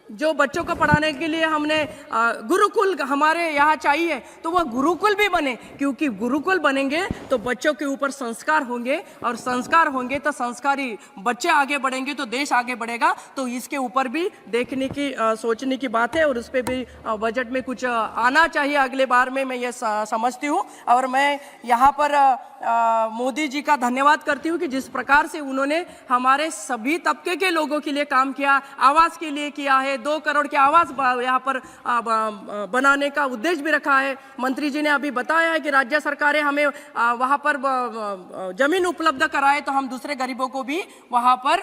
जो बच्चों को पढ़ाने के लिए हमने गुरुकुल हमारे यहाँ चाहिए, तो वह गुरुकुल भी बने, क्योंकि गुरुकुल बनेंगे तो बच्चों के ऊपर संस्कार होंगे, और संस्कार होंगे तो संस्कारी बच्चे आगे बढ़ेंगे तो देश आगे बढ़ेगा। तो इसके ऊपर भी देखने की सोचने की बात है, और उस पर भी बजट में कुछ आना चाहिए अगले बार में, मैं ये समझती हूँ। और मैं यहाँ पर मोदी जी का धन्यवाद करती हूँ कि जिस प्रकार से उन्होंने हमारे सभी तबके के लोगों के लिए काम किया, आवास के लिए किया है, 2 करोड़ के आवास यहाँ पर बनाने का उद्देश्य भी रखा है। मंत्री जी ने अभी बताया है कि राज्य सरकारें हमें वहाँ पर जमीन उपलब्ध कराए, तो हम दूसरे गरीबों को भी वहाँ पर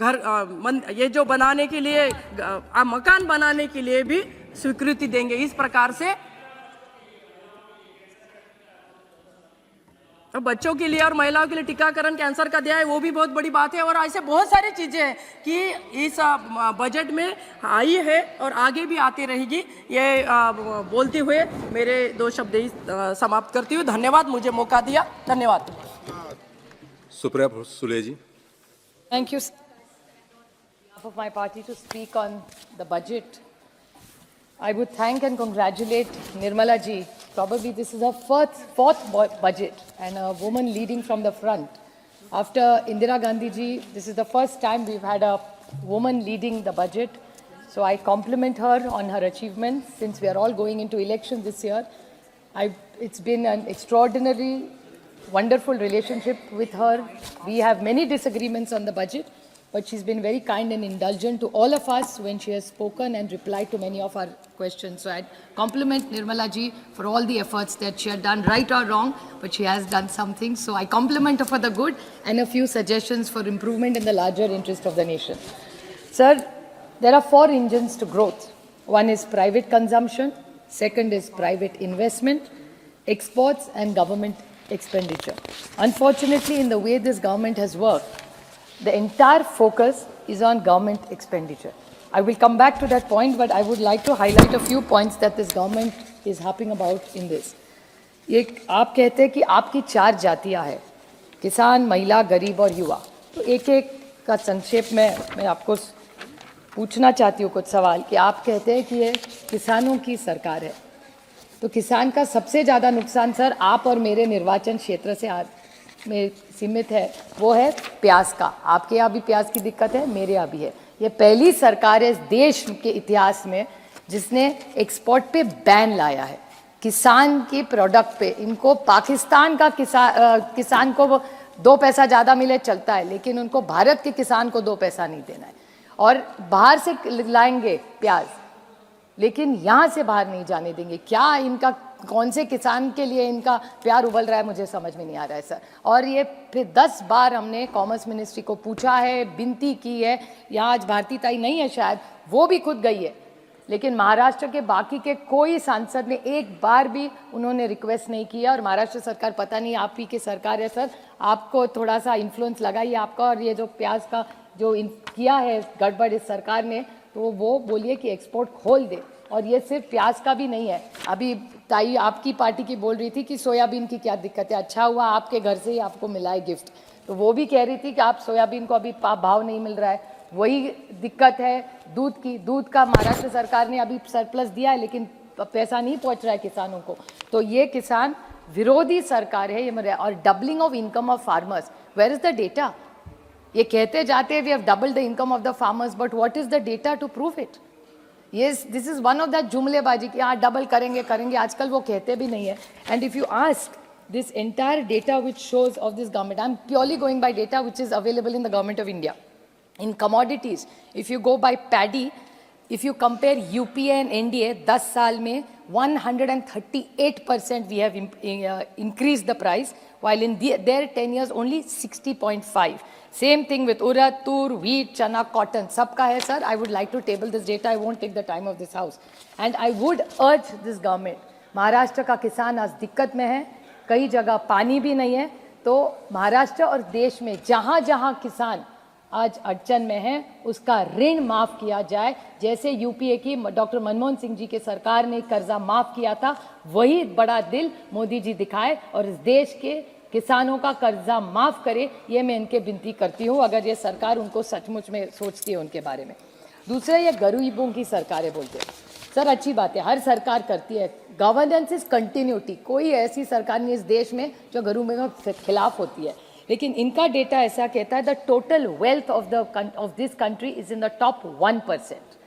घर ये जो बनाने के लिए मकान बनाने के लिए भी स्वीकृति देंगे। इस प्रकार से और बच्चों के लिए और महिलाओं के लिए टीकाकरण कैंसर का दिया है, वो भी बहुत बड़ी बात है। और ऐसे बहुत सारी चीज़ें हैं कि इस बजट में आई है और आगे भी आती रहेगी। ये बोलते हुए मेरे 2 शब्द ही समाप्त करती हूँ। धन्यवाद, मुझे मौका दिया, धन्यवाद। सुप्रिया सुले जी। Thank you of my party to speak on the budget. I would thank and congratulate Nirmala ji. Probably this is her fourth budget and a woman leading from the front. After Indira Gandhi ji, this is the first time we've had a woman leading the budget. So I compliment her on her achievements since we are all going into elections this year. It's been an extraordinary, wonderful relationship with her. We have many disagreements on the budget, but she's been very kind and indulgent to all of us when she has spoken and replied to many of our questions. So I compliment Nirmala ji for all the efforts that she had done, right or wrong, but she has done something. So I compliment her for the good and a few suggestions for improvement in the larger interest of the nation. Sir, there are 4 engines to growth. One is private consumption, second is private investment, exports and government expenditure. Unfortunately, in the way this government has worked, the entire focus is on government expenditure. I will come back to that point, but I would like to highlight a few points that this government is harping about in this. आप कहते हैं कि आपकी 4 जातियां हैं, किसान, महिला, गरीब और युवा। तो एक का संक्षेप में मैं आपको पूछना चाहती हूँ कुछ सवाल कि आप कहते हैं कि ये किसानों की सरकार है, तो किसान का सबसे ज़्यादा नुकसान सर आप और मेरे निर्वाचन क्षेत्र से में सीमित है, वो है प्याज का। आपके यहाँ भी प्याज की दिक्कत है, मेरे यहाँ भी है। ये पहली सरकार है इस देश के इतिहास में जिसने एक्सपोर्ट पे बैन लाया है किसान के प्रोडक्ट पे। इनको पाकिस्तान का किसान को 2 पैसा ज़्यादा मिले चलता है, लेकिन उनको भारत के किसान को 2 पैसा नहीं देना है। और बाहर से लाएंगे प्याज, लेकिन यहाँ से बाहर नहीं जाने देंगे। क्या इनका कौन से किसान के लिए इनका प्यार उबल रहा है, मुझे समझ में नहीं आ रहा है सर। और ये फिर 10 बार हमने कॉमर्स मिनिस्ट्री को पूछा है, विनती की है। यहाँ आज भारती ताई नहीं है शायद, वो भी खुद गई है लेकिन महाराष्ट्र के बाकी के कोई सांसद ने एक बार भी उन्होंने रिक्वेस्ट नहीं किया। और महाराष्ट्र सरकार, पता नहीं आप ही की सरकार है सर, आपको थोड़ा सा इन्फ्लुएंस लगा ही आपका, और ये जो प्याज का जो किया है गड़बड़ इस सरकार ने, तो वो बोलिए कि एक्सपोर्ट खोल दे। और ये सिर्फ प्याज का भी नहीं है, अभी ताई आपकी पार्टी की बोल रही थी कि सोयाबीन की क्या दिक्कत है, अच्छा हुआ आपके घर से ही आपको मिला है गिफ्ट, तो वो भी कह रही थी कि आप सोयाबीन को अभी भाव नहीं मिल रहा है। वही दिक्कत है दूध की, दूध का महाराष्ट्र सरकार ने अभी सरप्लस दिया है लेकिन पैसा नहीं पहुंच रहा है किसानों को। तो ये किसान विरोधी सरकार है ये मेरे। और doubling of income of farmers, where is the data? ये कहते जाते हैं we have doubled the income of the farmers, but what is the data to prove it? Yes, this is one of that जुमलेबाजी कि हाँ double करेंगे करेंगे, आजकल वो कहते भी नहीं है। And if you ask this entire data which shows of this government, I'm purely going by data which is available in the government of India. In commodities, if you go by paddy, if you compare UPA and NDA, 10 साल में 138% we have increased the price, while in their 10 years only 60.5. Same thing with urad, tur, wheat, chana, cotton. सबका है sir. I would like to table this data. I won't take the time of this house. And I would urge this government. Maharashtra का किसान आज दिक्कत में है, कई जगह पानी भी नहीं है, तो महाराष्ट्र और देश में जहाँ जहाँ किसान आज अड़चन में है उसका ऋण माफ किया जाए। जैसे यूपीए की डॉक्टर मनमोहन सिंह जी के सरकार ने कर्जा माफ किया था, वही बड़ा दिल मोदी जी दिखाए और इस देश के किसानों का कर्जा माफ करे, ये मैं इनके विनती करती हूँ, अगर ये सरकार उनको सचमुच में सोचती है उनके बारे में। दूसरा, ये गरीबों की सरकारें बोलते हैं सर, अच्छी बात है, हर सरकार करती है। गवर्नेंस इज कंटिन्यूटी, कोई ऐसी सरकार नहीं इस देश में जो गरीबों के खिलाफ होती है, लेकिन इनका डेटा ऐसा कहता है the total wealth of this country is in the top 1%,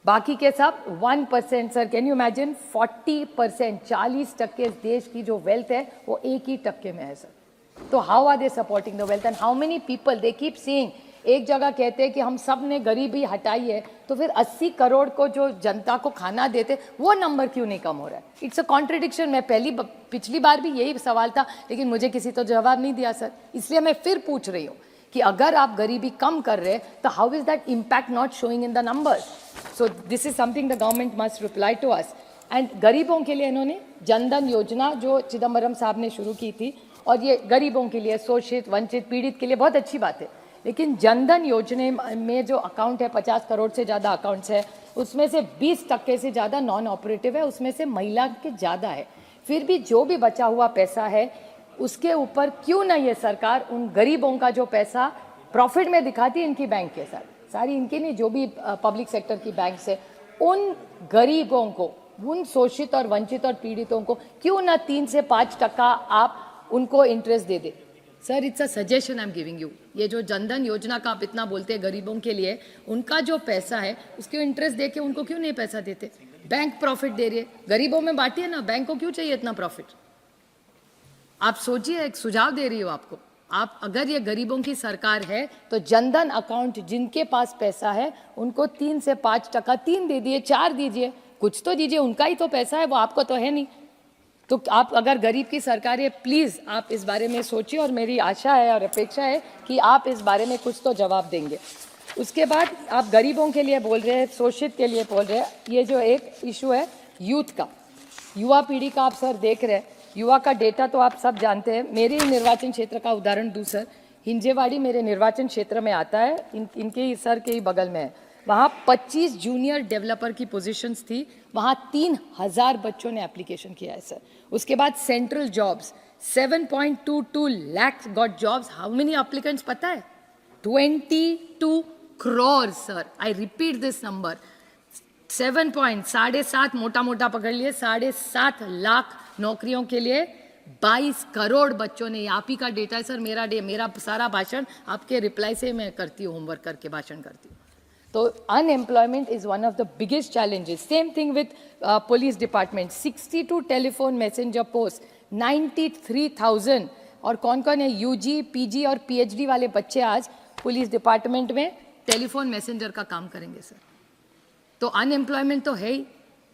बाकी के सब 1%। सर कैन यू इमेजिन 40%, 40% इस देश की जो वेल्थ है वो 1% में है सर। तो how are they supporting the wealth and how many people they keep saying, एक जगह कहते हैं कि हम सब ने गरीबी हटाई है, तो फिर 80 करोड़ को जो जनता को खाना देते वो नंबर क्यों नहीं कम हो रहा है? It's a contradiction. मैं पिछली बार भी यही सवाल था लेकिन मुझे किसी तो जवाब नहीं दिया सर, इसलिए मैं फिर पूछ रही हूँ कि अगर आप गरीबी कम कर रहे हैं तो how is that impact not showing in the numbers? So this is something the government must reply to us. And गरीबों के लिए इन्होंने जनधन योजना जो चिदम्बरम साहब ने शुरू की थी, और ये गरीबों के लिए, शोषित, वंचित, पीड़ित के लिए बहुत अच्छी बात है, लेकिन जनधन योजना में जो अकाउंट है 50 करोड़ से ज़्यादा अकाउंट्स है, उसमें से 20% से ज़्यादा नॉन ऑपरेटिव है, उसमें से महिला के ज़्यादा है। फिर भी जो भी बचा हुआ पैसा है उसके ऊपर क्यों ना ये सरकार उन गरीबों का जो पैसा प्रॉफिट में दिखाती है, इनकी बैंक के साथ सारी इनकी नहीं, जो भी पब्लिक सेक्टर की बैंक से, उन गरीबों को, उन शोषित और वंचित और पीड़ितों को क्यों ना 3 से 5% आप उनको interest they they. Sir it's a suggestion I am giving you. ये जो जनधन योजना का आप इतना बोलते हैं गरीबों के लिए, उनका जो पैसा है उसके इंटरेस्ट दे के उनको क्यों नहीं पैसा देते? बैंक प्रॉफिट दे रही है, गरीबों में बांटिए ना, बैंक को क्यों चाहिए इतना प्रॉफिट? आप सोचिए, एक सुझाव दे रही हो आपको। आप अगर ये गरीबों की सरकार है तो जनधन अकाउंट जिनके पास पैसा है उनको 3 से 5%, 3 दे दिए, 4 दीजिए, कुछ तो दीजिए, उनका ही तो पैसा है, वो आपको तो है नहीं। तो आप अगर गरीब की सरकार है, प्लीज़ आप इस बारे में सोचिए, और मेरी आशा है और अपेक्षा है कि आप इस बारे में कुछ तो जवाब देंगे। उसके बाद आप गरीबों के लिए बोल रहे हैं, शोषित के लिए बोल रहे हैं, ये जो एक इशू है यूथ का, युवा पीढ़ी का, आप सर देख रहे हैं, युवा का डेटा तो आप सब जानते हैं। मेरे निर्वाचन क्षेत्र का उदाहरण दूं सर, हिंजेवाड़ी मेरे निर्वाचन क्षेत्र में आता है, इनके सर के ही बगल में है, वहाँ 25 जूनियर डेवलपर की पोजीशंस थी, वहाँ 3000 बच्चों ने एप्लीकेशन किया है सर। उसके बाद central jobs 7.22 lakh got jobs, how many applicants पता है? 22 crore sir, I repeat this number, 7.7 मोटा मोटा पकड़ लिए, 7.5 लाख नौकरियों के लिए 22 करोड़ बच्चों ने, आप ही का डेटा है सर, मेरा सारा भाषण आपके रिप्लाई से मैं करती हूँ, होमवर्क करके भाषण करती हूँ। तो unemployment is one of the biggest challenges. Same thing with police department, 62 telephone messenger post, 93,000, और कौन कौन है यूजी, पीजी और पीएचडी वाले बच्चे आज पुलिस डिपार्टमेंट में टेलीफोन मैसेंजर का काम करेंगे सर। तो अनएम्प्लॉयमेंट तो है ही,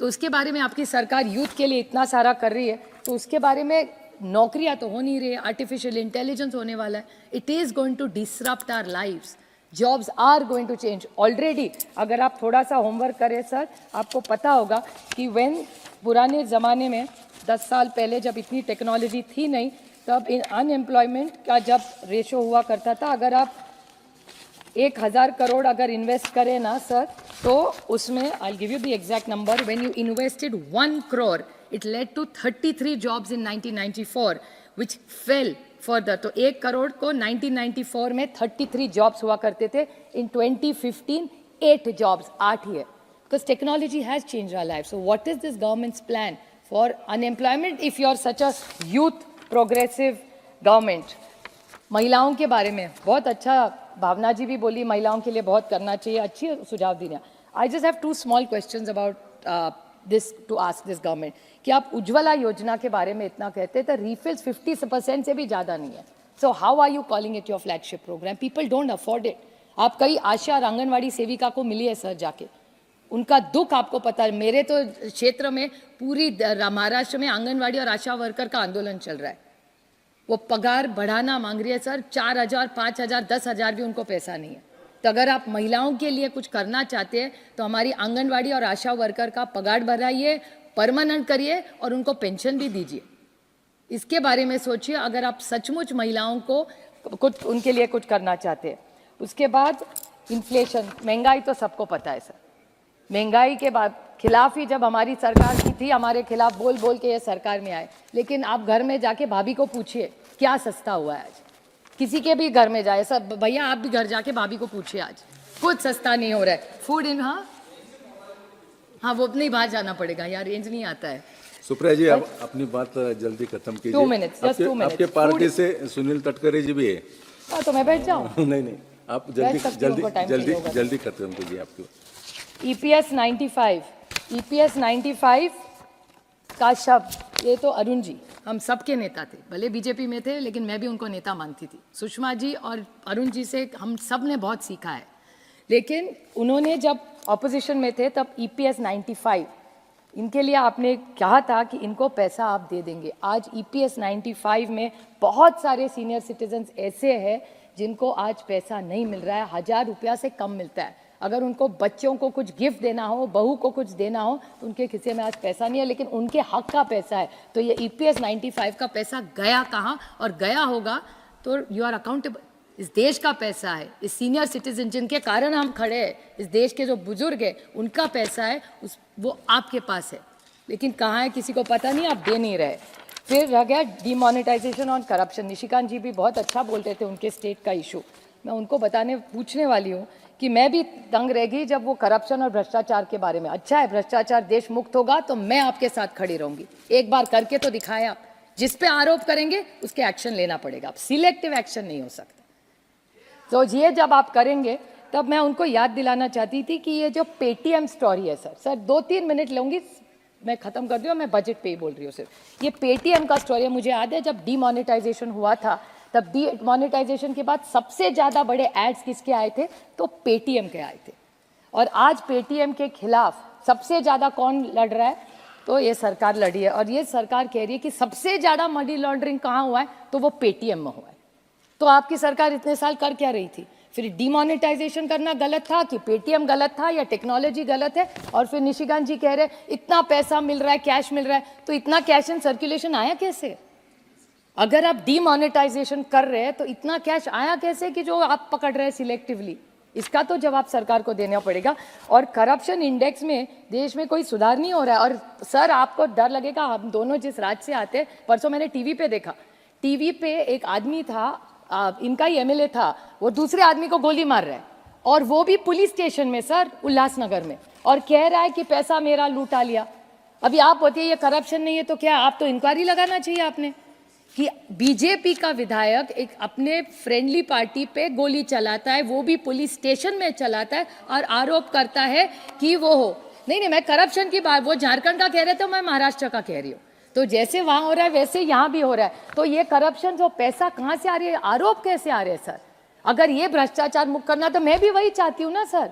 तो उसके बारे में आपकी सरकार यूथ के लिए इतना सारा कर रही है, तो उसके बारे में नौकरियां तो हो नहीं रही है, आर्टिफिशियल इंटेलिजेंस होने वाला है, it is going to disrupt our lives. Jobs are going to change. Already, अगर आप थोड़ा सा होमवर्क करें सर, आपको पता होगा कि when पुराने ज़माने में 10 साल पहले जब इतनी टेक्नोलॉजी थी नहीं, तब अनएम्प्लॉयमेंट का जब रेशो हुआ करता था, अगर आप 1000 करोड़ अगर इन्वेस्ट करें ना सर, तो उसमें I'll give you the exact number. When you invested 1 crore, it led to 33 jobs in 1994, which fell further. तो 1 करोड़ को 1994 में 33 jobs हुआ करते थे. In 2015, 8 jobs, 8 ही है. Because technology has changed our lives. So what is this government's plan for unemployment if you are such a youth progressive government? महिलाओं के बारे में बहुत अच्छा भावना जी भी बोली, महिलाओं के लिए बहुत करना चाहिए, अच्छी सुझाव दी है. I just have 2 small questions about this to ask this government कि आप उज्ज्वला योजना के बारे में इतना कहते हैं, तो रिफिल्स 50% से भी ज़्यादा नहीं है. So how are you calling it your flagship programme? People don't afford it. आप कई आशा और आंगनवाड़ी सेविका को मिली है सर जाके, उनका दुख आपको पता है. मेरे तो क्षेत्र में पूरी महाराष्ट्र में आंगनवाड़ी और आशा वर्कर का आंदोलन चल रहा है. वो पगार बढ़ाना मांग रही है सर, 4000, 5000, 10,000 भी उनको पैसा नहीं है. तो अगर आप महिलाओं के लिए कुछ करना चाहते हैं तो हमारी आंगनवाड़ी और आशा वर्कर का पगार बढ़ाइए, परमानेंट करिए और उनको पेंशन भी दीजिए. इसके बारे में सोचिए अगर आप सचमुच महिलाओं को कुछ उनके लिए कुछ करना चाहते हैं. उसके बाद इन्फ्लेशन, महंगाई तो सबको पता है सर. महंगाई के बाद खिलाफ ही जब हमारी सरकार की थी, हमारे खिलाफ बोल बोल के ये सरकार में आए. लेकिन आप घर में जाके भाभी को पूछिए क्या सस्ता हुआ है आज. किसी के भी घर में जाए सर, भैया आप भी घर जाके भाभी को पूछिए आज कुछ सस्ता नहीं हो रहा है. फूड इन हाँ वो नहीं, बाहर जाना पड़ेगा यार, रेंज नहीं आता है. सुप्रिया जी आप अपनी बात जल्दी खत्म कीजिए. 2 मिनट्स, जस्ट 2 मिनट्स. आपके पार्टी से सुनील तटकरे जी भी है. तो मैं बैठ जाऊँ? नहीं आप जल्दी खत्म कीजिए. आपकी EPS 95 का शब्द, ये तो अरुण जी हम सबके नेता थे, भले बीजेपी में थे लेकिन मैं भी उनको नेता मानती थी. सुषमा जी और अरुण जी से हम सब ने बहुत सीखा है. लेकिन उन्होंने जब ऑपोजिशन में थे तब EPS 95 इनके लिए आपने कहा था कि इनको पैसा आप दे देंगे. आज EPS 95 में बहुत सारे सीनियर सिटीजन्स ऐसे हैं जिनको आज पैसा नहीं मिल रहा है, 1000 रुपया से कम मिलता है. अगर उनको बच्चों को कुछ गिफ्ट देना हो, बहू को कुछ देना हो, तो उनके खिस्से में आज पैसा नहीं है, लेकिन उनके हक का पैसा है. तो ये EPS 95 का पैसा गया कहाँ और गया होगा तो यू आर अकाउंटेबल. इस देश का पैसा है, इस सीनियर सिटीजन जिनके कारण हम खड़े हैं, इस देश के जो बुजुर्ग हैं उनका पैसा है, वो आपके पास है. लेकिन कहाँ है किसी को पता नहीं, आप दे नहीं रहे. फिर रह गया डिमोनेटाइजेशन और करप्शन. निशिकांत जी भी बहुत अच्छा बोलते थे उनके स्टेट का इशू. मैं उनको पूछने वाली हूँ कि मैं भी दंग रह गई जब वो करप्शन और भ्रष्टाचार के बारे में. अच्छा है भ्रष्टाचार देश मुक्त होगा तो मैं आपके साथ खड़ी रहूंगी. एक बार करके तो दिखाए आप. जिस पे आरोप करेंगे उसके एक्शन लेना पड़ेगा. आप सिलेक्टिव एक्शन नहीं हो सकता. तो ये जब आप करेंगे तब मैं उनको याद दिलाना चाहती थी कि ये जो पेटीएम स्टोरी है सर 2-3 मिनट लूंगी, मैं खत्म कर दूँ. मैं बजट पे ही बोल रही हूँ सिर्फ. ये पेटीएम का स्टोरी है. मुझे याद है जब डीमोनेटाइजेशन हुआ था तब डीमोनेटाइजेशन के बाद सबसे ज़्यादा बड़े एड्स किसके आए थे? तो पेटीएम के आए थे. और आज पेटीएम के खिलाफ सबसे ज़्यादा कौन लड़ रहा है? तो ये सरकार लड़ी है. और ये सरकार कह रही है कि सबसे ज़्यादा मनी लॉन्ड्रिंग कहाँ हुआ है? तो वो पेटीएम में हुआ है. तो आपकी सरकार इतने साल कर क्या रही थी? फिर डीमोनेटाइजेशन करना गलत था कि पेटीएम गलत था या टेक्नोलॉजी गलत है? और फिर निशिकांत जी कह रहे इतना पैसा मिल रहा है, कैश मिल रहा है, तो इतना कैश इन सर्कुलेशन आया कैसे? अगर आप डीमोनेटाइजेशन कर रहे हैं तो इतना कैश आया कैसे कि जो आप पकड़ रहे हैं सिलेक्टिवली? इसका तो जवाब सरकार को देना पड़ेगा. और करप्शन इंडेक्स में देश में कोई सुधार नहीं हो रहा है. और सर आपको डर लगेगा, हम दोनों जिस राज्य से आते हैं, परसों मैंने टीवी पे देखा, टीवी पे एक आदमी था, इनका ही MLA था, वो दूसरे आदमी को गोली मार रहा है और वो भी पुलिस स्टेशन में सर, उल्लासनगर में, और कह रहा है कि पैसा मेरा लूटा लिया. अभी आप होती है ये करप्शन नहीं है तो क्या? आप तो इंक्वायरी लगाना चाहिए आपने कि बीजेपी का विधायक एक अपने फ्रेंडली पार्टी पे गोली चलाता है, वो भी पुलिस स्टेशन में चलाता है और आरोप करता है कि वो हो. नहीं, मैं करप्शन की बात, वो झारखंड का कह रहे थे, मैं महाराष्ट्र का कह रही हूँ. तो जैसे वहाँ हो रहा है वैसे यहाँ भी हो रहा है. तो ये करप्शन, जो पैसा कहाँ से आ रही है, आरोप कैसे आ रहे हैं सर? अगर ये भ्रष्टाचार मुक्त करना तो मैं भी वही चाहती हूँ ना सर.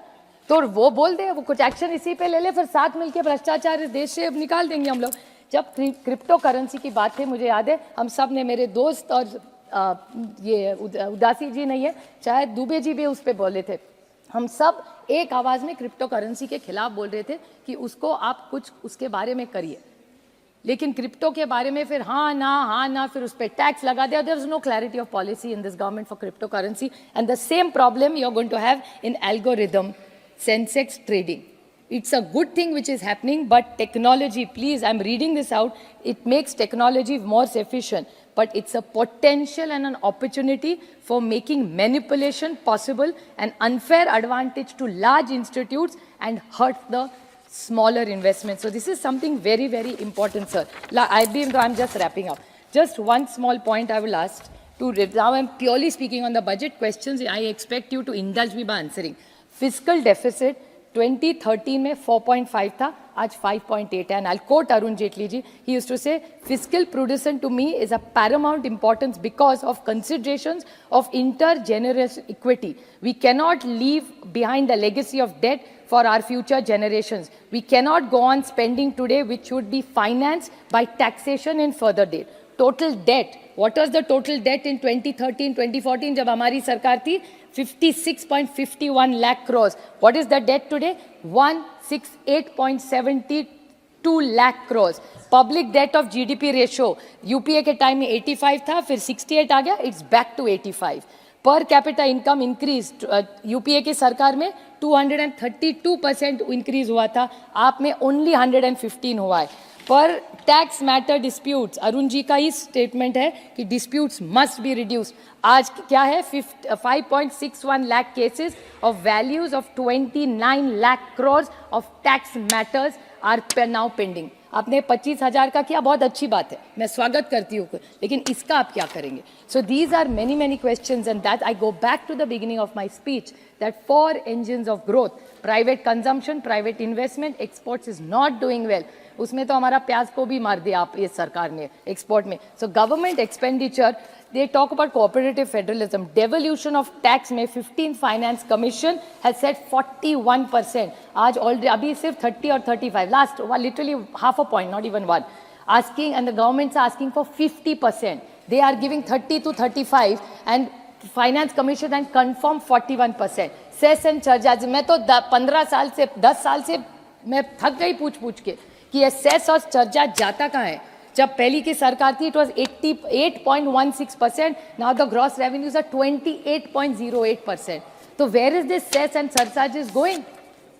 तो वो बोल दे, वो कुछ एक्शन इसी पे ले ले, फिर साथ मिलके भ्रष्टाचार इस देश से निकाल देंगे हम लोग. जब क्रिप्टो करेंसी की बात थी, मुझे याद है हम सब ने, मेरे दोस्त और ये उदासी जी नहीं है, चाहे दुबे जी भी उस पर बोले थे, हम सब एक आवाज़ में क्रिप्टो करेंसी के खिलाफ बोल रहे थे कि उसको आप कुछ उसके बारे में करिए। लेकिन क्रिप्टो के बारे में फिर हाँ ना फिर उस पर टैक्स लगा दिया. There is no clarity of policy in this government for crypto currency and the same problem you are going to have in algorithm Sensex trading. It's a good thing which is happening, but technology, please, I'm reading this out, it makes technology more efficient, but it's a potential and an opportunity for making manipulation possible and unfair advantage to large institutes and hurt the smaller investments. So this is something very, very important, sir. I'm just wrapping up. Just one small point I will ask. Now I'm purely speaking on the budget questions. I expect you to indulge me by answering. Fiscal deficit 2013 में 4.5 था, आज 5.8 है. And I'll quote Arun Jaitley ji. He used to say, fiscal prudence to me is a paramount importance because of considerations of intergenerational equity. We cannot leave behind the legacy of debt for our future generations. We cannot go on spending today which should be financed by taxation in further date. Total debt. What was the total debt in 2013, 2014 जब हमारी सरकार थी? 56.51 lakh crores. What is the debt today? 168.72 lakh crores. Public debt of GDP ratio. UPA के time में 85 था, फिर 68 आ गया. It's back to 85. Per capita income increased. UPA की सरकार में 232% increase हुआ था. आप में only 115 हुआ है. पर tax matter disputes, Arun ji का ही स्टेटमेंट है कि डिस्प्यूट्स मस्ट बी रिड्यूस्ड. आज क्या है? 5.61 lakh cases of values of 29 lakh crore of tax matters are now pending. आपने 25,000 का किया, बहुत अच्छी बात है, मैं स्वागत करती हूँ, लेकिन इसका आप क्या करेंगे? So these are many questions and that I go back to the beginning of my speech that 4 engines of growth, private consumption, private investment, exports is not doing well. उसमें तो हमारा प्याज को भी मार दिया आप ये सरकार ने एक्सपोर्ट में. So government expenditure, they talk about cooperative federalism. Devolution of tax में 15th Finance Commission has said 41%. आज already अभी सिर्फ 30 और 35. Last literally half a point, not even one. Asking and the governments are asking for 50%. They are giving 30 to 35 and Finance Commission and confirm 41%. Cess and charges. मैं तो 15 साल से 10 साल से मैं थक गई पूछ के कि ये सेस और चर्चा जाता कहाँ है. जब पहली की सरकार थी, it was 88.16%. Now the gross revenues are 28.08%. तो where is this cess and surcharges going?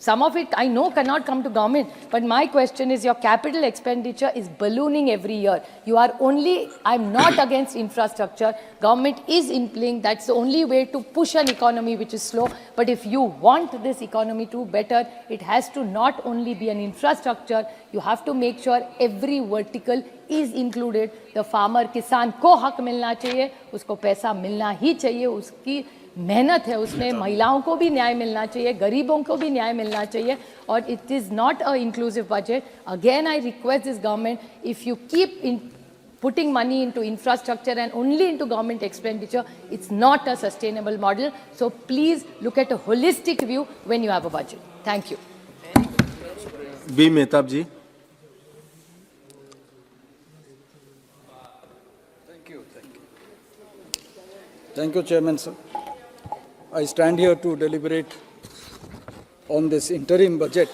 Some of it I know cannot come to government, but my question is your capital expenditure is ballooning every year. You are only, I'm not against infrastructure. Government is implying that's the only way to push an economy which is slow. But if you want this economy to better, it has to not only be an infrastructure, you have to make sure every vertical is included. The farmer, किसान को हक मिलना चाहिए, उसको पैसा मिलना ही चाहिए, उसकी मेहनत है उसमें, महिलाओं को भी न्याय मिलना चाहिए, गरीबों को भी न्याय मिलना चाहिए. और it is not a inclusive budget. Again I request this government, if you keep in putting money into infrastructure and only into government expenditure, it's not a sustainable model. So please look at a holistic view when you have a budget. Thank you. B. Mehtab ji. Thank you, Chairman, sir. I stand here to deliberate on this interim budget,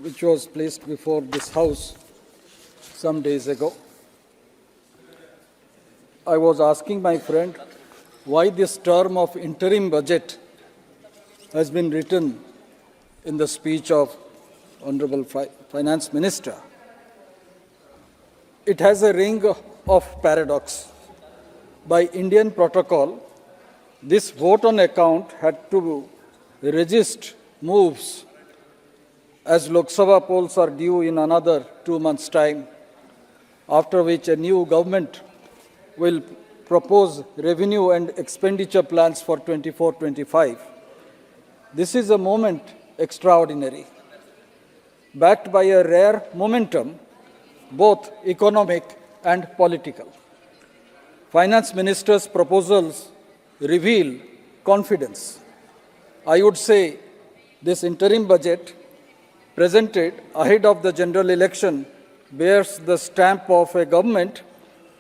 which was placed before this House some days ago. I was asking my friend why this term of interim budget has been written in the speech of Honorable Finance Minister. It has a ring of paradox. By Indian protocol, this vote on account had to register moves as Lok Sabha polls are due in another 2 months' time, after which a new government will propose revenue and expenditure plans for 24-25. This is a moment extraordinary, backed by a rare momentum, both economic and political. Finance Minister's proposals reveal confidence. I would say this interim budget, presented ahead of the general election, bears the stamp of a government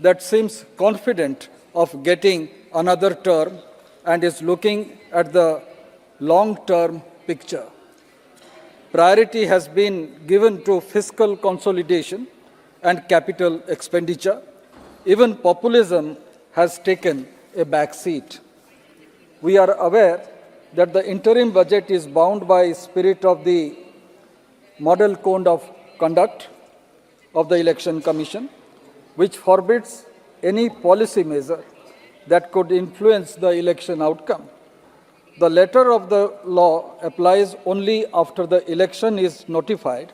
that seems confident of getting another term and is looking at the long-term picture. Priority has been given to fiscal consolidation and capital expenditure. Even populism has taken a back seat. We are aware that the interim budget is bound by spirit of the Model Code of Conduct of the Election Commission, which forbids any policy measure that could influence the election outcome. The letter of the law applies only after the election is notified,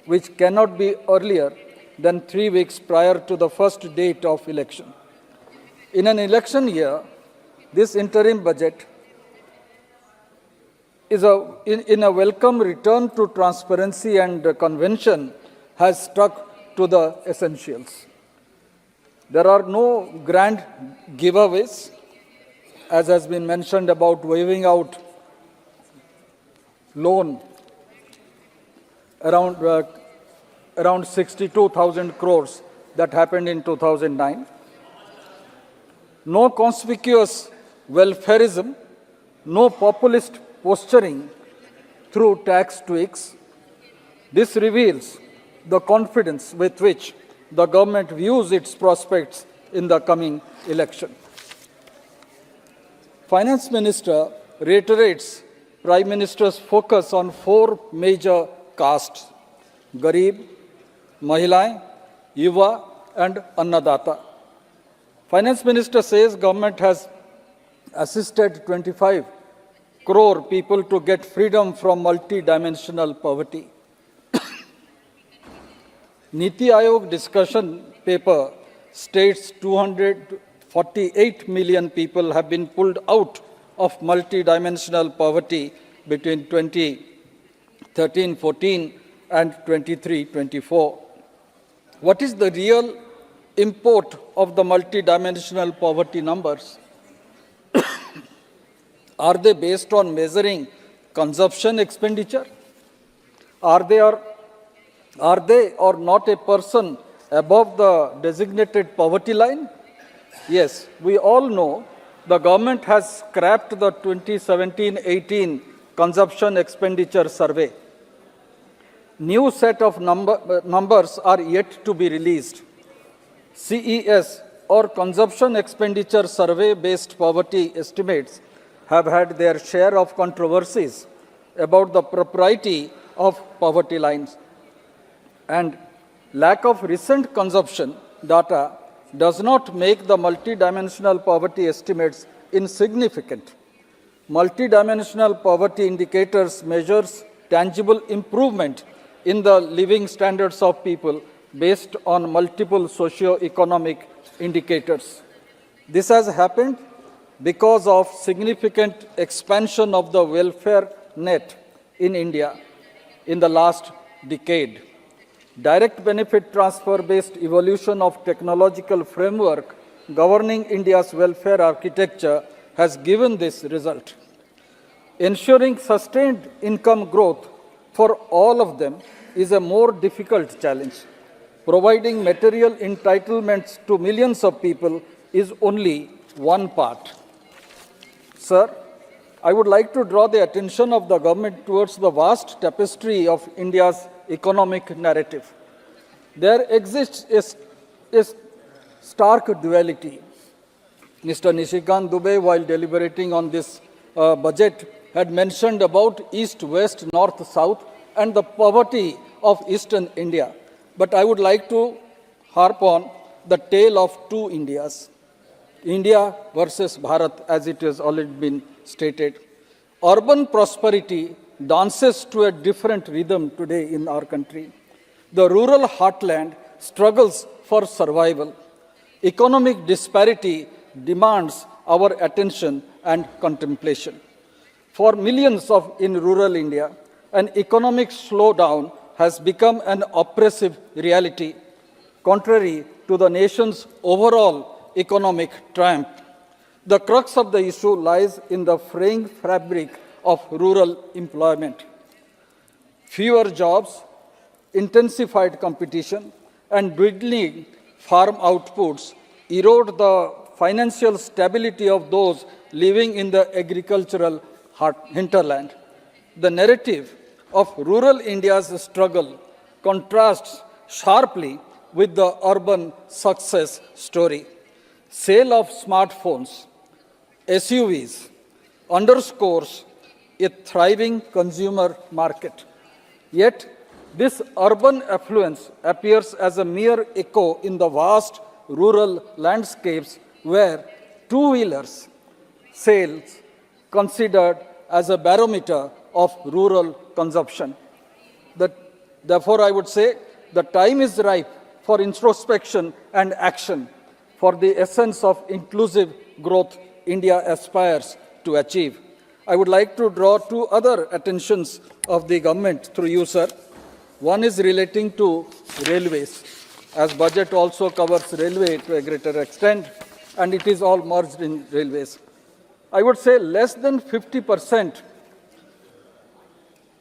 which cannot be earlier than 3 weeks prior to the first date of election. In an election year, this interim budget is in a welcome return to transparency and convention has stuck to the essentials. There are no grand giveaways, as has been mentioned about waiving out loan around 62,000 crores that happened in 2009. No conspicuous welfareism, no populist posturing through tax tweaks. This reveals the confidence with which the government views its prospects in the coming election. Finance Minister reiterates Prime Minister's focus on 4 major castes: Garib, Mahilaएं, Yuva and Annadata. Finance Minister says government has assisted 25 crore people to get freedom from multi-dimensional poverty. Niti Aayog discussion paper states 248 million people have been pulled out of multi-dimensional poverty between 2013-14 and 23-24. What is the real import of the multi-dimensional poverty numbers? Are they based on measuring consumption expenditure? Are they or not a person above the designated poverty line? Yes, we all know the government has scrapped the 2017-18 consumption expenditure survey. New set of numbers are yet to be released. CES or consumption expenditure survey-based poverty estimates have had their share of controversies about the propriety of poverty lines. And lack of recent consumption data does not make the multidimensional poverty estimates insignificant. Multidimensional poverty indicators measures tangible improvement in the living standards of people based on multiple socio-economic indicators. This has happened because of significant expansion of the welfare net in India in the last decade. Direct benefit transfer-based evolution of technological framework governing India's welfare architecture has given this result. Ensuring sustained income growth for all of them is a more difficult challenge. Providing material entitlements to millions of people is only one part. Sir, I would like to draw the attention of the government towards the vast tapestry of India's economic narrative. There exists a stark duality. Mr. Nishikant Dubey, while deliberating on this budget, had mentioned about East, West, North, South, and the poverty of Eastern India. But I would like to harp on the tale of two Indias. India versus Bharat, as it has already been stated. Urban prosperity dances to a different rhythm today in our country. The rural heartland struggles for survival. Economic disparity demands our attention and contemplation. For millions in rural India, an economic slowdown has become an oppressive reality, contrary to the nation's overall economic triumph. The crux of the issue lies in the fraying fabric of rural employment. Fewer jobs, intensified competition, and dwindling farm outputs erode the financial stability of those living in the agricultural hinterland. The narrative of rural India's struggle contrasts sharply with the urban success story. Sale of smartphones, SUVs underscores a thriving consumer market. Yet, this urban affluence appears as a mere echo in the vast rural landscapes where two-wheelers sales considered as a barometer of rural consumption. Therefore, I would say the time is ripe for introspection and action for the essence of inclusive growth India aspires to achieve. I would like to draw two other attentions of the government through you, sir. One is relating to railways, as budget also covers railway to a greater extent, and it is all merged in railways. I would say less than 50%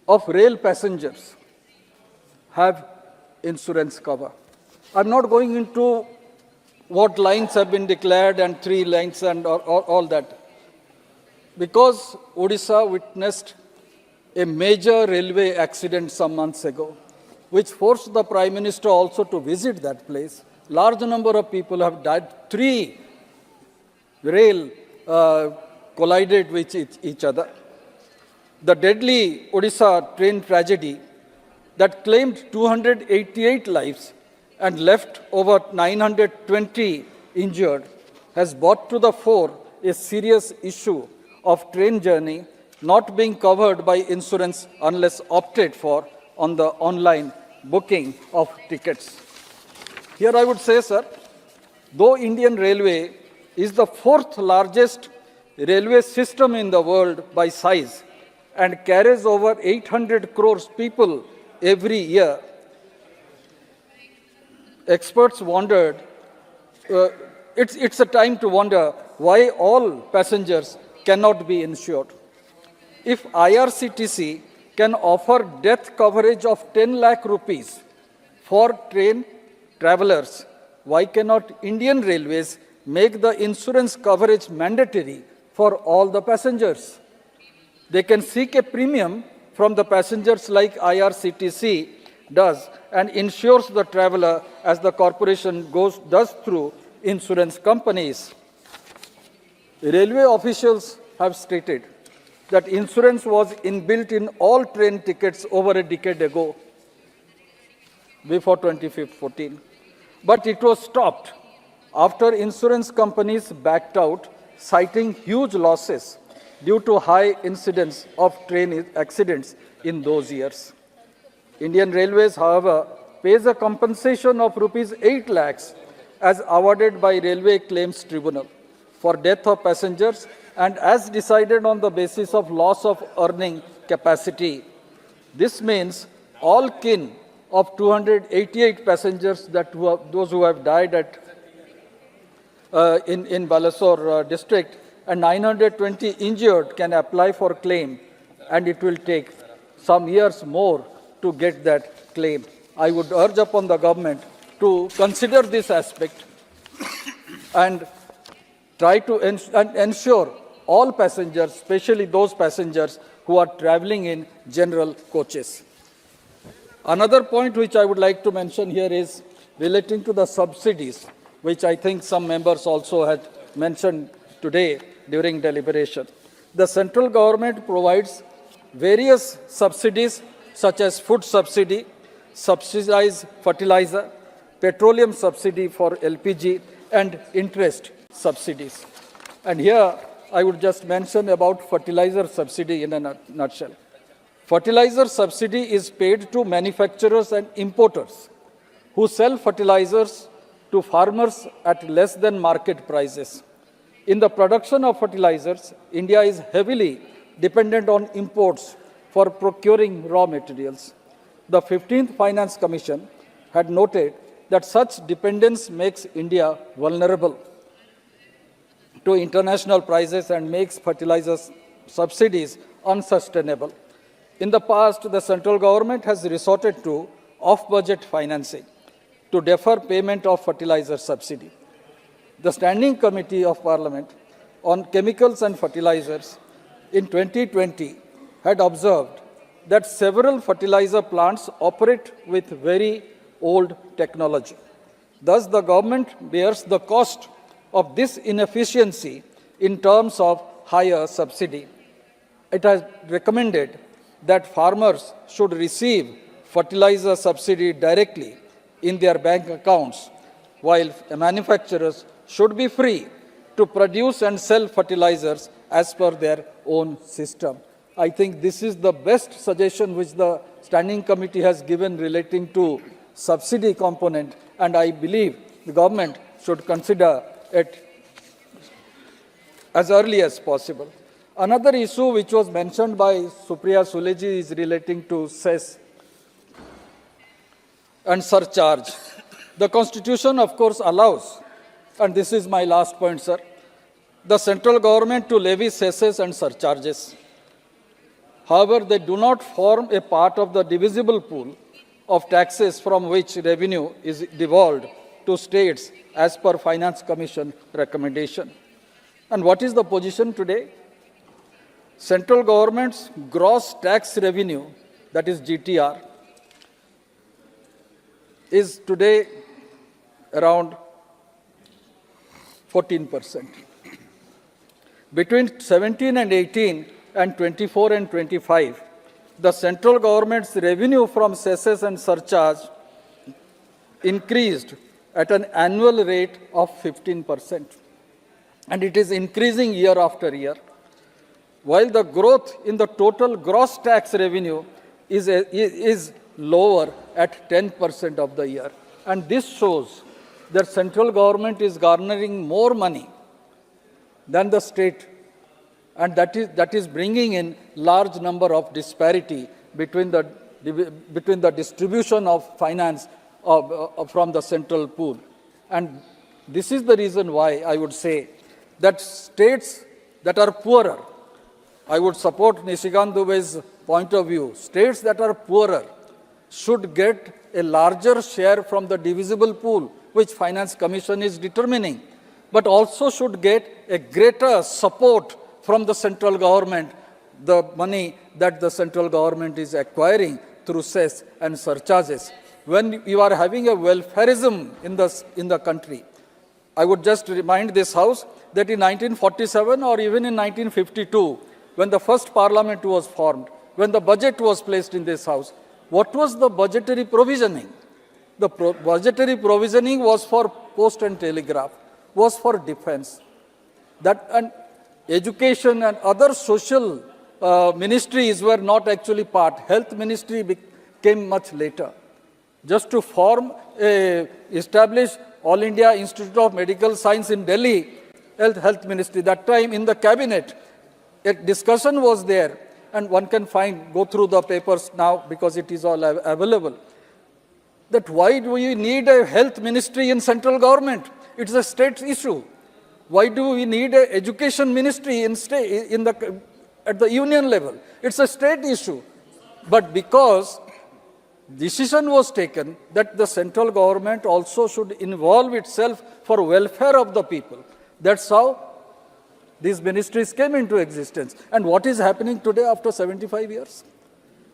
of rail passengers have insurance cover. I'm not going into what lines have been declared and 3 lines and all that. Because Odisha witnessed a major railway accident some months ago, which forced the Prime Minister also to visit that place. Large number of people have died. 3 rail collided with each other. The deadly Odisha train tragedy that claimed 288 lives and left over 920 injured has brought to the fore a serious issue of train journey not being covered by insurance unless opted for on the online booking of tickets. Here I would say, sir, though Indian Railway is the 4th largest railway system in the world by size and carries over 800 crores people every year, experts wondered, it's a time to wonder why all passengers cannot be insured. If IRCTC can offer death coverage of 10 lakh rupees for train travelers, why cannot Indian Railways make the insurance coverage mandatory for all the passengers? They can seek a premium from the passengers like IRCTC does and insures the traveler as the corporation does through insurance companies. Railway officials have stated that insurance was inbuilt in all train tickets over a decade ago, before 2014. But it was stopped after insurance companies backed out, citing huge losses due to high incidence of train accidents in those years. Indian Railways, however, pays a compensation of rupees 8 lakhs as awarded by Railway Claims Tribunal for death of passengers and as decided on the basis of loss of earning capacity. This means all kin of 288 passengers, those who have died in Balasore district, and 920 injured can apply for claim, and it will take some years more to get that claim. I would urge upon the government to consider this aspect and try to ensure all passengers, especially those passengers who are traveling in general coaches. Another point which I would like to mention here is relating to the subsidies, which I think some members also had mentioned today during deliberation. The central government provides various subsidies such as food subsidy, subsidized fertilizer, petroleum subsidy for LPG, and interest subsidies. And here I would just mention about fertilizer subsidy in a nutshell. Fertilizer subsidy is paid to manufacturers and importers who sell fertilizers to farmers at less than market prices. In the production of fertilizers, India is heavily dependent on imports for procuring raw materials. The 15th Finance Commission had noted that such dependence makes India vulnerable to international prices and makes fertilizers subsidies unsustainable. In the past, the central government has resorted to off-budget financing to defer payment of fertilizer subsidy. The Standing Committee of Parliament on Chemicals and Fertilizers in 2020 had observed that several fertilizer plants operate with very old technology. Thus, the government bears the cost of this inefficiency in terms of higher subsidy. It has recommended that farmers should receive fertilizer subsidy directly in their bank accounts, while manufacturers should be free to produce and sell fertilizers as per their own system. I think this is the best suggestion which the Standing Committee has given relating to subsidy component, and I believe the government should consider it as early as possible. Another issue which was mentioned by Supriya Suleji is relating to cess and surcharge. The Constitution, of course, allows, and this is my last point, sir, the central government to levy cesses and surcharges. However, they do not form a part of the divisible pool of taxes from which revenue is devolved to states as per Finance Commission recommendation. And what is the position today? Central government's gross tax revenue, that is GTR, is today around 14%. Between 17 and 18 and 24 and 25, the central government's revenue from cesses and surcharge increased at an annual rate of 15%. And it is increasing year after year, while the growth in the total gross tax revenue is lower at 10% of the year. And this shows that central government is garnering more money than the state, and that is bringing in large number of disparity between the distribution of finance from the central pool. And this is the reason why I would say that states that are poorer, I would support Nishikant Dubey's point of view, states that are poorer should get a larger share from the divisible pool, which Finance Commission is determining, but also should get a greater support from the central government, the money that the central government is acquiring through cess and surcharges. When you are having a welfareism in the country, I would just remind this House that in 1947 or even in 1952, when the first parliament was formed, when the budget was placed in this House, what was the budgetary provisioning? The budgetary provisioning was for post and telegraph, was for defense. That and education and other social ministries were not actually part. Health ministry came much later. Just to establish All India Institute of Medical Science in Delhi, health ministry, that time in the cabinet, a discussion was there, and one can go through the papers now because it is all available, that why do we need a health ministry in central government? It's a state issue. Why do we need an education ministry at the union level? It's a state issue. But because decision was taken that the central government also should involve itself for welfare of the people, that's how these ministries came into existence. And what is happening today after 75 years?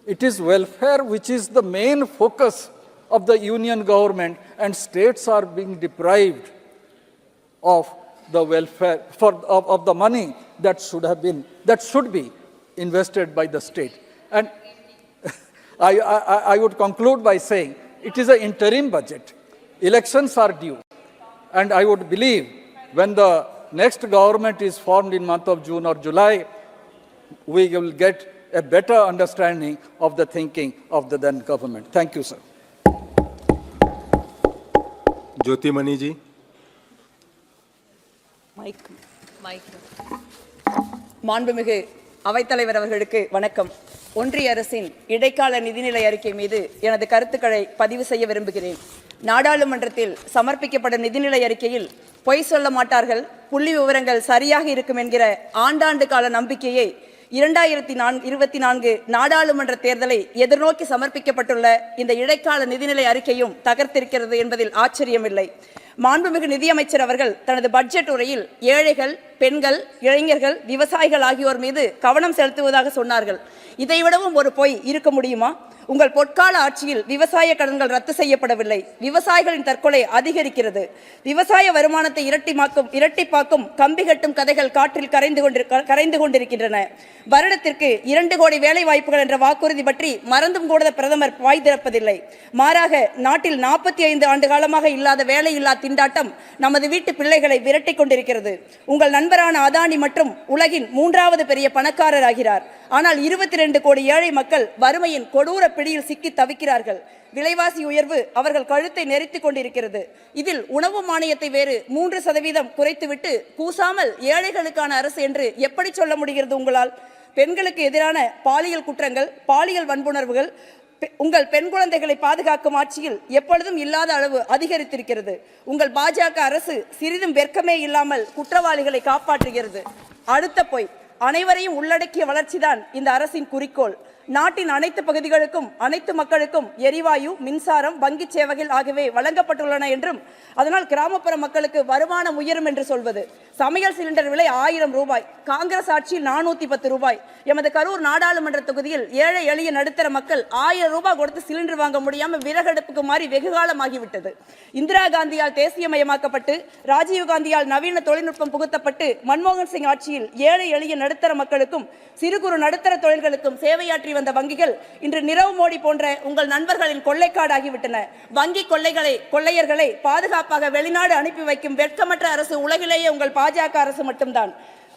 It is welfare which is the main focus of the union government, and states are being deprived of the welfare of the money that should be invested by the state. And I would conclude by saying it is an interim budget. Elections are due, and I would believe when the next government is formed in month of June or July, we will get a better understanding of the thinking of the then government. Thank you, sir. Jyoti Mani ji. மாண்புமிகு அவைத்தலைவர் அவர்களுக்கு வணக்கம். ஒன்றிய அரசின் இடைக்கால நிதிநிலை அறிக்கை மீது எனது கருத்துக்களை பதிவு செய்ய விரும்புகிறேன். நாடாளுமன்றத்தில் சமர்ப்பிக்கப்படும் நிதிநிலை அறிக்கையில் பொய் சொல்ல மாட்டார்கள், புள்ளி விவரங்கள் சரியாக இருக்கும் என்கிற ஆண்டாண்டு கால நம்பிக்கையை 2024 நாடாளுமன்ற தேர்தலை எதிர்நோக்கி சமர்ப்பிக்கப்பட்டுள்ள இந்த இடைக்கால நிதிநிலை அறிக்கையும் தகர்த்திருக்கிறது என்பதில் ஆச்சரியமில்லை. மாண்புமிகு நிதியமைச்சர் அவர்கள் தனது பட்ஜெட் உரையில் ஏழைகள், பெண்கள், இளைஞர்கள், விவசாயிகள் ஆகியோர் மீது கவனம் செலுத்துவதாக சொன்னார்கள். இதைவிடவும் ஒரு பொய் இருக்க முடியுமா? உங்கள் பொற்கால ஆட்சியில் விவசாய கடன்கள் ரத்து செய்யப்படவில்லை. விவசாயிகளின் தற்கொலை அதிகரிக்கிறது. விவசாய வருமானத்தை இரட்டிப்பாக்கும் கம்பி கட்டும் கதைகள் காற்றில் கரைந்து கொண்டிருக்கின்றன. வருடத்திற்கு 2 கோடி வேலை வாய்ப்புகள் என்ற வாக்குறுதி பற்றி மறந்தும் கூட பிரதமர் வாய் திறப்பதில்லை. மாறாக நாட்டில் 45 ஆண்டு காலமாக இல்லாத வேலையில்லா திண்டாட்டம் நமது வீட்டு பிள்ளைகளை விரட்டி கொண்டிருக்கிறது. உங்கள் நண்பரான அதானி மற்றும் உலகின் 3வது பெரிய பணக்காரர் ஆகிறார். ஆனால் 22 கோடி ஏழை மக்கள் வறுமையின் கொடூர பிடியில் சிக்கி தவிக்கிறார்கள். விலைவாசி உயர்வு அவர்கள் கழுத்தை நெரித்துக் கொண்டிருக்கிறது. இதில் உணவு மானியத்தை வேறு 3% குறைத்துவிட்டு கூசாமல் ஏழைகளுக்கான அரசு என்று எப்படி சொல்ல முடிகிறது உங்களால்? பெண்களுக்கு எதிரான பாலியல் குற்றங்கள், பாலியல் வன்புணர்வுகள் உங்கள் பெண் குழந்தைகளை பாதுகாக்கும் ஆட்சியில் எப்பொழுதும் இல்லாத அளவு அதிகரித்திருக்கிறது. உங்கள் பாஜக அரசு சிறிதும் வெட்கமே இல்லாமல் குற்றவாளிகளை காப்பாற்றுகிறது. அடுத்த பொய், அனைவரையும் உள்ளடக்கிய வளர்ச்சிதான் இந்த அரசின் குறிக்கோள். நாட்டின் அனைத்து பகுதிகளுக்கும் அனைத்து மக்களுக்கும் எரிவாயு, மின்சாரம், வங்கி சேவைகள் ஆகியவை வழங்கப்பட்டுள்ளன என்றும் அதனால் கிராமப்புற மக்களுக்கு வருமானம் உயரும் என்று சொல்வது. சமையல் சிலிண்டர் விலை 1000 ரூபாய், காங்கிரஸ் ஆட்சியில் 410 ரூபாய். எமது கரூர் நாடாளுமன்ற தொகுதியில் ஏழை எளிய நடுத்தர மக்கள் 1000 ரூபாய் கொடுத்து சிலிண்டர் வாங்க முடியாமல் விறகடுப்புக்கு மாறி வெகுகாலமாகிவிட்டது. இந்திரா காந்தியால் தேசியமயமாக்கப்பட்டு ராஜீவ்காந்தியால் நவீன தொழில்நுட்பம் புகுத்தப்பட்டு மன்மோகன் சிங் ஆட்சியில் ஏழை எளிய நடுத்தர மக்களுக்கும் சிறு குறு நடுத்தர தொழில்களுக்கும் சேவையாற்றி வந்த வங்கிகள் இன்று நிரவ் மோடி போன்ற உங்கள் நண்பர்களின் கொள்ளைக்காடாகிவிட்டன. வங்கி கொள்ளையர்களை பாதுகாப்பாக வெளிநாடு அனுப்பி வைக்கும் வெட்கமற்ற அரசு உலகிலேயே உங்கள் பாஜக அரசு மட்டும்தான்.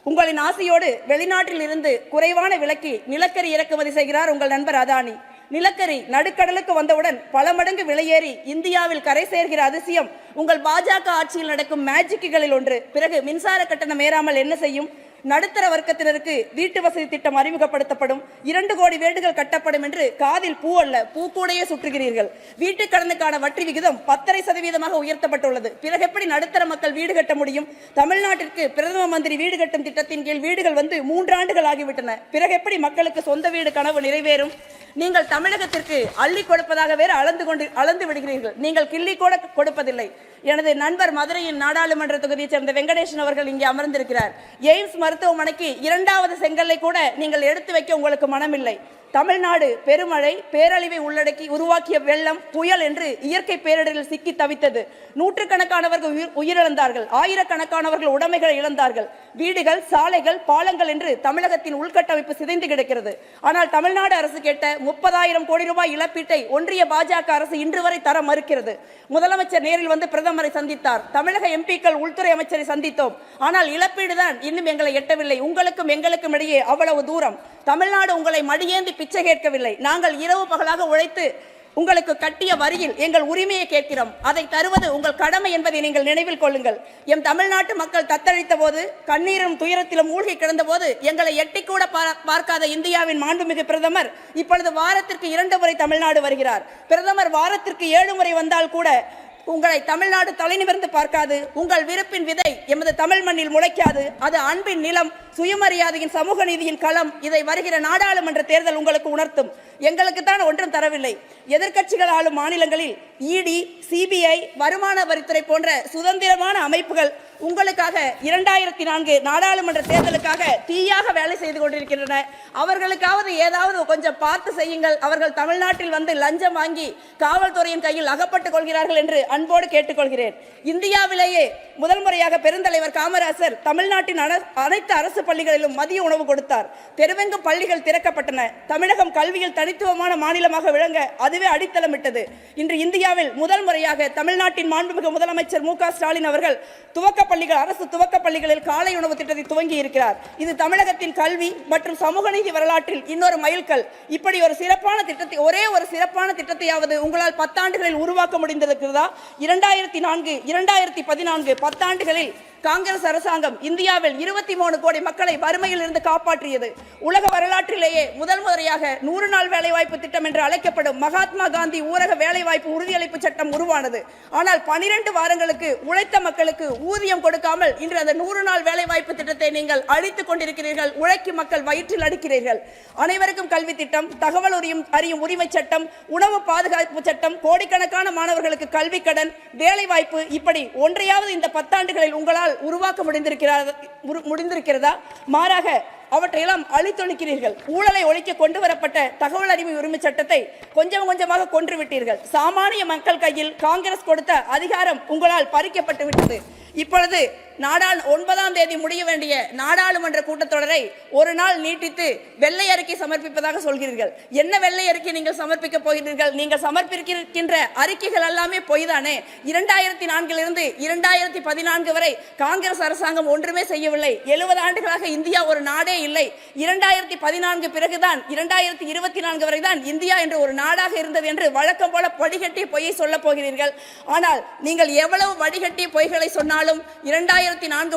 உங்களின் ஆசையோடு வெளிநாட்டில் இருந்து குறைவான விலைக்கு நிலக்கரி இறக்குமதி செய்கிறார் உங்கள் நண்பர் அதானி. நிலக்கரி நடுக்கடலுக்கு வந்தவுடன் பல மடங்கு விலையேறி இந்தியாவில் கரை சேர்கிற அதிசயம் உங்கள் பாஜக ஆட்சியில் நடக்கும் மேஜிக்குகளில் ஒன்று. பிறகு மின்சார கட்டணம் ஏறாமல் என்ன செய்யும்? நடுத்தர வர்க்கத்தினருக்கு வீட்டு வசதி திட்டம் அறிமுகப்படுத்தப்படும், 2 கோடி வீடுகள் கட்டப்படும் என்று காதில் பூ அல்ல பூக்கூடையே சுற்றுகிறீர்கள். வீட்டு கடனுக்கான வட்டி விகிதம் 10% உயர்த்தப்பட்டுள்ளது. பிறகு எப்படி நடுத்தர மக்கள் வீடு கட்ட முடியும்? தமிழ்நாட்டிற்கு பிரதம மந்திரி வீடு கட்டும் திட்டத்தின் கீழ் வீடுகள் வந்து 3 ஆண்டுகள் ஆகிவிட்டன. பிறகு எப்படி மக்களுக்கு சொந்த வீடு கனவு நிறைவேறும்? நீங்கள் தமிழகத்திற்கு அள்ளி கொடுப்பதாக வேறு அளந்து விடுகிறீர்கள். நீங்கள் கிள்ளி கூட கொடுப்பதில்லை. எனது நண்பர் மதுரையின் நாடாளுமன்ற தொகுதியைச் சேர்ந்த வெங்கடேசன் அவர்கள் இங்கே அமர்ந்திருக்கிறார். எய்ம்ஸ் மருத்துவமனைக்கு 2வது செங்கல்லை கூட நீங்கள் எடுத்து வைக்க உங்களுக்கு மனமில்லை. தமிழ்நாடு பெருமழை, பேரழிவை உள்ளடக்கி உருவாக்கிய வெள்ளம், புயல் என்று இயற்கை பேரிடரில் சிக்கி தவித்தது. நூற்றுக்கணக்கானவர்கள் உயிரிழந்தார்கள். ஆயிரக்கணக்கானவர்கள் உடைமைகளை இழந்தார்கள். வீடுகள், சாலைகள், பாலங்கள் என்று தமிழகத்தின் உள்கட்டமைப்பு சிதைந்து கிடக்கிறது. ஆனால் தமிழ்நாடு அரசு கேட்ட 30,000 கோடி ரூபாய் இழப்பீட்டை ஒன்றிய பாஜக அரசு இன்று வரை தர மறுக்கிறது. முதலமைச்சர் நேரில் வந்து பிரதமரை சந்தித்தார். தமிழக எம்பிக்கள் உள்துறை அமைச்சரை சந்தித்தோம். ஆனால் இழப்பீடு தான் இன்னும் எங்களை எட்டவில்லை. உங்களுக்கும் எங்களுக்கும் இடையே அவ்வளவு தூரம். தமிழ்நாடு உங்களை மடியேந்தி பிச்சை கேட்கவில்லை. நாங்கள் இரவு பகலாக உழைத்து உங்களுக்கு கட்டிய வரியில் எங்கள் உரிமையை கேட்கிறோம். அதை தருவது உங்கள் கடமை என்பதை நீங்கள் நினைவில் கொள்ளுங்கள். எம் தமிழ்நாட்டு மக்கள் தத்தளித்த போது, கண்ணீரும் துயரத்திலும் மூழ்கி கிடந்த போது எங்களை எட்டி கூட பார்க்காத இந்தியாவின் மாண்புமிகு பிரதமர் இப்பொழுது வாரத்திற்கு 2 முறை தமிழ்நாடு வருகிறார். பிரதமர் வாரத்திற்கு 7 முறை வந்தால் கூட உங்களை தமிழ்நாடு தலைநிமிர்ந்து பார்க்காது. உங்கள் விருப்பின் விதை எமது தமிழ் மண்ணில் முளைக்காது. அது அன்பின் நிலம், சுயமரியாதையின், சமூக நீதியின் களம். இதை வருகிற நாடாளுமன்ற தேர்தல் உங்களுக்கு உணர்த்தும். எங்களுக்கு தான் ஒன்றும் தரவில்லை. எதிர்க்கட்சிகள் ஆளும் மாநிலங்களில் இடி, சிபிஐ, வருமான வரித்துறை போன்ற சுதந்திரமான அமைப்புகள் உங்களுக்காக 2004 நாடாளுமன்ற தேர்தலுக்காக தீயாக வேலை செய்து கொண்டிருக்கின்றன. அவர்களுக்காவது ஏதாவது கொஞ்சம் பார்த்து செய்யுங்கள். அவர்கள் தமிழ்நாட்டில் வந்து லஞ்சம் வாங்கி காவல்துறையின் கையில் அகப்பட்டுக் கொள்கிறார்கள் என்று அன்போடு கேட்டுக்கொள்கிறேன். இந்தியாவிலேயே முதல் முறையாக பெருந்தலைவர் காமராசர் தமிழ்நாட்டின் அனைத்து அரசு பள்ளிகளிலும் மதிய உணவு கொடுத்தார். தெருவெங்கும் பள்ளிகள் திறக்கப்பட்டன. தமிழகம் கல்வியில் தனித்துவமான மாநிலமாக விளங்க அதுவே அடித்தளமிட்டது. இன்று இந்தியாவில் முதல் முறையாக தமிழ்நாட்டின் மாண்புமிகு முதலமைச்சர் மு க ஸ்டாலின் அவர்கள் அரசு துவக்க பள்ளிகளில் காலை உணவு திட்டத்தை துவங்கி இருக்கிறார். இது தமிழகத்தின் கல்வி மற்றும் சமூக நீதி வரலாற்றில் இன்னொரு மைல்கல். இப்படி ஒரு சிறப்பான திட்டத்தை, ஒரே ஒரு சிறப்பான திட்டத்தையாவது உங்களால் 10 ஆண்டுகளில் உருவாக்க முடிந்திருக்கிறதா? 2004, 2014 10 ஆண்டுகளில் காங்கிரஸ் அரசாங்கம் இந்தியாவில் 23 கோடி மக்களை வறுமையில் இருந்து காப்பாற்றியது. உலக வரலாற்றிலேயே முதல் முறையாக 100 நாள் வேலைவாய்ப்பு திட்டம் என்று அழைக்கப்படும் மகாத்மா காந்தி ஊரக வேலைவாய்ப்பு உறுதியளிப்பு சட்டம் உருவானது. ஆனால் 12 வாரங்களுக்கு உழைத்த மக்களுக்கு ஊதியம் கொடுக்காமல் இன்று அந்த 100 நாள் வேலைவாய்ப்பு திட்டத்தை நீங்கள் அழித்துக் கொண்டிருக்கிறீர்கள். உழைக்கும் மக்கள் வயிற்றில் அடிக்கிறீர்கள். அனைவருக்கும் கல்வி திட்டம், தகவல் அறியும் உரிமை சட்டம், உணவு பாதுகாப்பு சட்டம், கோடிக்கணக்கான மாணவர்களுக்கு கல்வி கடன், வேலை வாய்ப்பு, இப்படி ஒன்றையாவது இந்த 10 ஆண்டுகளில் உங்களால் உருவாக்க முடிந்திருக்கிறதா? மாறாக அவற்றையெல்லாம் அழித்தொழிக்கிறீர்கள். ஊழலை ஒழிக்க கொண்டு வரப்பட்ட தகவல் அறிவு உரிமை சட்டத்தை கொஞ்சம் கொஞ்சமாக கொன்றுவிட்டீர்கள். சாமானிய மக்கள் கையில் காங்கிரஸ் கொடுத்த அதிகாரம் உங்களால் பறிக்கப்பட்டு விட்டது. இப்பொழுது 9ஆம் தேதி முடிய வேண்டிய நாடாளுமன்ற கூட்டத்தொடரை ஒரு நாள் நீட்டித்து வெள்ளை அறிக்கை சமர்ப்பிப்பதாக சொல்கிறீர்கள். என்ன வெள்ளை அறிக்கை நீங்கள் சமர்ப்பிக்க போகிறீர்கள்? நீங்கள் சமர்ப்பிக்கின்ற அறிக்கைகள் எல்லாமே பொய்தானே. 2004 2014 வரை காங்கிரஸ் அரசாங்கம் ஒன்றுமே செய்யவில்லை. 70 ஆண்டுகளாக இந்தியா ஒரு நாடே இல்லை. 2014 பிறகுதான் 2024 வரை தான் இந்தியா என்ற ஒரு நாடாக இருந்தது என்று வழக்கம் போல வடிகட்டி பொய்யை சொல்ல போகிறீர்கள். ஆனால் நீங்கள் எவ்வளவு வடிகட்டி பொய்களை சொன்னாலும் 2004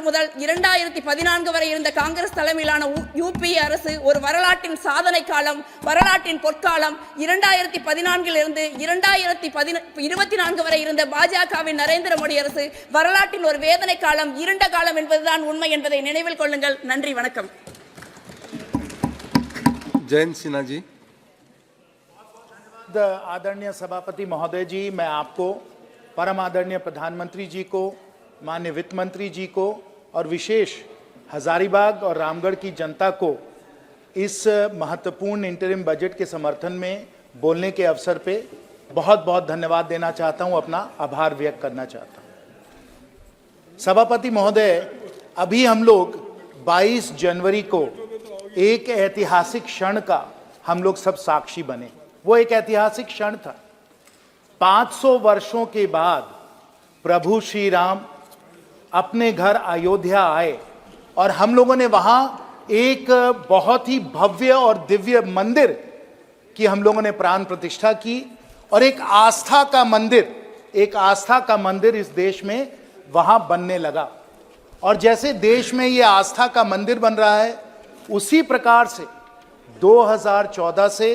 முதல் 2014 வரை இருந்த காங்கிரஸ் தலைமையிலான யூபிஏ அரசு ஒரு வரலாற்றின் சாதனை காலம், வரலாற்றின் பொற்காலம். 2014 இருந்து 2024 வரை இருந்த பாஜகவின் நரேந்திர மோடி அரசு வரலாற்றின் ஒரு வேதனை காலம், இருண்ட காலம் என்பதுதான் உண்மை என்பதை நினைவில் கொள்ளுங்கள். நன்றி, வணக்கம். जयंत सिन्हा जी। आदरणीय सभापति महोदय जी, मैं आपको, परम आदरणीय प्रधानमंत्री जी को, माननीय वित्त मंत्री जी को और विशेष हजारीबाग और रामगढ़ की जनता को इस महत्वपूर्ण इंटरिम बजट के समर्थन में बोलने के अवसर पे बहुत बहुत धन्यवाद देना चाहता हूं, अपना आभार व्यक्त करना चाहता हूं। सभापति महोदय, अभी हम लोग 22 जनवरी को एक ऐतिहासिक क्षण का हम लोग सब साक्षी बने। वो एक ऐतिहासिक क्षण था। 500 वर्षों के बाद प्रभु श्री राम अपने घर अयोध्या आए और हम लोगों ने वहां एक बहुत ही भव्य और दिव्य मंदिर की हम लोगों ने प्राण प्रतिष्ठा की और एक आस्था का मंदिर इस देश में वहां बनने लगा। और जैसे देश में ये आस्था का मंदिर बन रहा है, उसी प्रकार से 2014 से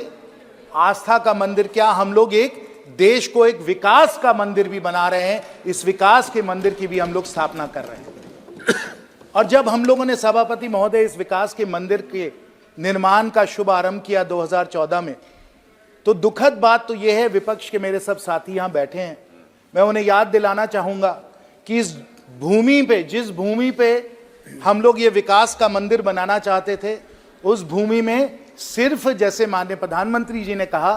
आस्था का मंदिर क्या, हम लोग एक देश को एक विकास का मंदिर भी बना रहे हैं। इस विकास के मंदिर की भी हम लोग स्थापना कर रहे हैं। और जब हम लोगों ने सभापति महोदय इस विकास के मंदिर के निर्माण का शुभ आरंभ किया 2014 में, तो दुखद बात तो यह है, विपक्ष के मेरे सब साथी यहां बैठे हैं, मैं उन्हें याद दिलाना चाहूंगा कि इस भूमि पे, जिस भूमि पे हम लोग ये विकास का मंदिर बनाना चाहते थे, उस भूमि में सिर्फ, जैसे माननीय प्रधानमंत्री जी ने कहा,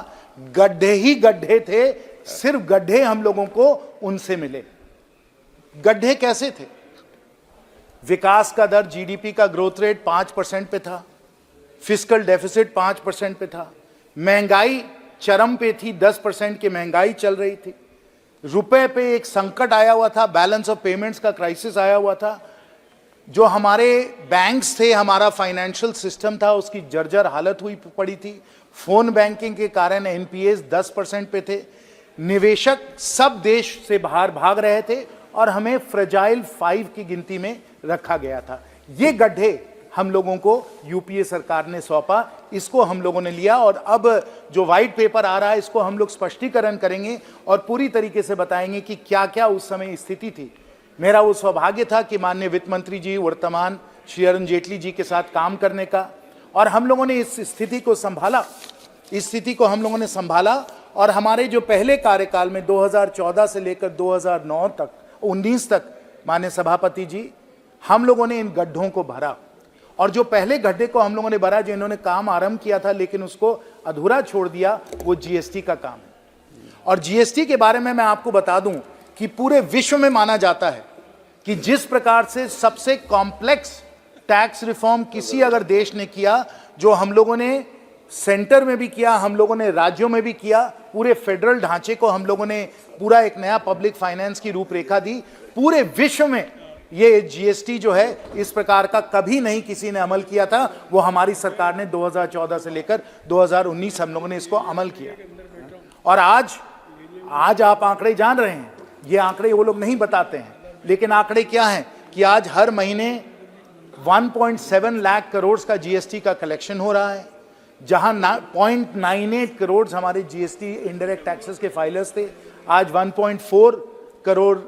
गड्ढे ही गड्ढे थे। सिर्फ गड्ढे हम लोगों को उनसे मिले। गड्ढे कैसे थे? विकास का दर, जीडीपी का ग्रोथ रेट 5% पे था, फिस्कल डेफिसिट 5% पे था, महंगाई चरम पे थी, 10% की महंगाई चल रही थी, रुपए पे एक संकट आया हुआ था, बैलेंस ऑफ पेमेंट्स का क्राइसिस आया हुआ था, जो हमारे बैंक्स थे, हमारा फाइनेंशियल सिस्टम था, उसकी जर्जर हालत हुई पड़ी थी। फोन बैंकिंग के कारण एनपीएस 10% पे थे, निवेशक सब देश से बाहर भाग रहे थे और हमें फ्रेजाइल 5 की गिनती में रखा गया था। ये गड्ढे हम लोगों को यूपीए सरकार ने सौंपा, इसको हम लोगों ने लिया और अब जो व्हाइट पेपर आ रहा है, इसको हम लोग स्पष्टीकरण करेंगे और पूरी तरीके से बताएंगे कि क्या क्या उस समय स्थिति थी। मेरा वो सौभाग्य था कि माननीय वित्त मंत्री जी, वर्तमान श्री अरुण जेटली जी के साथ काम करने का, और हम लोगों ने इस स्थिति को संभाला, इस स्थिति को हम लोगों ने संभाला। और हमारे जो पहले कार्यकाल में 2014 से लेकर 2009 तक 19 तक माननीय सभापति जी, हम लोगों ने इन गड्ढों को भरा। और जो पहले गड्ढे को हम लोगों ने भरा, जो इन्होंने काम आरंभ किया था लेकिन उसको अधूरा छोड़ दिया, वो जीएसटी का काम है। और जीएसटी के बारे में मैं आपको बता दूं कि पूरे विश्व में माना जाता है कि जिस प्रकार से सबसे कॉम्प्लेक्स टैक्स रिफॉर्म किसी अगर देश ने किया, जो हम लोगों ने सेंटर में भी किया, हम लोगों ने राज्यों में भी किया, पूरे फेडरल ढांचे को हम लोगों ने पूरा एक नया पब्लिक फाइनेंस की रूपरेखा दी। पूरे विश्व में ये जीएसटी जो है, इस प्रकार का कभी नहीं किसी ने अमल किया था। वो हमारी सरकार ने 2014 से लेकर 2019 हम लोगों ने इसको अमल किया। और आज आप आंकड़े जान रहे हैं, ये आंकड़े वो लोग नहीं बताते हैं, लेकिन आंकड़े क्या हैं कि आज हर महीने 1.7 लाख करोड़ का जीएसटी का कलेक्शन हो रहा है, जहां 0.98 करोड़ हमारे जीएसटी इनडायरेक्ट टैक्सेस के फाइलर्स थे, आज 1.4 करोड़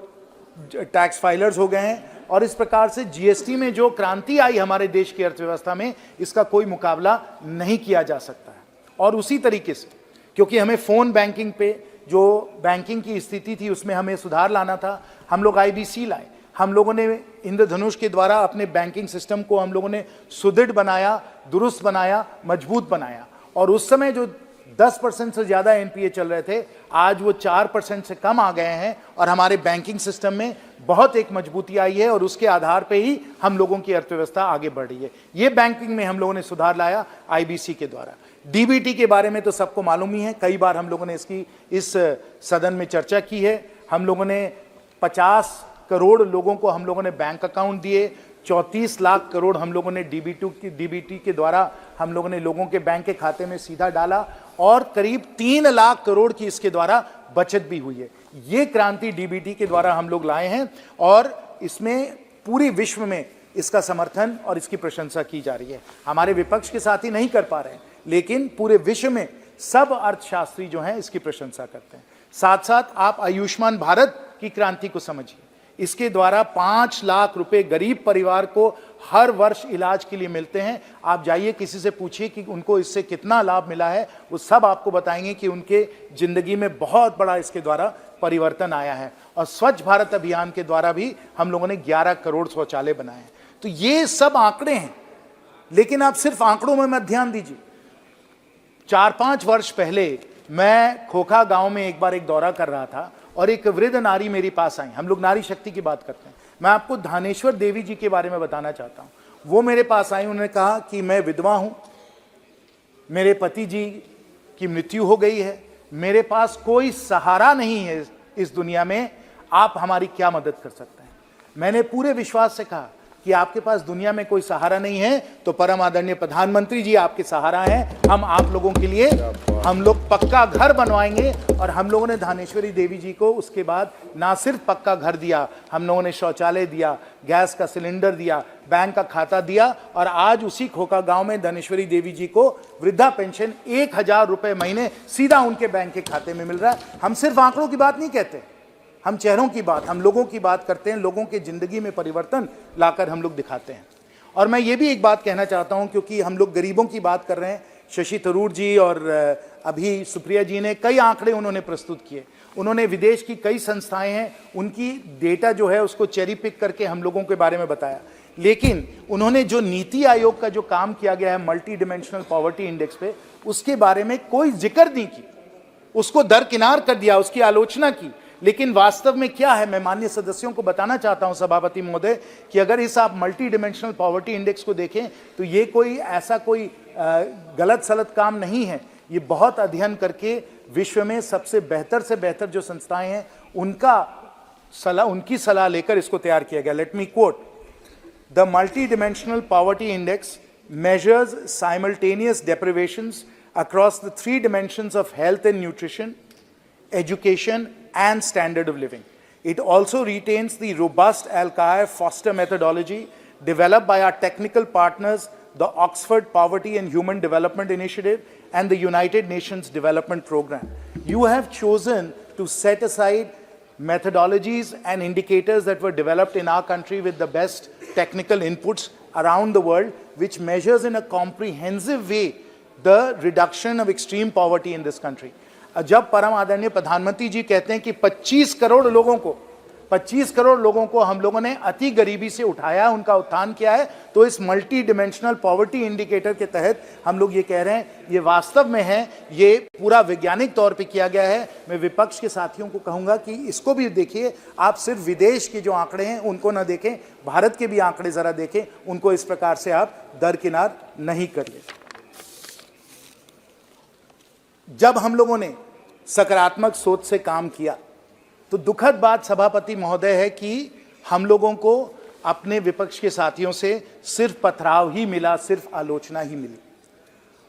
टैक्स फाइलर्स हो गए हैं। और इस प्रकार से जीएसटी में जो क्रांति आई हमारे देश की अर्थव्यवस्था में, इसका कोई मुकाबला नहीं किया जा सकता है। और उसी तरीके से, क्योंकि हमें फोन बैंकिंग पे जो बैंकिंग की स्थिति थी उसमें हमें सुधार लाना था, हम लोग आईबीसी लाए। हम लोगों ने इंद्रधनुष के द्वारा अपने बैंकिंग सिस्टम को हम लोगों ने सुदृढ़ बनाया, दुरुस्त बनाया, मजबूत बनाया। और उस समय जो 10% से ज़्यादा एनपीए चल रहे थे, आज वो 4% से कम आ गए हैं और हमारे बैंकिंग सिस्टम में बहुत एक मजबूती आई है और उसके आधार पे ही हम लोगों की अर्थव्यवस्था आगे बढ़ रही है। ये बैंकिंग में हम लोगों ने सुधार लाया आईबीसी के द्वारा। डीबीटी के बारे में तो सबको मालूम ही है, कई बार हम लोगों ने इसकी इस सदन में चर्चा की है। हम लोगों ने 50 करोड़ लोगों को हम लोगों ने बैंक अकाउंट दिए, 34 लाख करोड़ हम लोगों ने डीबीटी के द्वारा हम लोगों ने लोगों के बैंक के खाते में सीधा डाला और करीब 3 लाख करोड़ की इसके द्वारा बचत भी हुई है। ये क्रांति डीबीटी के द्वारा हम लोग लाए हैं और इसमें पूरी विश्व में इसका समर्थन और इसकी प्रशंसा की जा रही है। हमारे विपक्ष के साथी नहीं कर पा रहे हैं, लेकिन पूरे विश्व में सब अर्थशास्त्री जो हैं इसकी प्रशंसा करते हैं। साथ साथ आप आयुष्मान भारत की क्रांति को समझिए। इसके द्वारा 5 लाख रुपए गरीब परिवार को हर वर्ष इलाज के लिए मिलते हैं। आप जाइए किसी से पूछिए कि उनको इससे कितना लाभ मिला है, वो सब आपको बताएंगे कि उनके जिंदगी में बहुत बड़ा इसके द्वारा परिवर्तन आया है। और स्वच्छ भारत अभियान के द्वारा भी हम लोगों ने 11 करोड़ शौचालय बनाए हैं। तो ये सब आंकड़े हैं, लेकिन आप सिर्फ आंकड़ों में मत ध्यान दीजिए। 4-5 वर्ष पहले मैं खोखा गांव में एक बार एक दौरा कर रहा था और एक वृद्ध नारी मेरे पास आई। हम लोग नारी शक्ति की बात करते हैं। मैं आपको धानेश्वर देवी जी के बारे में बताना चाहता हूं। वो मेरे पास आई, उन्होंने कहा कि मैं विधवा हूं, मेरे पति जी की मृत्यु हो गई है, मेरे पास कोई सहारा नहीं है इस दुनिया में, आप हमारी क्या मदद कर सकते हैं। मैंने पूरे विश्वास से कहा कि आपके पास दुनिया में कोई सहारा नहीं है तो परम आदरणीय प्रधानमंत्री जी आपके सहारा हैं। हम आप लोगों के लिए हम लोग पक्का घर बनवाएंगे। और हम लोगों ने धानेश्वरी देवी जी को उसके बाद ना सिर्फ पक्का घर दिया, हम लोगों ने शौचालय दिया, गैस का सिलेंडर दिया, बैंक का खाता दिया और आज उसी खोखा गांव में धानेश्वरी देवी जी को वृद्धा पेंशन 1000 रुपए महीने सीधा उनके बैंक के खाते में मिल रहा है। हम सिर्फ आंकड़ों की बात नहीं कहते, हम चेहरों की बात, हम लोगों की बात करते हैं, लोगों के जिंदगी में परिवर्तन लाकर हम लोग दिखाते हैं। और मैं ये भी एक बात कहना चाहता हूं, क्योंकि हम लोग गरीबों की बात कर रहे हैं। शशि थरूर जी और अभी सुप्रिया जी ने कई आंकड़े उन्होंने प्रस्तुत किए। उन्होंने विदेश की कई संस्थाएं हैं, उनकी डेटा जो है उसको चेरी पिक करके हम लोगों के बारे में बताया। लेकिन उन्होंने जो नीति आयोग का जो काम किया गया है मल्टी डिमेंशनल पॉवर्टी इंडेक्स पे, उसके बारे में कोई जिक्र नहीं की, उसको दरकिनार कर दिया, उसकी आलोचना की। लेकिन वास्तव में क्या है, मैं माननीय सदस्यों को बताना चाहता हूं सभापति महोदय कि अगर इस आप मल्टी डिमेंशनल पॉवर्टी इंडेक्स को देखें तो ये कोई ऐसा कोई गलत सलत काम नहीं है। ये बहुत अध्ययन करके विश्व में सबसे बेहतर जो संस्थाएं हैं उनकी सलाह लेकर इसको तैयार किया गया। Let me quote, the multi dimensional poverty index measures simultaneous deprivations across the 3 dimensions of health and nutrition, education and standard of living. It also retains the robust Alkire-Foster methodology developed by our technical partners, the Oxford Poverty and Human Development Initiative and the United Nations Development Program. You have chosen to set aside methodologies and indicators that were developed in our country with the best technical inputs around the world, which measures in a comprehensive way the reduction of extreme poverty in this country. जब परम आदरणीय प्रधानमंत्री जी कहते हैं कि 25 करोड़ लोगों को हम लोगों ने अति गरीबी से उठाया, उनका उत्थान किया है, तो इस मल्टी डिमेंशनल पॉवर्टी इंडिकेटर के तहत हम लोग ये कह रहे हैं, ये वास्तव में है, ये पूरा वैज्ञानिक तौर पे किया गया है। मैं विपक्ष के साथियों को कहूंगा कि इसको भी देखिए, आप सिर्फ विदेश के जो आंकड़े हैं उनको ना देखें, भारत के भी आंकड़े जरा देखें, उनको इस प्रकार से आप दरकिनार नहीं करिए। जब हम लोगों ने सकारात्मक सोच से काम किया तो दुखद बात सभापति महोदय है कि हम लोगों को अपने विपक्ष के साथियों से सिर्फ पथराव ही मिला, सिर्फ आलोचना ही मिली।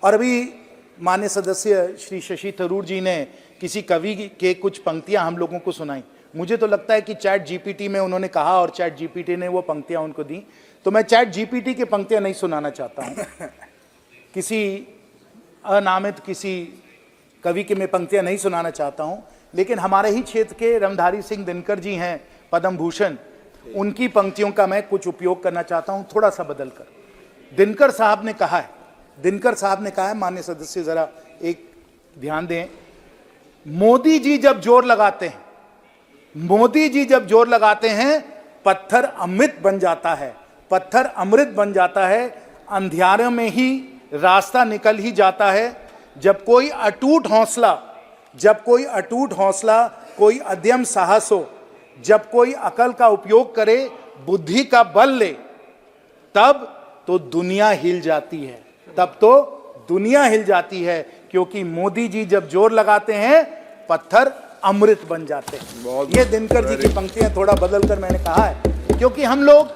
और अभी माननीय सदस्य श्री शशि थरूर जी ने किसी कवि के कुछ पंक्तियां हम लोगों को सुनाई। मुझे तो लगता है कि चैट जीपीटी में उन्होंने कहा और चैट जीपीटी ने वो पंक्तियां उनको दी, तो मैं चैट जीपीटी की पंक्तियां नहीं सुनाना चाहता हूं। किसी अनामित किसी कवि के मैं पंक्तियां नहीं सुनाना चाहता हूं, लेकिन हमारे ही क्षेत्र के रमधारी सिंह दिनकर जी हैं पद्म भूषण, उनकी पंक्तियों का मैं कुछ उपयोग करना चाहता हूं, थोड़ा सा बदल कर। दिनकर साहब ने कहा है, माननीय सदस्य जरा एक ध्यान दें, मोदी जी जब जोर लगाते हैं पत्थर अमृत बन जाता है, अंधियारे में ही रास्ता निकल ही जाता है। जब कोई अटूट हौसला, कोई अद्यम साहस हो, जब कोई अकल का उपयोग करे, बुद्धि का बल ले, तब तो दुनिया हिल जाती है, क्योंकि मोदी जी जब जोर लगाते हैं पत्थर अमृत बन जाते हैं। ये दिनकर जी की पंक्तियां थोड़ा बदलकर मैंने कहा है, क्योंकि हम लोग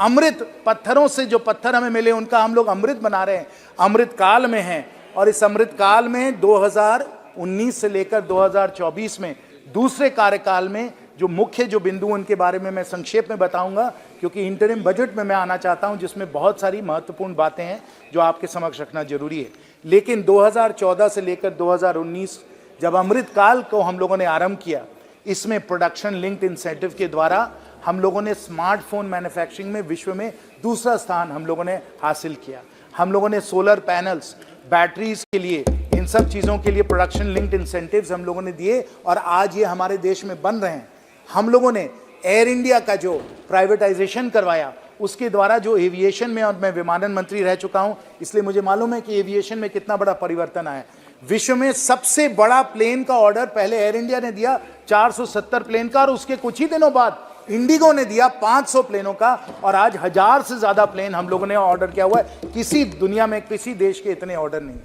अमृत, पत्थरों से जो पत्थर हमें मिले उनका हम लोग अमृत बना रहे हैं, अमृत काल में हैं। और इस अमृत काल में 2019 से लेकर 2024 में दूसरे कार्यकाल में जो मुख्य बिंदु उनके बारे में मैं संक्षेप में बताऊंगा, क्योंकि इंटरिम बजट में मैं आना चाहता हूं जिसमें बहुत सारी महत्वपूर्ण बातें हैं जो आपके समक्ष रखना जरूरी है। लेकिन 2014 से लेकर 2019 जब अमृत काल को हम लोगों ने आरंभ किया, इसमें प्रोडक्शन लिंक्ड इंसेंटिव के द्वारा हम लोगों ने स्मार्टफोन मैन्युफैक्चरिंग में विश्व में दूसरा स्थान हम लोगों ने हासिल किया। हम लोगों ने सोलर पैनल्स, बैटरीज के लिए, इन सब चीज़ों के लिए प्रोडक्शन लिंक्ड इंसेंटिव्स हम लोगों ने दिए और आज ये हमारे देश में बन रहे हैं। हम लोगों ने एयर इंडिया का जो प्राइवेटाइजेशन करवाया, उसके द्वारा जो एविएशन में, और मैं विमानन मंत्री रह चुका हूं इसलिए मुझे मालूम है कि एविएशन में कितना बड़ा परिवर्तन आया। विश्व में सबसे बड़ा प्लेन का ऑर्डर पहले एयर इंडिया ने दिया 470 प्लेन का, और उसके कुछ ही दिनों बाद इंडिगो ने दिया 500 प्लेनों का, और आज 1000 से ज्यादा प्लेन हम लोगों ने ऑर्डर किया हुआ है। किसी दुनिया में किसी देश के इतने ऑर्डर नहीं।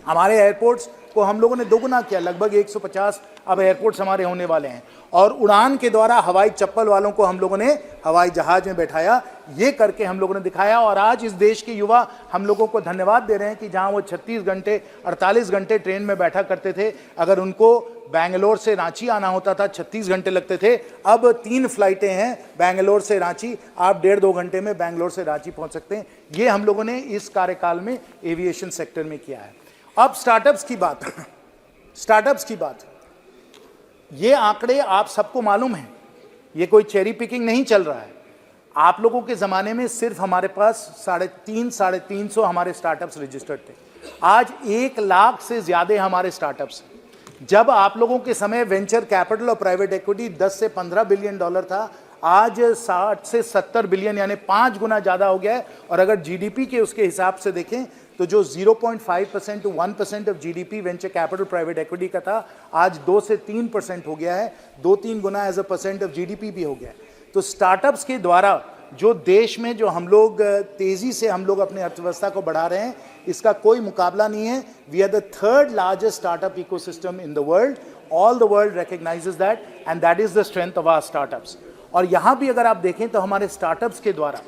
हमारे एयरपोर्ट्स को हम लोगों ने दोगुना किया, लगभग 150 अब एयरपोर्ट्स हमारे होने वाले हैं। और उड़ान के द्वारा हवाई चप्पल वालों को हम लोगों ने हवाई जहाज में बैठाया, ये करके हम लोगों ने दिखाया। और आज इस देश के युवा हम लोगों को धन्यवाद दे रहे हैं कि जहां वो 36 घंटे 48 घंटे ट्रेन में बैठा करते थे, अगर उनको बेंगलोर से रांची आना होता था 36 घंटे लगते थे, अब 3 फ्लाइटें हैं बेंगलोर से रांची, आप 1.5-2 घंटे में बेंगलोर से रांची पहुंच सकते हैं। ये हम लोगों ने इस कार्यकाल में एविएशन सेक्टर में किया है। अब स्टार्टअप्स की बात, ये आंकड़े आप सबको मालूम है, ये कोई चेरी पिकिंग नहीं चल रहा है। आप लोगों के ज़माने में सिर्फ हमारे पास 350 हमारे स्टार्टअप्स रजिस्टर्ड थे, आज 1 लाख से ज़्यादा हमारे स्टार्टअप्स हैं। जब आप लोगों के समय वेंचर कैपिटल और प्राइवेट इक्विटी 10 से 15 बिलियन डॉलर था, आज 60 से 70 बिलियन यानी 5 गुना ज़्यादा हो गया है। और अगर जीडीपी के उसके हिसाब से देखें तो जो 0.5% to 1% of GDP venture capital private equity का था, आज 2 से 3% हो गया है, 2-3 गुना as a percent of GDP भी हो गया है। तो स्टार्टअप्स के द्वारा जो देश में जो हम लोग तेजी से हम लोग अपने अर्थव्यवस्था को बढ़ा रहे हैं, इसका कोई मुकाबला नहीं है। We are the 3rd largest startup ecosystem in the world, all the world recognises that, and that is the strength of our startups. और यहां भी अगर आप देखें तो हमारे स्टार्टअप्स के द्वारा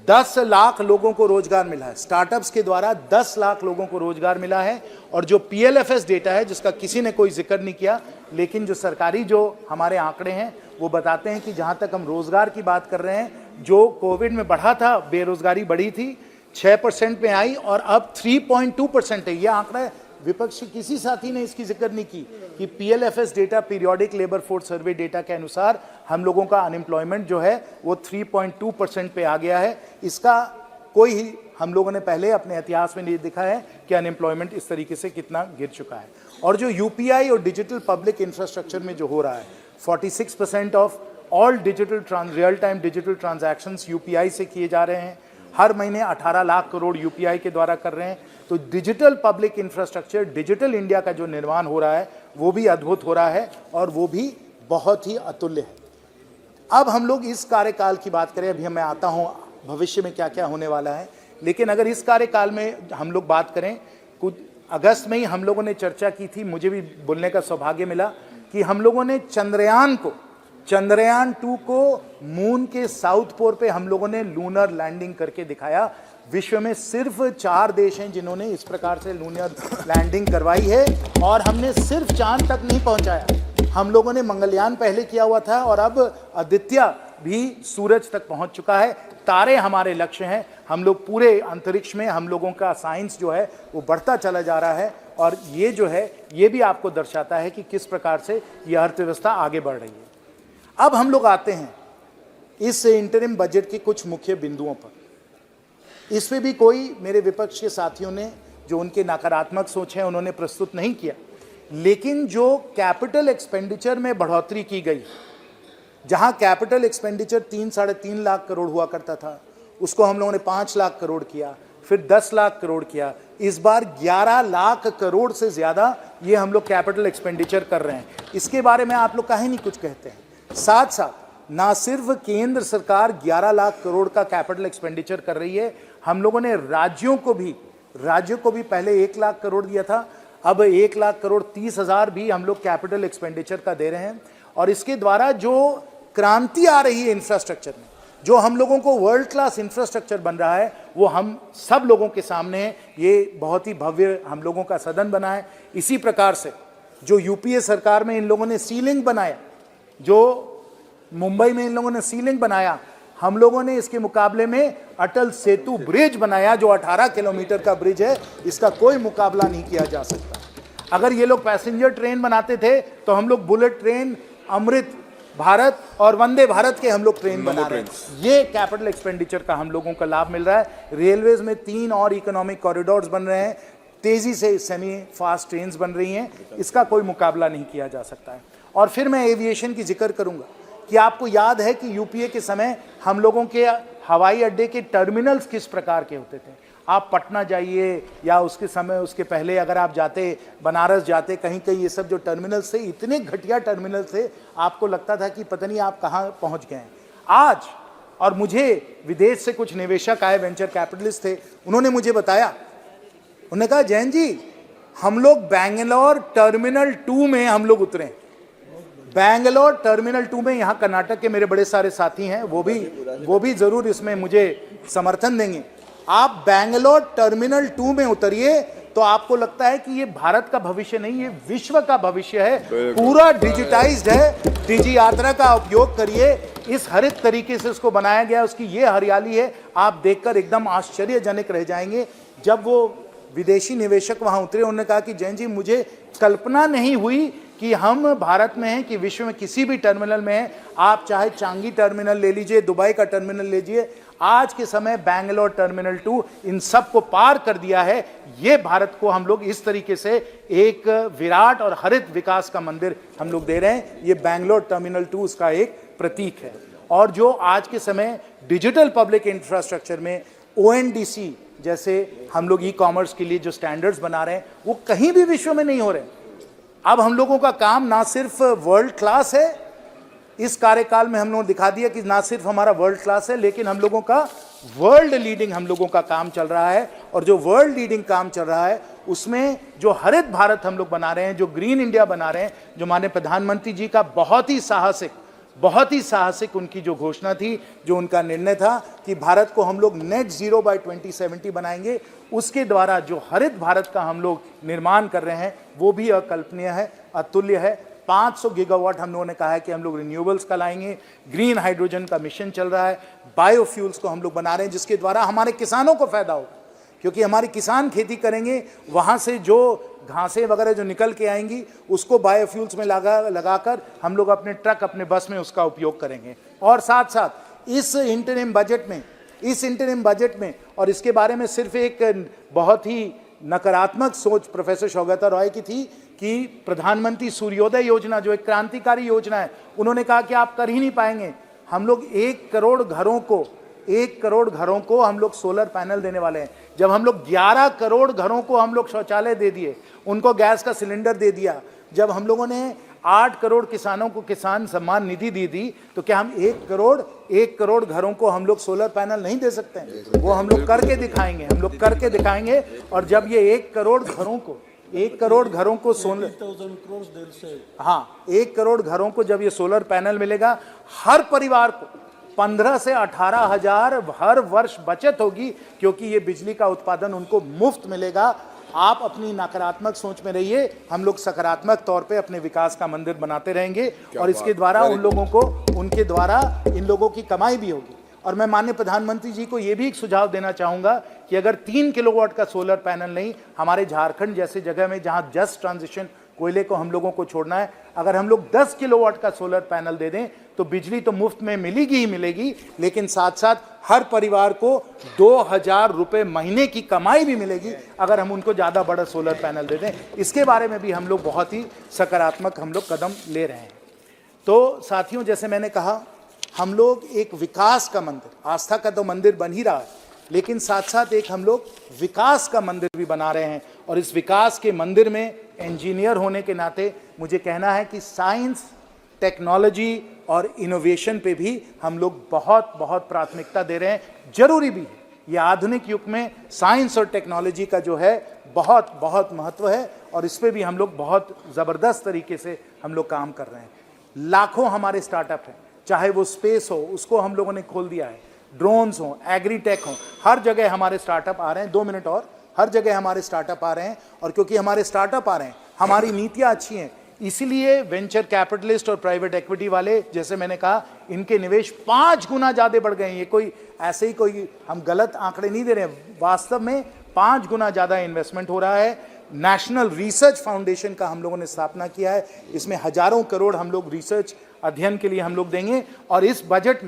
10 लाख लोगों को रोजगार मिला है, स्टार्टअप्स के द्वारा 10 लाख लोगों को रोजगार मिला है। और जो पीएलएफएस डेटा है, जिसका किसी ने कोई जिक्र नहीं किया, लेकिन जो सरकारी जो हमारे आंकड़े हैं वो बताते हैं कि जहां तक हम रोजगार की बात कर रहे हैं, जो कोविड में बढ़ा था, बेरोजगारी बढ़ी थी, 6% में आई और अब 3.2% है। यह आंकड़ा विपक्ष के किसी साथी ने इसकी जिक्र नहीं की कि PLFS data, periodic labour force survey data के अनुसार हम लोगों का अनएम्प्लॉयमेंट जो है वो 3.2% पे आ गया है। इसका कोई ही हम लोगों ने पहले अपने इतिहास में नहीं देखा है कि अनएम्प्लॉयमेंट इस तरीके से कितना गिर चुका है। और जो यूपीआई और डिजिटल पब्लिक इंफ्रास्ट्रक्चर में जो हो रहा है, 46% of all digital real time digital transactions UPI से किए जा रहे हैं। हर महीने 18 लाख करोड़ यूपीआई के द्वारा कर रहे हैं। तो digital public infrastructure, digital India का जो निर्माण हो रहा है वो भी अद्भुत हो रहा है और वो भी बहुत ही अतुल्य है। अब हम लोग इस कार्यकाल की बात करें, अभी मैं आता हूं भविष्य में क्या क्या होने वाला है, लेकिन अगर इस कार्यकाल में हम लोग बात करें, कुछ अगस्त में ही हम लोगों ने चर्चा की थी, मुझे भी बोलने का सौभाग्य मिला कि हम लोगों ने चंद्रयान 2 को मून के साउथ पोल पे हम लोगों ने लूनर लैंडिंग करके दिखाया। विश्व में सिर्फ 4 देश हैं जिन्होंने इस प्रकार से लूनर लैंडिंग करवाई है, और हमने सिर्फ चांद तक नहीं पहुंचाया, हम लोगों ने मंगलयान पहले किया हुआ था और अब आदित्य भी सूरज तक पहुंच चुका है। तारे हमारे लक्ष्य हैं, हम लोग पूरे अंतरिक्ष में, हम लोगों का साइंस जो है वो बढ़ता चला जा रहा है, और ये जो है ये भी आपको दर्शाता है कि किस प्रकार से ये अर्थव्यवस्था आगे बढ़ रही है। अब हम लोग आते हैं इस इंटरिम बजट के कुछ मुख्य बिंदुओं पर। इस पे भी कोई मेरे विपक्ष के साथियों ने जो उनके नकारात्मक सोच है उन्होंने प्रस्तुत नहीं किया, लेकिन जो कैपिटल एक्सपेंडिचर में बढ़ोतरी की गई, जहां कैपिटल एक्सपेंडिचर 3-3.5 लाख करोड़ हुआ करता था, उसको हम लोगों ने 5 लाख करोड़ किया, फिर 10 लाख करोड़ किया, इस बार 11 लाख करोड़ से ज्यादा ये हम लोग कैपिटल एक्सपेंडिचर कर रहे हैं। इसके बारे में आप लोग काहे नहीं कुछ कहते हैं। साथ साथ ना सिर्फ केंद्र सरकार 11 लाख करोड़ का कैपिटल एक्सपेंडिचर कर रही है, हम लोगों ने राज्यों को भी पहले 1 लाख करोड़ दिया था, अब 1 लाख करोड़ 30 हजार भी हम लोग कैपिटल एक्सपेंडिचर का दे रहे हैं। और इसके द्वारा जो क्रांति आ रही है इंफ्रास्ट्रक्चर में, जो हम लोगों को वर्ल्ड क्लास इंफ्रास्ट्रक्चर बन रहा है, वो हम सब लोगों के सामने है। ये बहुत ही भव्य हम लोगों का सदन बना है। इसी प्रकार से जो यूपीए सरकार में इन लोगों ने सीलिंग बनाया, जो मुंबई में इन लोगों ने सीलिंग बनाया, हम लोगों ने इसके मुकाबले में अटल सेतु ब्रिज बनाया, जो 18 किलोमीटर का ब्रिज है, इसका कोई मुकाबला नहीं किया जा सकता। अगर ये लोग पैसेंजर ट्रेन बनाते थे तो हम लोग बुलेट ट्रेन, अमृत भारत और वंदे भारत के हम लोग ट्रेन बना रहे हैं। ये कैपिटल एक्सपेंडिचर का हम लोगों का लाभ मिल रहा है। रेलवेज में 3 और इकोनॉमिक कॉरिडोर्स बन रहे हैं, तेजी से सेमी फास्ट ट्रेन्स बन रही हैं, इसका कोई मुकाबला नहीं किया जा सकता है। और फिर मैं एविएशन की जिक्र करूंगा कि आपको याद है कि यूपीए के समय हम लोगों के हवाई अड्डे के टर्मिनल्स किस प्रकार के होते थे। आप पटना जाइए या उसके समय, उसके पहले अगर आप जाते बनारस जाते, कहीं कहीं ये सब जो टर्मिनल्स थे, इतने घटिया टर्मिनल थे, आपको लगता था कि पता नहीं आप कहाँ पहुँच गए हैं आज। और मुझे विदेश से कुछ निवेशक आए, वेंचर कैपिटलिस्ट थे, उन्होंने मुझे बताया, उन्होंने कहा जैन जी हम लोग बैंगलोर टर्मिनल 2 में हम लोग उतरे। बैंगलोर टर्मिनल 2 में, यहाँ कर्नाटक के मेरे बड़े सारे साथी हैं, वो भी जरूर इसमें मुझे समर्थन देंगे। आप बैंगलोर टर्मिनल 2 में उतरिए तो आपको लगता है कि ये भारत का भविष्य नहीं, ये विश्व का भविष्य है, पूरा डिजिटाइज्ड है। डिजी यात्रा का उपयोग करिए, इस हरित तरीके से उसको बनाया गया, उसकी ये हरियाली है, आप देखकर एकदम आश्चर्यजनक रह जाएंगे। जब वो विदेशी निवेशक वहां उतरे, उन्होंने कहा कि जैन जी मुझे कल्पना नहीं हुई कि हम भारत में हैं, कि विश्व में किसी भी टर्मिनल में हैं। आप चाहे चांगी टर्मिनल ले लीजिए, दुबई का टर्मिनल ले लीजिए, आज के समय बैंगलोर टर्मिनल 2 इन सब को पार कर दिया है। ये भारत को हम लोग इस तरीके से एक विराट और हरित विकास का मंदिर हम लोग दे रहे हैं। ये बैंगलोर टर्मिनल 2 उसका एक प्रतीक है। और जो आज के समय डिजिटल पब्लिक इंफ्रास्ट्रक्चर में ONDC जैसे हम लोग ई-कॉमर्स के लिए जो स्टैंडर्ड्स बना रहे हैं, वो कहीं भी विश्व में नहीं हो रहे। अब हम लोगों का काम ना सिर्फ वर्ल्ड क्लास है, इस कार्यकाल में हम लोगों ने दिखा दिया कि ना सिर्फ हमारा वर्ल्ड क्लास है, लेकिन हम लोगों का वर्ल्ड लीडिंग हम लोगों का काम चल रहा है। और जो वर्ल्ड लीडिंग काम चल रहा है उसमें जो हरित भारत हम लोग बना रहे हैं, जो ग्रीन इंडिया बना रहे हैं, जो माननीय प्रधानमंत्री जी का बहुत ही साहसिक उनकी जो घोषणा थी, जो उनका निर्णय था कि भारत को हम लोग नेट जीरो बाय 2070 बनाएंगे, उसके द्वारा जो हरित भारत का हम लोग निर्माण कर रहे हैं वो भी अकल्पनीय है, अतुल्य है। 500 गीगावाट हम लोगों ने कहा है कि हम लोग रिन्यूएबल्स का लाएंगे, ग्रीन हाइड्रोजन का मिशन चल रहा है, बायोफ्यूल्स को हम लोग बना रहे हैं, जिसके द्वारा हमारे किसानों को फायदा होगा, क्योंकि हमारे किसान खेती करेंगे, वहाँ से जो घासें वगैरह जो निकल के आएंगी उसको बायोफ्यूल्स में लगाकर हम लोग अपने ट्रक, अपने बस में उसका उपयोग करेंगे। और साथ साथ इस इंटरिम बजट में और इसके बारे में सिर्फ एक बहुत ही नकारात्मक सोच प्रोफेसर शौगता रॉय की थी कि प्रधानमंत्री सूर्योदय योजना जो एक क्रांतिकारी योजना है, उन्होंने कहा कि आप कर ही नहीं पाएंगे। हम लोग 1 करोड़ घरों को हम लोग सोलर पैनल देने वाले हैं। जब हम लोग 11 करोड़ घरों को हम लोग शौचालय दे दिए, उनको गैस का सिलेंडर दे दिया, जब हम लोगों ने 8 करोड़ किसानों को किसान सम्मान निधि दी थी, तो क्या हम 1 करोड़ घरों को हम लोग सोलर पैनल नहीं दे सकते हैं? वो हम लोग करके दिखाएंगे। और जब ये 1 करोड़ घरों को 1 करोड़ घरों को सोलर, हाँ 1 करोड़ घरों को जब ये सोलर पैनल मिलेगा, हर परिवार को 15 से 18,000 हर वर्ष बचत होगी, क्योंकि ये बिजली का उत्पादन उनको मुफ्त मिलेगा। आप अपनी नकारात्मक सोच में रहिए, हम लोग सकारात्मक तौर पे अपने विकास का मंदिर बनाते रहेंगे और इसके द्वारा उन लोगों को, उनके द्वारा इन लोगों की कमाई भी होगी। और मैं माननीय प्रधानमंत्री जी को ये भी एक सुझाव देना चाहूंगा कि अगर 3 किलोवाट का सोलर पैनल नहीं, हमारे झारखंड जैसे जगह में जहां जस्ट ट्रांजिशन कोयले को हम लोगों को छोड़ना है, अगर हम लोग 10 किलोवाट का सोलर पैनल दे दें तो बिजली तो मुफ्त में मिलेगी ही मिलेगी, लेकिन साथ साथ हर परिवार को 2,000 रुपए महीने की कमाई भी मिलेगी अगर हम उनको ज़्यादा बड़ा सोलर पैनल दे दें। इसके बारे में भी हम लोग बहुत ही सकारात्मक हम लोग कदम ले रहे हैं। तो साथियों, जैसे मैंने कहा, हम लोग एक विकास का मंदिर, आस्था का तो मंदिर बन ही रहा है, लेकिन साथ साथ एक हम लोग विकास का मंदिर भी बना रहे हैं। और इस विकास के मंदिर में इंजीनियर होने के नाते मुझे कहना है कि साइंस, टेक्नोलॉजी और इनोवेशन पे भी हम लोग बहुत बहुत प्राथमिकता दे रहे हैं। जरूरी भी है, ये आधुनिक युग में साइंस और टेक्नोलॉजी का जो है बहुत बहुत महत्व है और इस पे भी हम लोग बहुत ज़बरदस्त तरीके से हम लोग काम कर रहे हैं। लाखों हमारे स्टार्टअप हैं, चाहे वो स्पेस हो, उसको हम लोगों ने खोल दिया है, ड्रोन्स हो, एग्रीटेक हो, हर जगह हमारे स्टार्टअप आ रहे हैं। 2 मिनट और, हर जगह हमारे स्टार्टअप आ रहे हैं। और क्योंकि हमारे स्टार्टअप आ रहे हैं, हमारी नीतियां अच्छी हैं, इसीलिए वेंचर कैपिटलिस्ट और प्राइवेट इक्विटी वाले, जैसे मैंने कहा, इनके निवेश 5 गुना ज़्यादा बढ़ गए हैं। ये कोई ऐसे ही कोई हम गलत आंकड़े नहीं दे रहे हैं, वास्तव में 5 गुना ज़्यादा इन्वेस्टमेंट हो रहा है। नेशनल रिसर्च फाउंडेशन का हम लोगों ने स्थापना किया है, इसमें हजारों करोड़ हम लोग रिसर्च अध्ययन के लिए हम लोग देंगे। और इस बजट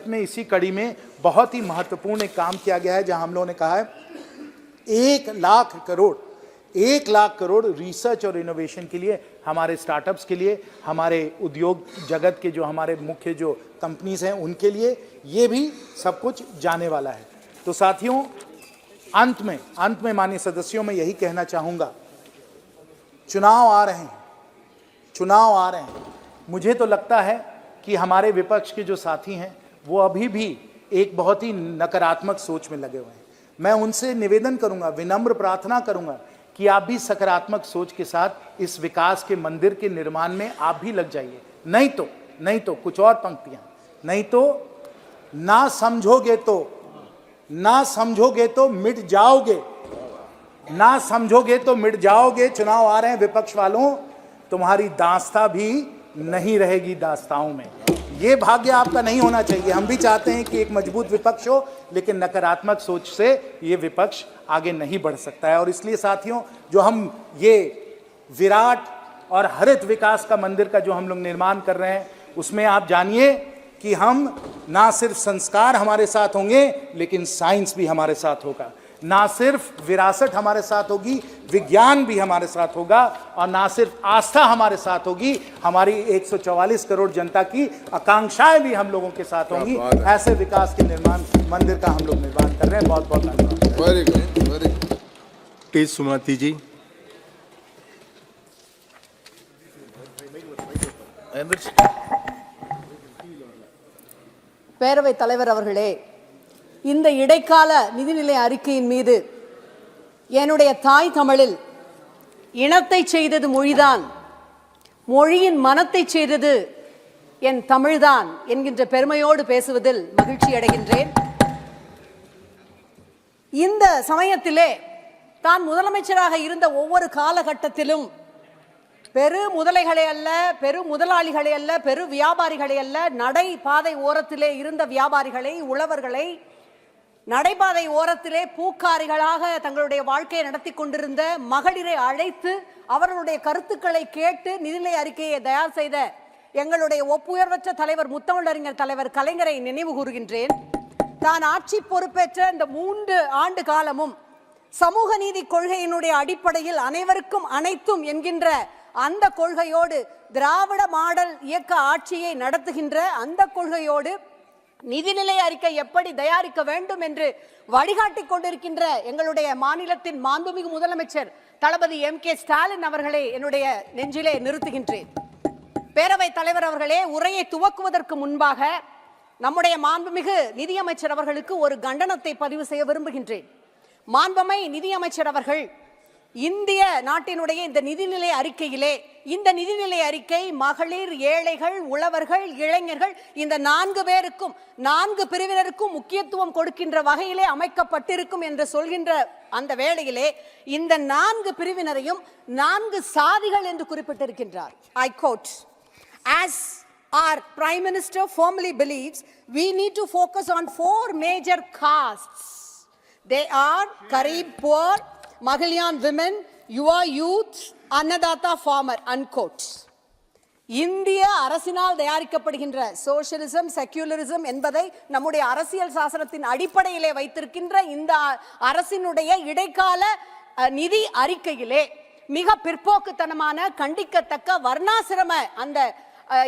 में इसी कड़ी में बहुत ही महत्वपूर्ण एक काम किया गया है, जहां हम लोगों ने कहा है 1 लाख करोड़ रिसर्च और इनोवेशन के लिए, हमारे स्टार्टअप्स के लिए, हमारे उद्योग जगत के जो हमारे मुख्य जो कंपनीज हैं उनके लिए, ये भी सब कुछ जाने वाला है। तो साथियों, अंत में माननीय सदस्यों, में यही कहना चाहूंगा, चुनाव आ रहे हैं। मुझे तो लगता है कि हमारे विपक्ष के जो साथी हैं वो अभी भी एक बहुत ही नकारात्मक सोच में लगे हुए हैं। मैं उनसे निवेदन करूंगा, विनम्र प्रार्थना करूंगा कि आप भी सकारात्मक सोच के साथ इस विकास के मंदिर के निर्माण में आप भी लग जाइए। नहीं तो कुछ और पंक्तियां, नहीं तो ना समझोगे तो मिट जाओगे। चुनाव आ रहे हैं विपक्ष वालों, तुम्हारी दास्तां भी नहीं रहेगी दास्ताओं में। ये भाग्य आपका नहीं होना चाहिए। हम भी चाहते हैं कि एक मजबूत विपक्ष हो, लेकिन नकारात्मक सोच से ये विपक्ष आगे नहीं बढ़ सकता है। और इसलिए साथियों, जो हम ये विराट और हरित विकास का मंदिर का जो हम लोग निर्माण कर रहे हैं, उसमें आप जानिए कि हम ना सिर्फ संस्कार हमारे साथ होंगे, लेकिन साइंस भी हमारे साथ होगा। ना सिर्फ विरासत हमारे साथ होगी, विज्ञान भी हमारे साथ होगा। और ना सिर्फ आस्था हमारे साथ होगी, हमारी 144 करोड़ जनता की आकांक्षाएं भी हम लोगों के साथ होंगी। ऐसे विकास के निर्माण मंदिर का हम लोग निर्माण कर रहे हैं। बहुत बहुत धन्यवाद। Very good. टी सुमति जी। பேரவைத் தலைவர் அவர்களே, இந்த இடைக்கால நிதிநிலை அறிக்கையின் மீது என்னுடைய தாய் தமிழில் இனத்தை செய்தது மொழிதான், மொழியின் மனத்தை செய்தது என் தமிழ்தான் என்கின்ற பெருமையோடு பேசுவதில் மகிழ்ச்சி அடைகின்றேன். இந்த சமயத்திலே தான் முதலமைச்சராக இருந்த ஒவ்வொரு காலகட்டத்திலும் பெரு முதலைகளே அல்ல, பெரு முதலாளிகளே அல்ல, பெரு வியாபாரிகளே அல்ல, நடைபாதை ஓரத்திலே இருந்த வியாபாரிகளை, உழவர்களை, நடைபாதை ஓரத்திலே பூக்காரிகளாக தங்களுடைய வாழ்க்கையை நடத்தி கொண்டிருந்த மகளிரை அழைத்து அவர்களுடைய கருத்துக்களை கேட்டு நிதிநிலை அறிக்கையை தயார் செய்த எங்களுடைய ஒப்புயர்வற்ற தலைவர், முத்தமிழறிஞர் தலைவர் கலைஞரை நினைவு கூறுகின்றேன். தான் ஆட்சி பொறுப்பேற்ற இந்த 3 ஆண்டு காலமும் சமூக நீதி கொள்கையினுடைய அடிப்படையில் அனைவருக்கும் அனைத்தும் என்கின்ற அந்த கொள்கையோடு, திராவிட மாடல் இயக்க ஆட்சியை நடத்துகின்ற அந்த கொள்கையோடு நிதிநிலை அறிக்கை எப்படி தயாரிக்க வேண்டும் என்று வழிகாட்டி கொண்டிருக்கின்ற எங்களுடைய மாநிலத்தின் மாண்புமிகு முதலமைச்சர் தளபதி MK ஸ்டாலின் அவர்களை என்னுடைய நெஞ்சிலே நிறுத்துகின்றேன். பேரவைத் தலைவர் அவர்களே, உரையை துவக்குவதற்கு முன்பாக நம்முடைய மாண்புமிகு நிதியமைச்சர் அவர்களுக்கு ஒரு கண்டனத்தை பதிவு செய்ய விரும்புகின்றேன். மாண்புமை நிதியமைச்சர் அவர்கள் இந்திய நாட்டினுடைய இந்த நிதிநிலை அறிக்கையிலே இந்த நிதிநிலை அறிக்கை மகளிர், ஏழைகள், உழவர்கள், இளைஞர்கள் இந்த 4 பேருக்கும் 4 பிரிவினருக்கும் முக்கியத்துவம் கொடுக்கின்ற வகையிலே அமைக்கப்பட்டிருக்கும் என்று சொல்கின்ற அந்த வேளையிலே இந்த 4 பிரிவினரையும் 4 சாதிகள் என்று குறிப்பிட்டிருக்கின்றார். I quote, as our Prime Minister firmly believes, we need to focus on 4 major castes. They are Garib poor, Mahalyan women, Yuva youth, Annadata farmer, unquote. இந்திய அரசினால் தயாரிக்கப்படுகின்ற சோஷியலிசம், செக்யூலரிசம் என்பதை நம்முடைய அரசியல் சாசனத்தின் அடிப்படையிலே வைத்திருக்கின்ற இந்த அரசினுடைய இடைக்கால நிதி அறிக்கையிலே மிக பிற்போக்குத்தனமான, கண்டிக்கத்தக்க, வர்ணாசிரம அந்த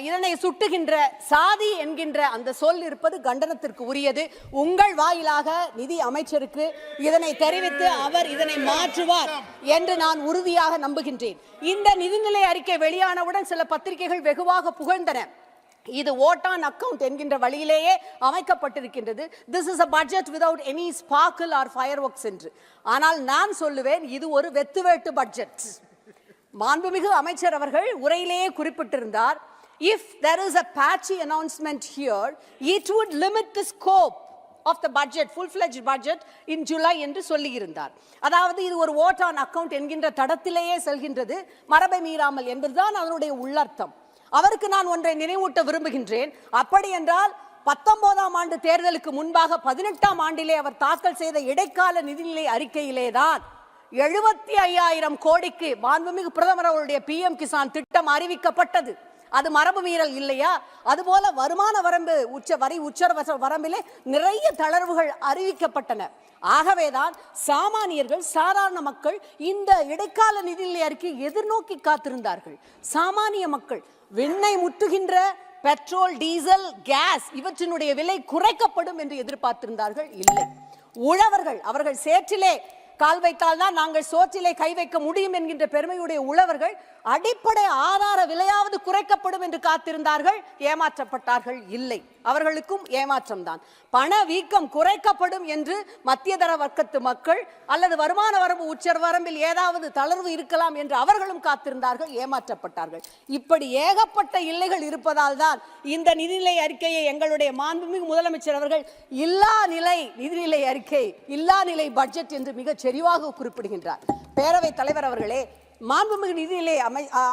இதனை சுட்டுகின்ற சாதி என்கின்ற அந்த சொல் இருப்பது கண்டனத்திற்கு உரியது. உங்கள் வாயிலாக நிதி அமைச்சருக்கு இதனை தெரிவித்து அவர் இதனை மாற்றுவார் என்று நான் உறுதியாக நம்புகின்றேன். இந்த நிதிநிலை அறிக்கை வெளியானவுடன் சில பத்திரிகைகள் வெகுவாக புகழ்ந்தன. இது vote on account என்கின்ற வழியிலேயே அமைக்கப்பட்டிருக்கின்றது. This is a budget without any sparkle or fireworks என்று. ஆனால் நான் சொல்லுவேன், இது ஒரு வெத்துவேட்டு பட்ஜெட். மாண்புமிகு அமைச்சர் அவர்கள் உரையிலேயே குறிப்பிட்டிருந்தார், if there is a patchy announcement here, it would limit the scope of the budget, full-fledged budget in July என்று சொல்லியிருந்தார். அதாவது இது ஒரு vote on account என்கின்ற தடத்திலேயே செல்கின்றது, மரபை மீறாமல் என்பதுதான் அதனுடைய உள்ளர்த்தம். அவருக்கு நான் ஒன்றை நினைவூட்ட விரும்புகின்றேன். அப்படி என்றால் 19ஆம் ஆண்டு தேர்தலுக்கு முன்பாக 18ஆம் ஆண்டிலே அவர் தாக்கல் செய்த இடைக்கால நிதிநிலை அறிக்கையிலே தான் 75,000 கோடிக்கு மாண்புமிகு பிரதமர் அவருடைய PM கிசான் திட்டம் அறிவிக்கப்பட்டது. அது மரபு மீறல் இல்லையா? அதுபோல வருமான வரம்பு உச்ச வரம்பிலே நிறைய தளர்வுகள் அறிவிக்கப்பட்டன. ஆகவேதான் சாமானியர்கள், சாதாரண மக்கள் இந்த இடைக்கால நிதிநிலை அறிக்கை எதிர்நோக்கி காத்திருந்தார்கள். சாமானிய மக்கள் விண்ணை முட்டுகின்ற பெட்ரோல், டீசல், கேஸ் இவற்றினுடைய விலை குறைக்கப்படும் என்று எதிர்பார்த்திருந்தார்கள். இல்லை. உழவர்கள், அவர்கள் சேற்றிலே கால் வைத்தால் தான் நாங்கள் சோற்றிலே கை வைக்க முடியும் என்கின்ற பெருமையுடைய உழவர்கள் அடிப்படை ஆதார விலையாவது குறைக்கப்படும் என்று காத்திருந்தார்கள். ஏமாற்றப்பட்டார்கள். இல்லை, அவர்களுக்கும் ஏமாற்றம் தான். பண வீக்கம் குறைக்கப்படும் என்று மத்தியதர வர்க்கத்து மக்கள் அல்லது வருமான வரம்பு உச்ச வரம்பில் ஏதாவது தளர்வு இருக்கலாம் என்று அவர்களும் காத்திருந்தார்கள். ஏமாற்றப்பட்டார்கள். இப்படி ஏகப்பட்ட இல்லைகள் இருப்பதால் தான் இந்த நிதிநிலை அறிக்கையை எங்களுடைய மாண்புமிகு முதலமைச்சர் அவர்கள் இல்லா நிலை நிதிநிலை அறிக்கை, இல்லா நிலை பட்ஜெட் என்று மிகச் செறிவாக குறிப்பிடுகின்றார். பேரவைத் தலைவர் அவர்களே, மாண்புமிகு நிதிநிலை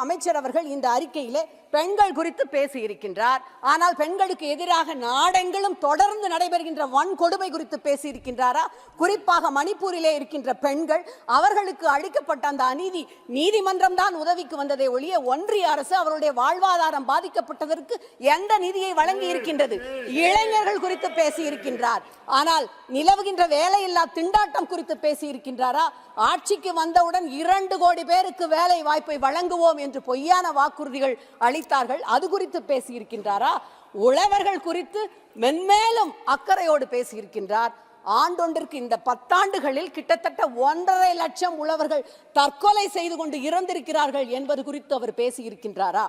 அமைச்சர் அவர்கள் இந்த அறிக்கையிலே பெண்கள் குறித்து பேசி இருக்கின்றார். ஆனால் பெண்களுக்கு எதிராக நாடெங்கிலும் தொடர்ந்து நடைபெறுகின்ற வன்கொடுமை குறித்து பேசி இருக்கின்றாரா? குறிப்பாக மணிப்பூரிலே இருக்கின்ற பெண்கள், அவர்களுக்கு அளிக்கப்பட்ட அந்த அநீதி, நீதிமன்றம் தான் உதவிக்கு வந்ததை ஒழிய ஒன்றிய அரசு அவருடைய வாழ்வாதாரம் பாதிக்கப்பட்டதற்கு எந்த நிதியை வழங்கி இருக்கின்றது? இளைஞர்கள் குறித்து பேசி இருக்கின்றார். ஆனால் நிலவுகின்ற வேலையில்லா திண்டாட்டம் குறித்து பேசி இருக்கின்றாரா? ஆட்சிக்கு வந்தவுடன் 2 கோடி பேருக்கு வேலை வாய்ப்பை வழங்குவோம் என்று பொய்யான வாக்குறுதிகள் அளித்தார்கள். அது குறித்து பேசி இருக்கின்றாரா? உழவர்கள் குறித்து மென்மேலும் அக்கறையோடு பேசி இருக்கின்றார். ஆண்டொன்றிற்கு இந்த 10 ஆண்டுகளில் கிட்டத்தட்ட 1.5 லட்சம் உழவர்கள் தற்கொலை செய்து கொண்டு இறந்திருக்கிறார்கள் என்பது குறித்து அவர் பேசி இருக்கின்றாரா?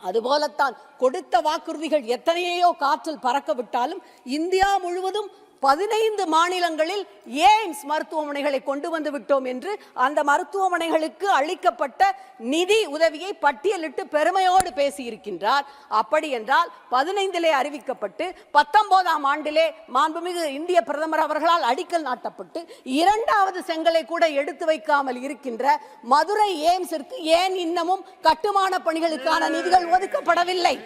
அதுபோலத்தான் கொடுத்த வாக்குறுதிகள் எத்தனையோ காற்றில் பறக்க விட்டாலும் இந்தியா முழுவதும் 15 மாநிலங்களில் எய்ம்ஸ் மருத்துவமனைகளை கொண்டு வந்து விட்டோம் என்று அந்த மருத்துவமனைகளுக்கு அளிக்கப்பட்ட நிதி உதவியை பட்டியலிட்டு பெருமையோடு பேசி இருக்கின்றார். அப்படி என்றால் 15 அறிவிக்கப்பட்டு 19ஆம் ஆண்டிலே மாண்புமிகு இந்திய பிரதமர் அவர்களால் அடிக்கல் நாட்டப்பட்டு 2வது செங்கலை கூட எடுத்து வைக்காமல் இருக்கின்ற மதுரை எய்ம்ஸிற்கு ஏன் இன்னமும் கட்டுமான பணிகளுக்கான நிதிகள் ஒதுக்கப்படவில்லை?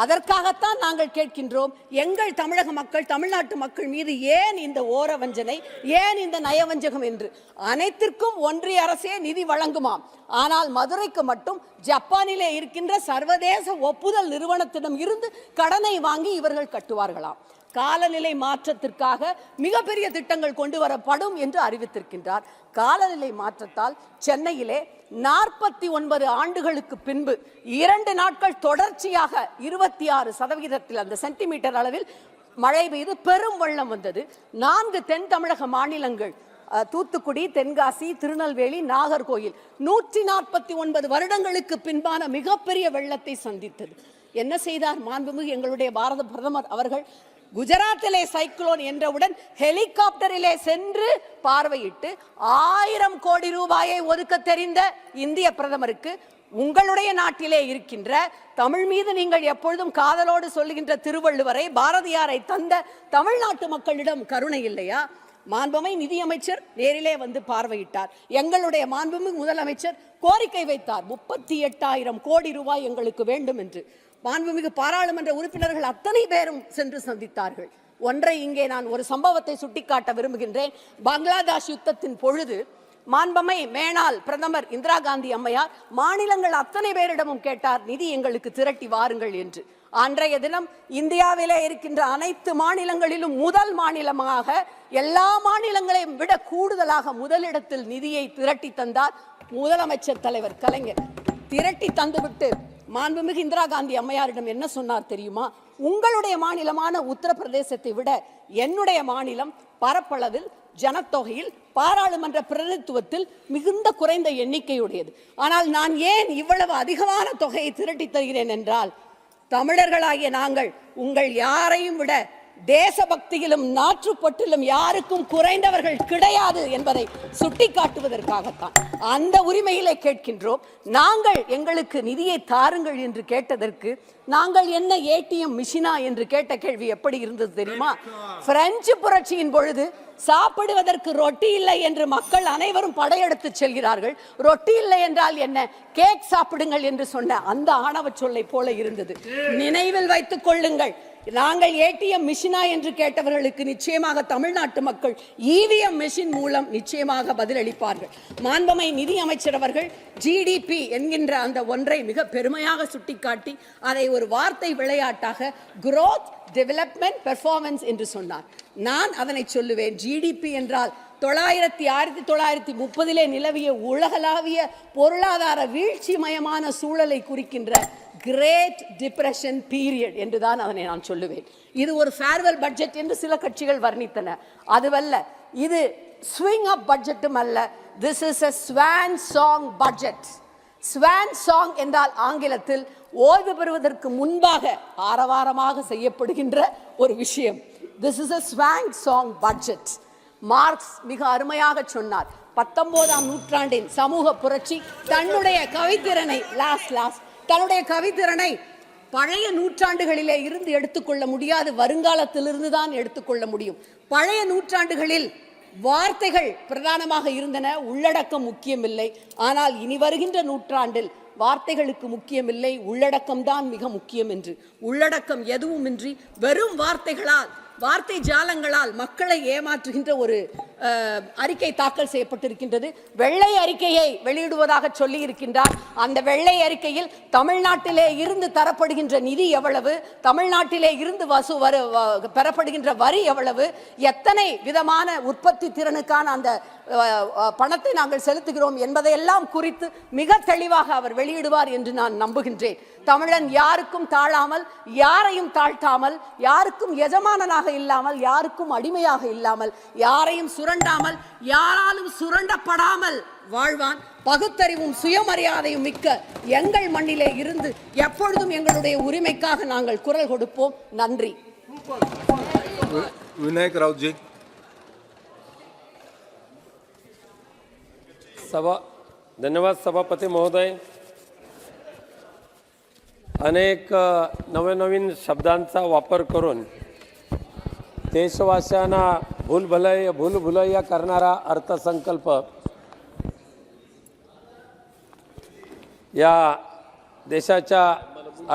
அதற்காகத்தான் நாங்கள் கேட்கின்றோம். எங்கள் தமிழக மக்கள், தமிழ்நாட்டு மக்கள் மீது ஏன் இந்த ஓர வஞ்சனை, ஏன் இந்த நயவஞ்சகம் என்று? அனைத்திற்கும் ஒன்றிய அரசே நிதி வழங்குமாம். ஆனால் மதுரைக்கு மட்டும் ஜப்பானிலே இருக்கின்ற சர்வதேச ஒப்புதல் நிறுவனத்திடம் இருந்து கடனை வாங்கி இவர்கள் கட்டுவார்களாம். காலநிலை மாற்றத்திற்காக மிகப்பெரிய திட்டங்கள் கொண்டு வரப்படும் என்று அறிவித்திருக்கின்றார். காலநிலை மாற்றத்தால் சென்னையிலே 49 ஆண்டுகளுக்கு பின்பு 2 நாட்கள் தொடர்ச்சியாக 26% அந்த சென்டிமீட்டர் அளவில் மழை பெய்து பெரும் வெள்ளம் வந்தது. 4 தென் தமிழக மாநிலங்கள், தூத்துக்குடி, தென்காசி, திருநெல்வேலி, நாகர்கோயில் 149 வருடங்களுக்கு பின்பான மிகப்பெரிய வெள்ளத்தை சந்தித்தது. என்ன செய்தார் மாண்புமிகு எங்களுடைய பாரத பிரதமர் அவர்கள்? குஜராத்திலே சைக்ளோன் என்றவுடன் ஹெலிகாப்டரிலே சென்று பார்வையிட்டு 1000 கோடி ரூபாயை ஒதுக்க தெரிந்த இந்திய பிரதமருக்கு உங்களுடைய நாட்டிலே இருக்கின்ற தமிழ் மீது நீங்கள் எப்பொழுதும் காதலோடு சொல்லுகின்ற திருவள்ளுவரை, பாரதியாரை தந்த தமிழ்நாட்டு மக்களிடம் கருணை இல்லையா? மாண்புமிகு நிதியமைச்சர் நேரிலே வந்து பார்வையிட்டார். எங்களுடைய மாண்புமிகு முதலமைச்சர் கோரிக்கை வைத்தார், 38,000 கோடி ரூபாய் எங்களுக்கு வேண்டும் என்று. மாண்புமிகு பாராளுமன்ற உறுப்பினர்கள் அத்தனை பேரும் சென்று சந்தித்தார்கள். ஒன்றை இங்கே நான் ஒரு சம்பவத்தை சுட்டிக்காட்ட விரும்புகின்றேன். பங்களாதேஷ் யுத்தத்தின் பொழுது மாண்பமை மேனாள் பிரதமர் இந்திரா காந்தி அம்மையார் மாநிலங்கள் அத்தனை பேரிடமும் கேட்டார், நிதி எங்களுக்கு திரட்டி வாருங்கள் என்று. அன்றைய தினம் இந்தியாவிலே இருக்கின்ற அனைத்து மாநிலங்களிலும் முதல் மாநிலமாக, எல்லா மாநிலங்களையும் விட கூடுதலாக முதலிடத்தில் நிதியை திரட்டி தந்தார் முதலமைச்சர் தலைவர் கலைஞர். திரட்டி தந்துவிட்டு மாண்புமிகு இந்திரா காந்தி அம்மையாரிடம் என்ன சொன்னார் தெரியுமா? உங்களுடைய மாநிலமான உத்தரப்பிரதேசத்தை விட என்னுடைய மாநிலம் பரப்பளவில், ஜனத்தொகையில், பாராளுமன்ற பிரதிநிதித்துவத்தில் மிகுந்த குறைந்த எண்ணிக்கையுடையது. ஆனால் நான் ஏன் இவ்வளவு அதிகமான தொகையை திரட்டி தருகிறேன் என்றால், தமிழர்களாகிய நாங்கள் உங்கள் யாரையும் விட தேசபக்தியிலும் நாற்றுப்பட்டிலும் யாருக்கும் குறைந்தவர்கள் கிடையாது என்பதை சுட்டிக்காட்டுவதற்காகத்தான் அந்த உரிமையிலே கேட்கின்றோம். நாங்கள் எங்களுக்கு நிதியை தாருங்கள் என்று கேட்டதற்கு நாங்கள் என்ன ஏடிஎம் மிஷினா என்று கேட்ட கேள்வி எப்படி இருந்தது தெரியுமா? பிரெஞ்சு புரட்சியின் பொழுது சாப்பிடுவதற்கு ரொட்டி இல்லை என்று மக்கள் அனைவரும் படையெடுத்து செல்கிறார்கள். ரொட்டி இல்லை என்றால் என்ன, கேக் சாப்பிடுங்கள் என்று சொன்ன அந்த ஆணவ சொல்லை போல இருந்தது. நினைவில் வைத்துக் கொள்ளுங்கள், நாங்கள் ஏடிஎம் மிஷினா என்று கேட்டவர்களுக்கு நிச்சயமாக தமிழ்நாட்டு மக்கள் இவிஎம் மிஷின் மூலம் நிச்சயமாக பதிலளிப்பார்கள். மாண்புமை நிதி அமைச்சர் அவர்கள் ஜிடிபி என்கின்ற அந்த ஒன்றை மிக பெருமையாக சுட்டிக்காட்டி அதை ஒரு வார்த்தை விளையாட்டாக growth development performance என்று சொன்னார். நான் அதனை சொல்லுவேன், ஜிடிபி என்றால் 1930 நிலவிய உலகளாவிய பொருளாதார வீழ்ச்சி மயமான சூழலை குறிக்கின்ற கிரேட் டிப்ரெஷன் பீரியட் என்றுதான் அதனை நான் சொல்லுவேன். இது ஒரு ஃபேர்வெல் பட்ஜெட் என்று சில கட்சிகள் வர்ணித்தன. அதுவல்ல, இது ஸ்விங் அப் பட்ஜெட்டும் அல்ல. This is a swan song budget. Swan song என்றால் ஆங்கிலத்தில் ஓய்வு பெறுவதற்கு முன்பாக ஆரவாரமாக செய்யப்படுகின்ற ஒரு விஷயம். This is a swan song budget. Marx மிக அருமையாக சொன்னார், 19ஆம் நூற்றாண்டின் சமூக புரட்சி தன்னுடைய கவித்திறனை தன்னுடைய கவித்திறனை பழைய நூற்றாண்டுகளிலே இருந்து எடுத்துக்கொள்ள முடியாது, வருங்காலத்திலிருந்து தான் எடுத்துக்கொள்ள முடியும். பழைய நூற்றாண்டுகளில் வார்த்தைகள் பிரதானமாக இருந்தன, உள்ளடக்கம் முக்கியமில்லை. ஆனால் இனி வருகின்ற நூற்றாண்டில் வார்த்தைகளுக்கு முக்கியமில்லை, உள்ளடக்கம்தான் மிக முக்கியம் என்று. உள்ளடக்கம் எதுவுமின்றி வெறும் வார்த்தைகளால், வார்த்தை ஜாலங்களால் மக்களை ஏமாற்றுகின்ற ஒரு அறிக்கை தாக்கல் செய்யப்பட்டிருக்கின்றது. வெள்ளை அறிக்கையை வெளியிடுவதாக சொல்லி இருக்கின்றார். அந்த வெள்ளை அறிக்கையில் தமிழ்நாட்டிலே இருந்து தரப்படுகின்ற நிதி எவ்வளவு, தமிழ்நாட்டிலே இருந்து பெறப்படுகின்ற வரி எவ்வளவு, எத்தனை விதமான உற்பத்தி திறனுக்கான அந்த பணத்தை நாங்கள் செலுத்துகிறோம் என்பதையெல்லாம் குறித்து மிக தெளிவாக அவர் வெளியிடுவார் என்று நான் நம்புகின்றேன். தமிழன் யாருக்கும் தாழாமல், யாரையும் தாழ்த்தாமல், யாருக்கும் எஜமானனாக இல்லாமல், யாருக்கும் அடிமையாக இல்லாமல், யாரையும் சுரண்டாமல், யாராலும் சுரண்டப்படாமல் வாழ்வான். பகுத்தறிவும் சுயமரியாதையும் மிக்க எங்கள் மண்ணிலே இருந்து எப்பொழுதும் எங்களுடைய உரிமைக்காக நாங்கள் குரல் கொடுப்போம். நன்றி. विनायक राव जी। धन्यवाद सभापती महोदय। अनेक नवीन शब्दांचा वापर करून देशवासियांना भूलभुलैया करणारा अर्थसंकल्प या देशाच्या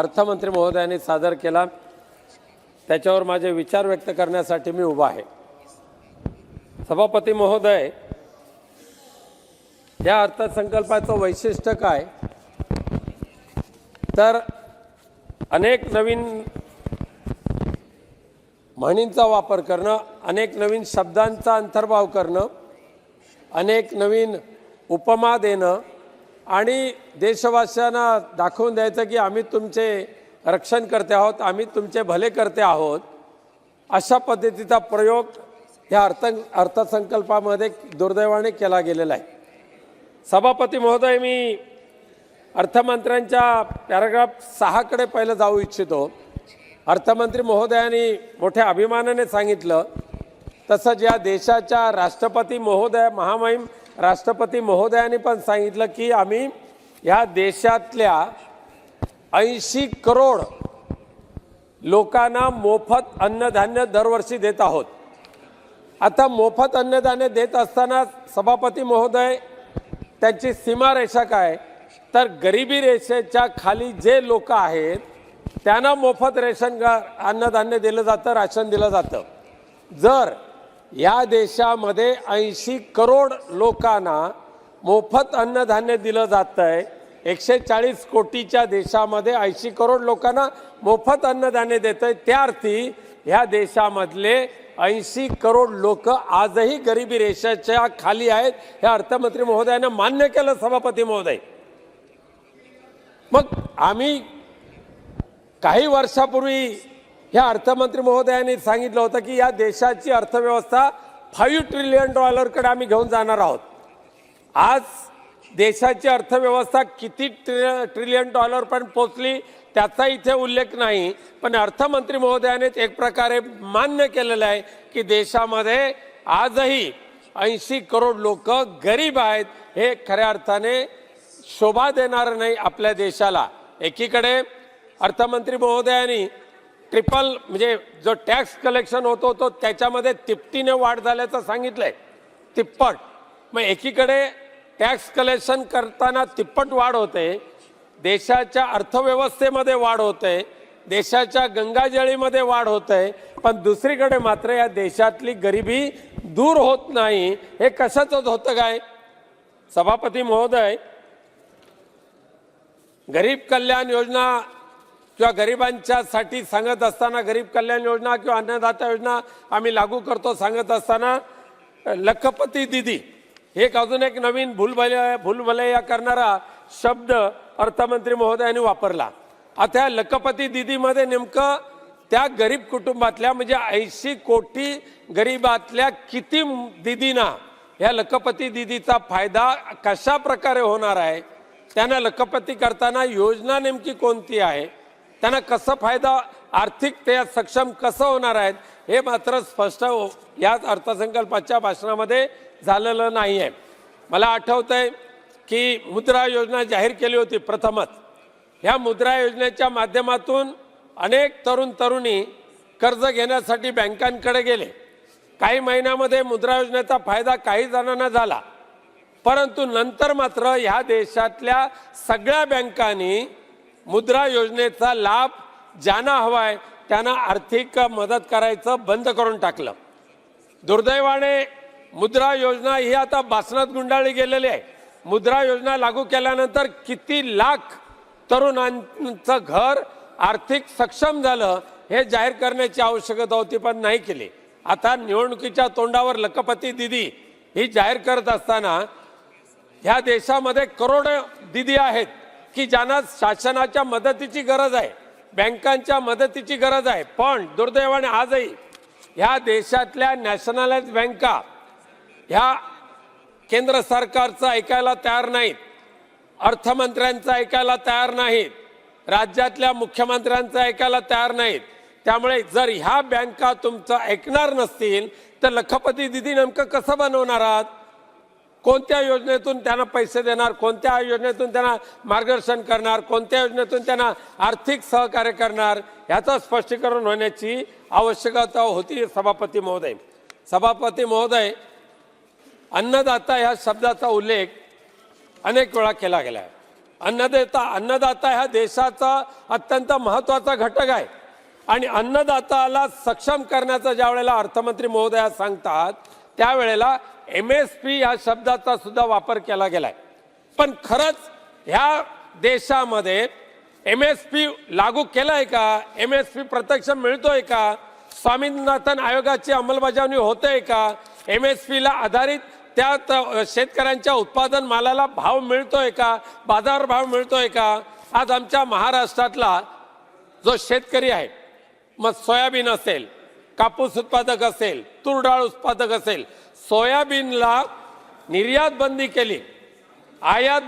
अर्थमंत्री महोदयांनी सादर केला, त्याच्यावर माझे विचार व्यक्त करण्यासाठी मी उभा आहे। सभापती महोदय, या अर्थसंकल्पाचं वैशिष्ट्य काय तर अनेक नवीन म्हणींचा वापर करणं, अनेक नवीन शब्दांचा अंतर्भाव करणं, अनेक नवीन उपमा देणं आणि देशवासियांना दाखवून द्यायचं की आम्ही तुमचे रक्षण करते आहोत, आम्ही तुमचे भले करते आहोत, अशा पद्धतीचा प्रयोग या अर्थसंकल्पामध्ये दुर्दैवाने केला गेलेला आहे। सभापती महोदय, मी अर्थमंत्र्यांच्या पॅराग्राफ 6 कडे पहिलं जाऊ इच्छितो। अर्थमंत्री महोदयांनी मोठ्या अभिमानाने सांगितलं तसंच या देशाच्या राष्ट्रपती महोदय महामहिम राष्ट्रपती महोदयांनी पण सांगितलं की आम्ही या देशातल्या 80 करोड लोकांना मोफत अन्नधान्य दरवर्षी देत आहोत. आता मोफत अन्नधान्य देत असताना सभापती महोदय, त्यांची सीमारेषा काय, तर गरिबी रेषेच्या खाली जे लोक आहेत त्यांना मोफत अन्नधान्य दिलं जातं, राशन दिलं जातं. जर या देशामध्ये 80 करोड लोकांना मोफत अन्नधान्य दिलं जातंय, 140 कोटीच्या देशामध्ये 80 करोड लोकांना मोफत अन्नधान्य देतंय, त्या अर्थी ह्या देशामधले 80 करोड लोक आजही गरिबी रेषेच्या खाली आहेत. हे अर्थमंत्री महोदयाने मान्य केलं सभापती महोदय. मग आम्ही काही वर्षापूर्वी ह्या अर्थमंत्री महोदयांनी सांगितलं होतं की या देशाची अर्थव्यवस्था $5 ट्रिलियन कडे आम्ही घेऊन जाणार आहोत. आज देशाची अर्थव्यवस्था किती ट्रिलियन पण पोहोचली त्याचा इथे उल्लेख नाही, पण अर्थमंत्री महोदयाने एक प्रकारे मान्य केलेलं आहे की देशामध्ये आजही 80 करोड लोक गरीब आहेत. हे खऱ्या अर्थाने शोभा देणार नाही आपल्या देशाला. एकीकडे अर्थमंत्री महोदयांनी ट्रिपल म्हणजे जो टॅक्स कलेक्शन होतो त्याच्यामध्ये तिप्पटीने वाढ झाल्याचं सांगितलंय, तिप्पट. मग एकीकडे टॅक्स कलेक्शन करताना तिप्पट वाढ होते, देशाच्या अर्थव्यवस्थेमध्ये वाढ होते, देशाच्या गंगाजळीमध्ये वाढ होते, पण दुसरीकडे मात्र या देशातली गरिबी दूर होत नाही. हे कशाचं होतं काय सभापती महोदय? गरीब कल्याण योजना किंवा गरिबांच्यासाठी सांगत असताना, गरीब कल्याण योजना किंवा अन्नदाता योजना आम्ही लागू करतो सांगत असताना लखपती दीदी एक अजून एक नवीन भूलभुलैया करणारा शब्द अर्थमंत्री महोदयांनी वापरला. आता लखपती दीदीमध्ये नेमकं त्या गरीब कुटुंबातल्या म्हणजे 80 कोटी गरीबातल्या किती दीदींना या लखपती दीदीचा फायदा कशा प्रकारे होणार आहे, त्यांना लखपती करताना योजना नेमकी कोणती आहे, त्यांना कसं फायदा आर्थिक ते सक्षम कसं होणार आहेत, हे मात्र स्पष्ट याच अर्थसंकल्पाच्या भाषणामध्ये झालेलं नाही आहे. मला आठवतंय की मुद्रा योजना जाहीर केली होती प्रथमच. ह्या मुद्रा योजनेच्या माध्यमातून अनेक तरुणी कर्ज घेण्यासाठी बँकांकडे गेले. काही महिन्यामध्ये मुद्रा योजनेचा फायदा काही जणांना झाला, परंतु नंतर मात्र ह्या देशातल्या सगळ्या बँकांनी मुद्रा योजनेचा लाभ ज्यांना हवाय त्यांना आर्थिक मदत करायचं बंद करून टाकलं. दुर्दैवाने मुद्रा योजना ही आता बासनात गुंडाळली गेलेली आहे. मुद्रा योजना लागू केल्यानंतर किती लाख तरुणांचं घर आर्थिक सक्षम झालं हे जाहीर करण्याची आवश्यकता होती, पण नाही केली. आता निवडणुकीच्या तोंडावर लखपती दीदी ही जाहीर करत असताना ह्या देशामध्ये करोडो दीदी आहेत की ज्यांना शासनाच्या मदतीची गरज आहे, बँकांच्या मदतीची गरज आहे, पण दुर्दैवाने आजही ह्या देशातल्या नॅशनलाइज बँका ह्या केंद्र सरकारचं ऐकायला तयार नाहीत, अर्थमंत्र्यांचं ऐकायला तयार नाहीत, राज्यातल्या मुख्यमंत्र्यांचं ऐकायला तयार नाहीत. त्यामुळे जर ह्या बँका तुमचं ऐकणार नसतील तर लखपती दीदी नेमकं कसं बनवणार आहात? कोणत्या योजनेतून त्यांना पैसे देणार, कोणत्या योजनेतून त्यांना मार्गदर्शन करणार, कोणत्या योजनेतून त्यांना आर्थिक सहकार्य करणार, ह्याचं स्पष्टीकरण होण्याची आवश्यकता होती. सभापती महोदय, सभापती महोदय, अन्नदाता ह्या शब्दाचा उल्लेख अनेक वेळा केला गेला आहे. अन्नदाता ह्या देशाचा अत्यंत महत्त्वाचा घटक आहे आणि अन्नदाताला सक्षम करण्याचा ज्या वेळेला अर्थमंत्री महोदया सांगतात त्यावेळेला MSP या शब्दाचा सुद्धा वापर केला गेलाय. पण खरंच ह्या देशामध्ये MSP लागू केलाय का? MSP प्रत्यक्ष मिळतोय का? स्वामीनाथन आयोगाची अंमलबजावणी होते का? MSP ला आधारित त्या शेतकऱ्यांच्या उत्पादन मालाला भाव मिळतोय का? बाजार भाव मिळतोय का? आज आमच्या महाराष्ट्रातला जो शेतकरी आहे, मग सोयाबीन असेल, कापूस उत्पादक असेल, तूर डाळ उत्पादक असेल, सोयाबीनला निर्यात बंदी केली, निर्यात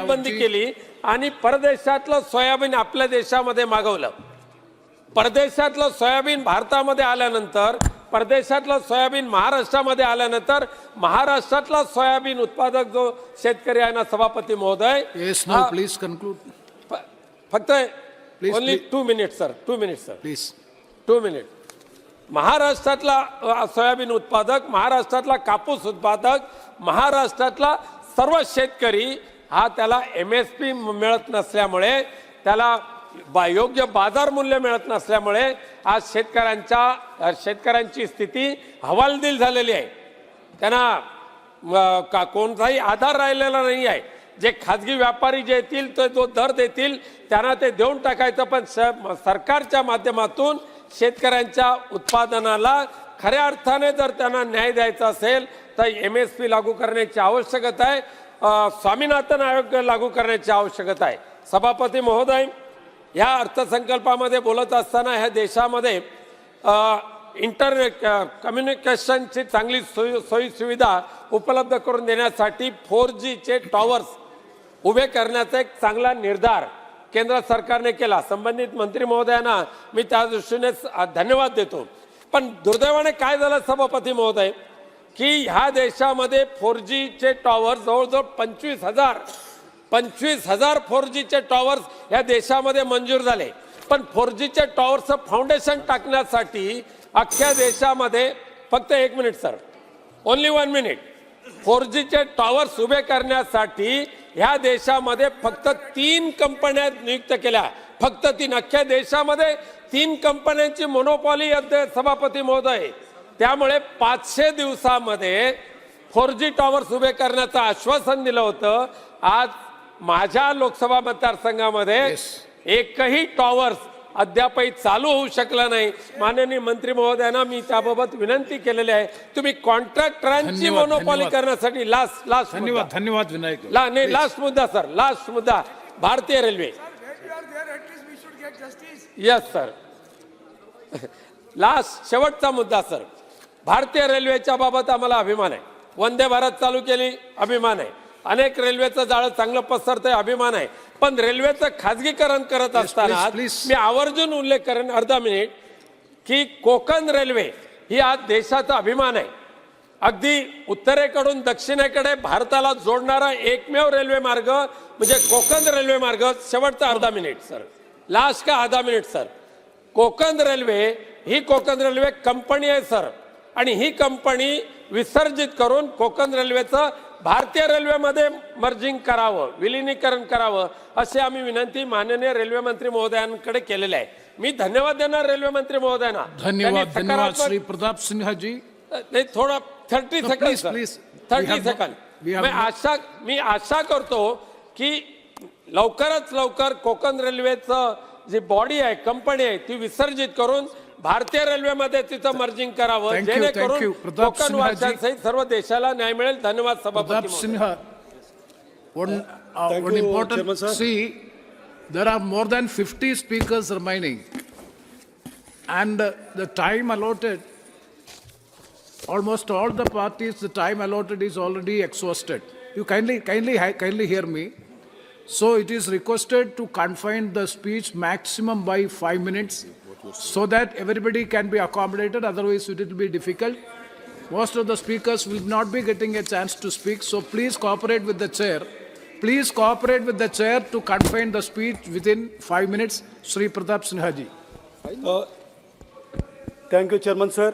बंदी केली आणि परदेशातलं सोयाबीन आपल्या देशामध्ये मागवलं. परदेशातलं सोयाबीन भारतामध्ये आल्यानंतर परदेशातलं सोयाबीन महाराष्ट्रामध्ये आल्यानंतर महाराष्ट्रातला सोयाबीन उत्पादक जो शेतकरी आहे ना सभापती महोदय, प्लीज कन्क्लूड. फक्त only 2 minutes sir, 2 minutes sir, please 2 minute. महाराष्ट्रातला सोयाबीन उत्पादक, महाराष्ट्रातला कापूस उत्पादक, महाराष्ट्रातला सर्व शेतकरी हा त्याला MSP मिळत नसल्यामुळे, त्याला योग्य बाजार मूल्य मिळत नसल्यामुळे आज शेतकऱ्यांची स्थिती हवालदिल झालेली आहे. त्यांना कोणताही आधार राहिलेला नाही आहे. जे खाजगी व्यापारी जे येतील ते जो दर देतील त्यांना ते देऊन टाकायचं, पण सरकारच्या माध्यमातून शेतकऱ्यांच्या उत्पादनाला खऱ्या अर्थाने जर त्यांना न्याय द्यायचा असेल तर MSP लागू करण्याची आवश्यकता आहे, स्वामीनाथन आयोग लागू करण्याची आवश्यकता आहे. सभापती महोदय, या अर्थसंकल्पामध्ये बोलत असताना ह्या देशामध्ये इंटरनेट कम्युनिकेशनची चांगली सोयी सुविधा उपलब्ध करून देण्यासाठी 4Gचे टॉवर्स उभे करण्याचा एक चांगला निर्धार केंद्र सरकारने केला. संबंधित मंत्री महोदयांना मी त्या दृष्टीने धन्यवाद देतो. पण दुर्दैवाने काय झालं सभापती महोदय की ह्या देशामध्ये 4Gचे टॉवर्स जवळजवळ 25,000 4Gचे टॉवर्स ह्या देशामध्ये मंजूर झाले. पण 4Gचे टॉवर्सचं फाउंडेशन टाकण्यासाठी अख्ख्या देशामध्ये फक्त 1 मिनिट सर, ओनली 1 मिनिट, 4Gचे टॉवर्स उभे करण्यासाठी ह्या देशामध्ये फक्त 3 कंपन्या नियुक्त केल्या, फक्त 3. अख्ख्या देशामध्ये 3 कंपन्यांची मोनोपॉली सभापती महोदय. त्यामुळे 500 दिवसामध्ये 4G टॉवर्स उभे करण्याचं आश्वासन दिलं होतं. आज माझ्या लोकसभा मतदारसंघामध्ये एकही टॉवर्स अद्यापही चालू होऊ शकला नाही. माननीय मंत्री महोदयांना मी त्याबाबत विनंती केलेली आहे, तुम्ही कॉन्ट्रॅक्टरांची मोनोपॉली करण्यासाठी धन्यवाद विनायक. नाही, लास्ट मुद्दा सर, लास्ट मुद्दा, भारतीय रेल्वे. यस सर, लास्ट शेवटचा मुद्दा सर, भारतीय रेल्वेच्या बाबत आम्हाला अभिमान आहे. वंदे भारत चालू केली, अभिमान आहे. अनेक रेल्वेचं जाळं चांगलं पसरतंय, अभिमान आहे. पण रेल्वेचं खाजगीकरण करत असताना मी आवर्जून उल्लेख करेन, अर्धा मिनिट, की कोकण रेल्वे ही आज देशाचा अभिमान आहे. अगदी उत्तरेकडून दक्षिणेकडे भारताला जोडणारा एकमेव रेल्वे मार्ग म्हणजे कोकण रेल्वे मार्ग. शेवटचा अर्धा मिनिट सर, लास्ट का आधा मिनिट सर. कोकण रेल्वे ही कोकण रेल्वे कंपनी आहे सर, आणि ही कंपनी विसर्जित करून कोकण रेल्वेचं भारतीय रेल्वेमध्ये मर्जिंग करावं, विलिनीकरण करावं, असे आम्ही विनंती माननीय रेल्वे मंत्री महोदयांकडे केलेले आहे. मी धन्यवाद देणार रेल्वे मंत्री महोदयांना. धन्यवाद श्री प्रताप सिन्हा जी. नाही, थोडा 30 सेकंड प्लीज, 30 सेकंड. मी आशा करतो की लवकरात लवकर कोकण रेल्वेचं जी बॉडी आहे, कंपनी आहे, ती विसर्जित करून भारतीय रेल्वेमध्ये तिचं मर्जिंग करावं, जेणेकरून कोकण वासियांसहित सर्व देशाला न्याय मिळेल. धन्यवाद सभापती Sinha. One important, see, there are more than 50 speakers remaining, and the time allotted, almost all the parties, the time allotted is already exhausted. You kindly hear me. So it is requested to confine the speech maximum by 5 minutes, so that everybody can be accommodated. Otherwise, it will be difficult. Most of the speakers will not be getting a chance to speak. So please cooperate with the chair. Please cooperate with the chair to confine the speech within 5 minutes. Sri Pratap Sinha ji. Thank you, Chairman sir.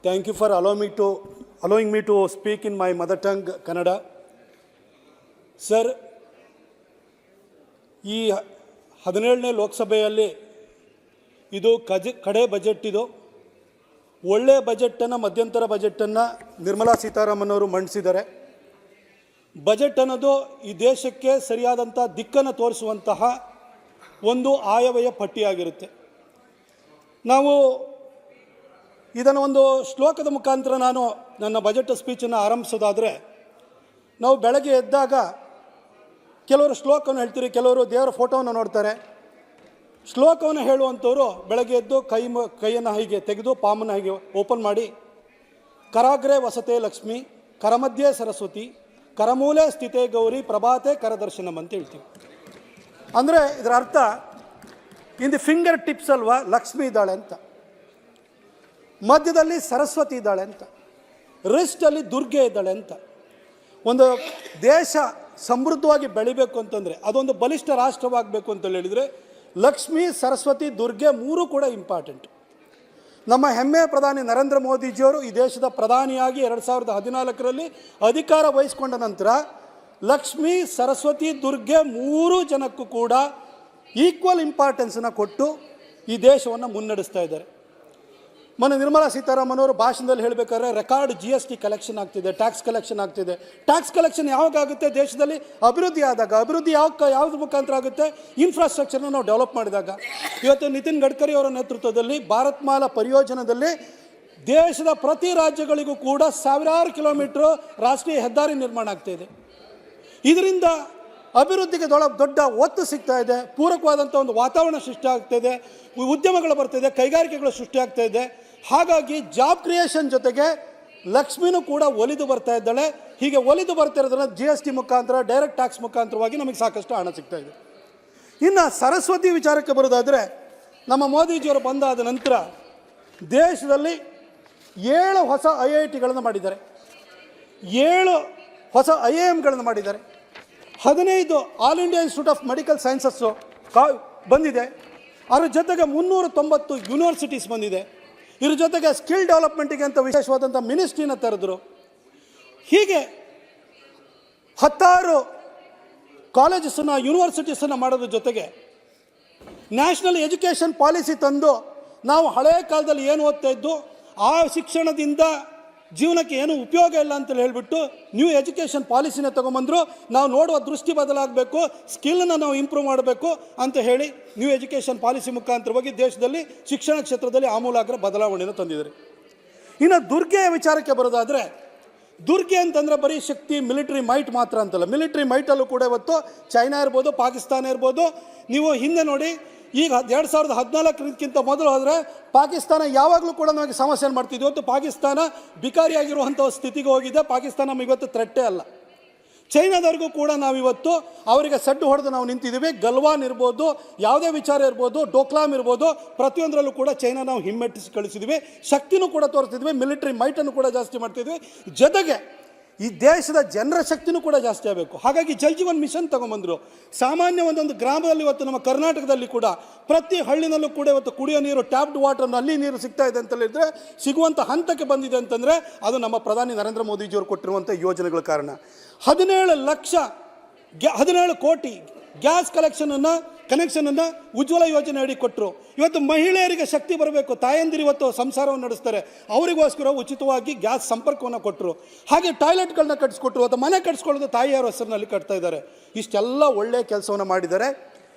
Thank you for allowing me to speak in my mother tongue, Kannada. Sir, ಈ 17ನೇ ಲೋಕಸಭೆಯಲ್ಲಿ ಇದು ಕಡೆ budget. ಇದು ಒಳ್ಳೆಯ ಬಜೆಟನ್ನು, ಮಧ್ಯಂತರ ಬಜೆಟನ್ನು ನಿರ್ಮಲಾ ಸೀತಾರಾಮನ್ ಅವರು ಮಂಡಿಸಿದ್ದಾರೆ. Budget ಅನ್ನೋದು ಈ ದೇಶಕ್ಕೆ ಸರಿಯಾದಂಥ ದಿಕ್ಕನ್ನು ತೋರಿಸುವಂತಹ ಒಂದು ಆಯವ್ಯಯ ಪಟ್ಟಿಯಾಗಿರುತ್ತೆ. ನಾವು ಇದನ್ನು ಒಂದು ಶ್ಲೋಕದ ಮುಖಾಂತರ ನಾನು ನನ್ನ ಬಜೆಟ್ ಸ್ಪೀಚನ್ನು ಆರಂಭಿಸೋದಾದರೆ, ನಾವು ಬೆಳಗ್ಗೆ ಎದ್ದಾಗ ಕೆಲವರು ಶ್ಲೋಕವನ್ನು ಹೇಳ್ತೀರಿ, ಕೆಲವರು ದೇವರ ಫೋಟೋವನ್ನು ನೋಡ್ತಾರೆ. ಶ್ಲೋಕವನ್ನು ಹೇಳುವಂಥವರು ಬೆಳಗ್ಗೆ ಎದ್ದು ಕೈಯನ್ನು ಹೀಗೆ ತೆಗೆದು ಪಾಮನ್ನು ಹೀಗೆ ಓಪನ್ ಮಾಡಿ, ಕರಾಗ್ರೆ ವಸತೆ ಲಕ್ಷ್ಮಿ, ಕರಮಧ್ಯೆ ಸರಸ್ವತಿ, ಕರಮೂಲೆ ಸ್ಥಿತೆ ಗೌರಿ, ಪ್ರಭಾತೆ ಕರದರ್ಶನಂ ಅಂತ ಹೇಳ್ತೀವಿ. ಅಂದರೆ ಇದರ ಅರ್ಥ ಇನ್ ದಿ ಫಿಂಗರ್ ಟಿಪ್ಸ್ ಅಲ್ವಾ ಲಕ್ಷ್ಮಿ ಇದ್ದಾಳೆ ಅಂತ. ಮಧ್ಯದಲ್ಲಿ ಸರಸ್ವತಿ ಇದ್ದಾಳೆ ಅಂತ, ರಿಸ್ಟಲ್ಲಿ ದುರ್ಗೆ ಇದ್ದಾಳೆ ಅಂತ. ಒಂದು ದೇಶ ಸಮೃದ್ಧವಾಗಿ ಬೆಳಿಬೇಕು ಅಂತಂದರೆ, ಅದೊಂದು ಬಲಿಷ್ಠ ರಾಷ್ಟ್ರವಾಗಬೇಕು ಅಂತ ಹೇಳಿದರೆ ಲಕ್ಷ್ಮಿ, ಸರಸ್ವತಿ, ದುರ್ಗೆ ಮೂರೂ ಕೂಡ ಇಂಪಾರ್ಟೆಂಟ್. ನಮ್ಮ ಹೆಮ್ಮೆಯ ಪ್ರಧಾನಿ ನರೇಂದ್ರ ಮೋದಿಜಿಯವರು ಈ ದೇಶದ ಪ್ರಧಾನಿಯಾಗಿ 2014ರಲ್ಲಿ ಅಧಿಕಾರ ವಹಿಸಿಕೊಂಡ ನಂತರ ಲಕ್ಷ್ಮಿ, ಸರಸ್ವತಿ, ದುರ್ಗೆ ಮೂರೂ ಜನಕ್ಕೂ ಕೂಡ ಈಕ್ವಲ್ ಇಂಪಾರ್ಟೆನ್ಸನ್ನು ಕೊಟ್ಟು ಈ ದೇಶವನ್ನು ಮುನ್ನಡೆಸ್ತಾ ಇದ್ದಾರೆ. ಮೊನ್ನೆ ನಿರ್ಮಲಾ ಸೀತಾರಾಮನ್ ಅವರು ಭಾಷಣದಲ್ಲಿ ಹೇಳಬೇಕಾದ್ರೆ ರೆಕಾರ್ಡ್ GST ಕಲೆಕ್ಷನ್ ಆಗ್ತಿದೆ, ಟ್ಯಾಕ್ಸ್ ಕಲೆಕ್ಷನ್ ಆಗ್ತಿದೆ. ಟ್ಯಾಕ್ಸ್ ಕಲೆಕ್ಷನ್ ಯಾವಾಗ ಆಗುತ್ತೆ? ದೇಶದಲ್ಲಿ ಅಭಿವೃದ್ಧಿ ಆದಾಗ. ಅಭಿವೃದ್ಧಿ ಯಾವ್ದು ಮುಖಾಂತರ ಆಗುತ್ತೆ? ಇನ್ಫ್ರಾಸ್ಟ್ರಕ್ಚರ್ನ ನಾವು ಡೆವಲಪ್ ಮಾಡಿದಾಗ. ಇವತ್ತು ನಿತಿನ್ ಗಡ್ಕರಿ ಅವರ ನೇತೃತ್ವದಲ್ಲಿ ಭಾರತ್ ಮಾಲಾ ಪರಿಯೋಜನೆಯಲ್ಲಿ ದೇಶದ ಪ್ರತಿ ರಾಜ್ಯಗಳಿಗೂ ಕೂಡ ಸಾವಿರಾರು ಕಿಲೋಮೀಟರ್ ರಾಷ್ಟ್ರೀಯ ಹೆದ್ದಾರಿ ನಿರ್ಮಾಣ ಆಗ್ತಾ ಇದೆ. ಇದರಿಂದ ಅಭಿವೃದ್ಧಿಗೆ ದೊಡ್ಡ ಒತ್ತು ಸಿಗ್ತಾ ಇದೆ, ಪೂರಕವಾದಂಥ ಒಂದು ವಾತಾವರಣ ಸೃಷ್ಟಿ ಆಗ್ತಾ ಇದೆ, ಉದ್ಯಮಗಳು ಬರ್ತಾಯಿದೆ, ಕೈಗಾರಿಕೆಗಳು ಸೃಷ್ಟಿ ಆಗ್ತಾ ಇದೆ. ಹಾಗಾಗಿ ಜಾಬ್ ಕ್ರಿಯೇಷನ್ ಜೊತೆಗೆ ಲಕ್ಷ್ಮಿನೂ ಕೂಡ ಒಲಿದು ಬರ್ತಾ ಇದ್ದಾಳೆ. ಹೀಗೆ ಒಲಿದು ಬರ್ತಿರೋದ್ರಿಂದ GST ಮುಖಾಂತರ, ಡೈರೆಕ್ಟ್ ಟ್ಯಾಕ್ಸ್ ಮುಖಾಂತರವಾಗಿ ನಮಗೆ ಸಾಕಷ್ಟು ಹಣ ಸಿಗ್ತಾ ಇದೆ. ಇನ್ನು ಸರಸ್ವತಿ ವಿಚಾರಕ್ಕೆ ಬರೋದಾದರೆ, ನಮ್ಮ ಮೋದಿಜಿಯವರು ಬಂದಾದ ನಂತರ ದೇಶದಲ್ಲಿ 7 ಹೊಸ IITಗಳನ್ನು ಮಾಡಿದ್ದಾರೆ, 7 ಹೊಸ IIMಗಳನ್ನು ಮಾಡಿದ್ದಾರೆ, 15 all India institute of medical sciences ಬಂದಿದೆ. ಅದರ ಜೊತೆಗೆ 390 ಯೂನಿವರ್ಸಿಟೀಸ್ ಬಂದಿದೆ. ಇದ್ರ ಜೊತೆಗೆ ಸ್ಕಿಲ್ ಡೆವಲಪ್ಮೆಂಟಿಗೆ ಅಂತ ವಿಶೇಷವಾದಂಥ ಮಿನಿಸ್ಟ್ರಿನ ತೆರೆದರು. ಹೀಗೆ 16 ಕಾಲೇಜಸನ್ನು, ಯೂನಿವರ್ಸಿಟೀಸನ್ನು ಮಾಡೋದ್ರ ಜೊತೆಗೆ ನ್ಯಾಷನಲ್ ಎಜುಕೇಷನ್ ಪಾಲಿಸಿ ತಂದು ನಾವು ಹಳೆಯ ಕಾಲದಲ್ಲಿ ಏನು ಓದ್ತಾ ಇದ್ದು ಆ ಶಿಕ್ಷಣದಿಂದ ಜೀವನಕ್ಕೆ ಏನು ಉಪಯೋಗ ಇಲ್ಲ ಅಂತ ಹೇಳಿಬಿಟ್ಟು ನ್ಯೂ ಎಜುಕೇಷನ್ ಪಾಲಿಸಿನ ತೊಗೊಂಬಂದರು. ನಾವು ನೋಡುವ ದೃಷ್ಟಿ ಬದಲಾಗಬೇಕು, ಸ್ಕಿಲ್ನ ನಾವು ಇಂಪ್ರೂವ್ ಮಾಡಬೇಕು ಅಂತ ಹೇಳಿ ನ್ಯೂ ಎಜುಕೇಷನ್ ಪಾಲಿಸಿ ಮುಖಾಂತರವಾಗಿ ದೇಶದಲ್ಲಿ ಶಿಕ್ಷಣ ಕ್ಷೇತ್ರದಲ್ಲಿ ಆಮೂಲಾಗ್ರ ಬದಲಾವಣೆಯನ್ನು ತಂದಿದ್ದಾರೆ. ಇನ್ನು ದುರ್ಗೆಯ ವಿಚಾರಕ್ಕೆ ಬರೋದಾದರೆ, ದುರ್ಗೆ ಅಂತಂದರೆ ಬರೀ ಶಕ್ತಿ, ಮಿಲಿಟರಿ ಮೈಟ್ ಮಾತ್ರ ಅಂತಲ್ಲ. ಮಿಲಿಟರಿ ಮೈಟಲ್ಲೂ ಕೂಡ ಇವತ್ತು ಚೈನಾ ಇರ್ಬೋದು, ಪಾಕಿಸ್ತಾನ ಇರ್ಬೋದು. ನೀವು ಹಿಂದೆ ನೋಡಿ, ಈಗ 2014ಕ್ಕಿಂತ ಮೊದಲು ಹೋದರೆ ಪಾಕಿಸ್ತಾನ ಯಾವಾಗಲೂ ಕೂಡ ನಮಗೆ ಸಮಸ್ಯೆ ಮಾಡ್ತಿದ್ವಿ. ಇವತ್ತು ಪಾಕಿಸ್ತಾನ ಬಿಕಾರಿಯಾಗಿರುವಂಥ ಸ್ಥಿತಿಗೆ ಹೋಗಿದೆ. ಪಾಕಿಸ್ತಾನ ನಮಗೆ ಇವತ್ತು ಥ್ರೆಟ್ಟೇ ಅಲ್ಲ. ಚೈನಾದವ್ರಿಗೂ ಕೂಡ ನಾವಿವತ್ತು ಅವರಿಗೆ ಸಡ್ಡು ಹೊಡೆದು ನಾವು ನಿಂತಿದ್ದೀವಿ. ಗಲ್ವಾನ್ ಇರ್ಬೋದು, ಯಾವುದೇ ವಿಚಾರ ಇರ್ಬೋದು, ಡೋಕ್ಲಾಮ್ ಇರ್ಬೋದು, ಪ್ರತಿಯೊಂದರಲ್ಲೂ ಕೂಡ ಚೈನಾ ನಾವು ಹಿಮ್ಮೆಟ್ಟಿಸಿ ಕಳಿಸಿದ್ವಿ. ಶಕ್ತಿನೂ ಕೂಡ ತೋರಿಸ್ತಿದ್ವಿ, ಮಿಲಿಟರಿ ಮೈಟನ್ನು ಕೂಡ ಜಾಸ್ತಿ ಮಾಡ್ತಿದ್ವಿ. ಜೊತೆಗೆ ಈ ದೇಶದ ಜನರ ಶಕ್ತಿನೂ ಕೂಡ ಜಾಸ್ತಿ ಆಗಬೇಕು. ಹಾಗಾಗಿ ಜಲ್ ಜೀವನ್ ಮಿಷನ್ ತಗೊಂಬಂದರು. ಸಾಮಾನ್ಯ ಒಂದೊಂದು ಗ್ರಾಮದಲ್ಲಿ ಇವತ್ತು ನಮ್ಮ ಕರ್ನಾಟಕದಲ್ಲಿ ಕೂಡ ಪ್ರತಿ ಹಳ್ಳಿನಲ್ಲೂ ಕೂಡ ಇವತ್ತು ಕುಡಿಯೋ ನೀರು, ಟ್ಯಾಪ್ಡ್ ವಾಟರ್, ನಲ್ಲಿ ನೀರು ಸಿಗ್ತಾ ಇದೆ ಅಂತೇಳಿದರೆ, ಸಿಗುವಂಥ ಹಂತಕ್ಕೆ ಬಂದಿದೆ ಅಂತಂದರೆ ಅದು ನಮ್ಮ ಪ್ರಧಾನಿ ನರೇಂದ್ರ ಮೋದಿಜಿಯವರು ಕೊಟ್ಟಿರುವಂಥ ಯೋಜನೆಗಳ ಕಾರಣ. 17 ಕೋಟಿ ಗ್ಯಾಸ್ ಕನೆಕ್ಷನನ್ನು ಉಜ್ವಲ ಯೋಜನೆ ಅಡಿ ಕೊಟ್ಟರು. ಇವತ್ತು ಮಹಿಳೆಯರಿಗೆ ಶಕ್ತಿ ಬರಬೇಕು, ತಾಯಂದಿರು ಇವತ್ತು ಸಂಸಾರವನ್ನು ನಡೆಸ್ತಾರೆ, ಅವರಿಗೋಸ್ಕರ ಉಚಿತವಾಗಿ ಗ್ಯಾಸ್ ಸಂಪರ್ಕವನ್ನು ಕೊಟ್ಟರು. ಹಾಗೆ ಟಾಯ್ಲೆಟ್ಗಳನ್ನ ಕಟ್ಟಿಸ್ಕೊಟ್ರು. ಅದು ಮನೆ ಕಟ್ಟಿಸ್ಕೊಳ್ಳೋದು ತಾಯಿಯವರ ಹೆಸರಿನಲ್ಲಿ ಕಟ್ತಾ ಇದ್ದಾರೆ. ಇಷ್ಟೆಲ್ಲ ಒಳ್ಳೆಯ ಕೆಲಸವನ್ನು ಮಾಡಿದ್ದಾರೆ.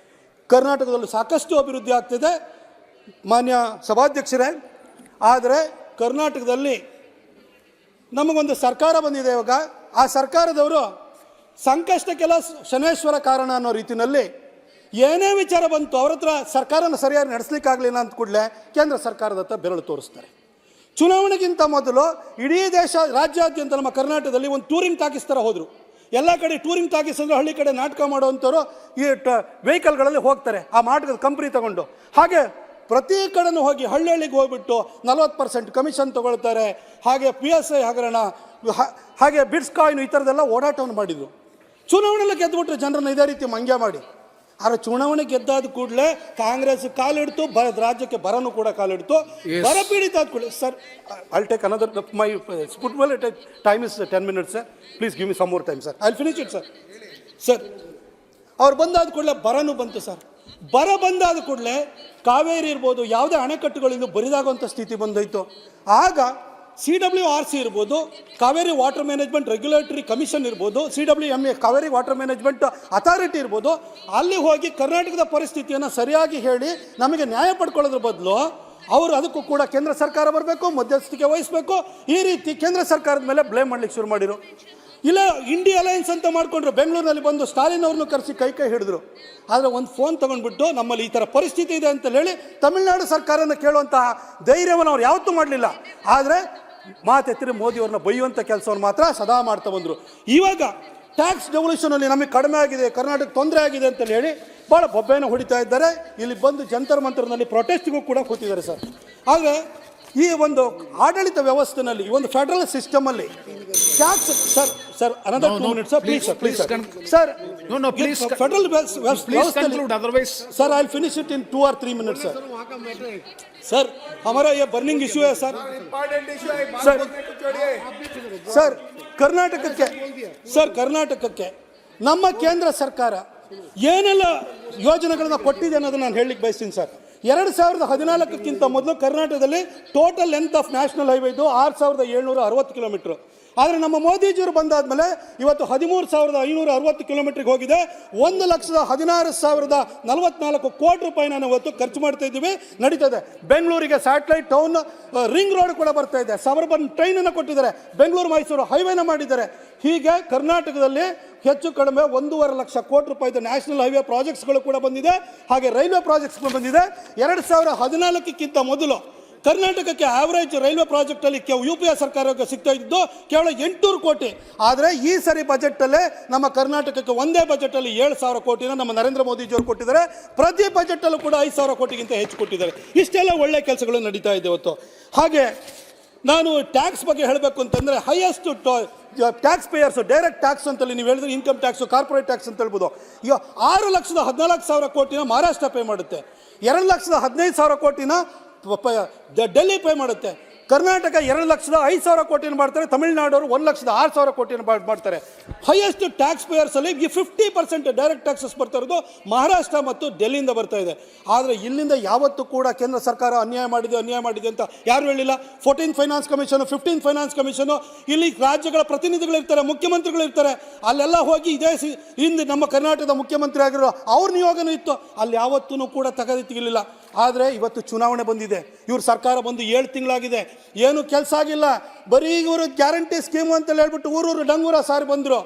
ಕರ್ನಾಟಕದಲ್ಲೂ ಸಾಕಷ್ಟು ಅಭಿವೃದ್ಧಿ ಆಗ್ತಿದೆ ಮಾನ್ಯ ಸಭಾಧ್ಯಕ್ಷರೇ. ಆದರೆ ಕರ್ನಾಟಕದಲ್ಲಿ ನಮಗೊಂದು ಸರ್ಕಾರ ಬಂದಿದೆ ಇವಾಗ. ಆ ಸರ್ಕಾರದವರು ಸಂಕಷ್ಟಕ್ಕೆಲ್ಲ ಶನೇಶ್ವರ ಕಾರಣ ಅನ್ನೋ ರೀತಿಯಲ್ಲಿ ಏನೇ ವಿಚಾರ ಬಂತು ಅವ್ರ ಹತ್ರ ಸರ್ಕಾರನ ಸರಿಯಾಗಿ ನಡೆಸಲಿಕ್ಕಾಗಲಿಲ್ಲ ಅಂತ ಕೂಡಲೇ ಕೇಂದ್ರ ಸರ್ಕಾರದ ಹತ್ರ ಬೆರಳು ತೋರಿಸ್ತಾರೆ. ಚುನಾವಣೆಗಿಂತ ಮೊದಲು ಇಡೀ ರಾಜ್ಯಾದ್ಯಂತ ನಮ್ಮ ಕರ್ನಾಟಕದಲ್ಲಿ ಒಂದು ಟೂರಿಂಗ್ ಟಾಕೀಸ್ ಥರ ಹೋದರು. ಎಲ್ಲ ಕಡೆ ಟೂರಿಂಗ್ ಟಾಕೀಸ್ ಅಂದರೆ ಹಳ್ಳಿ ಕಡೆ ನಾಟಕ ಮಾಡುವಂಥವ್ರು ಈ ವೆಹಿಕಲ್ಗಳಲ್ಲಿ ಹೋಗ್ತಾರೆ, ಆ ನಾಟಕದ ಕಂಪ್ನಿ ತಗೊಂಡು. ಹಾಗೆ ಪ್ರತಿ ಕಡೆನೂ ಹೋಗಿ ಹಳ್ಳಿಗೆ ಹೋಗ್ಬಿಟ್ಟು 40% ಕಮಿಷನ್ ತಗೊಳ್ತಾರೆ. ಹಾಗೆ PSI ಹಗರಣ, ಹಾಗೆ ಬಿಟ್ಸ್ ಕಾಯಿನ್, ಈ ಥರದ್ದೆಲ್ಲ ಓಡಾಟವನ್ನು ಮಾಡಿದರು. ಚುನಾವಣೆಯಲ್ಲಿ ಗೆದ್ದುಬಿಟ್ರೆ ಜನರನ್ನು ಇದೇ ರೀತಿ ಮಂಗ್ಯ ಮಾಡಿ. ಆದರೆ ಚುನಾವಣೆ ಗೆದ್ದಾದ ಕೂಡಲೇ ಕಾಂಗ್ರೆಸ್ ಕಾಲಿಡ್ತು, ರಾಜ್ಯಕ್ಕೆ ಬರನೂ ಕೂಡ ಕಾಲಿಡ್ತು. ಬರ ಪೀಡಿತ ಆದ ಕೂಡಲೇ sir, I take another my ಸ್ಪುಟ್ವೆಲ್ time is 10 minutes sir, please give me some more time sir, I will finish it sir. Sir, ಅವ್ರು ಬಂದಾದ ಕೂಡಲೇ ಬರನೂ ಬಂತು ಸರ್. ಬರ ಬಂದಾದ ಕೂಡಲೇ ಕಾವೇರಿ ಇರ್ಬೋದು, ಯಾವುದೇ ಅಣೆಕಟ್ಟುಗಳಿಂದ ಬರಿದಾಗುವಂಥ ಸ್ಥಿತಿ ಬಂದೋಯ್ತು. ಆಗ CWRC ಇರ್ಬೋದು, Kaveri water management regulatory commission ಇರ್ಬೋದು, CWMA Kaveri water management authority ಇರ್ಬೋದು, ಅಲ್ಲಿ ಹೋಗಿ ಕರ್ನಾಟಕದ ಪರಿಸ್ಥಿತಿಯನ್ನು ಸರಿಯಾಗಿ ಹೇಳಿ ನಮಗೆ ನ್ಯಾಯ ಪಡ್ಕೊಳ್ಳೋದ್ರ ಬದಲು ಅವರು ಅದಕ್ಕೂ ಕೂಡ ಕೇಂದ್ರ ಸರ್ಕಾರ ಬರಬೇಕು, ಮಧ್ಯಸ್ಥಿಕೆ ವಹಿಸಬೇಕು, ಈ ರೀತಿ ಕೇಂದ್ರ ಸರ್ಕಾರದ ಮೇಲೆ ಬ್ಲೇಮ್ ಮಾಡಲಿಕ್ಕೆ ಶುರು ಮಾಡಿದರು. ಇಲ್ಲ ಇಂಡಿಯಾ ಅಲಯನ್ಸ್ ಅಂತ ಮಾಡಿಕೊಂಡ್ರು. ಬೆಂಗಳೂರಿನಲ್ಲಿ ಬಂದು ಸ್ಟಾಲಿನ್ ಅವ್ರನ್ನೂ ಕರೆಸಿ ಕೈ ಹಿಡಿದ್ರು. ಆದರೆ ಒಂದು ಫೋನ್ ತೊಗೊಂಡ್ಬಿಟ್ಟು ನಮ್ಮಲ್ಲಿ ಈ ಥರ ಪರಿಸ್ಥಿತಿ ಇದೆ ಅಂತ ಹೇಳಿ ತಮಿಳುನಾಡು ಸರ್ಕಾರನ ಕೇಳುವಂತಹ ಧೈರ್ಯವನ್ನು ಅವ್ರು ಯಾವತ್ತೂ ಮಾಡಲಿಲ್ಲ. ಆದರೆ ಮಾತೆತ್ತಿರಿ ಮೋದಿಯವ್ರನ್ನ ಬೈಯುವಂಥ ಕೆಲಸವನ್ನು ಮಾತ್ರ ಸದಾ ಮಾಡ್ತಾ ಬಂದರು. ಇವಾಗ ಟ್ಯಾಕ್ಸ್ ಡೆವಲ್ಯೂಷನಲ್ಲಿ ನಮಗೆ ಕಡಿಮೆ ಆಗಿದೆ, ಕರ್ನಾಟಕ ತೊಂದರೆ ಆಗಿದೆ ಅಂತ ಹೇಳಿ ಭಾಳ ಬೊಬ್ಬೆಯನ್ನು ಹೊಡಿತಾ ಇದ್ದಾರೆ. ಇಲ್ಲಿ ಬಂದು ಜಂತರ್ ಮಂತರ್ನಲ್ಲಿ ಪ್ರೊಟೆಸ್ಟ್ಗೂ ಕೂಡ ಕೂತಿದ್ದಾರೆ ಸರ್. ಆದರೆ ಈ ಒಂದು ಆಡಳಿತ ವ್ಯವಸ್ಥೆನಲ್ಲಿ ಈ ಒಂದು ಫೆಡರಲ್ ಸಿಸ್ಟಮ್ ಅಲ್ಲಿ tax sir another 2 minutes sir please sir no please federal please conclude otherwise sir I'll finish it in 2 or 3 minutes sir हमारा ये बर्निंग इशू है सर सर ಕರ್ನಾಟಕಕ್ಕೆ ನಮ್ಮ ಕೇಂದ್ರ ಸರ್ಕಾರ ಏನೆಲ್ಲ ಯೋಜನೆಗಳನ್ನ ಕೊಟ್ಟಿದೆ ಅನ್ನೋದನ್ನ ನಾನು ಹೇಳಲಿಕ್ಕೆ ಬಯಸ್ತೀನಿ ಸರ್. 2014ಕ್ಕಿಂತ ಮೊದಲು ಕರ್ನಾಟಕದಲ್ಲಿ total length of national highway ಇದು 6760 ಕಿಲೋಮೀಟರ್. ಆದರೆ ನಮ್ಮ ಮೋದಿಜಿಯವರು ಬಂದಾದ್ಮೇಲೆ ಇವತ್ತು 13,560 ಕಿಲೋಮೀಟರ್ಗೆ ಹೋಗಿದೆ. 1,16,044 ಕೋಟಿ ರೂಪಾಯಿನ ನಾವು ಇವತ್ತು ಖರ್ಚು ಮಾಡ್ತಾ ಇದ್ದೀವಿ. ನಡೀತದೆ. ಬೆಂಗಳೂರಿಗೆ ಸ್ಯಾಟಲೈಟ್ ಟೌನ್ ರಿಂಗ್ ರೋಡ್ ಕೂಡ ಬರ್ತಾ ಇದೆ. ಸಬರ್ಬನ್ ಟ್ರೈನ್ ಅನ್ನು ಕೊಟ್ಟಿದ್ದಾರೆ. ಬೆಂಗಳೂರು ಮೈಸೂರು ಹೈವೇನ ಮಾಡಿದ್ದಾರೆ. ಹೀಗೆ ಕರ್ನಾಟಕದಲ್ಲಿ ಹೆಚ್ಚು ಕಡಿಮೆ 1.5 ಲಕ್ಷ ಕೋಟಿ ರೂಪಾಯಿದು ನ್ಯಾಷನಲ್ ಹೈವೇ ಪ್ರಾಜೆಕ್ಟ್ಸ್ಗಳು ಕೂಡ ಬಂದಿದೆ. ಹಾಗೆ ರೈಲ್ವೆ ಪ್ರಾಜೆಕ್ಟ್ಸ್ಗಳು ಬಂದಿದೆ. 2014ಕ್ಕಿಂತ ಮೊದಲು ಕರ್ನಾಟಕಕ್ಕೆ ಆವರೇಜ್ ರೈಲ್ವೆ ಪ್ರಾಜೆಕ್ಟಲ್ಲಿ UPA ಸರ್ಕಾರಕ್ಕೆ ಸಿಗ್ತಾ ಇದ್ದು ಕೇವಲ 800 ಕೋಟಿ. ಆದರೆ ಈ ಸರಿ ಬಜೆಟಲ್ಲೇ ನಮ್ಮ ಕರ್ನಾಟಕಕ್ಕೆ ಒಂದೇ ಬಜೆಟಲ್ಲಿ 7,000 ಕೋಟಿನ ನಮ್ಮ ನರೇಂದ್ರ ಮೋದಿಜಿಯವರು ಕೊಟ್ಟಿದ್ದಾರೆ. ಪ್ರತಿ ಬಜೆಟಲ್ಲೂ ಕೂಡ 5,000 ಕೋಟಿಗಿಂತ ಹೆಚ್ಚು ಕೊಟ್ಟಿದ್ದಾರೆ. ಇಷ್ಟೆಲ್ಲ ಒಳ್ಳೆ ಕೆಲಸಗಳು ನಡೀತಾ ಇದೆ ಇವತ್ತು. ಹಾಗೆ ನಾನು ಟ್ಯಾಕ್ಸ್ ಬಗ್ಗೆ ಹೇಳಬೇಕು ಅಂತಂದರೆ highest tax payers direct tax ಅಂತಲ್ಲಿ ನೀವು ಹೇಳಿದ್ರೆ ಇನ್ಕಮ್ ಟ್ಯಾಕ್ಸು ಕಾರ್ಪೊರೇಟ್ ಟ್ಯಾಕ್ಸ್ ಅಂತ ಹೇಳ್ಬೋದು. ಈಗ 6,14,000 ಕೋಟಿನ ಮಹಾರಾಷ್ಟ್ರ ಪೇ ಮಾಡುತ್ತೆ. 2,15,000 ಕೋಟಿನ ಡೆಲ್ಲಿ ಪೇ ಮಾಡುತ್ತೆ. ಕರ್ನಾಟಕ 2,05,000 ಕೋಟಿನ ಮಾಡ್ತಾರೆ. ತಮಿಳುನಾಡವರು 1,06,000 ಕೋಟಿನ ಮಾಡ್ತಾರೆ. ಹೈಯೆಸ್ಟ್ ಟ್ಯಾಕ್ಸ್ ಪೇಯರ್ಸಲ್ಲಿ ಈ 50% ಡೈರೆಕ್ಟ್ ಟ್ಯಾಕ್ಸಸ್ ಬರ್ತಾ ಇರೋದು ಮಹಾರಾಷ್ಟ್ರ ಮತ್ತು ಡೆಲ್ಲಿಯಿಂದ ಬರ್ತಾ ಇದೆ. ಆದರೆ ಇಲ್ಲಿಂದ ಯಾವತ್ತೂ ಕೂಡ ಕೇಂದ್ರ ಸರ್ಕಾರ ಅನ್ಯಾಯ ಮಾಡಿದೆ ಅಂತ ಯಾರು ಹೇಳಿಲ್ಲ. 14th finance commission 15th finance commission ಇಲ್ಲಿ ರಾಜ್ಯಗಳ ಪ್ರತಿನಿಧಿಗಳಿರ್ತಾರೆ, ಮುಖ್ಯಮಂತ್ರಿಗಳಿರ್ತಾರೆ. ಅಲ್ಲೆಲ್ಲ ಹೋಗಿ ಇದೇ ಹಿಂದೆ ನಮ್ಮ ಕರ್ನಾಟಕದ ಮುಖ್ಯಮಂತ್ರಿ ಆಗಿರೋ ಅವ್ರ ನಿಯೋಗನೂ ಇತ್ತು. ಅಲ್ಲಿ ಯಾವತ್ತೂ ಕೂಡ ತೆಗೆದಿಲ್ಲ. ಆದರೆ ಇವತ್ತು ಚುನಾವಣೆ ಬಂದಿದೆ. ಇವ್ರ ಸರ್ಕಾರ ಬಂದು 7 ತಿಂಗಳಾಗಿದೆ. ಏನು ಕೆಲಸ ಆಗಿಲ್ಲ. ಬರೀ ಇವರು ಗ್ಯಾರಂಟಿ ಸ್ಕೀಮು ಅಂತೇಳಿ ಹೇಳ್ಬಿಟ್ಟು ಊರೂರು ಡಂಗೂರ ಸಾರಿ ಬಂದರು.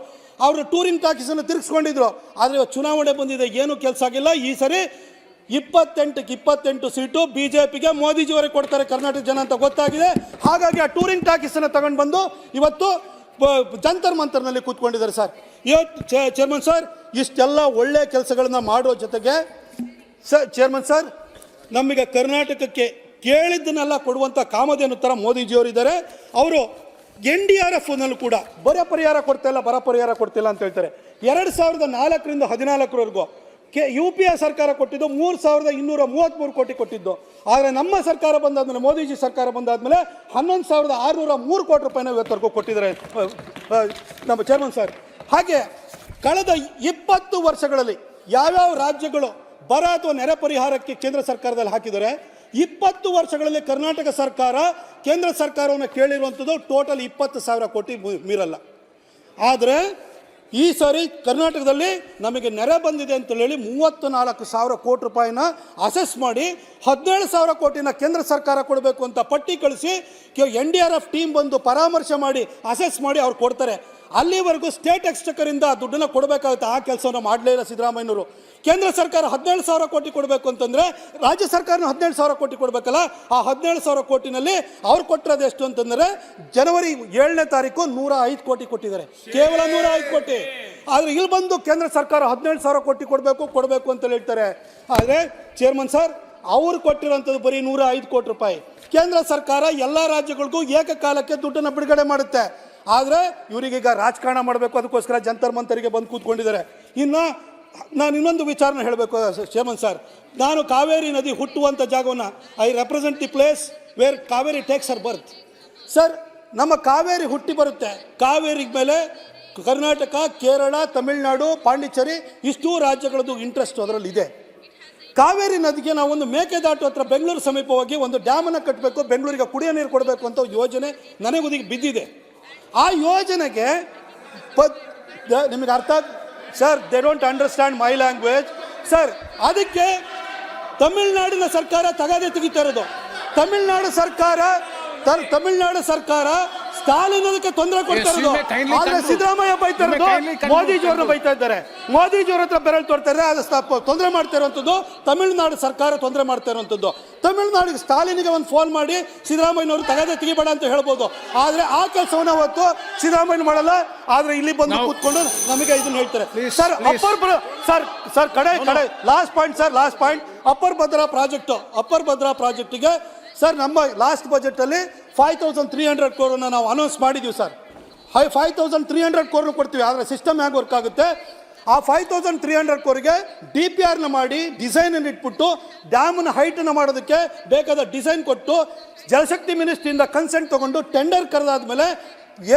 ಅವರು ಟೂರಿಂಗ್ ಟಾಕೀಸನ್ನು ತಿರುಗಿಸ್ಕೊಂಡಿದ್ರು. ಆದರೆ ಇವತ್ತು ಚುನಾವಣೆ ಬಂದಿದೆ, ಏನೂ ಕೆಲಸ ಆಗಿಲ್ಲ. ಈ ಸರಿ 28ಕ್ಕೆ 28 ಸೀಟು BJPಗೆ ಮೋದಿಜಿಯವರಿಗೆ ಕೊಡ್ತಾರೆ ಕರ್ನಾಟಕ ಜನ ಅಂತ ಗೊತ್ತಾಗಿದೆ. ಹಾಗಾಗಿ ಆ ಟೂರಿಂಗ್ ಟಾಕೀಸನ್ನು ತಗೊಂಡು ಬಂದು ಇವತ್ತು ಜಂತರ್ ಮಂತರ್ನಲ್ಲಿ ಕೂತ್ಕೊಂಡಿದ್ದಾರೆ ಸರ್. ಇವತ್ತು ಚೇರ್ಮನ್ ಸರ್ ಇಷ್ಟೆಲ್ಲ ಒಳ್ಳೆ ಕೆಲಸಗಳನ್ನ ಮಾಡೋ ಜೊತೆಗೆ ಚೇರ್ಮನ್ ಸರ್ ನಮಗೆ ಕರ್ನಾಟಕಕ್ಕೆ ಕೇಳಿದ್ದನ್ನೆಲ್ಲ ಕೊಡುವಂಥ ಕಾಮಧೇನು ಥರ ಮೋದಿಜಿಯವರಿದ್ದಾರೆ. ಅವರು NDRFನಲ್ಲೂ ಕೂಡ ಬರ ಪರಿಹಾರ ಕೊಡ್ತಿಲ್ಲ ಅಂತ ಹೇಳ್ತಾರೆ. 2004ರಿಂದ 2014ವರೆಗೂ UPA ಸರ್ಕಾರ ಕೊಟ್ಟಿದ್ದು 3,233 ಕೋಟಿ ಕೊಟ್ಟಿದ್ದು. ಆದರೆ ನಮ್ಮ ಸರ್ಕಾರ ಬಂದಾದ್ಮೇಲೆ ಮೋದಿಜಿ ಸರ್ಕಾರ ಬಂದಾದ್ಮೇಲೆ 11,603 ಕೋಟಿ ರೂಪಾಯಿನ ಇವತ್ತವರೆಗೂ ಕೊಟ್ಟಿದ್ದಾರೆ ನಮ್ಮ ಚೇರ್ಮನ್ ಸರ್. ಹಾಗೆ ಕಳೆದ 20 ವರ್ಷಗಳಲ್ಲಿ ಯಾವ್ಯಾವ ರಾಜ್ಯಗಳು ಬರ ಅಥವಾ ನೆರೆ ಪರಿಹಾರಕ್ಕೆ ಕೇಂದ್ರ ಸರ್ಕಾರದಲ್ಲಿ ಹಾಕಿದರೆ 20 ವರ್ಷಗಳಲ್ಲಿ ಕರ್ನಾಟಕ ಸರ್ಕಾರ ಕೇಂದ್ರ ಸರ್ಕಾರವನ್ನು ಕೇಳಿರುವಂಥದ್ದು ಟೋಟಲ್ 20,000 ಕೋಟಿ ಮೀರಲ್ಲ. ಆದರೆ ಈ ಸಾರಿ ಕರ್ನಾಟಕದಲ್ಲಿ ನಮಗೆ ನೆರೆ ಬಂದಿದೆ ಅಂತ ಹೇಳಿ 34,000 ಕೋಟಿ ರೂಪಾಯಿನ ಅಸೆಸ್ ಮಾಡಿ 17,000 ಕೋಟಿನ ಕೇಂದ್ರ ಸರ್ಕಾರ ಕೊಡಬೇಕು ಅಂತ ಪಟ್ಟಿ ಕಳಿಸಿ NDRF ಟೀಮ್ ಬಂದು ಪರಾಮರ್ಶೆ ಮಾಡಿ ಅಸೆಸ್ ಮಾಡಿ ಅವ್ರು ಕೊಡ್ತಾರೆ. ಅಲ್ಲಿವರೆಗೂ ಸ್ಟೇಟ್ ಎಕ್ಸ್ಚೆಕರಿಂದ ದುಡ್ಡನ್ನು ಕೊಡಬೇಕಾಗುತ್ತೆ. ಆ ಕೆಲಸವನ್ನು ಮಾಡಲೇ ಇಲ್ಲ ಸಿದ್ದರಾಮಯ್ಯನವರು. ಕೇಂದ್ರ ಸರ್ಕಾರ 17,000 ಕೋಟಿ ಕೊಡಬೇಕು ಅಂತಂದರೆ ರಾಜ್ಯ ಸರ್ಕಾರನ 17,000 ಕೋಟಿ ಕೊಡಬೇಕಲ್ಲ. ಆ 17,000 ಕೋಟಿನಲ್ಲಿ ಅವ್ರು ಕೊಟ್ಟಿರೋದು ಎಷ್ಟು ಅಂತಂದರೆ ಜನವರಿ 7ನೇ ತಾರೀಕು 105 ಕೋಟಿ ಕೊಟ್ಟಿದ್ದಾರೆ. ಕೇವಲ 105 ಕೋಟಿ. ಆದರೆ ಇಲ್ಲಿ ಬಂದು ಕೇಂದ್ರ ಸರ್ಕಾರ 17,000 ಕೋಟಿ ಕೊಡಬೇಕು ಅಂತ ಹೇಳ್ತಾರೆ. ಆದರೆ ಚೇರ್ಮನ್ ಸರ್ ಅವ್ರು ಕೊಟ್ಟಿರೋಂಥದ್ದು ಬರೀ 105 ಕೋಟಿ ರೂಪಾಯಿ. ಕೇಂದ್ರ ಸರ್ಕಾರ ಎಲ್ಲ ರಾಜ್ಯಗಳಿಗೂ ಏಕಕಾಲಕ್ಕೆ ದುಡ್ಡನ್ನು ಬಿಡುಗಡೆ ಮಾಡುತ್ತೆ. ಆದರೆ ಇವರಿಗೀಗ ರಾಜಕಾರಣ ಮಾಡಬೇಕು, ಅದಕ್ಕೋಸ್ಕರ ಜಂತರ್ ಮಂತರಿಗೆ ಬಂದು ಕೂತ್ಕೊಂಡಿದ್ದಾರೆ. ಇನ್ನು ನಾನು ಇನ್ನೊಂದು ವಿಚಾರನ ಹೇಳಬೇಕು ಚೇರ್ಮನ್ ಸರ್. ನಾನು ಕಾವೇರಿ ನದಿ ಹುಟ್ಟುವಂಥ ಜಾಗವನ್ನು I represent the place where Kaveri takes Har birth. Sir ನಮ್ಮ ಕಾವೇರಿ ಹುಟ್ಟಿ ಬರುತ್ತೆ. ಕಾವೇರಿ ಮೇಲೆ ಕರ್ನಾಟಕ, ಕೇರಳ, ತಮಿಳುನಾಡು, ಪಾಂಡಿಚೇರಿ ಇಷ್ಟೂ ರಾಜ್ಯಗಳದ್ದು ಇಂಟ್ರೆಸ್ಟ್ ಅದರಲ್ಲಿದೆ. ಕಾವೇರಿ ನದಿಗೆ ನಾವು ಒಂದು ಮೇಕೆದಾಟು ಹತ್ರ ಬೆಂಗಳೂರು ಸಮೀಪವಾಗಿ ಒಂದು ಡ್ಯಾಮನ್ನು ಕಟ್ಟಬೇಕು, ಬೆಂಗಳೂರಿಗೆ ಕುಡಿಯೋ ನೀರು ಕೊಡಬೇಕು ಅಂತ ಯೋಜನೆ ನನಗುದಿಗೆ ಬಿದ್ದಿದೆ. ಆ ಯೋಜನೆಗೆ ನಿಮಗೆ ಅರ್ಥ sir, they don't understand my language sir. ಅದಕ್ಕೆ ತಮಿಳುನಾಡಿನ ಸರ್ಕಾರ ತೆಗಿತಾ ಇರೋದು. ತಮಿಳುನಾಡು ಸರ್ಕಾರ ಸ್ಟಾಲಿನ್ ಅದಕ್ಕೆ ತೊಂದರೆ ಕೊಡ್ತಾ ಇರೋದು. ಆದ್ರೆ ಸಿದ್ದರಾಮಯ್ಯ ಬೈತಾ ಇರೋದು ಮೋದಿಜಿಯವ್ರನ್ನ ಬೈತಾ ಇದ್ದಾರೆ. ಮೋದಿಜಿಯವ್ರ ಹತ್ರ ಬೆರಳು ತೋರ್ತಾ ಇದ್ದಾರೆ. ಅದು ತೊಂದರೆ ಮಾಡ್ತಾ ಇರುವಂತದ್ದು ತಮಿಳುನಾಡು ಸರ್ಕಾರ ತೊಂದರೆ ಮಾಡ್ತಾ ಇರುವಂತದ್ದು. ತಮಿಳುನಾಡಿಗೆ ಸ್ಟಾಲಿನ್ಗೆ ಒಂದು ಫೋನ್ ಮಾಡಿ ಸಿದ್ದರಾಮಯ್ಯನವರು ತಗದೆ ತೆಗಿಬೇಡ ಅಂತ ಹೇಳ್ಬೋದು. ಆದ್ರೆ ಆ ಕೆಲಸವನ್ನ ಅವತ್ತು ಸಿದ್ದರಾಮಯ್ಯ ಮಾಡಲ್ಲ. ಆದ್ರೆ ಇಲ್ಲಿ ಬಂದು ಕೂತ್ಕೊಂಡು ನಮಗೆ ಇದನ್ನ ಹೇಳ್ತಾರೆ. ಸರ್ ಸರ್ ಕಡೆ ಲಾಸ್ಟ್ ಪಾಯಿಂಟ್ ಅಪ್ಪರ್ ಭದ್ರಾ ಪ್ರಾಜೆಕ್ಟಿಗೆ ಸರ್ ನಮ್ಮ ಲಾಸ್ಟ್ ಬಜೆಟ್ ಅಲ್ಲಿ 5300 crore ನಾವು ಅನೌನ್ಸ್ ಮಾಡಿದೀವಿ ಸರ್. 5300 crore ಕೊಡ್ತೀವಿ. ಆದರೆ ಸಿಸ್ಟಮ್ ಹೇಗೆ ವರ್ಕ್ ಆಗುತ್ತೆ, ಆ 5300 crore DPR ಮಾಡಿ ಡಿಸೈನ್ ಅನ್ನು ಇಟ್ಬಿಟ್ಟು ಡ್ಯಾಮ್ನ ಹೈಟನ್ನು ಮಾಡೋದಕ್ಕೆ ಬೇಕಾದ ಡಿಸೈನ್ ಕೊಟ್ಟು ಜಲಶಕ್ತಿ ಮಿನಿಸ್ಟ್ರಿಯಿಂದ ಕನ್ಸೆಂಟ್ ತಗೊಂಡು ಟೆಂಡರ್ ಕರೆದಾದ್ಮೇಲೆ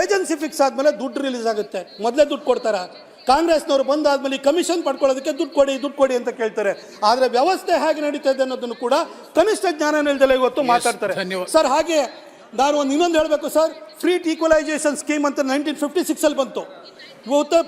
ಏಜೆನ್ಸಿ ಫಿಕ್ಸ್ ಆದಮೇಲೆ ದುಡ್ಡು ರಿಲೀಸ್ ಆಗುತ್ತೆ. ಮೊದಲೇ ದುಡ್ಡು ಕೊಡ್ತಾರೆ. ಕಾಂಗ್ರೆಸ್ನವರು ಬಂದಾದ್ಮೇಲೆ ಕಮಿಷನ್ ಪಡ್ಕೊಳ್ಳೋದಕ್ಕೆ ದುಡ್ಡು ಕೊಡಿ ಅಂತ ಕೇಳ್ತಾರೆ. ಆದರೆ ವ್ಯವಸ್ಥೆ ಹೇಗೆ ನಡೀತಾ ಇದೆ ಅನ್ನೋದನ್ನು ಕೂಡ ಕನಿಷ್ಠ ಜ್ಞಾನ ಇಲ್ದಲೆ ಇವತ್ತು ಮಾತಾಡ್ತಾರೆ ಸರ್. ಹಾಗೆ ನಾನು ಇನ್ನೊಂದು ಹೇಳಬೇಕು ಸರ್, ಫ್ರೀಟ್ ಈಕ್ವಲೈಸೇಷನ್ ಸ್ಕೀಮ್ ಅಂತ 1956 ಅಲ್ಲಿ ಬಂತು.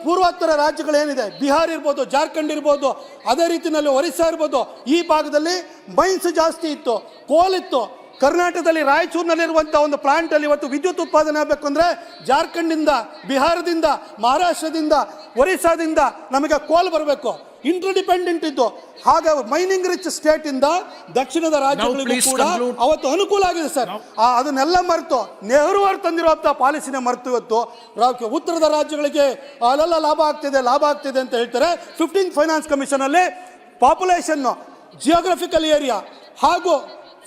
ಪೂರ್ವೋತ್ತರ ರಾಜ್ಯಗಳೇನಿದೆ, ಬಿಹಾರ್ ಇರ್ಬೋದು, ಜಾರ್ಖಂಡ್ ಇರ್ಬೋದು, ಅದೇ ರೀತಿಯಲ್ಲಿ ಒರಿಸ್ಸಾ ಇರ್ಬೋದು, ಈ ಭಾಗದಲ್ಲಿ ಮೈನ್ಸ್ ಜಾಸ್ತಿ ಇತ್ತು, ಕೋಲ್ ಇತ್ತು. ಕರ್ನಾಟಕದಲ್ಲಿ ರಾಯಚೂರಿನಲ್ಲಿರುವಂಥ ಒಂದು ಪ್ಲಾಂಟಲ್ಲಿ ಇವತ್ತು ವಿದ್ಯುತ್ ಉತ್ಪಾದನೆ ಆಗಬೇಕು ಅಂದರೆ ಜಾರ್ಖಂಡಿಂದ, ಬಿಹಾರದಿಂದ, ಮಹಾರಾಷ್ಟ್ರದಿಂದ, ಒರಿಸ್ಸಾದಿಂದ ನಮಗೆ ಕೋಲ್ ಬರಬೇಕು. ಇಂಟರ್ಡಿಪೆಂಡೆಂಟ್ ಇದ್ದು. ಹಾಗೆ ಮೈನಿಂಗ್ ರಿಚ್ ಸ್ಟೇಟ್ ಇಂದ ದಕ್ಷಿಣದ ರಾಜ್ಯಗಳಿಗೂ ಕೂಡ ಅವತ್ತು ಅನುಕೂಲ ಆಗಿದೆ ಸರ್. ಅದನ್ನೆಲ್ಲ ಮರೆತು ನೆಹರು ಅವರು ತಂದಿರುವಂಥ ಪಾಲಿಸಿನ ಮರೆತು ಇವತ್ತು ಉತ್ತರದ ರಾಜ್ಯಗಳಿಗೆ ಅಲ್ಲೆಲ್ಲ ಲಾಭ ಆಗ್ತಿದೆ ಅಂತ ಹೇಳ್ತಾರೆ. 15th ಫೈನಾನ್ಸ್ ಕಮಿಷನ್ ಅಲ್ಲಿ ಪಾಪ್ಯುಲೇಷನ್, ಜಿಯೋಗ್ರಫಿಕಲ್ ಏರಿಯಾ ಹಾಗೂ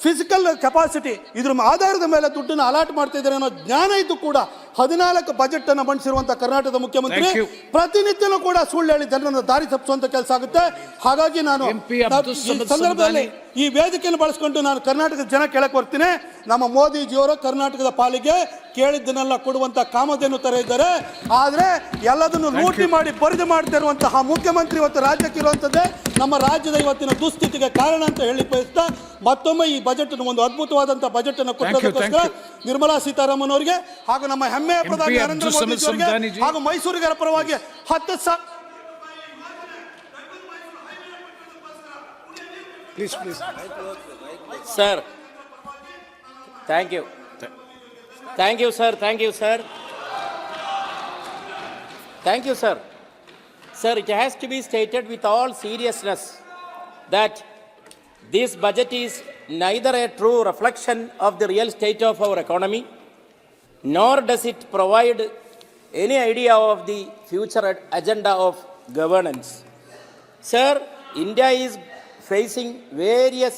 ಫಿಸಿಕಲ್ ಕೆಪಾಸಿಟಿ ಇದ್ರ ಆಧಾರದ ಮೇಲೆ ದುಡ್ಡನ್ನು ಅಲಾಟ್ ಮಾಡ್ತಾ ಇದ್ದಾರೆ ಅನ್ನೋ ಜ್ಞಾನ ಇದ್ದು ಕೂಡ 14 ಬಜೆಟ್ ಅನ್ನು ಮಂಡಿಸಿರುವಂತಹ ಕರ್ನಾಟಕದ ಮುಖ್ಯಮಂತ್ರಿ ಪ್ರತಿನಿತ್ಯನೂ ಕೂಡ ಸುಳ್ಳು ಹೇಳಿ ಜನರನ್ನು ದಾರಿ ತಪ್ಪಿಸುವಂತ ಕೆಲಸ ಆಗುತ್ತೆ. ಹಾಗಾಗಿ ನಾನು ಈ ಸಂದರ್ಭದಲ್ಲಿ ಈ ವೇದಿಕೆಯನ್ನು ಬಳಸಿಕೊಂಡು ನಾನು ಕರ್ನಾಟಕದ ಜನ ಕೇಳಕ್ ಬರ್ತೀನಿ, ನಮ್ಮ ಮೋದಿಜಿಯವರು ಕರ್ನಾಟಕದ ಪಾಲಿಗೆ ಕೇಳಿದ್ದನ್ನೆಲ್ಲ ಕೊಡುವಂತ ಕಾಮಧೇನು ತರ ಇದ್ದಾರೆ. ಆದ್ರೆ ಎಲ್ಲದನ್ನು ಲೂಟಿ ಮಾಡಿ ಬರಿದು ಮಾಡ್ತಾ ಇರುವಂತಹ ಮುಖ್ಯಮಂತ್ರಿ ಇವತ್ತು ರಾಜ್ಯಕ್ಕೆ ಇರುವಂತದ್ದೇ ನಮ್ಮ ರಾಜ್ಯದ ಇವತ್ತಿನ ದುಸ್ಥಿತಿಗೆ ಕಾರಣ ಅಂತ ಹೇಳಿ ಬಯಸ್ತಾ ಮತ್ತೊಮ್ಮೆ ಈ ಬಜೆಟ್ ಒಂದು ಅದ್ಭುತವಾದಂತಹ ಬಜೆಟ್ ಅನ್ನು ಕೊಟ್ಟದಕ್ಕೋಸ್ಕರ ನಿರ್ಮಲಾ ಸೀತಾರಾಮನ್ ಅವರಿಗೆ ಹಾಗೂ ನಮ್ಮ ಹೆಮ್ಮೆಯ ಪ್ರಧಾನಿ ನರೇಂದ್ರ ಮೋದಿ ಅವರಿಗೆ ಹಾಗೂ ಮೈಸೂರಿಗರ ಪರವಾಗಿ 10,000 Please. Sir. Thank you. Thank you, sir. Sir, it has to be stated with all seriousness that this budget is neither a true reflection of the real state of our economy, nor does it provide any idea of the future agenda of governance. Sir, India is facing various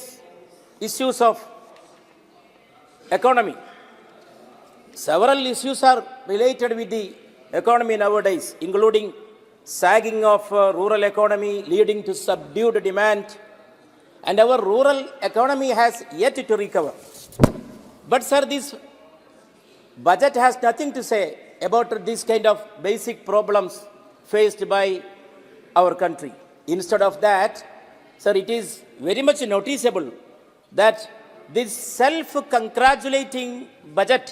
issues of economy. Several issues are related with the economy nowadays, including sagging of rural economy leading to subdued demand, and our rural economy has yet to recover. But sir, this budget has nothing to say about this kind of basic problems faced by our country. Instead of that, sir, it is very much noticeable that this self-congratulating budget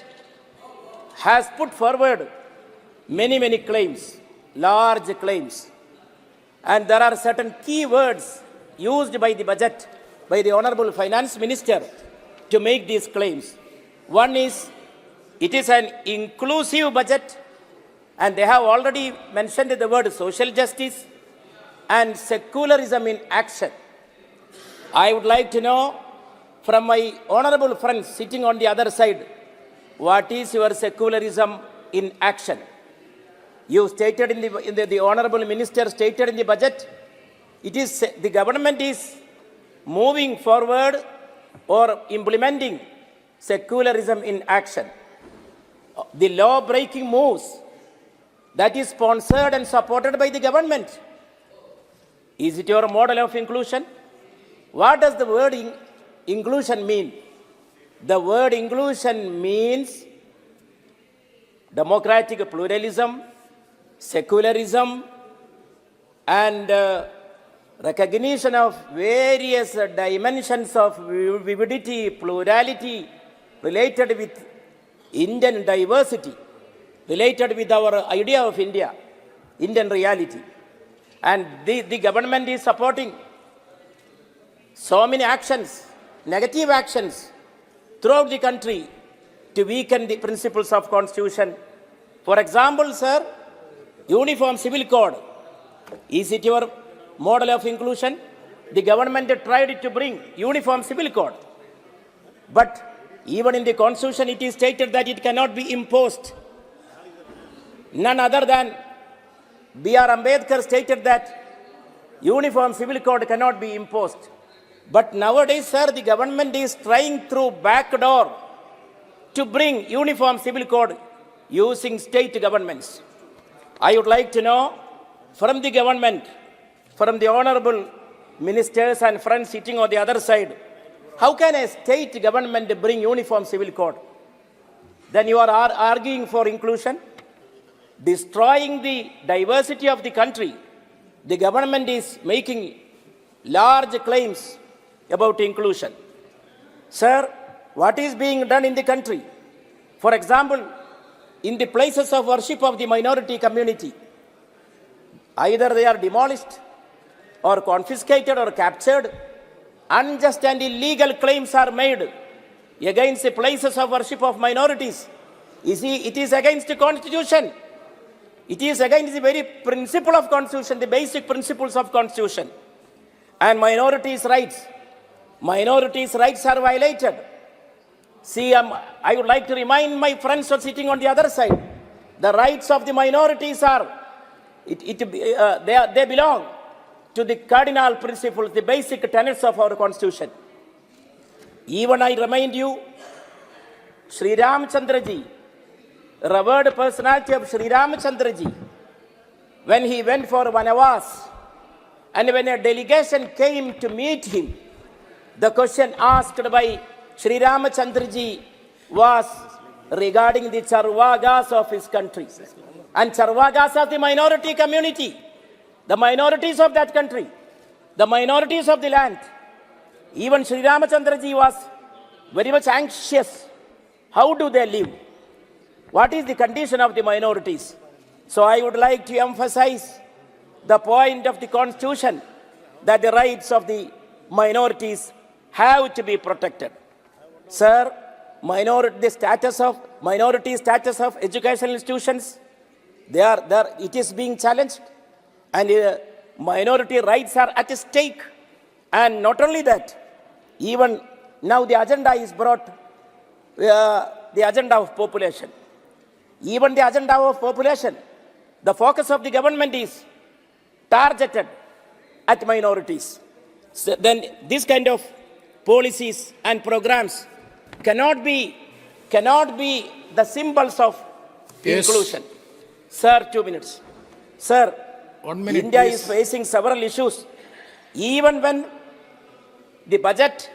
has put forward many claims, large claims. And there are certain key words used by the budget, by the Honorable Finance Minister to make these claims. One is, it is an inclusive budget, and they have already mentioned the word social justice and secularism in action. I would like to know from my honorable friends sitting on the other side, what is your secularism in action? You stated the honorable minister stated in the budget, it is the government is moving forward or implementing secularism in action. The law-breaking moves that is sponsored and supported by the government. Is it your model of inclusion? What does the word inclusion mean? The word inclusion means democratic pluralism, secularism, and recognition of various dimensions of vividity, plurality related with Indian diversity, related with our idea of India, Indian reality. And the government is supporting so many actions, negative actions throughout the country, to weaken the principles of Constitution. For example, sir, Uniform Civil Code. Is it your model of inclusion? The government tried to bring Uniform Civil Code. But even in the Constitution, it is stated that it cannot be imposed. None other than B.R. Ambedkar stated that Uniform Civil Code cannot be imposed. But nowadays, sir, the government is trying through back door to bring Uniform Civil Code using state governments. I would like to know from the government, from the honorable ministers and friends sitting on the other side, how can a state government bring Uniform Civil Code? Then you are arguing for inclusion, destroying the diversity of the country. The government is making large claims about inclusion. Sir, what is being done in the country? For example, in the places of worship of the minority community, either they are demolished or confiscated or captured. Unjust and illegal claims are made against the places of worship of minorities. You see, it is against the Constitution. It is against the very principle of Constitution, the basic principles of Constitution. And minorities' rights are violated. See, I would like to remind my friends who are sitting on the other side, the rights of the minorities they belong to the cardinal principles, the basic tenets of our Constitution. Even I remind you, Sri Ramchandra ji, revered personality of Sri Ramchandra ji, when he went for Vanavas, and when a delegation came to meet him, the question asked by Sri Ramchandra ji was regarding the Charvagas of his country. And Charvagas of the minority community, the minorities of that country, the minorities of the land. Even Sri Ramchandra ji was very much anxious. How do they live? What is the condition of the minorities? So I would like to emphasize the point of the Constitution that the rights of the minorities have to be protected. Sir, minority status of educational institutions, it is being challenged, and minority rights are at stake. And not only that, even now the agenda is brought, the agenda of population. Even the agenda of population, the focus of the government is targeted at minorities. So then this kind of policies and programs cannot be the symbols of inclusion. Sir, 2 minutes. Sir, 1 minute, India please. is facing several issues. Even when the budget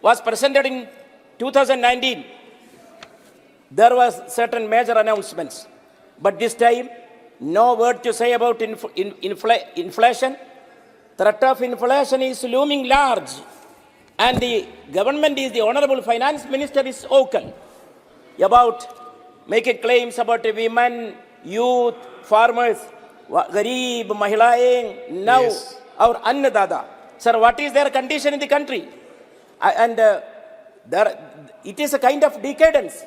was presented in 2019, there was certain major announcements. But this time, no word to say about inflation. Threat of inflation is looming large. And the government the Honorable Finance Minister is vocal about making claims about women, youth, farmers, Garib, Mahilayen, now our Annadada. Sir, what is their condition in the country? And it is a kind of decadence.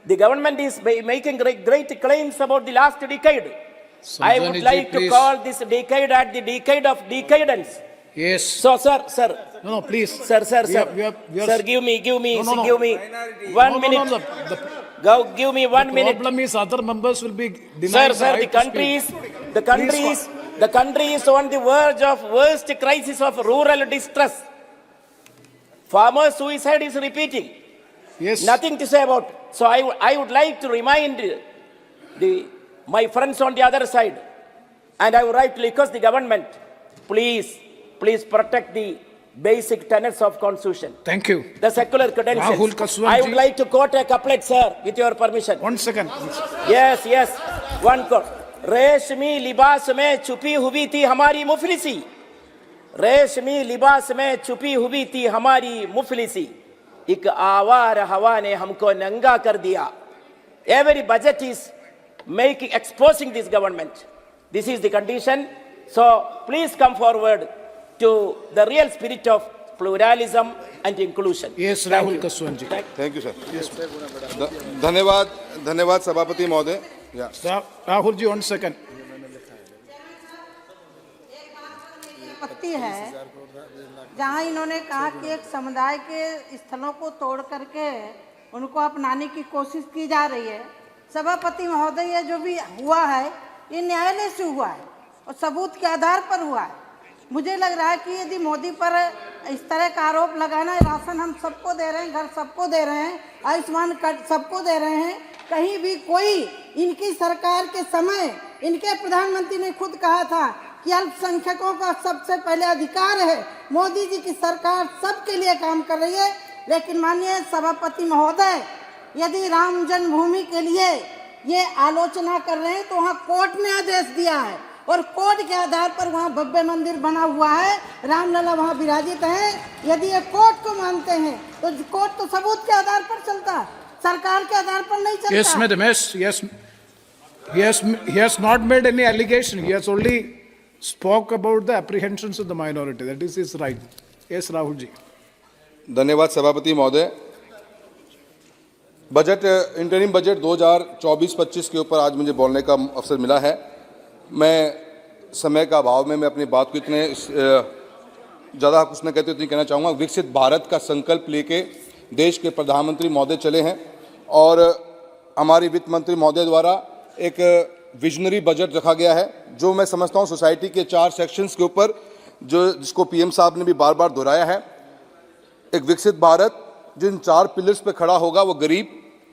The government is making great claims about the last decade. I would like to call this decade at the decade of decadence. Yes. So, sir. No, please. Sir. We are Sir, give me 1 minute. Give me 1 minute. The problem is other members will be denied. Sir, the country is on the verge of worst crisis of rural distress. Farmer suicide is repeating. Yes. Nothing to say about. So I would like to remind my friends on the other side, and I would like to request the government, please protect the basic tenets of Constitution. Thank you. The secular credentials. Rahul Kaswal I ji. would like to quote a couplet, sir, with your permission. 1 second, please. Yes. One quote. रेशमी लिबास में छुपी हुई थी हमारी मुफलिसी, रेशमी लिबास में छुपी हुई थी हमारी मुफलिसी, एक आवार हवा ने हमको नंगा कर दिया. Every budget is exposing this government. This is the condition. So please come forward to the real spirit of pluralism and inclusion. Yes, Thank Rahul you. Kaswanji. Thank you sir. धन्यवाद सभापति महोदय. Rahul ji, 1 second. आपत्ति है जहां इन्होंने कहा कि एक समुदाय के स्थलों को तोड़ करके उनको अपनाने की कोशिश की जा रही है. सभापति महोदय, ये जो भी हुआ है ये न्यायालय से हुआ है और सबूत के आधार पर हुआ है. मुझे लग रहा है कि यदि मोदी पर इस तरह का आरोप लगाना, राशन हम सबको दे रहे हैं, घर सबको दे रहे हैं, आयुष्मान कार्ड सबको दे रहे हैं, कहीं भी कोई इनकी सरकार के समय इनके प्रधानमंत्री ने खुद कहा था कि अल्पसंख्यकों का सबसे पहले अधिकार है. मोदी जी की सरकार सबके लिए काम कर रही है. लेकिन माननीय सभापति महोदय, यदि राम जन्मभूमि के लिए ये आलोचना कर रहे हैं तो वहाँ कोर्ट ने आदेश दिया है और कोर्ट के आधार पर वहाँ भव्य मंदिर बना हुआ है, रामलला वहाँ विराजित है. यदि ये कोर्ट को मानते हैं तो कोर्ट तो सबूत के आधार पर चलता है, सरकार के आधार पर नहीं चलता. Yes, madam. Yes. He has not made any allegation. He has only spoke about the apprehensions of the minority. That is his right. Yes, Rahul ji. धन्यवाद सभापति महोदय. बजट इंटरिम बजट 2024-25 के ऊपर आज मुझे बोलने का अवसर मिला है. मैं समय का अभाव में मैं अपनी बात को इतने ज़्यादा कुछ न कहते उतनी कहना चाहूँगा. विकसित भारत का संकल्प लेके देश के प्रधानमंत्री महोदय चले हैं और हमारी वित्त मंत्री महोदय द्वारा एक विजनरी बजट रखा गया है जो मैं समझता हूँ सोसाइटी के 4 सेक्शंस के ऊपर जिसको पीएम साहब ने भी बार बार दोहराया है. एक विकसित भारत जिन 4 पिलर्स पे खड़ा होगा वो गरीब,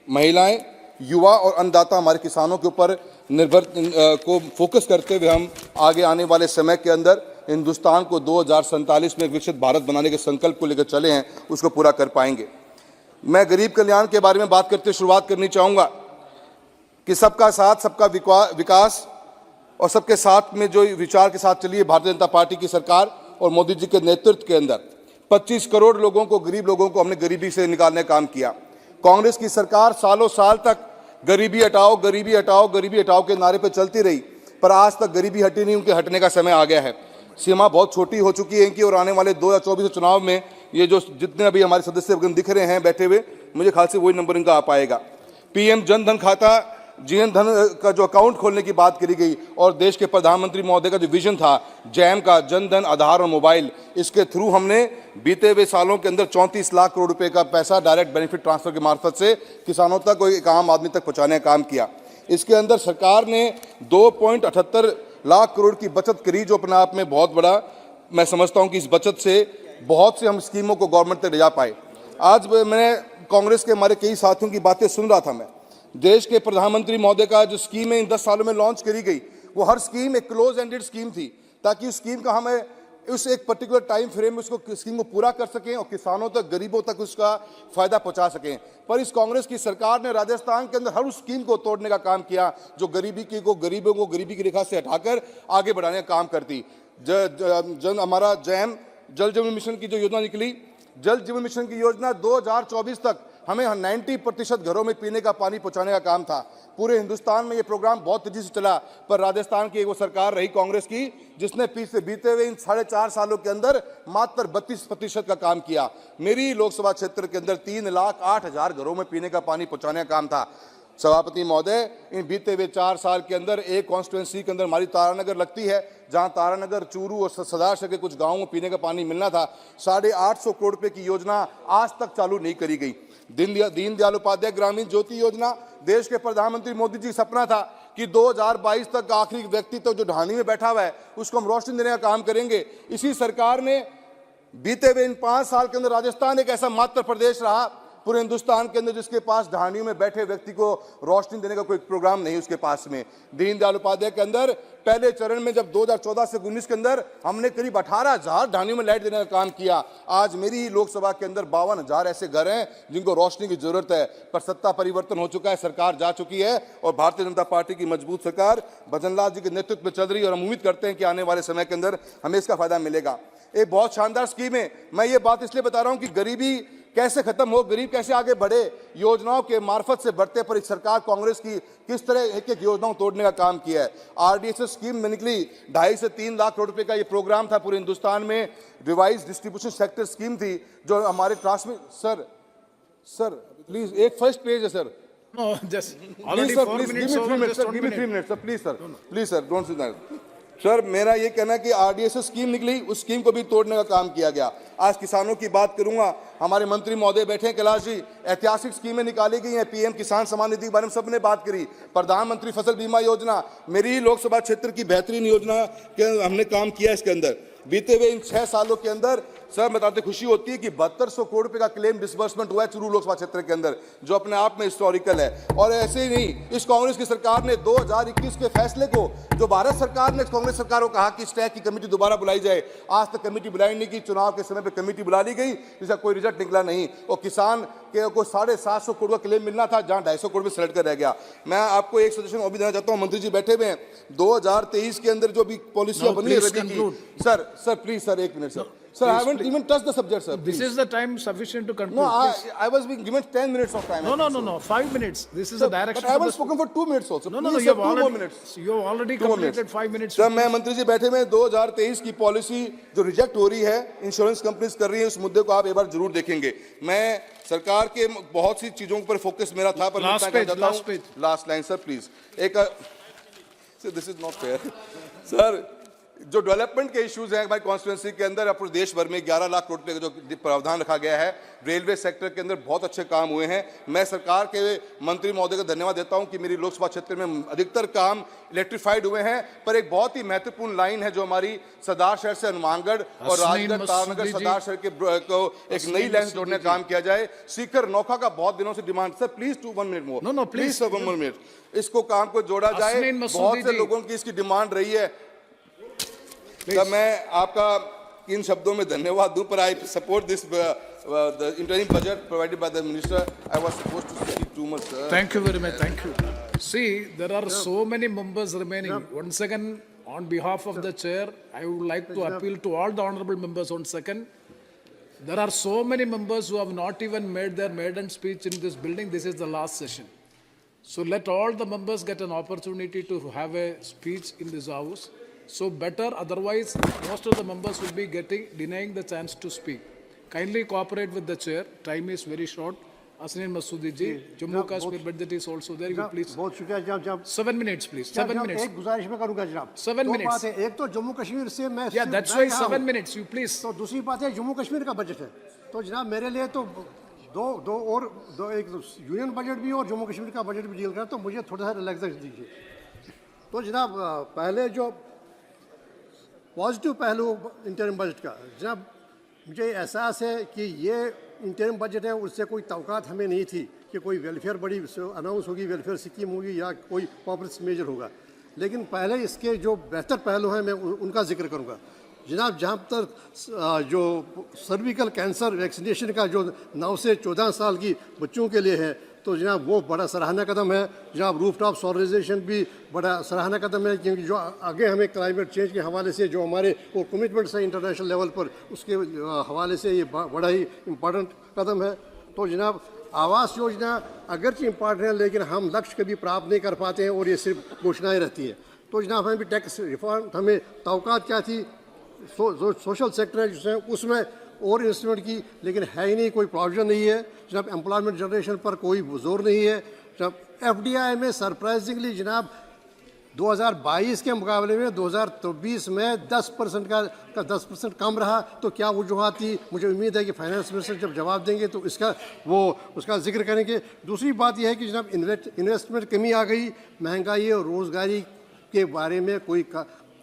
महिलाएं, युवा और अन्नदाता हमारे किसानों के ऊपर निर्भर को फोकस करते हुए हम आगे आने वाले समय के अंदर हिंदुस्तान को 2047 में विकसित भारत बनाने के संकल्प को लेकर चले हैं, उसको पूरा कर पाएंगे. मैं गरीब कल्याण के बारे में बात करते शुरुआत करनी चाहूँगा कि सबका साथ सबका विकास और सबके साथ में जो विचार के साथ चली है भारतीय जनता पार्टी की सरकार और मोदी जी के नेतृत्व के अंदर 25 करोड़ लोगों को, गरीब लोगों को हमने गरीबी से निकालने का काम किया. कांग्रेस की सरकार सालों साल तक गरीबी हटाओ, गरीबी हटाओ, गरीबी हटाओ के नारे पर चलती रही, पर आज तक गरीबी हटी नहीं. उनके हटने का समय आ गया है. सीमा बहुत छोटी हो चुकी है इनकी और आने वाले 2024 चुनाव में ये जो जितने अभी हमारे सदस्य दिख रहे हैं बैठे हुए, मुझे ख्याल से वही नंबर इनका आ पाएगा. पीएम जन धन खाता, जीवन धन का जो अकाउंट खोलने की बात करी गई और देश के प्रधानमंत्री महोदय का जो विजन था जैम का, जन धन, आधार और मोबाइल, इसके थ्रू हमने बीते हुए सालों के अंदर 34 लाख करोड़ रुपए का पैसा डायरेक्ट बेनिफिट ट्रांसफर के मार्फत से किसानों तक और एक आम आदमी तक पहुंचाने का काम किया. इसके अंदर सरकार ने 2.78 लाख करोड़ की बचत करी जो अपने आप में बहुत बड़ा, मैं समझता हूं कि इस बचत से बहुत से हम स्कीमों को गवर्नमेंट तक ले जा पाए. आज मैंने कांग्रेस के हमारे कई साथियों की बातें सुन रहा था. मैं देश के प्रधानमंत्री महोदय का जो स्कीम है इन 10 सालों में लॉन्च करी गई, वो हर स्कीम एक क्लोज एंडेड स्कीम थी ताकि उस स्कीम का हमें उस एक पर्टिकुलर टाइम फ्रेम में उसको स्कीम को पूरा कर सकें और किसानों तक, गरीबों तक उसका फायदा पहुंचा सकें. पर इस कांग्रेस की सरकार ने राजस्थान के अंदर हर उस स्कीम को तोड़ने का काम किया जो गरीबों को गरीबी की रेखा से हटाकर आगे बढ़ाने का काम करती. हमारा जैम जल जीवन मिशन की जो योजना निकली, जल जीवन मिशन की योजना 2024 तक हमें 90% घरों में पीने का पानी पहुंचाने का काम था. पूरे हिंदुस्तान में ये प्रोग्राम बहुत तेजी से चला, पर राजस्थान की एक वो सरकार रही कांग्रेस की जिसने बीते हुए इन 4.5 सालों के अंदर मात्र 32% का काम किया. मेरी लोकसभा क्षेत्र के अंदर 3,08,000 घरों में पीने का पानी पहुंचाने का काम था. सभापति महोदय, इन बीते हुए 4 साल के अंदर एक कॉन्स्टिट्यूंसी के अंदर हमारी तारानगर लगती है, जहां तारानगर, चूरू और सदाशर के कुछ गांवों में पीने का पानी मिलना था. 850 करोड़ रुपए की योजना आज तक चालू नहीं करी गई. दीनदयाल उपाध्याय ग्रामीण ज्योति योजना, देश के प्रधानमंत्री मोदी जी सपना था कि 2022 तक आखिरी व्यक्ति तक जो ढाणी में बैठा हुआ है उसको हम रोशनी देने का काम करेंगे. इसी सरकार ने बीते हुए इन 5 साल के अंदर राजस्थान एक ऐसा मात्र प्रदेश रहा पूरे हिंदुस्तान के अंदर जिसके पास ढाणियों में बैठे व्यक्ति को रोशनी देने का कोई प्रोग्राम नहीं उसके पास में. दीनदयाल उपाध्याय के अंदर पहले चरण में जब 2014 से 19 के अंदर हमने करीब 18,000 ढाणियों में लाइट देने का काम किया. आज मेरी ही लोकसभा के अंदर 52,000 ऐसे घर हैं जिनको रोशनी की जरूरत है. पर सत्ता परिवर्तन हो चुका है, सरकार जा चुकी है और भारतीय जनता पार्टी की मजबूत सरकार भजनलाल जी के नेतृत्व में चल रही है और हम उम्मीद करते हैं कि आने वाले समय के अंदर हमें इसका फायदा मिलेगा. एक बहुत शानदार स्कीम है. मैं ये बात इसलिए बता रहा हूं कि गरीबी कैसे खत्म हो, गरीब कैसे आगे बढ़े, योजनाओं के मार्फत से बढ़ते पर सरकार कांग्रेस की किस तरह एक एक योजनाओं तोड़ने का काम किया है। आरडीएसएस स्कीम में निकली 2.5 से 3 लाख करोड़ रुपए का ये प्रोग्राम था पूरे हिंदुस्तान में, रिवाइज डिस्ट्रीब्यूशन सेक्टर स्कीम थी जो हमारे ट्रांसमिट सर प्लीज एक फर्स्ट पेज है sir. No, just already 4 minutes over, just 1 minute. 3 minutes, please sir, don't see that sir. मेरा ये कहना है कि आरडीएसएस स्कीम निकली, उस स्कीम को भी तोड़ने का काम किया गया। आज किसानों की बात करूंगा, हमारे मंत्री महोदय बैठे हैं कैलाश जी, ऐतिहासिक स्कीमें निकाली गई हैं, पीएम किसान सम्मान निधि के बारे में सबने बात करी, प्रधानमंत्री फसल बीमा योजना, मेरी ही लोकसभा क्षेत्र की बेहतरीन योजना के हमने काम किया इसके अंदर। बीते हुए इन 6 सालों के अंदर सर बताते खुशी होती है कि 7200 करोड़ रुपए का क्लेम डिसबर्समेंट हुआ है चुरू लोकसभा क्षेत्र के अंदर, जो अपने आप में हिस्टोरिकल है। और ऐसे ही नहीं, इस कांग्रेस की सरकार ने 2021 के फैसले को, जो भारत सरकार ने कांग्रेस सरकार को कहा कि स्टैक की कमेटी दोबारा बुलाई जाए, आज तक कमेटी बुलाई नहीं की। चुनाव के समय पे कमेटी बुला ली गई, जिसका कोई रिजल्ट निकला नहीं, और किसान के को 750 करोड़ का क्लेम मिलना था, जहां 250 करोड़ में सेलेक्ट कर रह गया। मैं आपको एक सजेशन और भी देना चाहता हूं, मंत्री जी बैठे हुए हैं, 2023 के अंदर जो भी पॉलिसी बनी है रवि की, sir please sir 1 minute sir, I haven't even touched the subject, sir. This is the time sufficient to conclude. No, I was being given 10 minutes of time. No, 5 minutes. This is the direction. But I was spoken for 2 minutes also. No, you have already completed 5 minutes. Sir मैं मंत्री जी बैठे में 2023 की policy जो reject हो रही है, insurance companies कर रही है, उस मुद्दे को आप एक बार जरूर देखेंगे। मैं सरकार के बहुत सी चीजों पर फोकस मेरा था, पर लास्ट लाइन सर प्लीज। एक sir this is not fair sir, जो डेवलपमेंट के इश्यूज हैं हमारी कॉन्स्टिट्यूंसी के अंदर, पूरे देश भर में 11 लाख करोड़ रुपए का जो प्रावधान रखा गया है, रेलवे सेक्टर के अंदर बहुत अच्छे काम हुए हैं। मैं सरकार के मंत्री महोदय को धन्यवाद देता हूं कि मेरी लोकसभा क्षेत्र में अधिकतर काम इलेक्ट्रीफाइड हुए हैं, पर एक बहुत ही महत्वपूर्ण लाइन है जो हमारी सरदार शहर से हनुमानगढ़ और राजगढ़ तारनगर सरदार शहर के को एक नई लाइन जोड़ने का काम किया जाए। सीकर नौखा का बहुत दिनों से demand, sir please 1 minute more, please sir 1 minute, इसको काम को जोड़ा जाए, बहुत से लोगों की इसकी डिमांड रही है। तो मैं आपका इन शब्दों में धन्यवाद दूं, पर I support this the interim budget provided by the minister. I was supposed to speak too much sir. Thank you very much. Thank you. See, there are so many members remaining. Once again, on behalf of the chair, I would like to appeal to all the honorable members once again. There are so many members who have not even made their maiden speech in this building. This is the last session. So let all the members get an opportunity to have a speech in this house. So better, otherwise most of the members will be denying the chance to speak. Kindly cooperate with the chair. Time is very short. Asnin Masoodi ji, Jammu Kashmir budget is also there. You please. बहुत शुक्रिया जनाब। 7 minutes please. 7 minutes. एक गुजारिश में करूंगा जनाब। 7 minutes. बात है, एक तो जम्मू कश्मीर से मैं that's why 7 minutes. You please. तो दूसरी बात है जम्मू कश्मीर का बजट है, तो जनाब मेरे लिए तो दो एक यूनियन बजट भी और जम्मू कश्मीर का बजट भी डील करें, तो मुझे थोड़ा सा रिलैक्सेशन दीजिए। तो जनाब पहले जो पॉजिटिव पहलू इंटरिम बजट का, जनाब मुझे एहसास है कि ये इंटरिम बजट है, उससे कोई तवक़ात हमें नहीं थी कि कोई वेलफेयर बड़ी अनाउंस होगी, वेलफेयर स्कीम होगी या कोई पॉपुलर मेजर होगा, लेकिन पहले इसके जो बेहतर पहलू हैं मैं उनका जिक्र करूँगा। जनाब जहाँ तक जो सर्विकल कैंसर वैक्सीनेशन का जो 9 से 14 साल की बच्चों के लिए है, तो जनाब वो बड़ा सराहना कदम है। जनाब रूफटॉप सोलराइजेशन भी बड़ा सराहना कदम है, क्योंकि जो आगे हमें क्लाइमेट चेंज के हवाले से जो हमारे वो कमिटमेंट्स हैं इंटरनेशनल लेवल पर, उसके हवाले से ये बड़ा ही इम्पॉर्टेंट कदम है। तो जनाब आवास योजना अगरचे इम्पॉर्टेंट है, लेकिन हम लक्ष्य कभी प्राप्त नहीं कर पाते हैं और ये सिर्फ घोषणाएँ रहती हैं। तो जनाब हमें भी टैक्स रिफॉर्म, हमें तवक़ात क्या थी, जो सोशल सेक्टर है जिसमें उसमें और इंस्ट्रूमेंट की, लेकिन है ही नहीं, कोई प्रोविजन नहीं है। जनाब एम्प्लॉयमेंट जनरेशन पर कोई जोर नहीं है। जब FDI में सरप्राइजिंगली जनाब 2022 के मुकाबले में 2024 में 10% का 10% कम रहा। तो क्या वजूहत थी, मुझे उम्मीद है कि फाइनेंस मिनिस्टर जब जवाब देंगे तो उसका जिक्र करेंगे। दूसरी बात यह है कि जनाब इन्वेस्टमेंट कमी आ गई, महंगाई और रोज़गारी के बारे में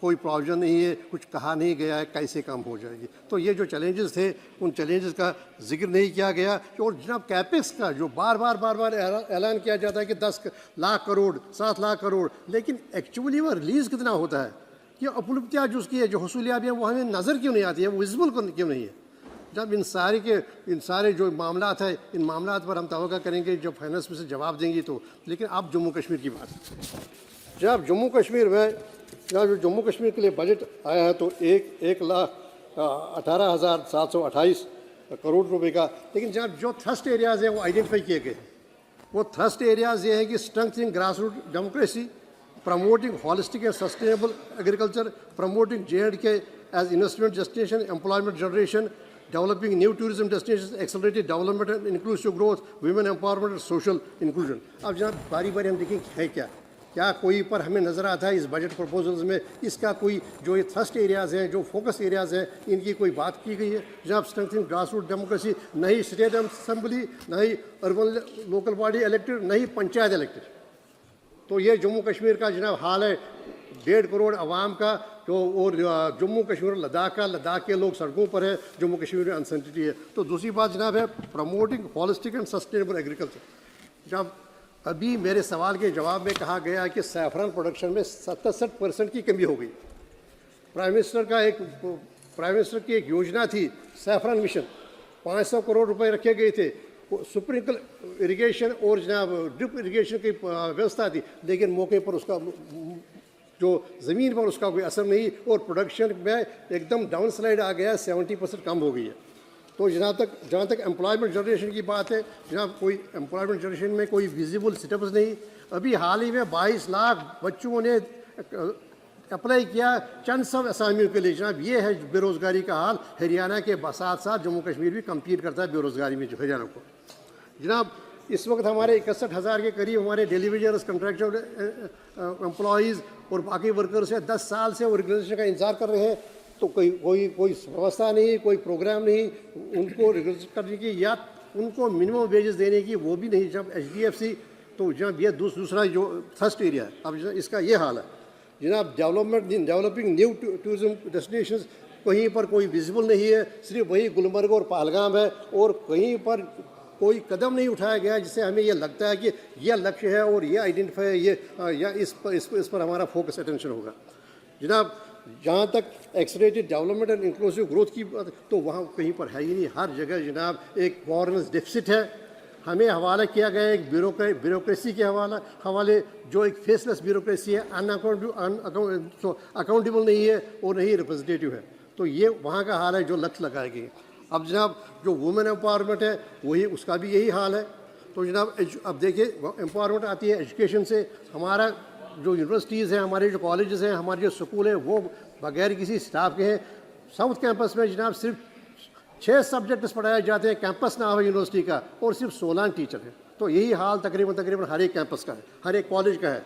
कोई प्रोविजन नहीं है, कुछ कहा नहीं गया है कैसे काम हो जाएगी। तो ये जो चैलेंजेस थे उन चैलेंजेस का जिक्र नहीं किया गया। और जनाब कैपेक्स का जो बार बार ऐलान किया जाता है कि 10 लाख करोड़ 7 लाख करोड़, लेकिन एक्चुअली वो रिलीज़ कितना होता है, कि उपलब्धियाँ जो उसकी है, जो हसूलियाँ वो हमें नज़र क्यों नहीं आती है, वो विजिबल क्यों नहीं है। जब इन सारे जो मामलात है, इन मामलात पर हम तवक्को करेंगे जब फाइनेंस में से जवाब देंगी तो। लेकिन अब जम्मू कश्मीर की बात, जब जम्मू कश्मीर में जो जम्मू कश्मीर के लिए बजट आया है तो 1,18,728 करोड़ रुपए का। लेकिन जनाब जो थ्रस्ट एरियाज हैं वो आइडेंटिफाई किए गए हैं। वो थ्रस्ट एरियाज ये है कि strengthening grass root democracy, promoting holistic and sustainable agriculture, promoting J&K as investment destination, employment generation, developing new tourism destinations, accelerated development and inclusive growth, women empowerment and social inclusion। अब जनाब बारी बारी हम देखें है क्या कोई पर हमें नज़र आता है इस बजट प्रपोजल्स में इसका कोई जो ये थ्रस्ट एरियाज़ हैं, जो फोकस एरियाज़ हैं, इनकी कोई बात की गई है? जनाब स्ट्रेंथनिंग ग्रास रूट डेमोक्रेसी, न ही स्टेट असेंबली, न ही अर्बन लोकल बॉडी इलेक्टेड, न ही पंचायत इलेक्टेड। तो ये जम्मू कश्मीर का जनाब हाल है 1.5 करोड़ आवाम का, जो और जम्मू कश्मीर और लद्दाख के लोग सड़कों पर है, जम्मू कश्मीर में अनसर्टिनिटी है। तो दूसरी बात जनाब है promoting holistic and sustainable agriculture. जनाब अभी मेरे सवाल के जवाब में कहा गया कि सैफरन प्रोडक्शन में 67% की कमी हो गई। प्राइम मिनिस्टर की एक योजना थी सैफरन मिशन, 500 करोड़ रुपए रखे गए थे, स्प्रिंकल इरिगेशन और जनाब ड्रिप इरिगेशन की व्यवस्था थी, लेकिन मौके पर उसका जो ज़मीन पर उसका कोई असर नहीं और प्रोडक्शन में एकदम डाउन स्लाइड आ गया, 70% कम हो गई है। तो जहाँ तक एम्प्लॉयमेंट जनरेशन की बात है, जनाब कोई एम्प्लॉयमेंट जनरेशन में कोई विजिबल स्टेप्स नहीं। अभी हाल ही में 22 लाख बच्चों ने अप्लाई किया चंद सौ असामियों के लिए। जनाब ये है बेरोज़गारी का हाल। हरियाणा के साथ साथ जम्मू कश्मीर भी कम्पीट करता है बेरोज़गारी में, जो हरियाणा को। जनाब इस वक्त हमारे 61,000 के करीब हमारे डेली वेजर्स, कॉन्ट्रैक्चुअल एम्प्लॉयज़ और बाकी वर्कर्स हैं, 10 साल से वो रेगुलेशन का इंतजार कर रहे हैं। तो कोई व्यवस्था नहीं, कोई प्रोग्राम नहीं उनको रेगुलेट करने की या उनको मिनिमम वेजेस देने की, वो भी नहीं। जब HDFC तो जनाब ये दूसरा जो थर्स्ट एरिया है, अब इसका ये हाल है। जनाब डेवलपिंग न्यू टूरिज्म डेस्टिनेशंस, कहीं पर कोई विजिबल नहीं है, सिर्फ वही गुलमर्ग और पहलगाम है और कहीं पर कोई कदम नहीं उठाया गया जिससे हमें ये लगता है कि यह लक्ष्य है और ये आइडेंटिफाई है, ये या इस पर हमारा फोकस अटेंशन होगा। जनाब जहाँ तक एक्सलेरेटेड डेवलपमेंट एंड इंक्लूसिव ग्रोथ की बात, तो वहाँ कहीं पर है ही नहीं। हर जगह जनाब एक गवर्नेंस डेफिसिट है। हमें हवाला किया गया एक ब्यूरोक्रेसी के हवाले जो एक फेसलेस ब्यूरोक्रेसी है, अकाउंटेबल नहीं है और नहीं रिप्रेजेंटेटिव है। तो ये वहाँ का हाल है जो लक्ष्य लगाए गए। अब जनाब जो वुमेन एम्पावरमेंट है वही उसका भी यही हाल है। तो जनाब अब देखिए एम्पावरमेंट आती है एजुकेशन से। हमारा जो यूनिवर्सिटीज़ हैं, हमारे जो कॉलेजेस हैं, हमारे जो स्कूल हैं, वो बगैर किसी स्टाफ के हैं। साउथ कैंपस में जनाब सिर्फ 6 सब्जेक्ट्स पढ़ाए जाते हैं, कैंपस नाम है यूनिवर्सिटी का, और सिर्फ 16 टीचर हैं। तो यही हाल तकरीबन हर एक कैंपस का है, हर एक कॉलेज का है।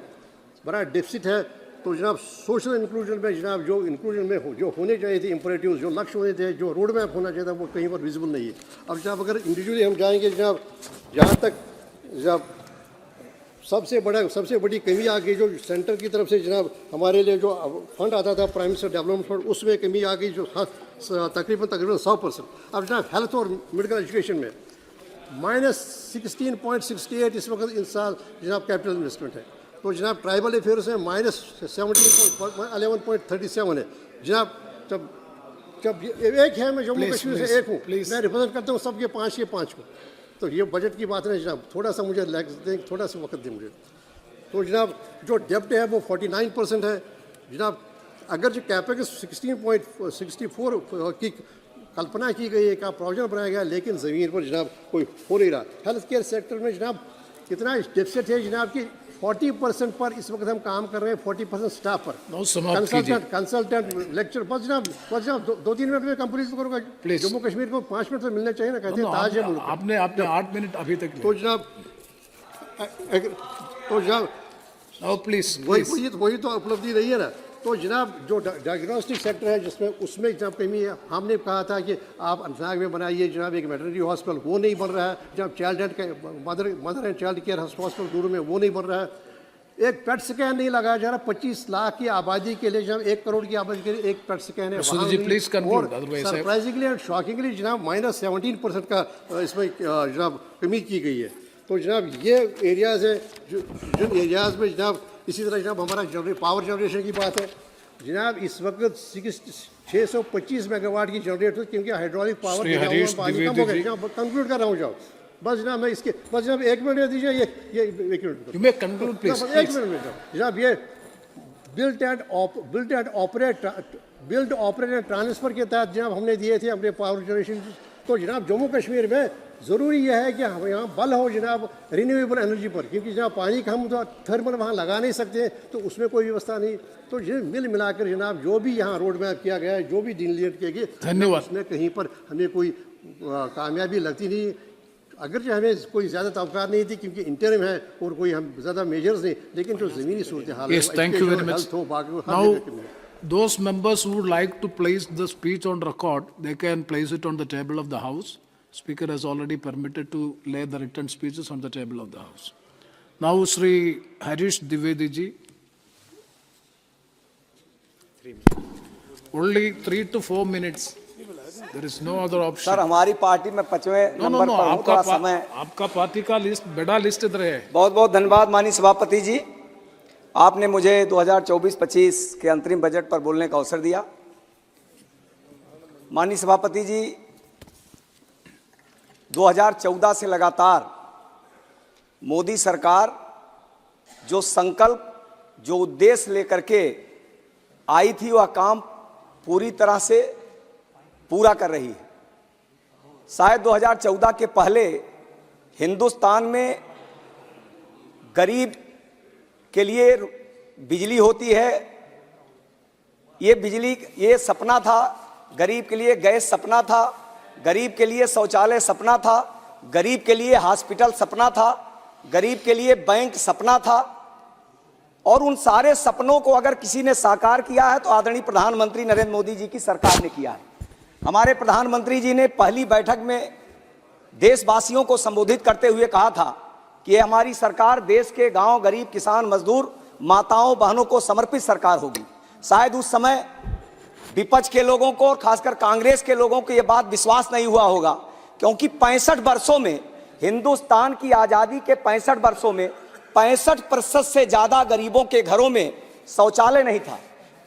बड़ा डिफिसिट है। तो जनाब सोशल इंक्लूजन में जनाब जो इंक्लूजन में जो होने चाहिए थे इम्परेटिव, जो लक्ष्य होने थे, जो रोड मैप होना चाहिए था, वो कहीं पर विजिबल नहीं है। अब जनाब अगर इंडिविजुअली हम जाएंगे जनाब, जहाँ तक जनाब सबसे बड़ी कमी आ गई जो सेंटर की तरफ से जनाब हमारे लिए जो फंड आता था प्राइम मिनिस्टर डेवलपमेंट फंड, उसमें कमी आ गई जो तकरीबन 100%। अब जनाब हेल्थ और मेडिकल एजुकेशन में -16.68 इस वक्त इस साल जनाब कैपिटल इन्वेस्टमेंट है। तो जनाब ट्राइबल अफेयर्स में -11.37 है। जनाब जब एक है, मैं जम्मू कश्मीर से एक हूँ, मैं रिप्रेजेंट करता हूँ सबके 5 के 5 को। तो ये बजट की बात है जनाब, थोड़ा सा मुझे थोड़ा सा वक्त दें मुझे। तो जनाब जो डेप्ट है वो 49% है। जनाब अगर जो कैपेक्स 16.64 की कल्पना की गई है, का प्रोविजन बनाया गया, लेकिन ज़मीन पर जनाब कोई हो नहीं रहा। हेल्थ केयर सेक्टर में जनाब कितना डेफिसिट है जनाब कि 40% पर इस वक्त हम काम कर रहे हैं, 40% स्टाफ पर, कंसल्टेंट लेक्चर। बस जनाब 2-3 मिनट में कंप्लीट करूँगा। जम्मू कश्मीर को 5 मिनट तो मिलने चाहिए ना, कहते हैं ताज है मुल्क। आपने 8 मिनट अभी तक। तो जनाब प्लीज वही तो उपलब्धि रही है ना। तो जनाब जो डायग्नोस्टिक सेक्टर है जिसमें उसमें जनाब कमी है। हमने कहा था कि आप अनंतनाग में बनाइए जनाब एक वेटरनरी हॉस्पिटल, वो नहीं बन रहा है। जनाब child and mother and child care hospital दूर में, वो नहीं बन रहा है। एक पेट स्कैन नहीं लगाया जा रहा। 25 लाख की आबादी के लिए जनाब 1 करोड़ की आबादी के लिए एक पेट स्कैन है। सरप्राइजिंगली एंड शॉकिंगली जनाब -17% का इसमें जनाब कमी की गई है। तो जनाब ये एरियाज़ हैं जिन एरियाज़ में जनाब इसी तरह जनाब हमारा पावर जनरेशन की बात है। जनाब इस वक्त 625 मेगावाट की जनरेटर, क्योंकि हाइड्रोलिक पावर पानी कम हो गया। कंक्लूड कर रहा हूँ जनाब, बस जनाब मैं इसके बस जनाब 1 मिनट में दीजिए। ये 1 मिनट कंक्लूड प्लीज। 1 मिनट में जनाब ये बिल्ड ऑपरेट एंड ट्रांसफर के तहत जनाब हमने दिए थे अपने पावर जनरेशन तो जनाब जम्मू कश्मीर में ज़रूरी यह है कि हम यहाँ बल हो जनाब रिन्यूएबल एनर्जी पर, क्योंकि जनाब पानी का हम तो थर्मल वहाँ लगा नहीं सकते, तो उसमें कोई व्यवस्था नहीं। तो मिल मिलाकर जनाब जो भी यहाँ रोड मैप किया गया है, जो भी डिलीट किए गए, धन्यवाद, उसमें कहीं पर हमें कोई कामयाबी लगती नहीं। अगरचे हमें कोई ज़्यादा तवक्कार नहीं थी क्योंकि इंटरिम है और कोई हम ज़्यादा मेजर्स नहीं, लेकिन जो ज़मीनी सूरत हाल है, thank you very much. Now those members who would like to place the speech on record, they can place it on the table of the House. Speaker has already permitted to lay the written speeches on the table of the House. Now, Sri Harish Dwivedi ji. Only 3 to 4 minutes. There is no other option. Sir हमारी party में 5वें number पर हूं, थोड़ा समय। आपका party का list बड़ा लिस्ट इधर है। बहुत बहुत धन्यवाद माननीय सभापति जी, आपने मुझे 2024-25 के अंतरिम बजट पर बोलने का अवसर दिया। माननीय सभापति जी, 2014 से लगातार मोदी सरकार जो संकल्प, जो उद्देश्य लेकर के आई थी, वह काम पूरी तरह से पूरा कर रही है। शायद 2014 के पहले हिंदुस्तान में गरीब के लिए बिजली होती है, ये बिजली, ये सपना था। गरीब के लिए गैस सपना था, गरीब के लिए शौचालय सपना था, गरीब के लिए हॉस्पिटल सपना था, गरीब के लिए बैंक सपना था। और उन सारे सपनों को अगर किसी ने साकार किया है तो आदरणीय प्रधानमंत्री नरेंद्र मोदी जी की सरकार ने किया है। हमारे प्रधानमंत्री जी ने पहली बैठक में देशवासियों को संबोधित करते हुए कहा था कि ये हमारी सरकार देश के गांव, गरीब, किसान, मजदूर, माताओं, बहनों को समर्पित सरकार होगी। शायद उस समय विपक्ष के लोगों को और खासकर कांग्रेस के लोगों को ये बात विश्वास नहीं हुआ होगा, क्योंकि 65 वर्षों में, हिंदुस्तान की आज़ादी के 65 वर्षों में 65% से ज़्यादा गरीबों के घरों में शौचालय नहीं था।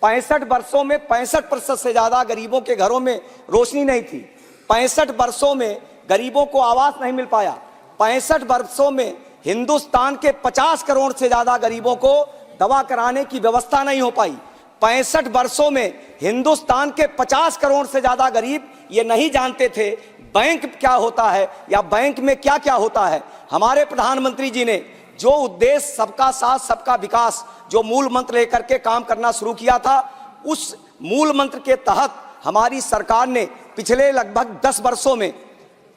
65 वर्षों में 65% से ज़्यादा गरीबों के घरों में रोशनी नहीं थी। 65 वर्षों में गरीबों को आवास नहीं मिल पाया। 65 वर्षों में हिंदुस्तान के 50 करोड़ से ज्यादा गरीबों को दवा कराने की व्यवस्था नहीं हो पाई। 65 वर्षों में हिंदुस्तान के 50 करोड़ से ज्यादा गरीब ये नहीं जानते थे बैंक क्या होता है या बैंक में क्या क्या होता है। हमारे प्रधानमंत्री जी ने जो उद्देश्य सबका साथ सबका विकास, जो मूल मंत्र लेकर के काम करना शुरू किया था, उस मूल मंत्र के तहत हमारी सरकार ने पिछले लगभग 10 वर्षों में,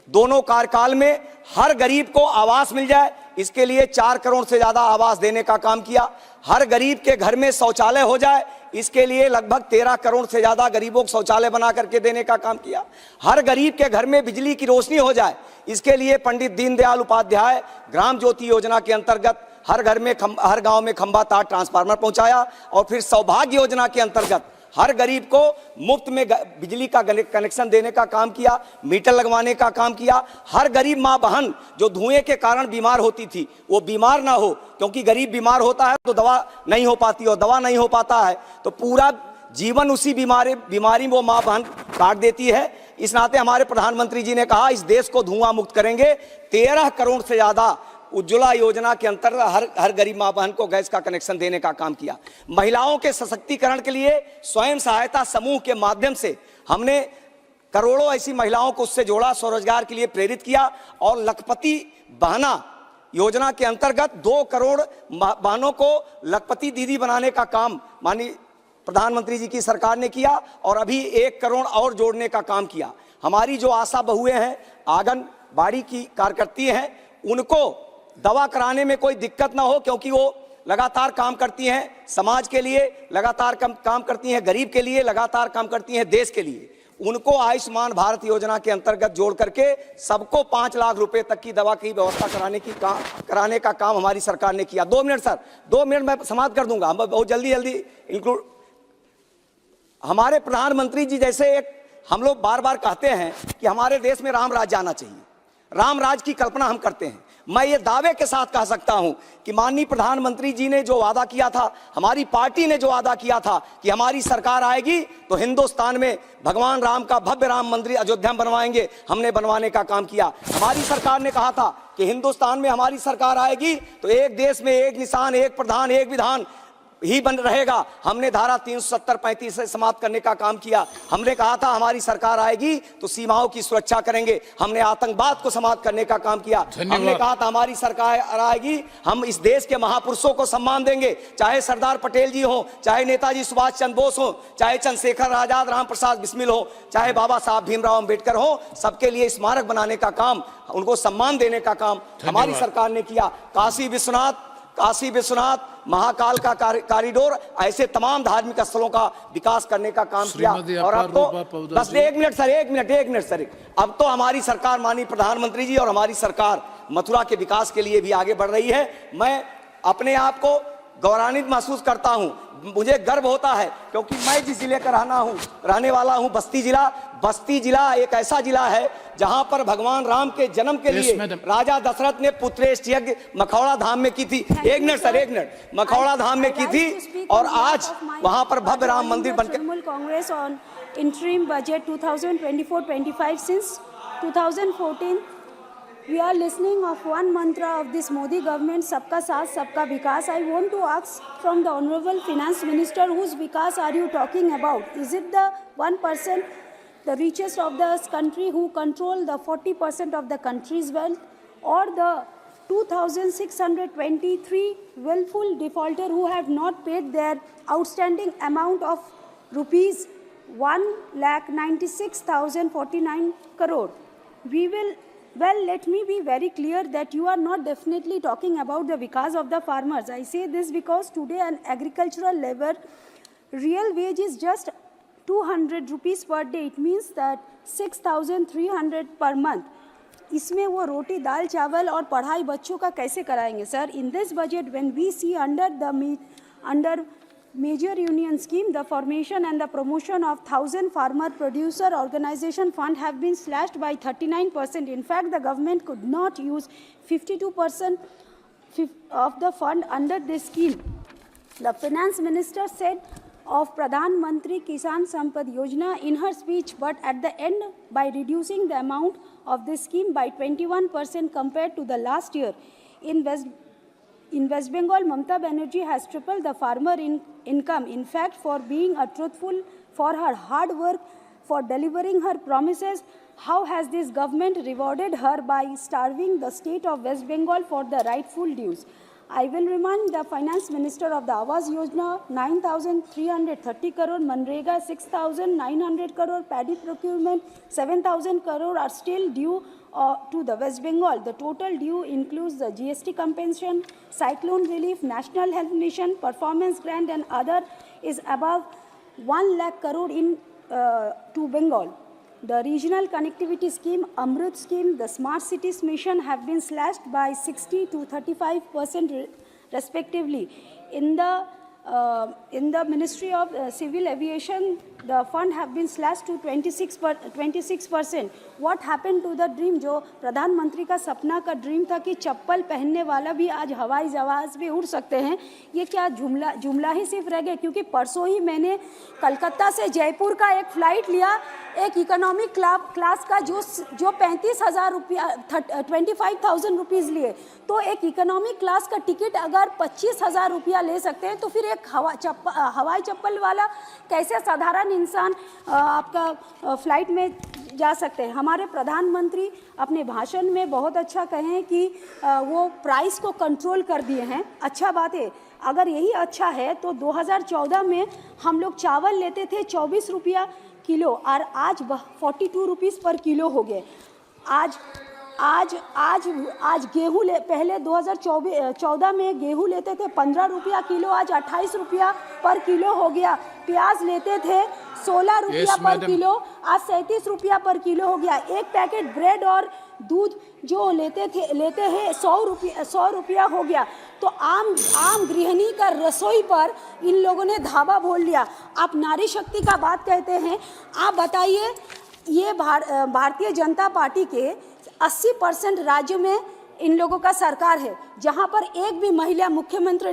दोनों कार्यकाल में, हर गरीब को आवास मिल जाए, इसके लिए 4 करोड़ से ज्यादा आवास देने का काम किया। हर गरीब के घर में शौचालय हो जाए, इसके लिए लगभग 13 करोड़ से ज्यादा गरीबों को शौचालय बना करके देने का काम किया। हर गरीब के घर में बिजली की रोशनी हो जाए, इसके लिए पंडित दीनदयाल उपाध्याय ग्राम ज्योति योजना के अंतर्गत हर घर में, हर गांव में खंबा तार ट्रांसफार्मर पहुंचाया। और फिर सौभाग्य योजना के अंतर्गत हर गरीब को मुफ्त में बिजली का कनेक्शन देने का काम किया, मीटर लगवाने का काम किया। हर गरीब माँ बहन जो धुएं के कारण बीमार होती थी, वो बीमार ना हो, क्योंकि गरीब बीमार होता है तो दवा नहीं हो पाती, और दवा नहीं हो पाता है तो पूरा जीवन उसी बीमारी वो माँ बहन काट देती है। इस नाते हमारे प्रधानमंत्री जी ने कहा इस देश को धुआं मुक्त करेंगे। 13 करोड़ से ज्यादा उज्ज्वला योजना के अंतर्गत हर गरीब मां बहन को गैस का कनेक्शन देने का काम किया। महिलाओं के सशक्तिकरण के लिए स्वयं सहायता समूह के माध्यम से हमने करोड़ों ऐसी महिलाओं को उससे जोड़ा, स्वरोजगार के लिए प्रेरित किया। और लखपति बहना योजना के अंतर्गत 2 करोड़ बहनों को लखपति दीदी बनाने का काम माननीय प्रधानमंत्री जी की सरकार ने किया, और अभी 1 करोड़ और जोड़ने का काम किया। हमारी जो आशा बहुएं हैं, आंगनबाड़ी की कार्यकर्ती हैं, उनको दवा कराने में कोई दिक्कत ना हो, क्योंकि वो लगातार काम करती हैं, समाज के लिए लगातार काम करती हैं, गरीब के लिए लगातार काम करती हैं, देश के लिए। उनको आयुष्मान भारत योजना के अंतर्गत जोड़ करके सबको 5 लाख रुपए तक की दवा की व्यवस्था कराने का काम हमारी सरकार ने किया। 2 मिनट सर, 2 मिनट मैं समाप्त कर दूंगा, हम बहुत जल्दी इंक्लूड। हमारे प्रधानमंत्री जी जैसे एक, हम लोग बार बार कहते हैं कि हमारे देश में राम राज आना चाहिए, राम राज की कल्पना हम करते हैं। मैं ये दावे के साथ कह सकता हूं कि माननीय प्रधानमंत्री जी ने जो वादा किया था, हमारी पार्टी ने जो वादा किया था कि हमारी सरकार आएगी तो हिंदुस्तान में भगवान राम का भव्य राम मंदिर अयोध्या में बनवाएंगे, हमने बनवाने का काम किया। हमारी सरकार ने कहा था कि हिंदुस्तान में हमारी सरकार आएगी तो एक देश में एक निशान, एक प्रधान, एक विधान, ही बन रहेगा। हमने धारा 370-35 से समाप्त करने का काम किया। हमने कहा था हमारी सरकार आएगी तो सीमाओं की सुरक्षा करेंगे। हमने आतंकवाद को समाप्त करने का काम किया। हमने कहा था हमारी सरकार आएगी, हम इस देश के महापुरुषों को सम्मान देंगे, चाहे सरदार पटेल जी हो, चाहे नेताजी सुभाष चंद्र बोस हो, चाहे चंद्रशेखर आजाद, राम प्रसाद बिस्मिल हो, चाहे बाबा साहब भीमराव अंबेडकर हो, सबके लिए स्मारक बनाने का काम, उनको सम्मान देने का काम हमारी सरकार ने किया। काशी विश्वनाथ महाकाल का कॉरिडोर, ऐसे तमाम धार्मिक स्थलों का विकास करने का काम किया। और अब तो बस एक मिनट सर, अब तो हमारी सरकार, माननीय प्रधानमंत्री जी और हमारी सरकार मथुरा के विकास के लिए भी आगे बढ़ रही है। मैं अपने आप को गौरवान्वित महसूस करता हूं, मुझे गर्व होता है क्योंकि मैं जिस जिले का रहने वाला हूं, बस्ती जिला एक ऐसा जिला है जहां पर भगवान राम के जन्म के लिए राजा दशरथ ने पुत्रेष्ठ यज्ञ मखौड़ा धाम में की थी। एक मिनट मखौड़ा धाम में की थी और आज वहां पर भव्य राम मंदिर बनकर Congress on interim budget 2024-25 since 2014 we are listening of one mantra of this Modi government, sabka saath sabka vikas. I want to ask from the honorable finance minister, whose vikas are you talking about? Is it the 1%, the richest of the country who control the 40% of the country's wealth, or the 2,623 willful defaulter who have not paid their outstanding amount of rupees 1,96,049 crore? Well, let me be very clear that you are not definitely talking about the vikas of the farmers. I say this because today an agricultural labor real wage is just 200 rupees per day. It means that 6,300 per month. इसमें वो रोटी दाल चावल और पढ़ाई बच्चों का कैसे कराएंगे sir? In this budget, when we see under major union scheme, the formation and the promotion of 1,000 farmer producer organization fund have been slashed by 39%. In fact, the government could not use 52% of the fund under this scheme. The finance minister said of Pradhan Mantri Kisan Sampad Yojana in her speech, but at the end, by reducing the amount of this scheme by 21% compared to the last year, in West Bengal, Mamata Banerjee has tripled the farmer income. In fact, for being truthful, for her hard work, for delivering her promises, how has this government rewarded her by starving the state of West Bengal for the rightful dues? I will remind the finance minister of the Awas Yojana, 9,330 crore, Manrega 6,900 crore, paddy procurement 7,000 crore are still due to the West Bengal. The total due includes the GST compensation, cyclone relief, national health mission, performance grant and other is above 1 lakh crore to Bengal. The regional connectivity scheme, Amrit scheme, the smart cities mission have been slashed by 60 to 35% respectively. In the Ministry of Civil Aviation, the fund have been slashed to 26%. What happened to the dream? जो प्रधानमंत्री का सपना का dream था कि चप्पल पहनने वाला भी आज हवाई जहाज भी उड़ सकते हैं, ये क्या जुमला ही सिर्फ रह गया? क्योंकि परसों ही मैंने कलकत्ता से जयपुर का एक फ़्लाइट लिया, एक इकोनॉमिक क्लास का जो 35,000 रुपया 25,000 रुपीज़ लिए, तो एक इकोनॉमिक क्लास का टिकट अगर 25,000 रुपया ले सकते हैं तो फिर एक हवाई चप्पल वाला कैसे साधारण इंसान आपका फ्लाइट में जा सकते हैं? हमारे प्रधानमंत्री अपने भाषण में बहुत अच्छा कहे हैं कि वो प्राइस को कंट्रोल कर दिए हैं। अच्छा बात है, अगर यही अच्छा है तो 2014 में हम लोग चावल लेते थे 24 रुपया किलो और आज 42 रुपीज़ पर किलो हो गए। आज गेहूँ पहले 2014 में गेहूँ लेते थे 15 रुपया किलो, आज 28 रुपया पर किलो हो गया। प्याज लेते थे 16 रुपया पर किलो, आज 37 रुपया पर किलो हो गया। एक पैकेट ब्रेड और दूध जो लेते हैं 100 रुपया हो गया। तो आम गृहिणी का रसोई पर इन लोगों ने धावा बोल लिया। आप नारी शक्ति का बात कहते हैं, आप बताइए, ये भारतीय जनता पार्टी के 80% राज्य में इन लोगों का सरकार है, जहां पर एक भी महिला मुख्यमंत्री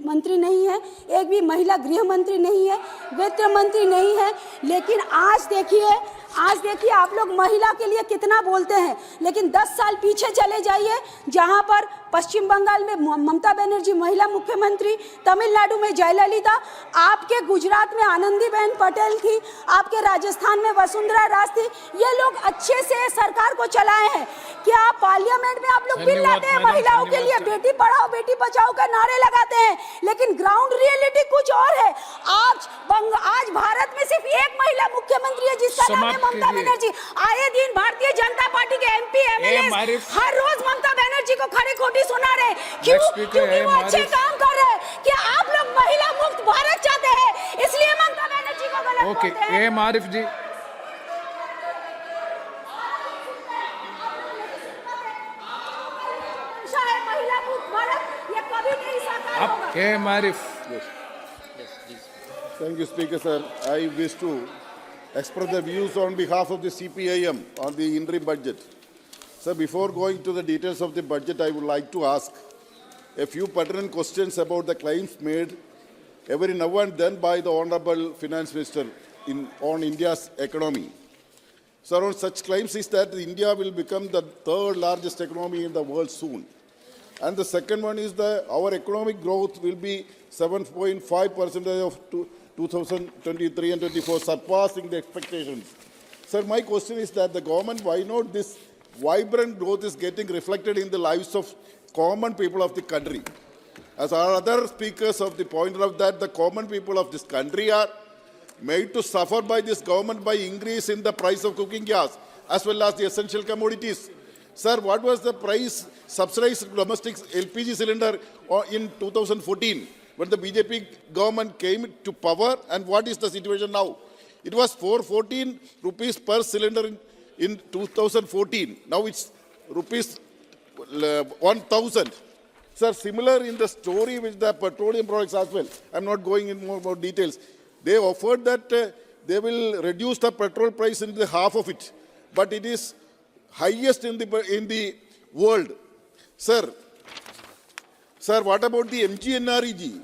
मंत्री नहीं है, एक भी महिला गृह मंत्री नहीं है, वित्त मंत्री नहीं है। लेकिन आज देखिए आप लोग महिला के लिए कितना बोलते हैं, लेकिन 10 साल पीछे चले जाइए, जहां पर पश्चिम बंगाल में ममता बनर्जी महिला मुख्यमंत्री, तमिलनाडु में जयललिता, आपके गुजरात में आनंदीबेन पटेल थी, आपके राजस्थान में वसुंधरा राज थी। ये लोग अच्छे से सरकार को चलाए हैं। क्या पार्लियामेंट में आप लोग बिल लाते हैं महिलाओं के लिए, बेटी पढ़ाओ बेटी बचाओ का नारे लगाते हैं, लेकिन ग्राउंड रियलिटी कुछ और है। आज भारत में सिर्फ एक महिला मुख्यमंत्री है जिसका नाम है ममता बनर्जी। आए दिन भारतीय जनता पार्टी के MP MLA हर रोज ममता बनर्जी को खरी खोटी सुना रहे। क्योंकि वो अच्छे काम कर रहे हैं। क्या आप लोग महिला मुक्त भारत चाहते हैं, इसलिए ममता बनर्जी को गलत बोलते हैं? आरिफ जी, महिला मुक्त भारत ये कभी नहीं साकार होगा। Arif. Thank you, Speaker, sir. I wish to express the views on behalf of the CPIM on the interim budget. Sir, before going to the details of the budget, I would like to ask a few pertinent questions about the claims made every now and then by the Honorable Finance Minister on India's economy. Sir, on such claims is that India will become the third largest economy in the world soon. And the second one is that our economic growth will be 7.5% of 2023 and 24, surpassing the expectations. Sir, my question is that the government, why not this vibrant growth is getting reflected in the lives of common people of the country? As our other speakers have pointed out that the common people of this country are made to suffer by this government by increase in the price of cooking gas as well as the essential commodities. Sir, what was the price subsidized domestic LPG cylinder in 2014 when the BJP government came to power, and what is the situation now? It was 414 rupees per cylinder in 2014. Now it's rupees 1,000. Sir, similar in the story with the petroleum products as well. I'm not going in more details. They offered that they will reduce the petrol price into half of it, but it is highest in the world. Sir, what about the MGNREG?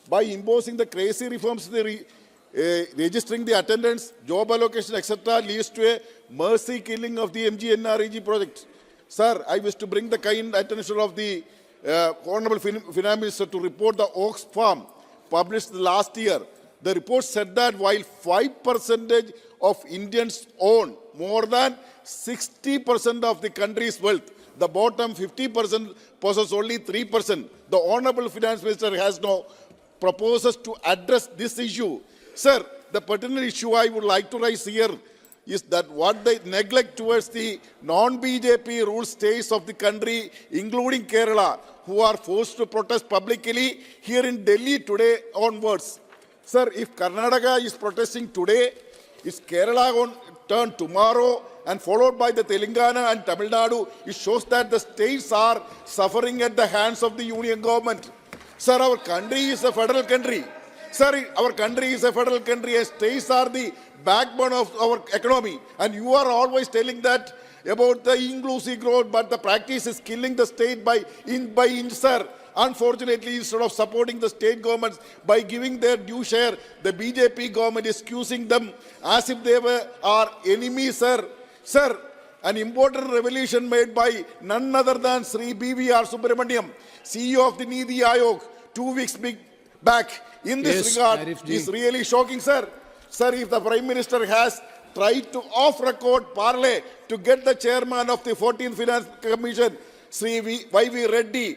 By imposing the crazy reforms, registering the attendance, job allocation, etc., leads to a mercy killing of the MGNREG project. Sir, I wish to bring the kind attention of the Honorable Finance Minister to report the Ox Farm published last year. The report said that while 5% of Indians own more than 60% of the country's wealth, the bottom 50% possess only 3%. The Honorable Finance Minister has no proposals to address this issue. Sir, the pertinent issue I would like to raise here is that what the neglect towards the non-BJP ruled states of the country, including Kerala, who are forced to protest publicly here in Delhi today onwards. Sir, if Karnataka is protesting today, is Kerala on turn tomorrow and followed by the Telangana and Tamil Nadu? It shows that the states are suffering at the hands of the union government. Sir, our country is a federal country. Sir, our country is a federal country and states are the backbone of our economy. And you are always telling that about the inclusive growth, but the practice is killing the state by inch, sir. Unfortunately, instead of supporting the state governments by giving their due share, the BJP government is accusing them as if they were our enemies, sir. Sir, an important revelation made by none other than Sri BVR Subramaniam, CEO of the Niti Aayog, 2 weeks back in this regard is really shocking, sir. Sir, if the Prime Minister has tried to off-record parlay to get the chairman of the 14th Finance Commission, Sri Y.V. Reddy,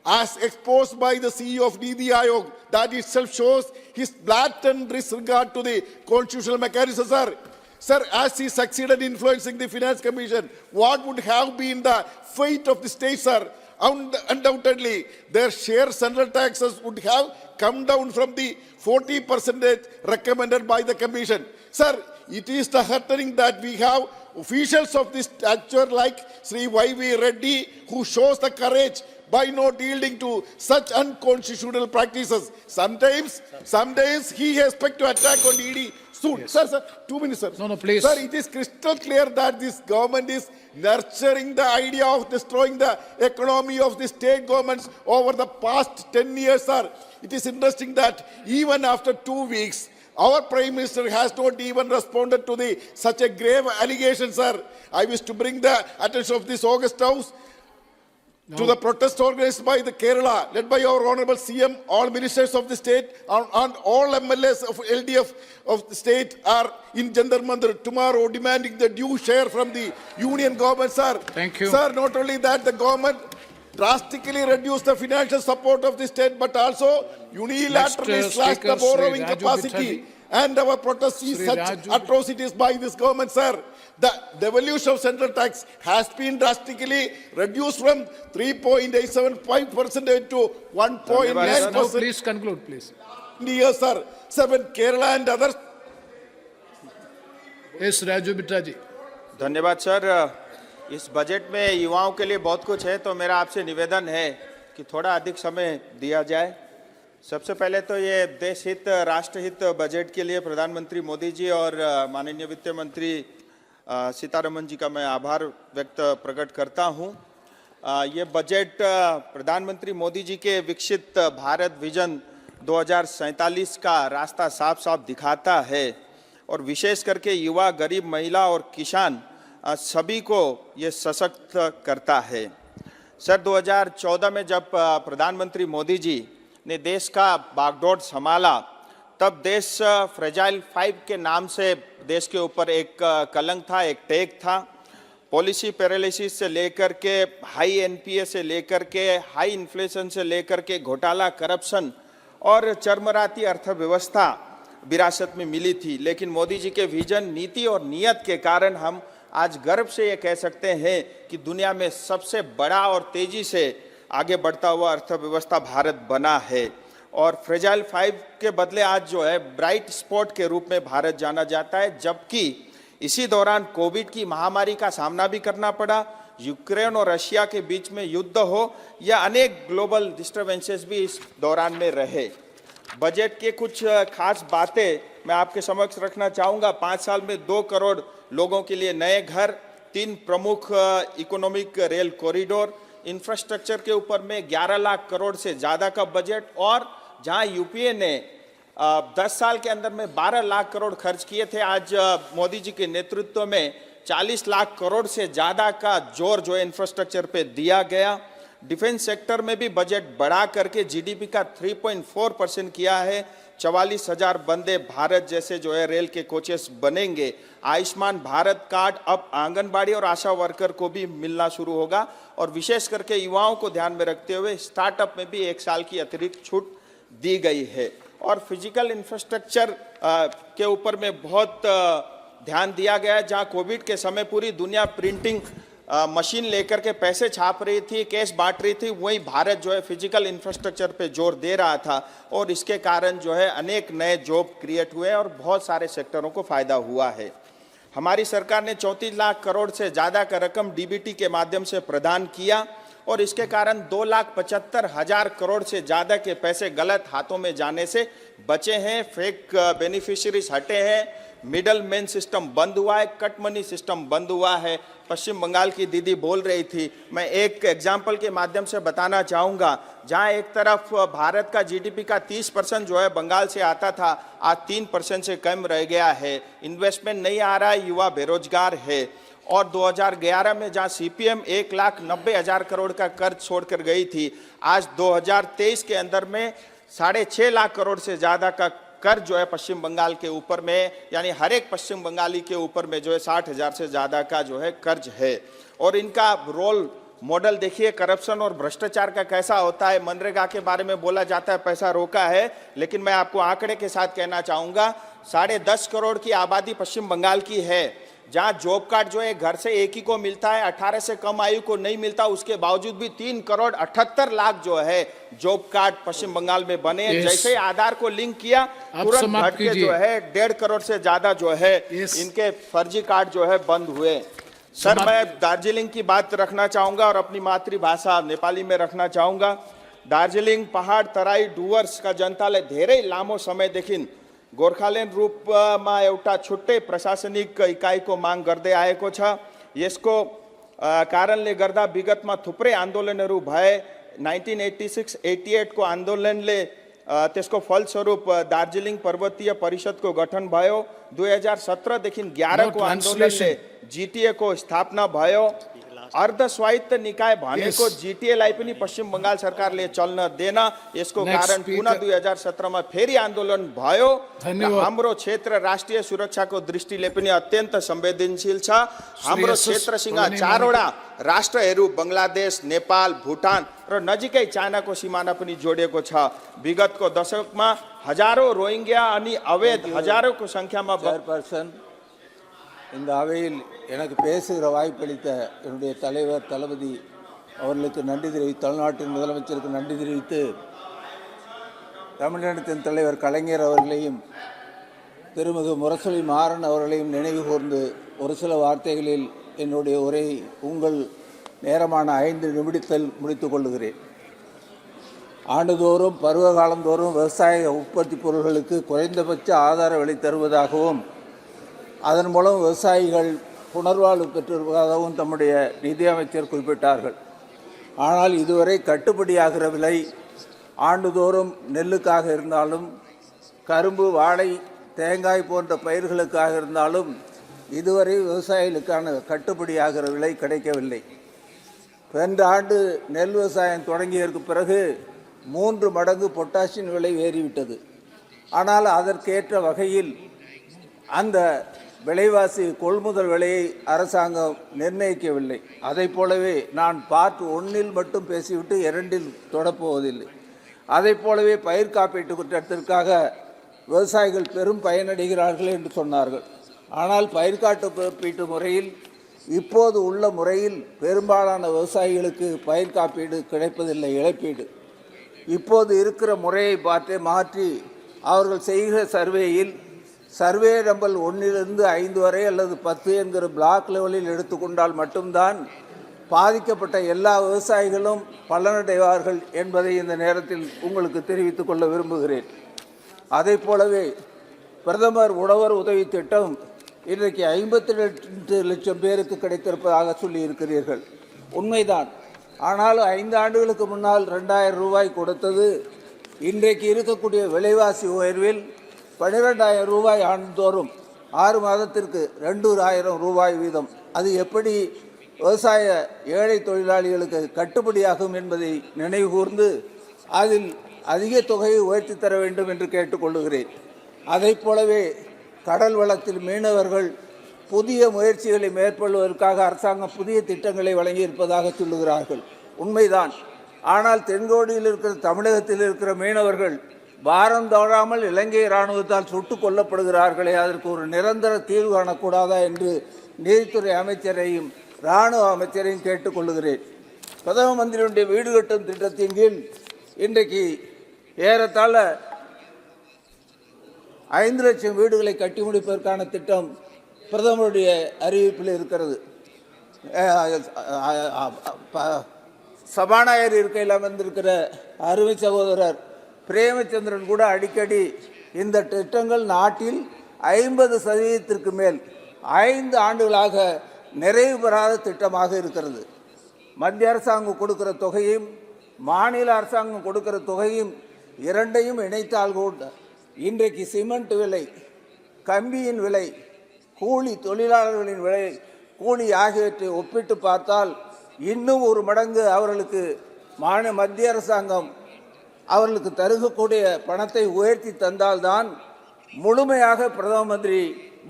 as exposed by the CEO of Niti Aayog, that itself shows his blatant disregard to the constitutional mechanism, sir. Sir, as he succeeded in influencing the Finance Commission, what would have been the fate of the state, sir? Undoubtedly, their share central taxes would have come down from the 40% recommended by the Commission. Sir, it is heartening that we have officials of this stature like Sri Y.V. Reddy who shows the courage by not yielding to such unconstitutional practices. Sometimes he expects to attack on ED soon. Yes. Sir, 2 minutes, sir. No, please. Sir, it is crystal clear that this government is nurturing the idea of destroying the economy of the state governments over the past 10 years, sir. It is interesting that even after 2 weeks, our Prime Minister has not even responded to such a grave allegation, sir. I wish to bring the attention of this August House to the protest organized by the Kerala, led by our Honorable CM, all ministers of the state, and all MLAs of LDF of the state are in Jantar Mandir tomorrow demanding the due share from the union government, sir. Thank you. Sir, not only that, the government drastically reduced the financial support of the state, but also unilaterally slashed the borrowing capacity. And our protest is such atrocities by this government, sir. The devolution of central tax has been drastically reduced from 3.875% to 1.9%. No, please conclude, please. Yes, sir. Sir, when Kerala and others. Yes, Raju Bitta ji. धन्यवाद sir. इस budget में युवाओं के लिए बहुत कुछ है, तो मेरा आपसे निवेदन है कि थोड़ा अधिक समय दिया जाए। सबसे पहले तो ये देश हित राष्ट्रहित बजट के लिए प्रधानमंत्री मोदी जी और माननीय वित्त मंत्री सीतारमन जी का मैं आभार प्रकट करता हूँ। ये बजट प्रधानमंत्री मोदी जी के विकसित भारत विजन 2047 का रास्ता साफ साफ दिखाता है और विशेष करके युवा, गरीब, महिला और किसान सभी को ये सशक्त करता है। सर, 2014 में जब प्रधानमंत्री मोदी जी ने देश का बागडोर संभाला, तब देश फ्रेजाइल 5 के नाम से देश के ऊपर एक कलंक था, एक टैग था। पॉलिसी पैरालिसिस से लेकर के हाई एनपीए से लेकर के हाई इन्फ्लेशन से लेकर के घोटाला, करप्शन और चरमराती अर्थव्यवस्था विरासत में मिली थी। लेकिन मोदी जी के विजन, नीति और नियत के कारण हम आज गर्व से ये कह सकते हैं कि दुनिया में सबसे बड़ा और तेजी से आगे बढ़ता हुआ अर्थव्यवस्था भारत बना है। और फ्रेजाइल 5 के बदले आज जो है ब्राइट स्पॉट के रूप में भारत जाना जाता है, जबकि इसी दौरान कोविड की महामारी का सामना भी करना पड़ा, यूक्रेन और रशिया के बीच में युद्ध हो या अनेक ग्लोबल डिस्टर्बेंसेस भी इस दौरान में रहे। बजट के कुछ खास बातें मैं आपके समक्ष रखना चाहूँगा। 5 साल में 2 करोड़ लोगों के लिए नए घर, 3 प्रमुख इकोनॉमिक रेल कॉरिडोर, इंफ्रास्ट्रक्चर के ऊपर में 11 लाख करोड़ से ज़्यादा का बजट, और जहां यूपीए ने 10 साल के अंदर में 12 लाख करोड़ खर्च किए थे, आज मोदी जी के नेतृत्व में 40 लाख करोड़ से ज़्यादा का जोर जो है इंफ्रास्ट्रक्चर पे दिया गया। डिफेंस सेक्टर में भी बजट बढ़ा करके जीडीपी का 3.4% किया है। 44,000 वंदे भारत जैसे जो है रेल के कोचेस बनेंगे। आयुष्मान भारत कार्ड अब आंगनबाड़ी और आशा वर्कर को भी मिलना शुरू होगा, और विशेष करके युवाओं को ध्यान में रखते हुए स्टार्टअप में भी 1 साल की अतिरिक्त छूट दी गई है। और फिजिकल इंफ्रास्ट्रक्चर के ऊपर में बहुत ध्यान दिया गया है। जहां कोविड के समय पूरी दुनिया प्रिंटिंग मशीन लेकर के पैसे छाप रही थी, कैश बांट रही थी, वहीं भारत जो है फिजिकल इंफ्रास्ट्रक्चर पे जोर दे रहा था, और इसके कारण जो है अनेक नए जॉब क्रिएट हुए और बहुत सारे सेक्टरों को फायदा हुआ है। हमारी सरकार ने 34 लाख करोड़ से ज़्यादा का रकम डीबीटी के माध्यम से प्रदान किया, और इसके कारण 2,75,000 करोड़ से ज़्यादा के पैसे गलत हाथों में जाने से बचे हैं। फेक बेनिफिशियरीज हटे हैं, मिडल मैन सिस्टम बंद हुआ है, कट मनी सिस्टम बंद हुआ है। पश्चिम बंगाल की दीदी बोल रही थी, मैं एक एग्जाम्पल के माध्यम से बताना चाहूँगा। जहाँ एक तरफ भारत का जीडीपी का 30% जो है बंगाल से आता था, आज 3% से कम रह गया है। इन्वेस्टमेंट नहीं आ रहा है, युवा बेरोजगार है। और 2011 में जहाँ सीपीएम 1,90,000 करोड़ का कर्ज छोड़कर गई थी, आज 2023 के अंदर में 6.5 लाख करोड़ से ज़्यादा का कर्ज जो है पश्चिम बंगाल के ऊपर में, यानी हर एक पश्चिम बंगाली के ऊपर में जो है 60,000 से ज़्यादा का जो है कर्ज है। और इनका रोल मॉडल देखिए करप्शन और भ्रष्टाचार का कैसा होता है। मनरेगा के बारे में बोला जाता है पैसा रोका है, लेकिन मैं आपको आंकड़े के साथ कहना चाहूँगा 10.5 करोड़ की आबादी पश्चिम बंगाल की है, जहाँ जॉब कार्ड जो है घर से एक ही को मिलता है, 18 से कम आयु को नहीं मिलता। उसके बावजूद भी 3 करोड़ 78 लाख जो है जॉब कार्ड पश्चिम बंगाल में बने। जैसे आधार को लिंक किया तुरंत घट के जो है 1.5 करोड़ से ज्यादा जो है इनके फर्जी कार्ड जो है बंद हुए। सर, मैं दार्जिलिंग की बात रखना चाहूंगा और अपनी मातृभाषा नेपाली में रखना चाहूंगा। दार्जिलिङ पहाड तराई डुवर्स का जनताले धेरै लामो समयदेखि गोर्खाल्यान्ड रूपमा एउटा छुट्टै प्रशासनिक इकाइको माग गर्दै आएको छ। यसको कारणले गर्दा विगतमा थुप्रै आन्दोलनहरू भए। 1986-88 को आन्दोलनले त्यसको फलस्वरूप दार्जिलिङ पर्वतीय परिषदको गठन भयो। 2017 देखि 11 को आन्दोलनले जीटीए को स्थापना भयो। अर्ध स्वायत्त निकाय भनेको जीटीएलाई पनि पश्चिम बंगाल सरकारले चल्न देन। यसको कारण पुनः 2017 मा फेरि आन्दोलन भयो। हाम्रो क्षेत्र राष्ट्रिय सुरक्षाको दृष्टिले पनि अत्यन्त संवेदनशील छ। हाम्रो क्षेत्रसँग 4 वटा राष्ट्रहरू बंगलादेश, नेपाल, भुटान र नजिकै चाइनाको सिमाना पनि जोडिएको छ। विगतको दशकमा हजारौं रोहिंग्या अनि अवैध हजारौंको संख्यामा இந்த அவையில் எனக்கு பேசுகிற வாய்ப்பளித்த என்னுடைய தலைவர் தளபதி அவர்களுக்கு நன்றி தெரிவித்து, தமிழ்நாட்டின் முதலமைச்சருக்கு நன்றி தெரிவித்து, தமிழினத்தின் தலைவர் கலைஞர் அவர்களையும் திருமிகு முரசொலி மாறன் அவர்களையும் நினைவு கூர்ந்து ஒரு சில வார்த்தைகளில் என்னுடைய உரை உங்கள் நேரமான 5 நிமிடத்தில் முடித்துக் கொள்கிறேன். ஆண்டுதோறும் பருவகாலந்தோறும் விவசாய உற்பத்தி பொருட்களுக்கு குறைந்தபட்ச ஆதார விலை தருவதாகவும் அதன் மூலம் விவசாயிகள் புனர்வாழ்வு பெற்றிருப்பதாகவும் தம்முடைய நிதியமைச்சர் குறிப்பிட்டார்கள். ஆனால் இதுவரை கட்டுப்படியாகிற விலை ஆண்டுதோறும் நெல்லுக்காக இருந்தாலும், கரும்பு, வாழை, தேங்காய் போன்ற பயிர்களுக்காக இருந்தாலும் இதுவரை விவசாயிகளுக்கான கட்டுப்படியாகிற விலை கிடைக்கவில்லை. சென்ற ஆண்டு நெல் விவசாயம் தொடங்கியதற்கு பிறகு 3 மடங்கு பொட்டாசியம் விலை ஏறிவிட்டது. ஆனால் அதற்கேற்ற வகையில் அந்த விலைவாசி கொள்முதல் விலையை அரசாங்கம் நிர்ணயிக்கவில்லை. அதை போலவே நான் பார்ட் 1 மட்டும் பேசிவிட்டு 2 தொடப்போவதில்லை. அதை போலவே பயிர் காப்பீட்டு திட்டத்திற்காக விவசாயிகள் பெரும் பயனடைகிறார்கள் என்று சொன்னார்கள். ஆனால் பயிர் காப்பீட்டு முறையில் இப்போது உள்ள முறையில் பெரும்பாலான விவசாயிகளுக்கு பயிர் காப்பீடு கிடைப்பதில்லை, இழப்பீடு. இப்போது இருக்கிற முறையை மாற்றி அவர்கள் செய்கிற சர்வேயில் சர்வே நம்பர் 1 - 5 வரை அல்லது 10 என்கிற பிளாக் லெவலில் எடுத்துக்கொண்டால் மட்டும்தான் பாதிக்கப்பட்ட எல்லா விவசாயிகளும் பலனடைவார்கள் என்பதை இந்த நேரத்தில் உங்களுக்கு தெரிவித்துக் கொள்ள விரும்புகிறேன். அதை போலவே பிரதமர் உழவர் உதவி திட்டம் இன்றைக்கு 52 லட்சம் பேருக்கு கிடைத்திருப்பதாக சொல்லியிருக்கிறீர்கள். உண்மைதான். ஆனால் 5 ஆண்டுகளுக்கு முன்னால் 2000 ரூபாய் கொடுத்தது இன்றைக்கு இருக்கக்கூடிய விலைவாசி உயர்வில் 12,000 ரூபாய் ஆண்டுதோறும் 6 மாதத்திற்கு 2,000 ரூபாய் வீதம். அது எப்படி விவசாய ஏழை தொழிலாளிகளுக்கு கட்டுப்படியாகும் என்பதை நினைவு கூர்ந்து அதில் அதிக தொகையை உயர்த்தி தர வேண்டும் என்று கேட்டுக்கொள்கிறேன். அதை போலவே கடல் வளத்தில் மீனவர்கள் புதிய முயற்சிகளை மேற்கொள்வதற்காக அரசாங்கம் புதிய திட்டங்களை வழங்கியிருப்பதாக சொல்லுகிறார்கள். உண்மைதான். ஆனால் தென்கோடியில் இருக்கிற தமிழகத்தில் இருக்கிற மீனவர்கள் வாரம் தவறாமல் இலங்கை இராணுவத்தால் சுட்டுக் கொல்லப்படுகிறார்களே, அதற்கு ஒரு நிரந்தர தீர்வு காணக்கூடாதா என்று நீதித்துறை அமைச்சரையும் இராணுவ அமைச்சரையும் கேட்டுக்கொள்கிறேன். பிரதம மந்திரியுடைய வீடு கட்டும் திட்டத்தின் கீழ் இன்றைக்கு ஏறத்தாழ 5 லட்சம் வீடுகளை கட்டி முடிப்பதற்கான திட்டம் பிரதமருடைய அறிவிப்பில் இருக்கிறது. சபாநாயகர் இருக்கையில் அமர்ந்திருக்கிற அருமை சகோதரர் பிரேமச்சந்திரன் கூட அடிக்கடி இந்த திட்டங்கள் நாட்டில் 50% மேல் 5 ஆண்டுகளாக நிறைவு பெறாத திட்டமாக இருக்கிறது. மத்திய அரசாங்கம் கொடுக்கிற தொகையும் மாநில அரசாங்கம் கொடுக்கிற தொகையும் இரண்டையும் இணைத்தால் கூட இன்றைக்கு சிமெண்ட் விலை, கம்பியின் விலை, கூலி தொழிலாளர்களின் விலை, கூலி ஆகியவற்றை ஒப்பிட்டு பார்த்தால் இன்னும் 1 மடங்கு அவர்களுக்கு மத்திய அரசாங்கம் அவர்களுக்கு தருகக்கூடிய பணத்தை உயர்த்தி தந்தால்தான் முழுமையாக பிரதம மந்திரி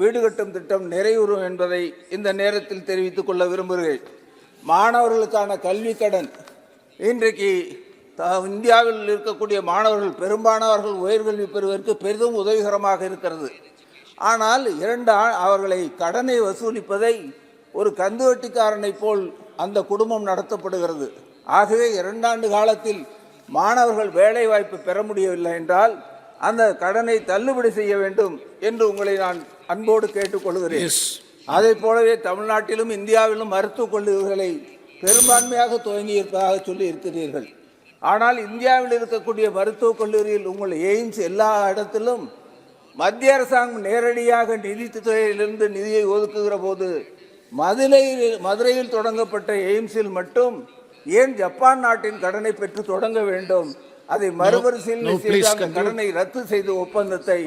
வீடு கட்டும் திட்டம் நிறைவுறும் என்பதை இந்த நேரத்தில் தெரிவித்துக் கொள்ள விரும்புகிறேன். மாணவர்களுக்கான கல்வி கடன் இன்றைக்கு இந்தியாவில் இருக்கக்கூடிய மாணவர்கள் பெரும்பாலானவர்கள் உயர்கல்வி பெறுவதற்கு பெரிதும் உதவிகரமாக இருக்கிறது. ஆனால் அவர்களை கடனை வசூலிப்பதை ஒரு கந்துவட்டிக்காரனை போல் அந்த குடும்பம் நடத்தப்படுகிறது. ஆகவே 2 ஆண்டு காலத்தில் மாணவர்கள் வேலை வாய்ப்பு பெற முடியவில்லை என்றால் அந்த கடனை தள்ளுபடி செய்ய வேண்டும் என்று உங்களை நான் அன்போடு கேட்டுக்கொள்கிறேன். அதை போலவே தமிழ்நாட்டிலும் இந்தியாவிலும் மருத்துவக் கல்லூரிகளை பெரும்பான்மையாக துவங்கி இருப்பதாக சொல்லி இருக்கிறீர்கள். ஆனால் இந்தியாவில் இருக்கக்கூடிய மருத்துவக் கல்லூரியில் உங்கள் எய்ம்ஸ் எல்லா இடத்திலும் மத்திய அரசாங்கம் நேரடியாக நிதித்துறையிலிருந்து நிதியை ஒதுக்குகிற போது மதுரையில் தொடங்கப்பட்ட எய்ம்ஸில் மட்டும் ஏன் ஜப்பான் நாட்டின் கடனை பெற்று தொடங்க வேண்டும்? அதை மறுபரிசீலனை செய்து அந்த கடனை ரத்து செய்த ஒப்பந்தத்தை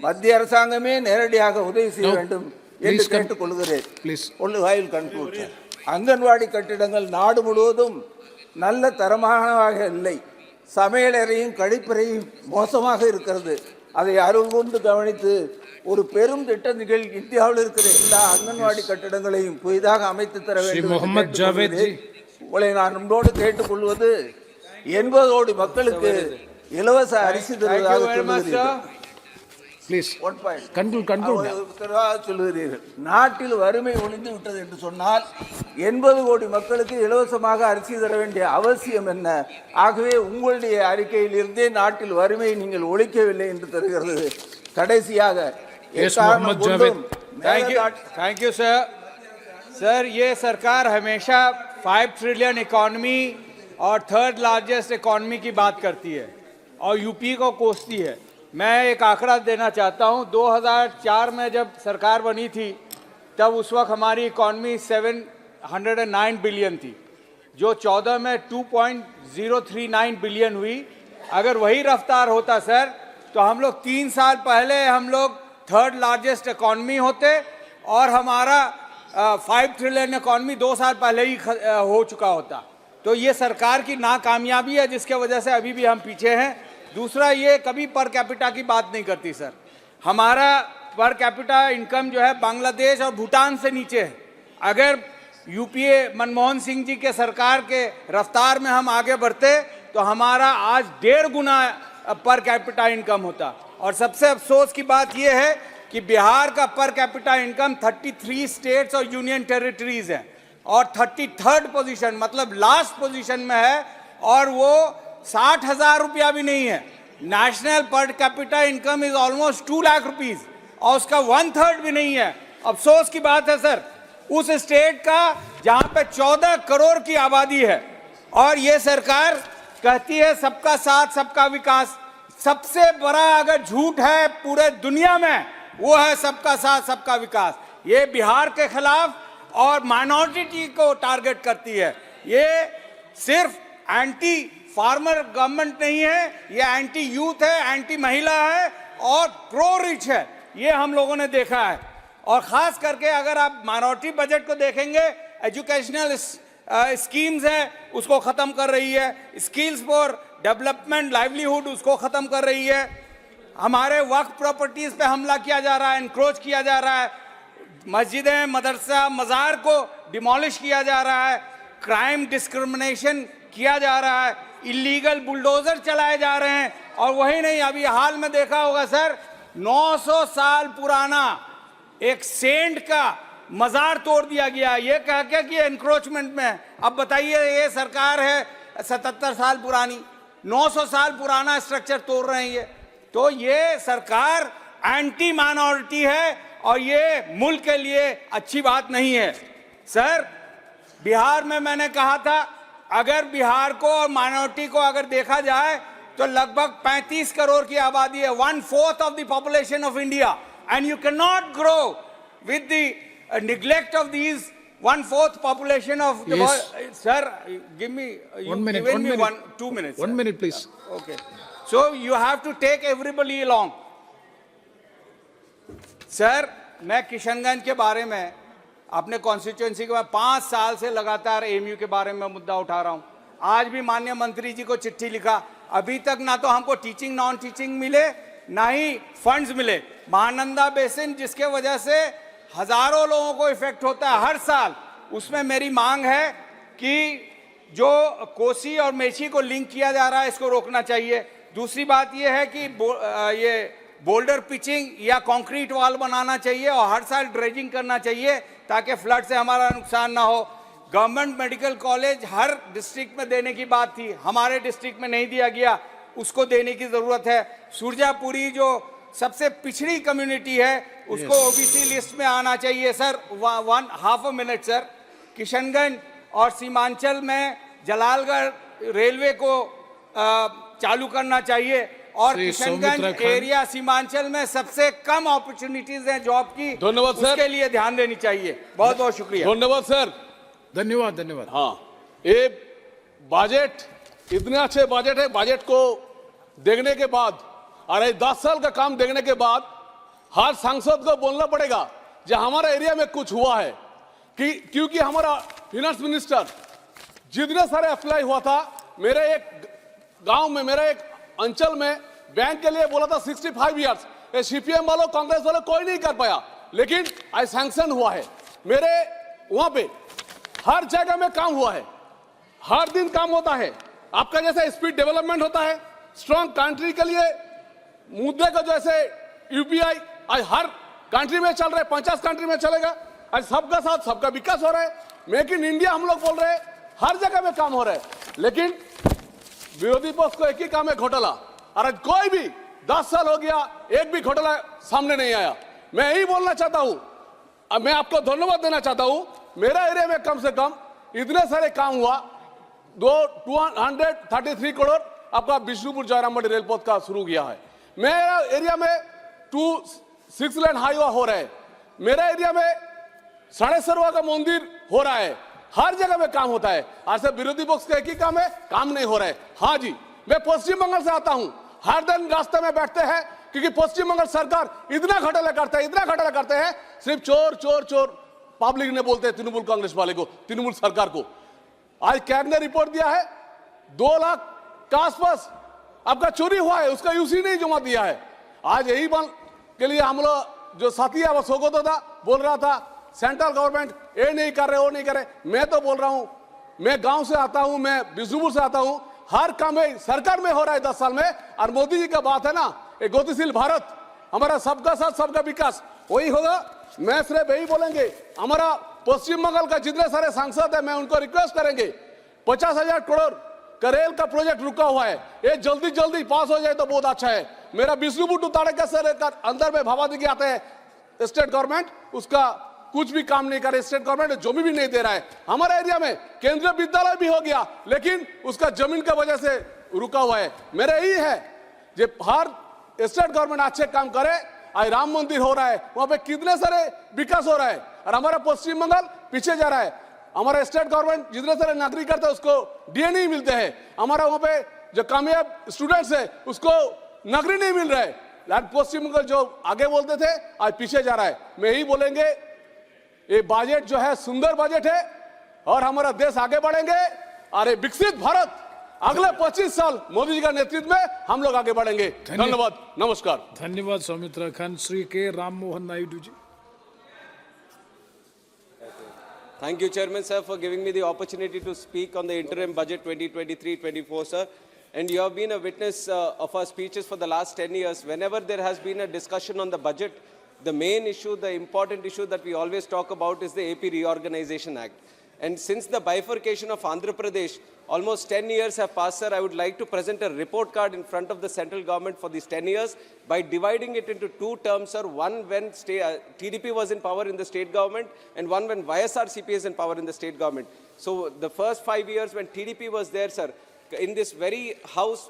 மத்திய அரசாங்கமே நேரடியாக உதவி செய்ய வேண்டும் என்று கேட்டுக்கொள்கிறேன். அங்கன்வாடி கட்டிடங்கள் நாடு முழுவதும் நல்ல தரமானதாக இல்லை. சமையலறையும் கழிப்பறையும் மோசமாக இருக்கிறது. அதை அருள் கூர்ந்து கவனித்து ஒரு பெரும் திட்டங்கள் இந்தியாவில் இருக்கிற எல்லா அங்கன்வாடி கட்டிடங்களையும் புதிதாக அமைத்து தர வேண்டும். உங்களை நான் நம்மோடு கேட்டுக்கொள்வது 80 கோடி மக்களுக்கு இலவச அரிசி தருவதாக சொல்லுகிறீர்கள். நாட்டில் வறுமை ஒழிந்து விட்டது என்று சொன்னால் 80 கோடி மக்களுக்கு இலவசமாக அரிசி தர வேண்டிய அவசியம் என்ன? ஆகவே உங்களுடைய அறிக்கையிலிருந்தே நாட்டில் வறுமையை நீங்கள் ஒழிக்கவில்லை என்று தருகிறது. கடைசியாக थैंक यू सर ये सरकार हमेशा 5 ट्रिलियन इकॉनमी और 3rd लार्जेस्ट इकॉनमी की बात करती है और यूपी को कोसती है। मैं एक आंकड़ा देना चाहता हूं, 2004 में जब सरकार बनी थी तब उस वक्त हमारी इकॉनमी 709 बिलियन थी, जो 14 में 2.039 बिलियन हुई। अगर वही रफ्तार होता सर तो हम लोग 3 साल पहले हम लोग 3rd लार्जेस्ट इकॉनमी होते और हमारा 5 ट्रिलियन इकॉनमी 2 साल पहले ही हो चुका होता। तो ये सरकार की नाकामयाबी है जिसके वजह से अभी भी हम पीछे हैं। दूसरा, ये कभी पर कैपिटा की बात नहीं करती सर। हमारा पर कैपिटा इनकम जो है बांग्लादेश और भूटान से नीचे है। अगर यूपीए मनमोहन सिंह जी के सरकार के रफ्तार में हम आगे बढ़ते तो हमारा आज 1.5 गुना पर कैपिटा इनकम होता। और सबसे अफसोस की बात यह है कि बिहार का पर कैपिटा इनकम 33 स्टेट्स और यूनियन टेरिटरीज है और 33rd पोजीशन मतलब लास्ट पोजीशन में है और वो 60,000 रुपया भी नहीं है। National per capita income is almost 2 lakh rupees और उसका 1/3 भी नहीं है। अफसोस की बात है सर उस स्टेट का जहां पे 14 करोड़ की आबादी है और ये सरकार कहती है सबका साथ सबका विकास। सबसे बड़ा अगर झूठ है पूरे दुनिया में वो है सबका साथ सबका विकास। ये बिहार के खिलाफ और माइनॉरिटी को टारगेट करती है। ये सिर्फ एंटी फार्मर गवर्नमेंट नहीं है, ये एंटी यूथ है, एंटी महिला है और प्रो रिच है। ये हम लोगों ने देखा है। और खास करके अगर आप माइनॉरिटी बजट को देखेंगे, एजुकेशनल स्कीम्स है उसको खत्म कर रही है, स्किल्स फॉर डेवलपमेंट लाइवलीहुड उसको खत्म कर रही है, हमारे वक्फ प्रॉपर्टीज पे हमला किया जा रहा है, एनक्रोच किया जा रहा है, मस्जिदें मदरसा मज़ार को डिमोलिश किया जा रहा है, क्राइम डिस्क्रिमिनेशन किया जा रहा है, इलीगल बुलडोजर चलाए जा रहे हैं। और वही नहीं, अभी हाल में देखा होगा सर 900 साल पुराना एक सेंट का मज़ार तोड़ दिया गया, ये कह के कि एनक्रोचमेंट में। अब बताइए ये सरकार है 77 साल पुरानी, 900 साल पुराना स्ट्रक्चर तोड़ रहे हैं ये। तो ये सरकार एंटी माइनॉरिटी है और ये मुल्क के लिए अच्छी बात नहीं है। सर बिहार में मैंने कहा था अगर बिहार को और माइनॉरिटी को अगर देखा जाए तो लगभग 35 करोड़ की आबादी है, 1/4 of the population of India, and you can not grow with the neglect of these 1/4 population of the yes. Sir, give me 1 minute, 2 minutes. 1 minute please. Okay, so you have to take everybody along. Sir मैं किशनगंज के बारे में अपने constituency के बाद 5 साल से लगातार एमयू के बारे में मुद्दा उठा रहा हूं। आज भी माननीय मंत्री जी को चिट्ठी लिखा, अभी तक ना तो हमको टीचिंग नॉन टीचिंग मिले ना ही फंड्स मिले। महानंदा बेसिन जिसके वजह से हजारों लोगों को इफेक्ट होता है हर साल, उसमें मेरी मांग है कि जो कोसी और मेची को लिंक किया जा रहा है इसको रोकना चाहिए। दूसरी बात यह है कि ये बोल्डर पिचिंग या कंक्रीट वॉल बनाना चाहिए और हर साल ड्रेजिंग करना चाहिए ताकि फ्लड से हमारा नुकसान ना हो। गवर्नमेंट मेडिकल कॉलेज हर डिस्ट्रिक्ट में देने की बात थी, हमारे डिस्ट्रिक्ट में नहीं दिया गया, उसको देने की ज़रूरत है। सुरजापुरी जो सबसे पिछड़ी कम्युनिटी है उसको ओबीसी लिस्ट में आना चाहिए। सर 1/2 मिनट सर, किशनगंज और सीमांचल में जलालगढ़ रेलवे को चालू करना चाहिए और श्री किशनगंज सौमित्र खान। एरिया सीमांचल में सबसे कम अपॉर्चुनिटीज हैं जॉब की, धन्यवाद सर। उसके लिए ध्यान देनी चाहिए। बहुत बहुत शुक्रिया। धन्यवाद सर। धन्यवाद धन्यवाद। हाँ, ये बजट इतने अच्छे बजट है, बजट को देखने के बाद और ये 10 साल का काम देखने के बाद हर सांसद को बोलना पड़ेगा जो हमारा एरिया में कुछ हुआ है कि क्योंकि हमारा फिनांस मिनिस्टर जितने सारे अप्लाई हुआ था, मेरे एक गांव में, मेरे एक अंचल में बैंक के लिए बोला था 65 इयर्स, ये सीपीएम वालों कांग्रेस वालों कोई नहीं कर पाया, लेकिन आज सैंक्शन हुआ है। मेरे वहां पे हर जगह में काम हुआ है, हर दिन काम होता है। आपका जैसे स्पीड डेवलपमेंट होता है, स्ट्रॉन्ग कंट्री के लिए मुद्दे को जैसे यूपीआई आज हर कंट्री में चल रहा है, 50 कंट्री में चलेगा। आज सबका साथ सबका विकास हो रहा है, मेक इन इंडिया हम लोग बोल रहे हैं, हर जगह में काम हो रहा है। लेकिन विरोधी पक्ष को एक ही काम है, घोटाला। और आज कोई भी 10 साल हो गया, एक भी घोटाला सामने नहीं आया। मैं यही बोलना चाहता हूं, अब मैं आपको धन्यवाद देना चाहता हूं। मेरा एरिया में कम से कम इतने सारे काम हुआ, 233 करोड़ आपका विष्णुपुर जयरामबाड़ी रेलपथ का शुरू किया है। मेरा एरिया में 6 लेन हाईवे हो रहा है। मेरा एरिया में 17.5 का मंदिर हो रहा है। हर जगह में काम होता है। आज से विरोधी पक्ष का एक ही काम है, काम नहीं हो रहा है। हाँ जी, मैं पश्चिम बंगाल से आता हूं, हर दिन रास्ते में बैठते हैं क्योंकि पश्चिम बंगाल सरकार इतना घोटाला करता है, इतना घोटाला करते हैं, सिर्फ चोर चोर चोर पब्लिक ने बोलते हैं, तृणमूल कांग्रेस वाले को, तृणमूल सरकार को। आज कैग ने रिपोर्ट दिया है 2 लाख के आसपास आपका चोरी हुआ है, उसका यूसी नहीं जमा दिया है। आज यही बात के लिए हम लोग जो साथी है वो सोगत था, बोल रहा था सेंट्रल गवर्नमेंट ये नहीं कर रहे, वो नहीं कर रहे। मैं तो बोल रहा हूं, मैं गांव से आता हूं, मैं बिष्णुपुर से आता हूं, हर काम में सरकार में हो रहा है 10 साल में। और मोदी जी का बात है ना, एक गतिशील भारत, हमारा सबका साथ सबका विकास, वही होगा। मैं सिर्फ यही बोलेंगे, हमारा पश्चिम बंगाल का जितने सारे सांसद है, मैं उनको रिक्वेस्ट करेंगे, 50,000 करोड़ का रेल का प्रोजेक्ट रुका हुआ है, ये जल्दी जल्दी पास हो जाए तो बहुत अच्छा है। मेरा विष्णुपुर टू ताड़का से लेकर अंदर में भावादी के आते हैं, स्टेट गवर्नमेंट उसका कुछ भी काम नहीं कर रही, स्टेट गवर्नमेंट जमीन भी नहीं दे रहा है। हमारे एरिया में केंद्रीय विद्यालय भी हो गया, लेकिन उसका जमीन की वजह से रुका हुआ है। मेरा यही है जो हर स्टेट गवर्नमेंट अच्छे काम करे। आज राम मंदिर हो रहा है, वहां पे कितने सारे विकास हो रहा है, और हमारा पश्चिम बंगाल पीछे जा रहा है। हमारा स्टेट गवर्नमेंट जितने सारे नागरिक करते हैं उसको डीए नहीं मिलते हैं। हमारा वहां पे जो कामयाब स्टूडेंट्स है उसको नौकरी नहीं मिल रहा है। पश्चिम बंगाल जो आगे बोलते थे आज पीछे जा रहा है। मैं यही बोलेंगे, ये बजट जो है सुंदर बजट है और हमारा देश आगे बढ़ेंगे और विकसित भारत अगले 25 साल मोदी जी का नेतृत्व में हम लोग आगे बढ़ेंगे। धन्यवाद, नमस्कार। धन्यवाद सौमित्र खान। श्री के Ram Mohan Naidu ji. Thank you, Chairman, sir, for giving me the opportunity to speak on the interim budget 2023-24, sir. And you have been a witness of our speeches for the last 10 years. Whenever there has been a discussion on the budget, the main issue, the important issue that we always talk about is the AP Reorganization Act. And since the bifurcation of Andhra Pradesh, almost 10 years have passed, sir. I would like to present a report card in front of the central government for these 10 years by dividing it into 2 terms, sir. One when TDP was in power in the state government, and one when YSRCP is in power in the state government. So the first 5 years when TDP was there, sir, in this very house,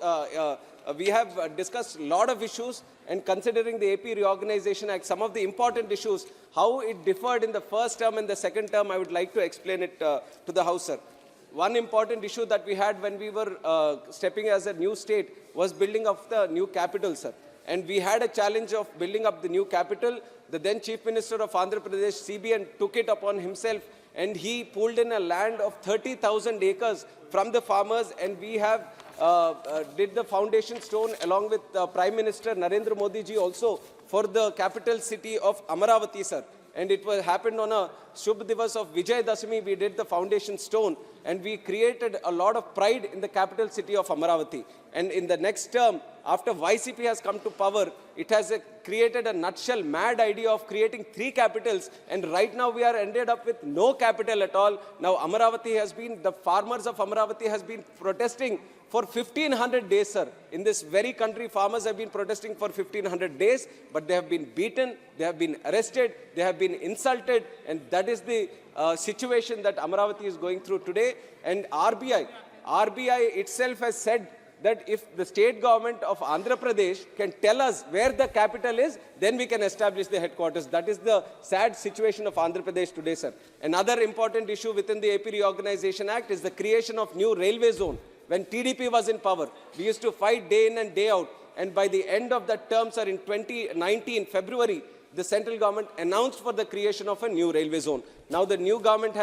we have discussed a lot of issues, and considering the AP Reorganization Act, some of the important issues, how it differed in the first term and the second term, I would like to explain it to the House, sir. One important issue that we had when we were stepping as a new state was building of the new capital, sir. And we had a challenge of building up the new capital. The then Chief Minister of Andhra Pradesh, CBN, took it upon himself, and he pulled in a land of 30,000 acres from the farmers, and we have did the foundation stone along with Prime Minister Narendra Modi ji also for the capital city of Amaravati, sir. And it happened on a Shubh Divas of Vijay Dasami. We did the foundation stone, and we created a lot of pride in the capital city of Amaravati. And in the next term, after YCP has come to power, it has created a nutshell mad idea of creating 3 capitals, and right now we are ended up with no capital at all. Now Amaravati has been, the farmers of Amaravati has been protesting for 1500 days, sir. In this very country, farmers have been protesting for 1500 days, but they have been beaten, they have been arrested, they have been insulted, and that is the situation that Amaravati is going through today. And RBI itself has said that if the state government of Andhra Pradesh can tell us where the capital is, then we can establish the headquarters. That is the sad situation of Andhra Pradesh today, sir. Another important issue within the AP Reorganization Act is the creation of new railway zone. When TDP was in power, we used to fight day in and day out. And by the end of that term, sir, in 2019, February, the central government announced for the creation of a new railway zone. Now the new government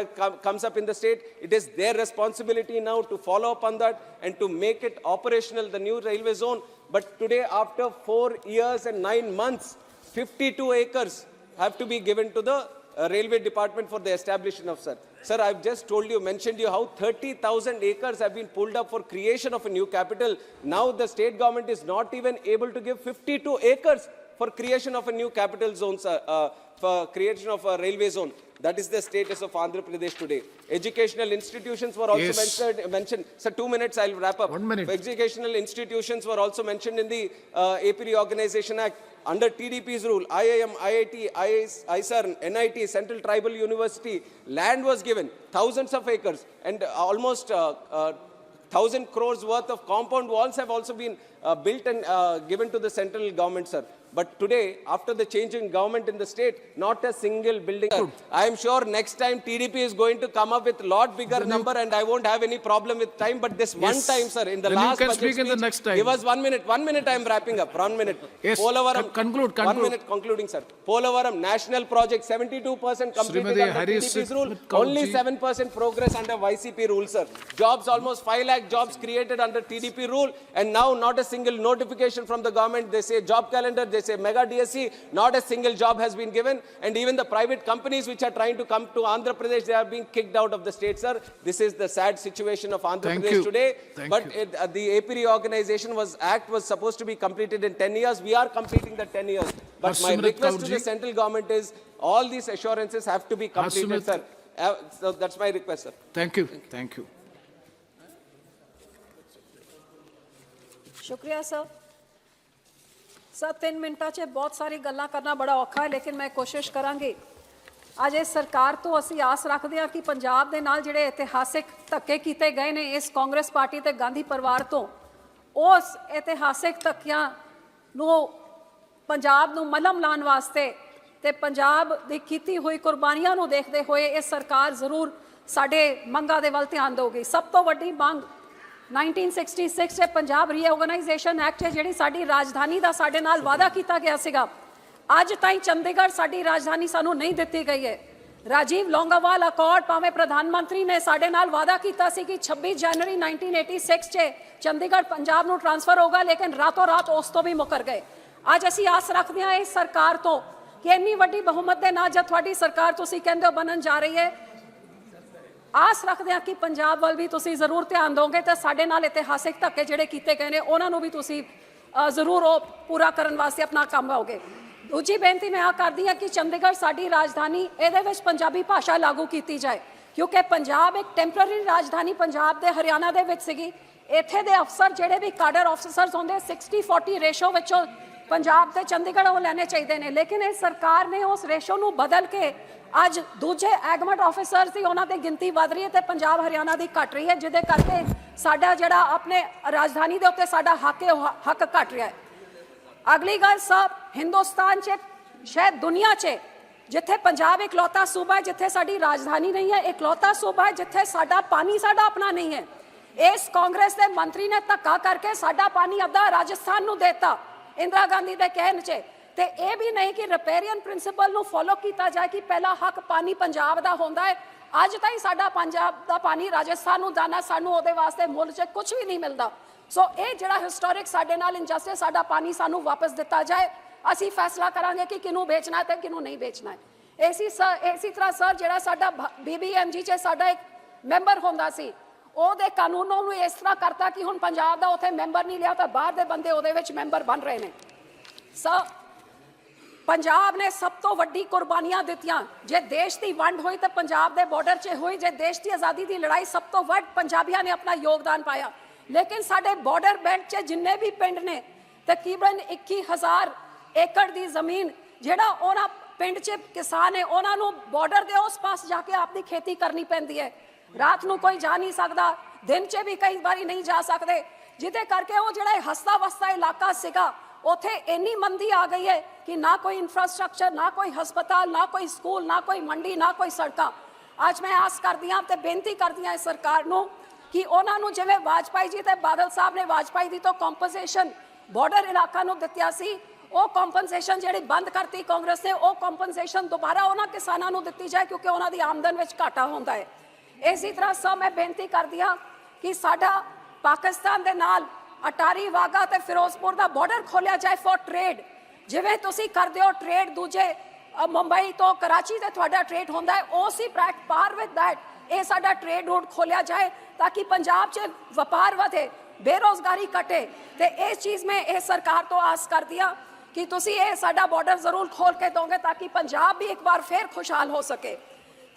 comes up in the state. It is their responsibility now to follow up on that and to make it operational, the new railway zone. But today, after 4 years and 9 months, 52 acres have to be given to the railway department for the establishment of, sir. Sir, I've just mentioned you how 30,000 acres have been pulled up for creation of a new capital. Now the state government is not even able to give 52 acres for creation of a new capital zone, sir, for creation of a railway zone. That is the status of Andhra Pradesh today. Educational institutions were also mentioned. Sir, 2 minutes, I'll wrap up. 1 minute. Educational institutions were also mentioned in the AP Reorganization Act. Under TDP's rule, IIM, IIT, ISR, NIT, Central Tribal University, land was given, thousands of acres, and almost 1,000 crores worth of compound walls have also been built and given to the central government, sir. But today, after the change in government in the state, not a single building. I am sure next time TDP is going to come up with a lot bigger number, and I won't have any problem with time. But this one time, sir, in the last budget speech, in the next time. Give us 1 minute. 1 minute, I am wrapping up. 1 minute. Yes. Conclude. 1 minute concluding, sir. Polavaram national project, 72% completed under TDP's rule. Only 7% progress under YCP rule, sir. Jobs, almost 5 lakh jobs created under TDP rule, and now not a single notification from the government. They say job calendar, they say mega DSC, not a single job has been given, and even the private companies which are trying to come to Andhra Pradesh, they are being kicked out of the state, sir. This is the sad situation of Andhra Pradesh today. The AP Reorganization Act was supposed to be completed in 10 years. We are completing the 10 years. But my request to the central government is all these assurances have to be completed, sir. So that's my request, sir. Thank you. Thank you. शुक्रिया sir. Sir 3 मिनटां 'ਚ बहुत सारी गल्लां करना बड़ा औखा है, लेकिन मैं कोशिश करांगी। ਅੱਜ ਇਸ ਸਰਕਾਰ ਤੋਂ ਅਸੀਂ ਆਸ ਰੱਖਦੇ ਹਾਂ ਕਿ ਪੰਜਾਬ ਦੇ ਨਾਲ ਜਿਹੜੇ ਇਤਿਹਾਸਿਕ ਧੱਕੇ ਕੀਤੇ ਗਏ ਨੇ ਇਸ ਕਾਂਗਰਸ ਪਾਰਟੀ ਤੇ ਗਾਂਧੀ ਪਰਿਵਾਰ ਤੋਂ, ਉਸ ਇਤਿਹਾਸਿਕ ਧੱਕਿਆਂ ਨੂੰ ਪੰਜਾਬ ਨੂੰ ਮਲਮ ਲਾਉਣ ਵਾਸਤੇ ਤੇ ਪੰਜਾਬ ਦੀ ਕੀਤੀ ਹੋਈ ਕੁਰਬਾਨੀਆਂ ਨੂੰ ਦੇਖਦੇ ਹੋਏ ਇਹ ਸਰਕਾਰ ਜ਼ਰੂਰ ਸਾਡੇ ਮੰਗਾਂ ਦੇ ਵੱਲ ਧਿਆਨ ਦੇਊਗੀ। ਸਭ ਤੋਂ ਵੱਡੀ ਮੰਗ 1966 'ਚ ਪੰਜਾਬ ਰੀਆਰਗੇਨਾਈਜੇਸ਼ਨ ਐਕਟ ਹੈ, ਜਿਹੜੀ ਸਾਡੀ ਰਾਜਧਾਨੀ ਦਾ ਸਾਡੇ ਨਾਲ ਵਾਅਦਾ ਕੀਤਾ ਗਿਆ ਸੀਗਾ। ਅੱਜ ਤਾਈਂ ਚੰਡੀਗੜ੍ਹ ਸਾਡੀ ਰਾਜਧਾਨੀ ਸਾਨੂੰ ਨਹੀਂ ਦਿੱਤੀ ਗਈ ਹੈ। ਰਾਜੀਵ ਲੌਂਗੋਵਾਲ ਅਕੋਰਡ, ਭਾਵੇਂ ਪ੍ਰਧਾਨ ਮੰਤਰੀ ਨੇ ਸਾਡੇ ਨਾਲ ਵਾਅਦਾ ਕੀਤਾ ਸੀ ਕਿ 26 ਜਨਵਰੀ 1986 'ਚ ਚੰਡੀਗੜ੍ਹ ਪੰਜਾਬ ਨੂੰ ਟ੍ਰਾਂਸਫਰ ਹੋਗਾ, ਲੇਕਿਨ ਰਾਤੋਂ ਰਾਤ ਉਸ ਤੋਂ ਵੀ ਮੁੱਕਰ ਗਏ। ਅੱਜ ਅਸੀਂ ਆਸ ਰੱਖਦੇ ਹਾਂ ਇਸ ਸਰਕਾਰ ਤੋਂ ਕਿ ਇੰਨੀ ਵੱਡੀ ਬਹੁਮਤ ਦੇ ਨਾਲ ਜਦ ਤੁਹਾਡੀ ਸਰਕਾਰ ਤੁਸੀਂ ਕਹਿੰਦੇ ਹੋ ਬਣਨ ਜਾ ਰਹੀ ਹੈ, ਆਸ ਰੱਖਦੇ ਹਾਂ ਕਿ ਪੰਜਾਬ ਵੱਲ ਵੀ ਤੁਸੀਂ ਜ਼ਰੂਰ ਧਿਆਨ ਦਿਓਗੇ ਤੇ ਸਾਡੇ ਨਾਲ ਇਤਿਹਾਸਿਕ ਧੱਕੇ ਜਿਹੜੇ ਕੀਤੇ ਗਏ ਨੇ ਉਹਨਾਂ ਨੂੰ ਵੀ ਤੁਸੀਂ ਜ਼ਰੂਰ ਉਹ ਪੂਰਾ ਕਰਨ ਵਾਸਤੇ ਆਪਣਾ ਕੰਮ ਲਾਓਗੇ। ਦੂਜੀ ਬੇਨਤੀ ਮੈਂ ਆ ਕਰਦੀ ਹਾਂ ਕਿ ਚੰਡੀਗੜ੍ਹ ਸਾਡੀ ਰਾਜਧਾਨੀ, ਇਹਦੇ ਵਿੱਚ ਪੰਜਾਬੀ ਭਾਸ਼ਾ ਲਾਗੂ ਕੀਤੀ ਜਾਏ, ਕਿਉਂਕਿ ਪੰਜਾਬ ਇੱਕ ਟੈਂਪਰੇਰੀ ਰਾਜਧਾਨੀ ਪੰਜਾਬ ਦੇ ਹਰਿਆਣਾ ਦੇ ਵਿੱਚ ਸੀਗੀ। ਇੱਥੇ ਦੇ ਅਫਸਰ ਜਿਹੜੇ ਵੀ ਕਾਡਰ ਆਫਿਸਰਸ ਹੁੰਦੇ 60-40 ਰੇਸ਼ੋ ਵਿੱਚੋਂ ਪੰਜਾਬ ਤੇ ਚੰਡੀਗੜ੍ਹ ਉਹ ਲੈਣੇ ਚਾਹੀਦੇ ਨੇ, ਲੇਕਿਨ ਇਹ ਸਰਕਾਰ ਨੇ ਉਸ ਰੇਸ਼ੋ ਨੂੰ ਬਦਲ ਕੇ ਅੱਜ ਦੂਜੇ ਐਗਮੈਂਟ ਆਫਿਸਰਸ ਦੀ ਉਹਨਾਂ ਦੀ ਗਿਣਤੀ ਵੱਧ ਰਹੀ ਹੈ ਤੇ ਪੰਜਾਬ ਹਰਿਆਣਾ ਦੀ ਘਟ ਰਹੀ ਹੈ, ਜਿਹਦੇ ਕਰਕੇ ਸਾਡਾ ਜਿਹੜਾ ਆਪਣੇ ਰਾਜਧਾਨੀ ਦੇ ਉੱਤੇ ਸਾਡਾ ਹੱਕ ਘਟ ਰਿਹਾ ਹੈ। ਅਗਲੀ ਗੱਲ ਸਭ, ਹਿੰਦੁਸਤਾਨ 'ਚ ਸ਼ਾਇਦ ਦੁਨੀਆ 'ਚ ਜਿੱਥੇ ਪੰਜਾਬ ਇਕਲੌਤਾ ਸੂਬਾ ਹੈ ਜਿੱਥੇ ਸਾਡੀ ਰਾਜਧਾਨੀ ਨਹੀਂ ਹੈ, ਇਕਲੌਤਾ ਸੂਬਾ ਹੈ ਜਿੱਥੇ ਸਾਡਾ ਪਾਣੀ ਸਾਡਾ ਆਪਣਾ ਨਹੀਂ ਹੈ। ਇਸ ਕਾਂਗਰਸ ਦੇ ਮੰਤਰੀ ਨੇ ਧੱਕਾ ਕਰਕੇ ਸਾਡਾ ਪਾਣੀ ਅੱਧਾ ਰਾਜਸਥਾਨ ਨੂੰ ਦੇਤਾ ਇੰਦਰਾ ਗਾਂਧੀ ਦੇ ਕਹਿਣ 'ਚ, ਤੇ ਇਹ ਵੀ ਨਹੀਂ ਕਿ ਰਿਪੇਰੀਅਨ ਪ੍ਰਿੰਸੀਪਲ ਨੂੰ ਫੋਲੋ ਕੀਤਾ ਜਾਏ ਕਿ ਪਹਿਲਾ ਹੱਕ ਪਾਣੀ ਪੰਜਾਬ ਦਾ ਹੁੰਦਾ ਹੈ। ਅੱਜ ਤਾਈਂ ਸਾਡਾ ਪੰਜਾਬ ਦਾ ਪਾਣੀ ਰਾਜਸਥਾਨ ਨੂੰ ਜਾਣਾ, ਸਾਨੂੰ ਉਹਦੇ ਵਾਸਤੇ ਮੁੱਲ 'ਚ ਕੁਝ ਵੀ ਨਹੀਂ ਮਿਲਦਾ। ਸੋ ਇਹ ਜਿਹੜਾ ਹਿਸਟੋਰਿਕ ਸਾਡੇ ਨਾਲ ਇੰਜਸਟਿਸ, ਸਾਡਾ ਪਾਣੀ ਸਾਨੂੰ ਵਾਪਸ ਦਿੱਤਾ ਜਾਏ। ਅਸੀਂ ਫੈਸਲਾ ਕਰਾਂਗੇ ਕਿ ਕਿਹਨੂੰ ਵੇਚਣਾ ਹੈ ਤੇ ਕਿਹਨੂੰ ਨਹੀਂ ਵੇਚਣਾ ਹੈ। ਇਸੇ ਤਰ੍ਹਾਂ ਸਰ ਜਿਹੜਾ ਸਾਡਾ BBMG 'ਚ ਸਾਡਾ ਇੱਕ ਮੈਂਬਰ ਹੁੰਦਾ ਸੀ, ਉਹਦੇ ਕਾਨੂੰਨਾਂ ਨੂੰ ਇਸ ਤਰ੍ਹਾਂ ਕਰਤਾ ਕਿ ਹੁਣ ਪੰਜਾਬ ਦਾ ਉੱਥੇ ਮੈਂਬਰ ਨਹੀਂ ਲਿਆ ਤਾਂ ਬਾਹਰ ਦੇ ਬੰਦੇ ਉਹਦੇ ਵਿੱਚ ਮੈਂਬਰ ਬਣ ਰਹੇ ਨੇ। ਸਰ ਪੰਜਾਬ ਨੇ ਸਭ ਤੋਂ ਵੱਡੀ ਕੁਰਬਾਨੀਆਂ ਦਿੱਤੀਆਂ। ਜੇ ਦੇਸ਼ ਦੀ ਵੰਡ ਹੋਈ ਤਾਂ ਪੰਜਾਬ ਦੇ ਬਾਰਡਰ 'ਚ ਹੋਈ, ਜੇ ਦੇਸ਼ ਦੀ ਆਜ਼ਾਦੀ ਦੀ ਲੜਾਈ ਸਭ ਤੋਂ ਵੱਧ ਪੰਜਾਬੀਆਂ ਨੇ ਆਪਣਾ ਯੋਗਦਾਨ ਪਾਇਆ। ਲੇਕਿਨ ਸਾਡੇ ਬਾਰਡਰ ਬੈਲਟ 'ਚ ਜਿੰਨੇ ਵੀ ਪਿੰਡ ਨੇ ਤਕਰੀਬਨ 21,000 ਏਕੜ ਦੀ ਜ਼ਮੀਨ, ਜਿਹੜਾ ਉਹਨਾਂ ਪਿੰਡ 'ਚ ਕਿਸਾਨ ਹੈ ਉਹਨਾਂ ਨੂੰ ਬਾਰਡਰ ਦੇ ਉਸ ਪਾਸ ਜਾ ਕੇ ਆਪਣੀ ਖੇਤੀ ਕਰਨੀ ਪੈਂਦੀ ਹੈ। ਰਾਤ ਨੂੰ ਕੋਈ ਜਾ ਨਹੀਂ ਸਕਦਾ, ਦਿਨ 'ਚ ਵੀ ਕਈ ਵਾਰੀ ਨਹੀਂ ਜਾ ਸਕਦੇ। ਜਿਹਦੇ ਕਰਕੇ ਉਹ ਜਿਹੜਾ ਹਸਤਾ ਵਸਤਾ ਇਲਾਕਾ ਸੀਗਾ ਉੱਥੇ ਇੰਨੀ ਮੰਦੀ ਆ ਗਈ ਹੈ ਕਿ ਨਾ ਕੋਈ ਇਨਫਰਾਸਟ੍ਰਕਚਰ, ਨਾ ਕੋਈ ਹਸਪਤਾਲ, ਨਾ ਕੋਈ ਸਕੂਲ, ਨਾ ਕੋਈ ਮੰਡੀ, ਨਾ ਕੋਈ ਸੜਕਾਂ। ਅੱਜ ਮੈਂ ਆਸ ਕਰਦੀ ਹਾਂ ਤੇ ਬੇਨਤੀ ਕਰਦੀ ਹਾਂ ਇਸ ਸਰਕਾਰ ਨੂੰ ਕਿ ਉਹਨਾਂ ਨੂੰ ਜਿਵੇਂ ਵਾਜਪਾਈ ਜੀ ਤੇ ਬਾਦਲ ਸਾਹਿਬ ਨੇ ਵਾਜਪਾਈ ਦੀ ਤੋਂ ਕੰਪਨਸੇਸ਼ਨ ਬਾਰਡਰ ਇਲਾਕਾ ਨੂੰ ਦਿੱਤਿਆ ਸੀ, ਉਹ ਕੰਪਨਸੇਸ਼ਨ ਜਿਹੜੀ ਬੰਦ ਕਰਤੀ ਕਾਂਗਰਸ ਨੇ, ਉਹ ਕੰਪਨਸੇਸ਼ਨ ਦੁਬਾਰਾ ਉਹਨਾਂ ਕਿਸਾਨਾਂ ਨੂੰ ਦਿੱਤੀ ਜਾਏ ਕਿਉਂਕਿ ਉਹਨਾਂ ਦੀ ਆਮਦਨ ਵਿੱਚ ਘਾਟਾ ਹੁੰਦਾ ਹੈ। ਇਸੇ ਤਰ੍ਹਾਂ ਸਭ ਮੈਂ ਬੇਨਤੀ ਕਰਦੀ ਹਾਂ ਕਿ ਸਾਡਾ ਪਾਕਿਸਤਾਨ ਦੇ ਨਾਲ ਅਟਾਰੀ, ਵਾਗਾ ਤੇ ਫਿਰੋਜ਼ਪੁਰ ਦਾ ਬਾਰਡਰ ਖੋਲਿਆ ਜਾਏ ਫॉर ਟ੍ਰੇਡ। ਜਿਵੇਂ ਤੁਸੀਂ ਕਰਦੇ ਹੋ ਟ੍ਰੇਡ ਦੂਜੇ ਮੁੰਬਈ ਤੋਂ ਕਰਾਚੀ ਤੇ ਤੁਹਾਡਾ ਟ੍ਰੇਡ ਹੁੰਦਾ ਹੈ, ਉਸੇ ਪਾਰ ਵਿਦ ਦੈਟ ਇਹ ਸਾਡਾ ਟ੍ਰੇਡ ਰੂਟ ਖੋਲਿਆ ਜਾਏ ਤਾਂ ਕਿ ਪੰਜਾਬ 'ਚ ਵਪਾਰ ਵਧੇ, ਬੇਰੋਜ਼ਗਾਰੀ ਘਟੇ। ਤੇ ਇਸ ਚੀਜ਼ ਮੈਂ ਇਹ ਸਰਕਾਰ ਤੋਂ ਆਸ ਕਰਦੀ ਹਾਂ ਕਿ ਤੁਸੀਂ ਇਹ ਸਾਡਾ ਬਾਰਡਰ ਜ਼ਰੂਰ ਖੋਲ ਕੇ ਦੋਗੇ ਤਾਂ ਕਿ ਪੰਜਾਬ ਵੀ ਇੱਕ ਵਾਰ ਫਿਰ ਖੁਸ਼ਹਾਲ ਹੋ ਸਕੇ।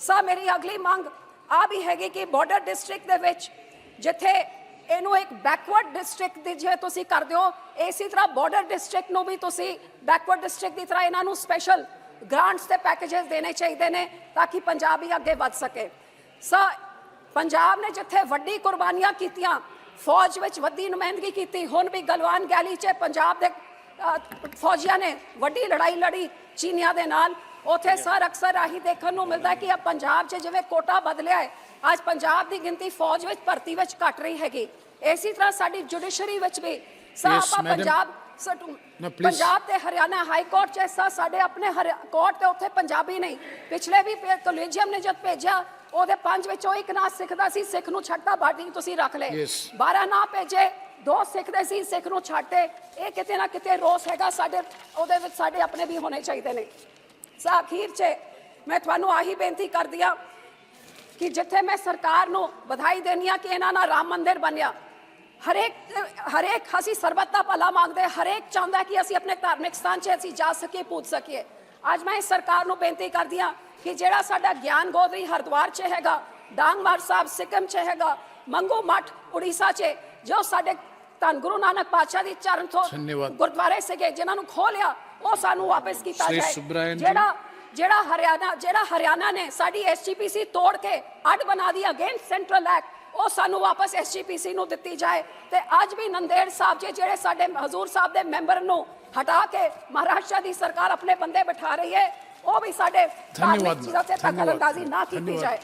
ਸਾ ਮੇਰੀ ਅਗਲੀ ਮੰਗ ਆ ਵੀ ਹੈਗੀ ਕਿ ਬਾਰਡਰ ਡਿਸਟ੍ਰਿਕਟ ਦੇ ਵਿੱਚ ਜਿੱਥੇ ਇਹਨੂੰ ਇੱਕ ਬੈਕਵਰਡ ਡਿਸਟ੍ਰਿਕਟ ਦੀ ਜੇ ਤੁਸੀਂ ਕਰਦੇ ਹੋ, ਇਸੇ ਤਰ੍ਹਾਂ ਬਾਰਡਰ ਡਿਸਟ੍ਰਿਕਟ ਨੂੰ ਵੀ ਤੁਸੀਂ ਬੈਕਵਰਡ ਡਿਸਟ੍ਰਿਕਟ ਦੀ ਤਰ੍ਹਾਂ ਇਹਨਾਂ ਨੂੰ ਸਪੈਸ਼ਲ ਗ੍ਰਾਂਟਸ ਤੇ ਪੈਕੇजेस ਦੇਣੇ ਚਾਹੀਦੇ ਨੇ ਤਾਂ ਕਿ ਪੰਜਾਬ ਵੀ ਅੱਗੇ ਵੱਧ ਸਕੇ। ਸਾ ਪੰਜਾਬ ਨੇ ਜਿੱਥੇ ਵੱਡੀ ਕੁਰਬਾਨੀਆਂ ਕੀਤੀਆਂ, ਫੌਜ ਵਿੱਚ ਵੱਡੀ ਨੁਮਾਇੰਦਗੀ ਕੀਤੀ, ਹੁਣ ਵੀ ਗਲਵਾਨ ਗੈਲੀ 'ਚ ਪੰਜਾਬ ਦੇ ਫੌਜੀਆਂ ਨੇ ਵੱਡੀ ਲੜਾਈ ਲੜੀ ਚੀਨੀਆਂ ਦੇ ਨਾਲ। ਉੱਥੇ ਸਰ ਅਕਸਰ ਆਹੀ ਦੇਖਣ ਨੂੰ ਮਿਲਦਾ ਕਿ ਆ ਪੰਜਾਬ 'ਚ ਜਿਵੇਂ ਕੋਟਾ ਬਦਲਿਆ ਹੈ, ਅੱਜ ਪੰਜਾਬ ਦੀ ਗਿਣਤੀ ਫੌਜ ਵਿੱਚ ਭਰਤੀ ਵਿੱਚ ਘਟ ਰਹੀ ਹੈਗੀ। ਇਸੇ ਤਰ੍ਹਾਂ ਸਾਡੀ ਜੁਡੀਸ਼ਰੀ ਵਿੱਚ ਵੀ ਪੰਜਾਬ ਤੇ ਹਰਿਆਣਾ ਹਾਈ ਕੋਰਟ 'ਚ ਸਾਡੇ ਆਪਣੇ ਕੋਰਟ ਤੇ ਉੱਥੇ ਪੰਜਾਬੀ ਨਹੀਂ। ਪਿਛਲੇ ਵੀ ਕੋਲੀਜੀਅਮ ਨੇ ਜਦ ਭੇਜਿਆ ਉਹਦੇ 5 ਵਿੱਚੋਂ ਇੱਕ ਨਾ ਸਿੱਖਦਾ ਸੀ, ਸਿੱਖ ਨੂੰ ਛੱਡਤਾ, ਬਾਕੀ ਤੁਸੀਂ ਰੱਖ ਲਏ। 12 ਨਾ ਭੇਜੇ, 2 ਸਿੱਖਦੇ ਸੀ, ਸਿੱਖ ਨੂੰ ਛੱਡਤੇ। ਇਹ ਕਿਤੇ ਨਾ ਕਿਤੇ ਰੋਸ ਹੈਗਾ ਸਾਡੇ, ਉਹਦੇ ਵਿੱਚ ਸਾਡੇ ਆਪਣੇ ਵੀ ਹੋਣੇ ਚਾਹੀਦੇ ਨੇ। ਸਾ ਅਖੀਰ 'ਚ ਮੈਂ ਤੁਹਾਨੂੰ ਆਹੀ ਬੇਨਤੀ ਕਰਦੀ ਹਾਂ ਕਿ ਜਿੱਥੇ ਮੈਂ ਸਰਕਾਰ ਨੂੰ ਵਧਾਈ ਦੇਣੀ ਆ ਕਿ ਇਹਨਾਂ ਨਾਲ ਰਾਮ ਮੰਦਿਰ ਬਣਿਆ, ਹਰੇਕ ਅਸੀਂ ਸਰਬੱਤ ਦਾ ਭਲਾ ਮੰਗਦੇ, ਹਰੇਕ ਚਾਹੁੰਦਾ ਕਿ ਅਸੀਂ ਆਪਣੇ ਧਾਰਮਿਕ ਸਥਾਨ 'ਚ ਅਸੀਂ ਜਾ ਸਕੀਏ, ਪੂਜ ਸਕੀਏ। ਅੱਜ ਮੈਂ ਇਸ ਸਰਕਾਰ ਨੂੰ ਬੇਨਤੀ ਕਰਦੀ ਹਾਂ ਕਿ ਜਿਹੜਾ ਸਾਡਾ ਗਿਆਨ ਗੋਦਰੀ ਹਰਿਦੁਆਰ 'ਚ ਹੈਗਾ, ਡਾਂਗਮਾਰ ਸਾਹਿਬ ਸਿੱਕਮ 'ਚ ਹੈਗਾ, ਮੰਗੂ ਮੱਠ ਉੜੀਸਾ 'ਚ, ਜੋ ਸਾਡੇ ਧੰਨ ਗੁਰੂ ਨਾਨਕ ਪਾਤਸ਼ਾਹ ਦੀ ਚਰਨ ਤੋਂ ਗੁਰਦੁਆਰੇ ਸੀਗੇ ਜਿਨ੍ਹਾਂ ਨੂੰ ਖੋਹ ਲਿਆ, ਉਹ ਸਾਨੂੰ ਵਾਪਸ ਕੀਤਾ ਜਾਏ। ਜਿਹੜਾ ਹਰਿਆਣਾ ਨੇ ਸਾਡੀ SGPC ਤੋੜ ਕੇ ਅੱਡ ਬਣਾ ਦੀ ਅਗੇਂਸਟ ਸੈਂਟਰਲ ਐਕਟ, ਉਹ ਸਾਨੂੰ ਵਾਪਸ SGPC ਨੂੰ ਦਿੱਤੀ ਜਾਏ। ਤੇ ਅੱਜ ਵੀ ਨੰਦੇੜ ਸਾਹਿਬ ਜਿਹੜੇ ਸਾਡੇ ਹਜ਼ੂਰ ਸਾਹਿਬ ਦੇ ਮੈਂਬਰ ਨੂੰ ਹਟਾ ਕੇ ਮਹਾਰਾਸ਼ਟਰ ਦੀ ਸਰਕਾਰ ਆਪਣੇ ਬੰਦੇ ਬਿਠਾ ਰਹੀ ਹੈ, ਉਹ ਵੀ ਸਾਡੇ ਧਾਰਮਿਕ ਚੀਜ਼ਾਂ ਤੇ ਦਖਲਅੰਦਾਜ਼ੀ ਨਾ ਕੀਤੀ ਜਾਏ।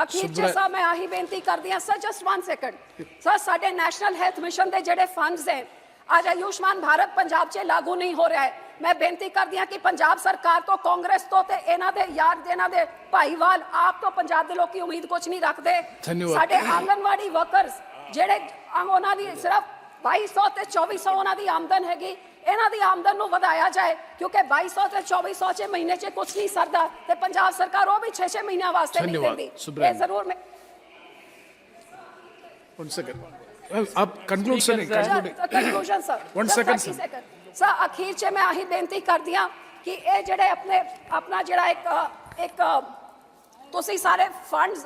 ਅਖੀਰ 'ਚ ਸਰ ਮੈਂ ਆਹੀ ਬੇਨਤੀ ਕਰਦੀ ਹਾਂ ਸਰ, ਜਸਟ 1 ਸੈਕਿੰਡ ਸਰ, ਸਾਡੇ ਨੈਸ਼ਨਲ ਹੈਲਥ ਮਿਸ਼ਨ ਦੇ ਜਿਹੜੇ ਫੰਡਸ ਹੈ ਅੱਜ ਆਯੁਸ਼ਮਾਨ ਭਾਰਤ ਪੰਜਾਬ 'ਚ ਲਾਗੂ ਨਹੀਂ ਹੋ ਰਿਹਾ ਹੈ। ਮੈਂ ਬੇਨਤੀ ਕਰਦੀ ਹਾਂ ਕਿ ਪੰਜਾਬ ਸਰਕਾਰ ਤੋਂ, ਕਾਂਗਰਸ ਤੋਂ ਤੇ ਇਹਨਾਂ ਦੇ ਯਾਰ ਇਹਨਾਂ ਦੇ ਭਾਈਵਾਲ ਆਪ ਤੋਂ ਪੰਜਾਬ ਦੇ ਲੋਕੀ ਉਮੀਦ ਕੁਝ ਨਹੀਂ ਰੱਖਦੇ। ਸਾਡੇ ਆਂਗਨਵਾੜੀ ਵਰਕਰਸ ਜਿਹੜੇ ਉਹਨਾਂ ਦੀ ਸਿਰਫ 2200 ਤੇ 2400 ਉਹਨਾਂ ਦੀ ਆਮਦਨ ਹੈਗੀ, ਇਹਨਾਂ ਦੀ ਆਮਦਨ ਨੂੰ ਵਧਾਇਆ ਜਾਏ ਕਿਉਂਕਿ 2200 ਤੇ 2400 ਚ ਮਹੀਨੇ 'ਚ ਕੁਝ ਨਹੀਂ ਸਰਦਾ ਤੇ ਪੰਜਾਬ ਸਰਕਾਰ ਉਹ ਵੀ 6-6 ਮਹੀਨਿਆਂ ਵਾਸਤੇ ਨਹੀਂ ਦਿੰਦੀ। ਇਹ ਜ਼ਰੂਰ ਮੈਂ आप conclude sir, conclusion sir 1 second sir अखीर च मैं आही बेनती कर दिया कि ये जेड़े अपना जेड़ा एक तुसी सारे फंड्स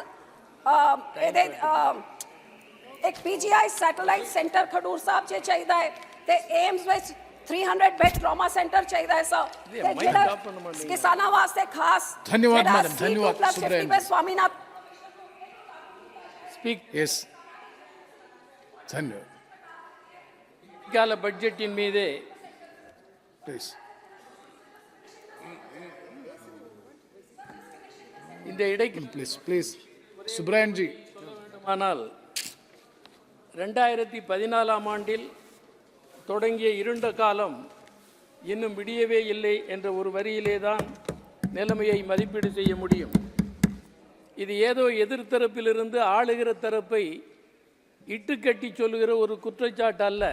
एक PGI सैटेलाइट सेंटर खडूर साहब च चाहिदा है ते एम्स विच 300 बेड ट्रॉमा सेंटर चाहिदा है सर, ते जेड़ा किसानां वास्ते खास धन्यवाद मैडम, धन्यवाद स्वामीनाथ स्पीक यस धन्यवाद। கால பட்ஜெட்டின் மீது இந்த இடைக்கு ப்ளீஸ் சுப்ராயன் ஜி, ஆனால் 2014ஆம் ஆண்டில் தொடங்கிய இருண்ட காலம் இன்னும் விடியவே இல்லை என்ற ஒரு வரியிலே தான் நிலைமையை மதிப்பீடு செய்ய முடியும். இது ஏதோ எதிர்த்தரப்பிலிருந்து ஆளுகிற தரப்பை இட்டுக்கட்டி சொல்லுகிற ஒரு குற்றச்சாட்டு அல்ல.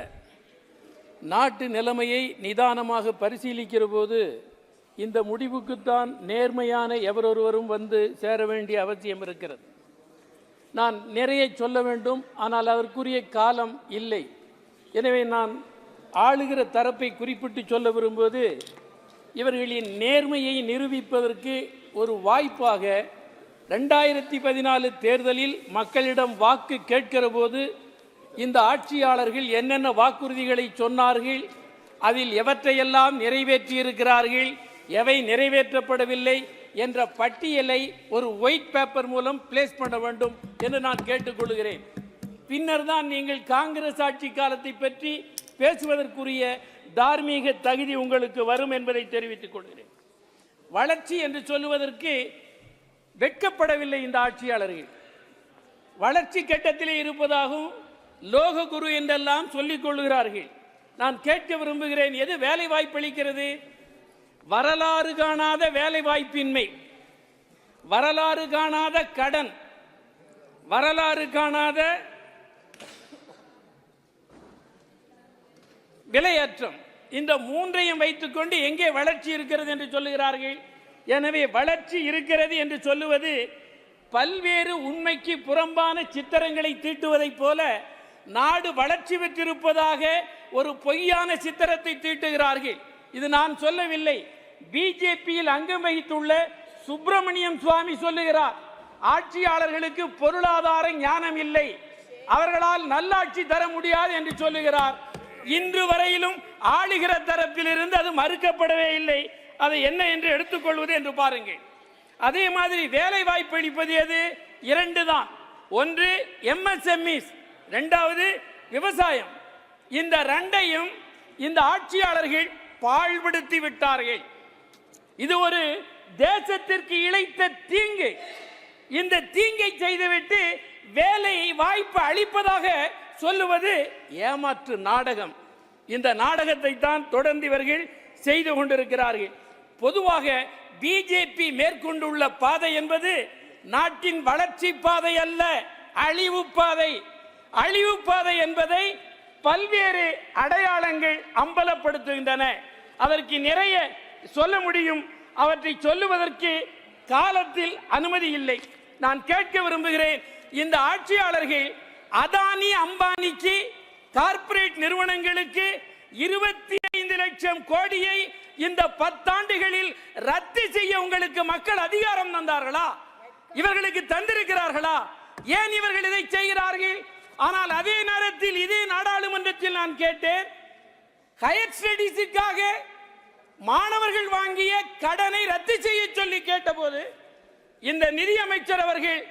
நாட்டு நிலைமையை நிதானமாக பரிசீலிக்கிற போது இந்த முடிவுக்குத்தான் நேர்மையான எவரொருவரும் வந்து சேர வேண்டிய அவசியம் இருக்கிறது. நான் நிறைய சொல்ல வேண்டும், ஆனால் அதற்குரிய காலம் இல்லை. எனவே நான் ஆளுகிற தரப்பை குறிப்பிட்டு சொல்ல விரும்புவது, இவர்களின் நேர்மையை நிரூபிப்பதற்கு ஒரு வாய்ப்பாக 2014 தேர்தலில் மக்களிடம் வாக்கு கேட்கிற போது இந்த ஆட்சியாளர்கள் என்னென்ன வாக்குறுதிகளை சொன்னார்கள், அதில் எவற்றையெல்லாம் நிறைவேற்றியிருக்கிறார்கள், எவை நிறைவேற்றப்படவில்லை என்ற பட்டியலை ஒரு ஒயிட் பேப்பர் மூலம் பிளேஸ் பண்ண வேண்டும் என்று நான் கேட்டுக்கொள்கிறேன். பின்னர் தான் நீங்கள் காங்கிரஸ் ஆட்சி காலத்தை பற்றி பேசுவதற்குரிய தார்மீக தகுதி உங்களுக்கு வரும் என்பதை தெரிவித்துக் கொள்கிறேன். வளர்ச்சி என்று சொல்லுவதற்கு வெட்கப்படவில்லை இந்த ஆட்சியாளர்கள். வளர்ச்சி கட்டத்திலே இருப்பதாகவும் லோக குரு என்றெல்லாம் சொல்லிக் கொள்கிறார்கள். நான் கேட்க விரும்புகிறேன், எது வேலை வாய்ப்பு அளிக்கிறது? வரலாறு காணாத வேலை வாய்ப்பின்மை, வரலாறு காணாத கடன், வரலாறு காணாத விலையேற்றம், இந்த மூன்றையும் வைத்துக்கொண்டு எங்கே வளர்ச்சி இருக்கிறது என்று சொல்லுகிறார்கள். எனவே வளர்ச்சி இருக்கிறது என்று சொல்லுவது பல்வேறு உண்மைக்கு புறம்பான சித்திரங்களை தீட்டுவதைப் போல நாடு வளர்ச்சி பெற்றிருப்பதாக ஒரு பொய்யான சித்திரத்தை தீட்டுகிறார்கள். இது நான் சொல்லவில்லை, பிஜேபியில் அங்கம் வகித்துள்ள சுப்பிரமணியம் சுவாமி சொல்லுகிறார். ஆட்சியாளர்களுக்கு பொருளாதார ஞானம் இல்லை, அவர்களால் நல்லாட்சி தர முடியாது என்று சொல்லுகிறார். இன்று வரையிலும் ஆளுகிற தரப்பிலிருந்து அது மறுக்கப்படவே இல்லை. அதை என்ன என்று எடுத்துக்கொள்வது என்று பாருங்கள். அதே மாதிரி வேலை வாய்ப்பு அளிப்பது எது? இரண்டு தான். ஒன்று MSMEs, இரண்டாவது விவசாயம். இந்த ரெண்டையும் இந்த ஆட்சியாளர்கள் பாழ்படுத்தி விட்டார்கள். இது ஒரு தேசத்திற்கு இழைத்த தீங்கு. இந்த தீங்கை செய்துவிட்டு வேலை வாய்ப்பு அளிப்பதாக சொல்லுவது ஏமாற்று நாடகம். இந்த நாடகத்தை தான் தொடர்ந்து இவர்கள் செய்து கொண்டிருக்கிறார்கள். பொதுவாக பிஜேபி மேற்கொண்டுள்ள பாதை என்பது நாட்டின் வளர்ச்சி பாதை அல்ல, அழிவு பாதை. அழிவு பாதை என்பதை பல்வேறு அடையாளங்கள் அம்பலப்படுத்துகின்றன. அதற்கு நிறைய சொல்ல முடியும், அவற்றை சொல்லுவதற்கு காலத்தில் அனுமதி இல்லை. நான் கேட்க விரும்புகிறேன், இந்த ஆட்சியாளர்கள் அதானி அம்பானிக்கு கார்ப்பரேட் நிறுவனங்களுக்கு 25 லட்சம் கோடியை இந்த 10 ஆண்டுகளில் ரத்து செய்ய உங்களுக்கு மக்கள் அதிகாரம் தந்தார்களா? இவர்களுக்கு தந்திருக்கிறார்களா? ஏன் இவர்கள் இதை செய்கிறார்கள்? ஆனால் அதே நேரத்தில் இதே நாடாளுமன்றத்தில் நான் கேட்டேன், ஹையர் ஸ்டடீஸுக்காக மாணவர்கள் வாங்கிய கடனை ரத்து செய்ய சொல்லி கேட்டபோது இந்த நிதியமைச்சர் அவர்கள்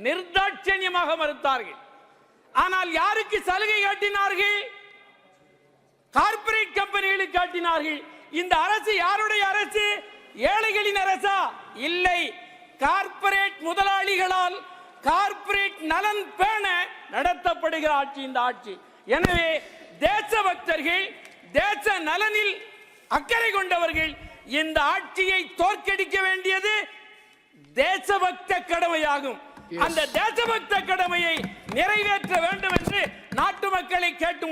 நிர்தாட்சண்யமாக மறுத்தார்கள். ஆனால் யாருக்கு சலுகை காட்டினார்கள்? கார்ப்பரேட் கம்பெனிகளுக்கு காட்டினார்கள். இந்த அரசு யாருடைய அரசு? ஏழைகளின் அரசா? இல்லை, கார்ப்பரேட் முதலாளிகளால் கார்ப்பரேட் நலன் பேண நடத்தப்படுகிற ஆட்சி இந்த ஆட்சி. எனவே தேசபக்தர்கள், தேச நலனில் அக்கறை கொண்டவர்கள் இந்த ஆட்சியை தோற்கடிக்க வேண்டியது தேசபக்த கடமையாகும். அந்த தேசபக்த கடமையை நிறைவேற்ற வேண்டும் என்று நாட்டு மக்களை கேட்டு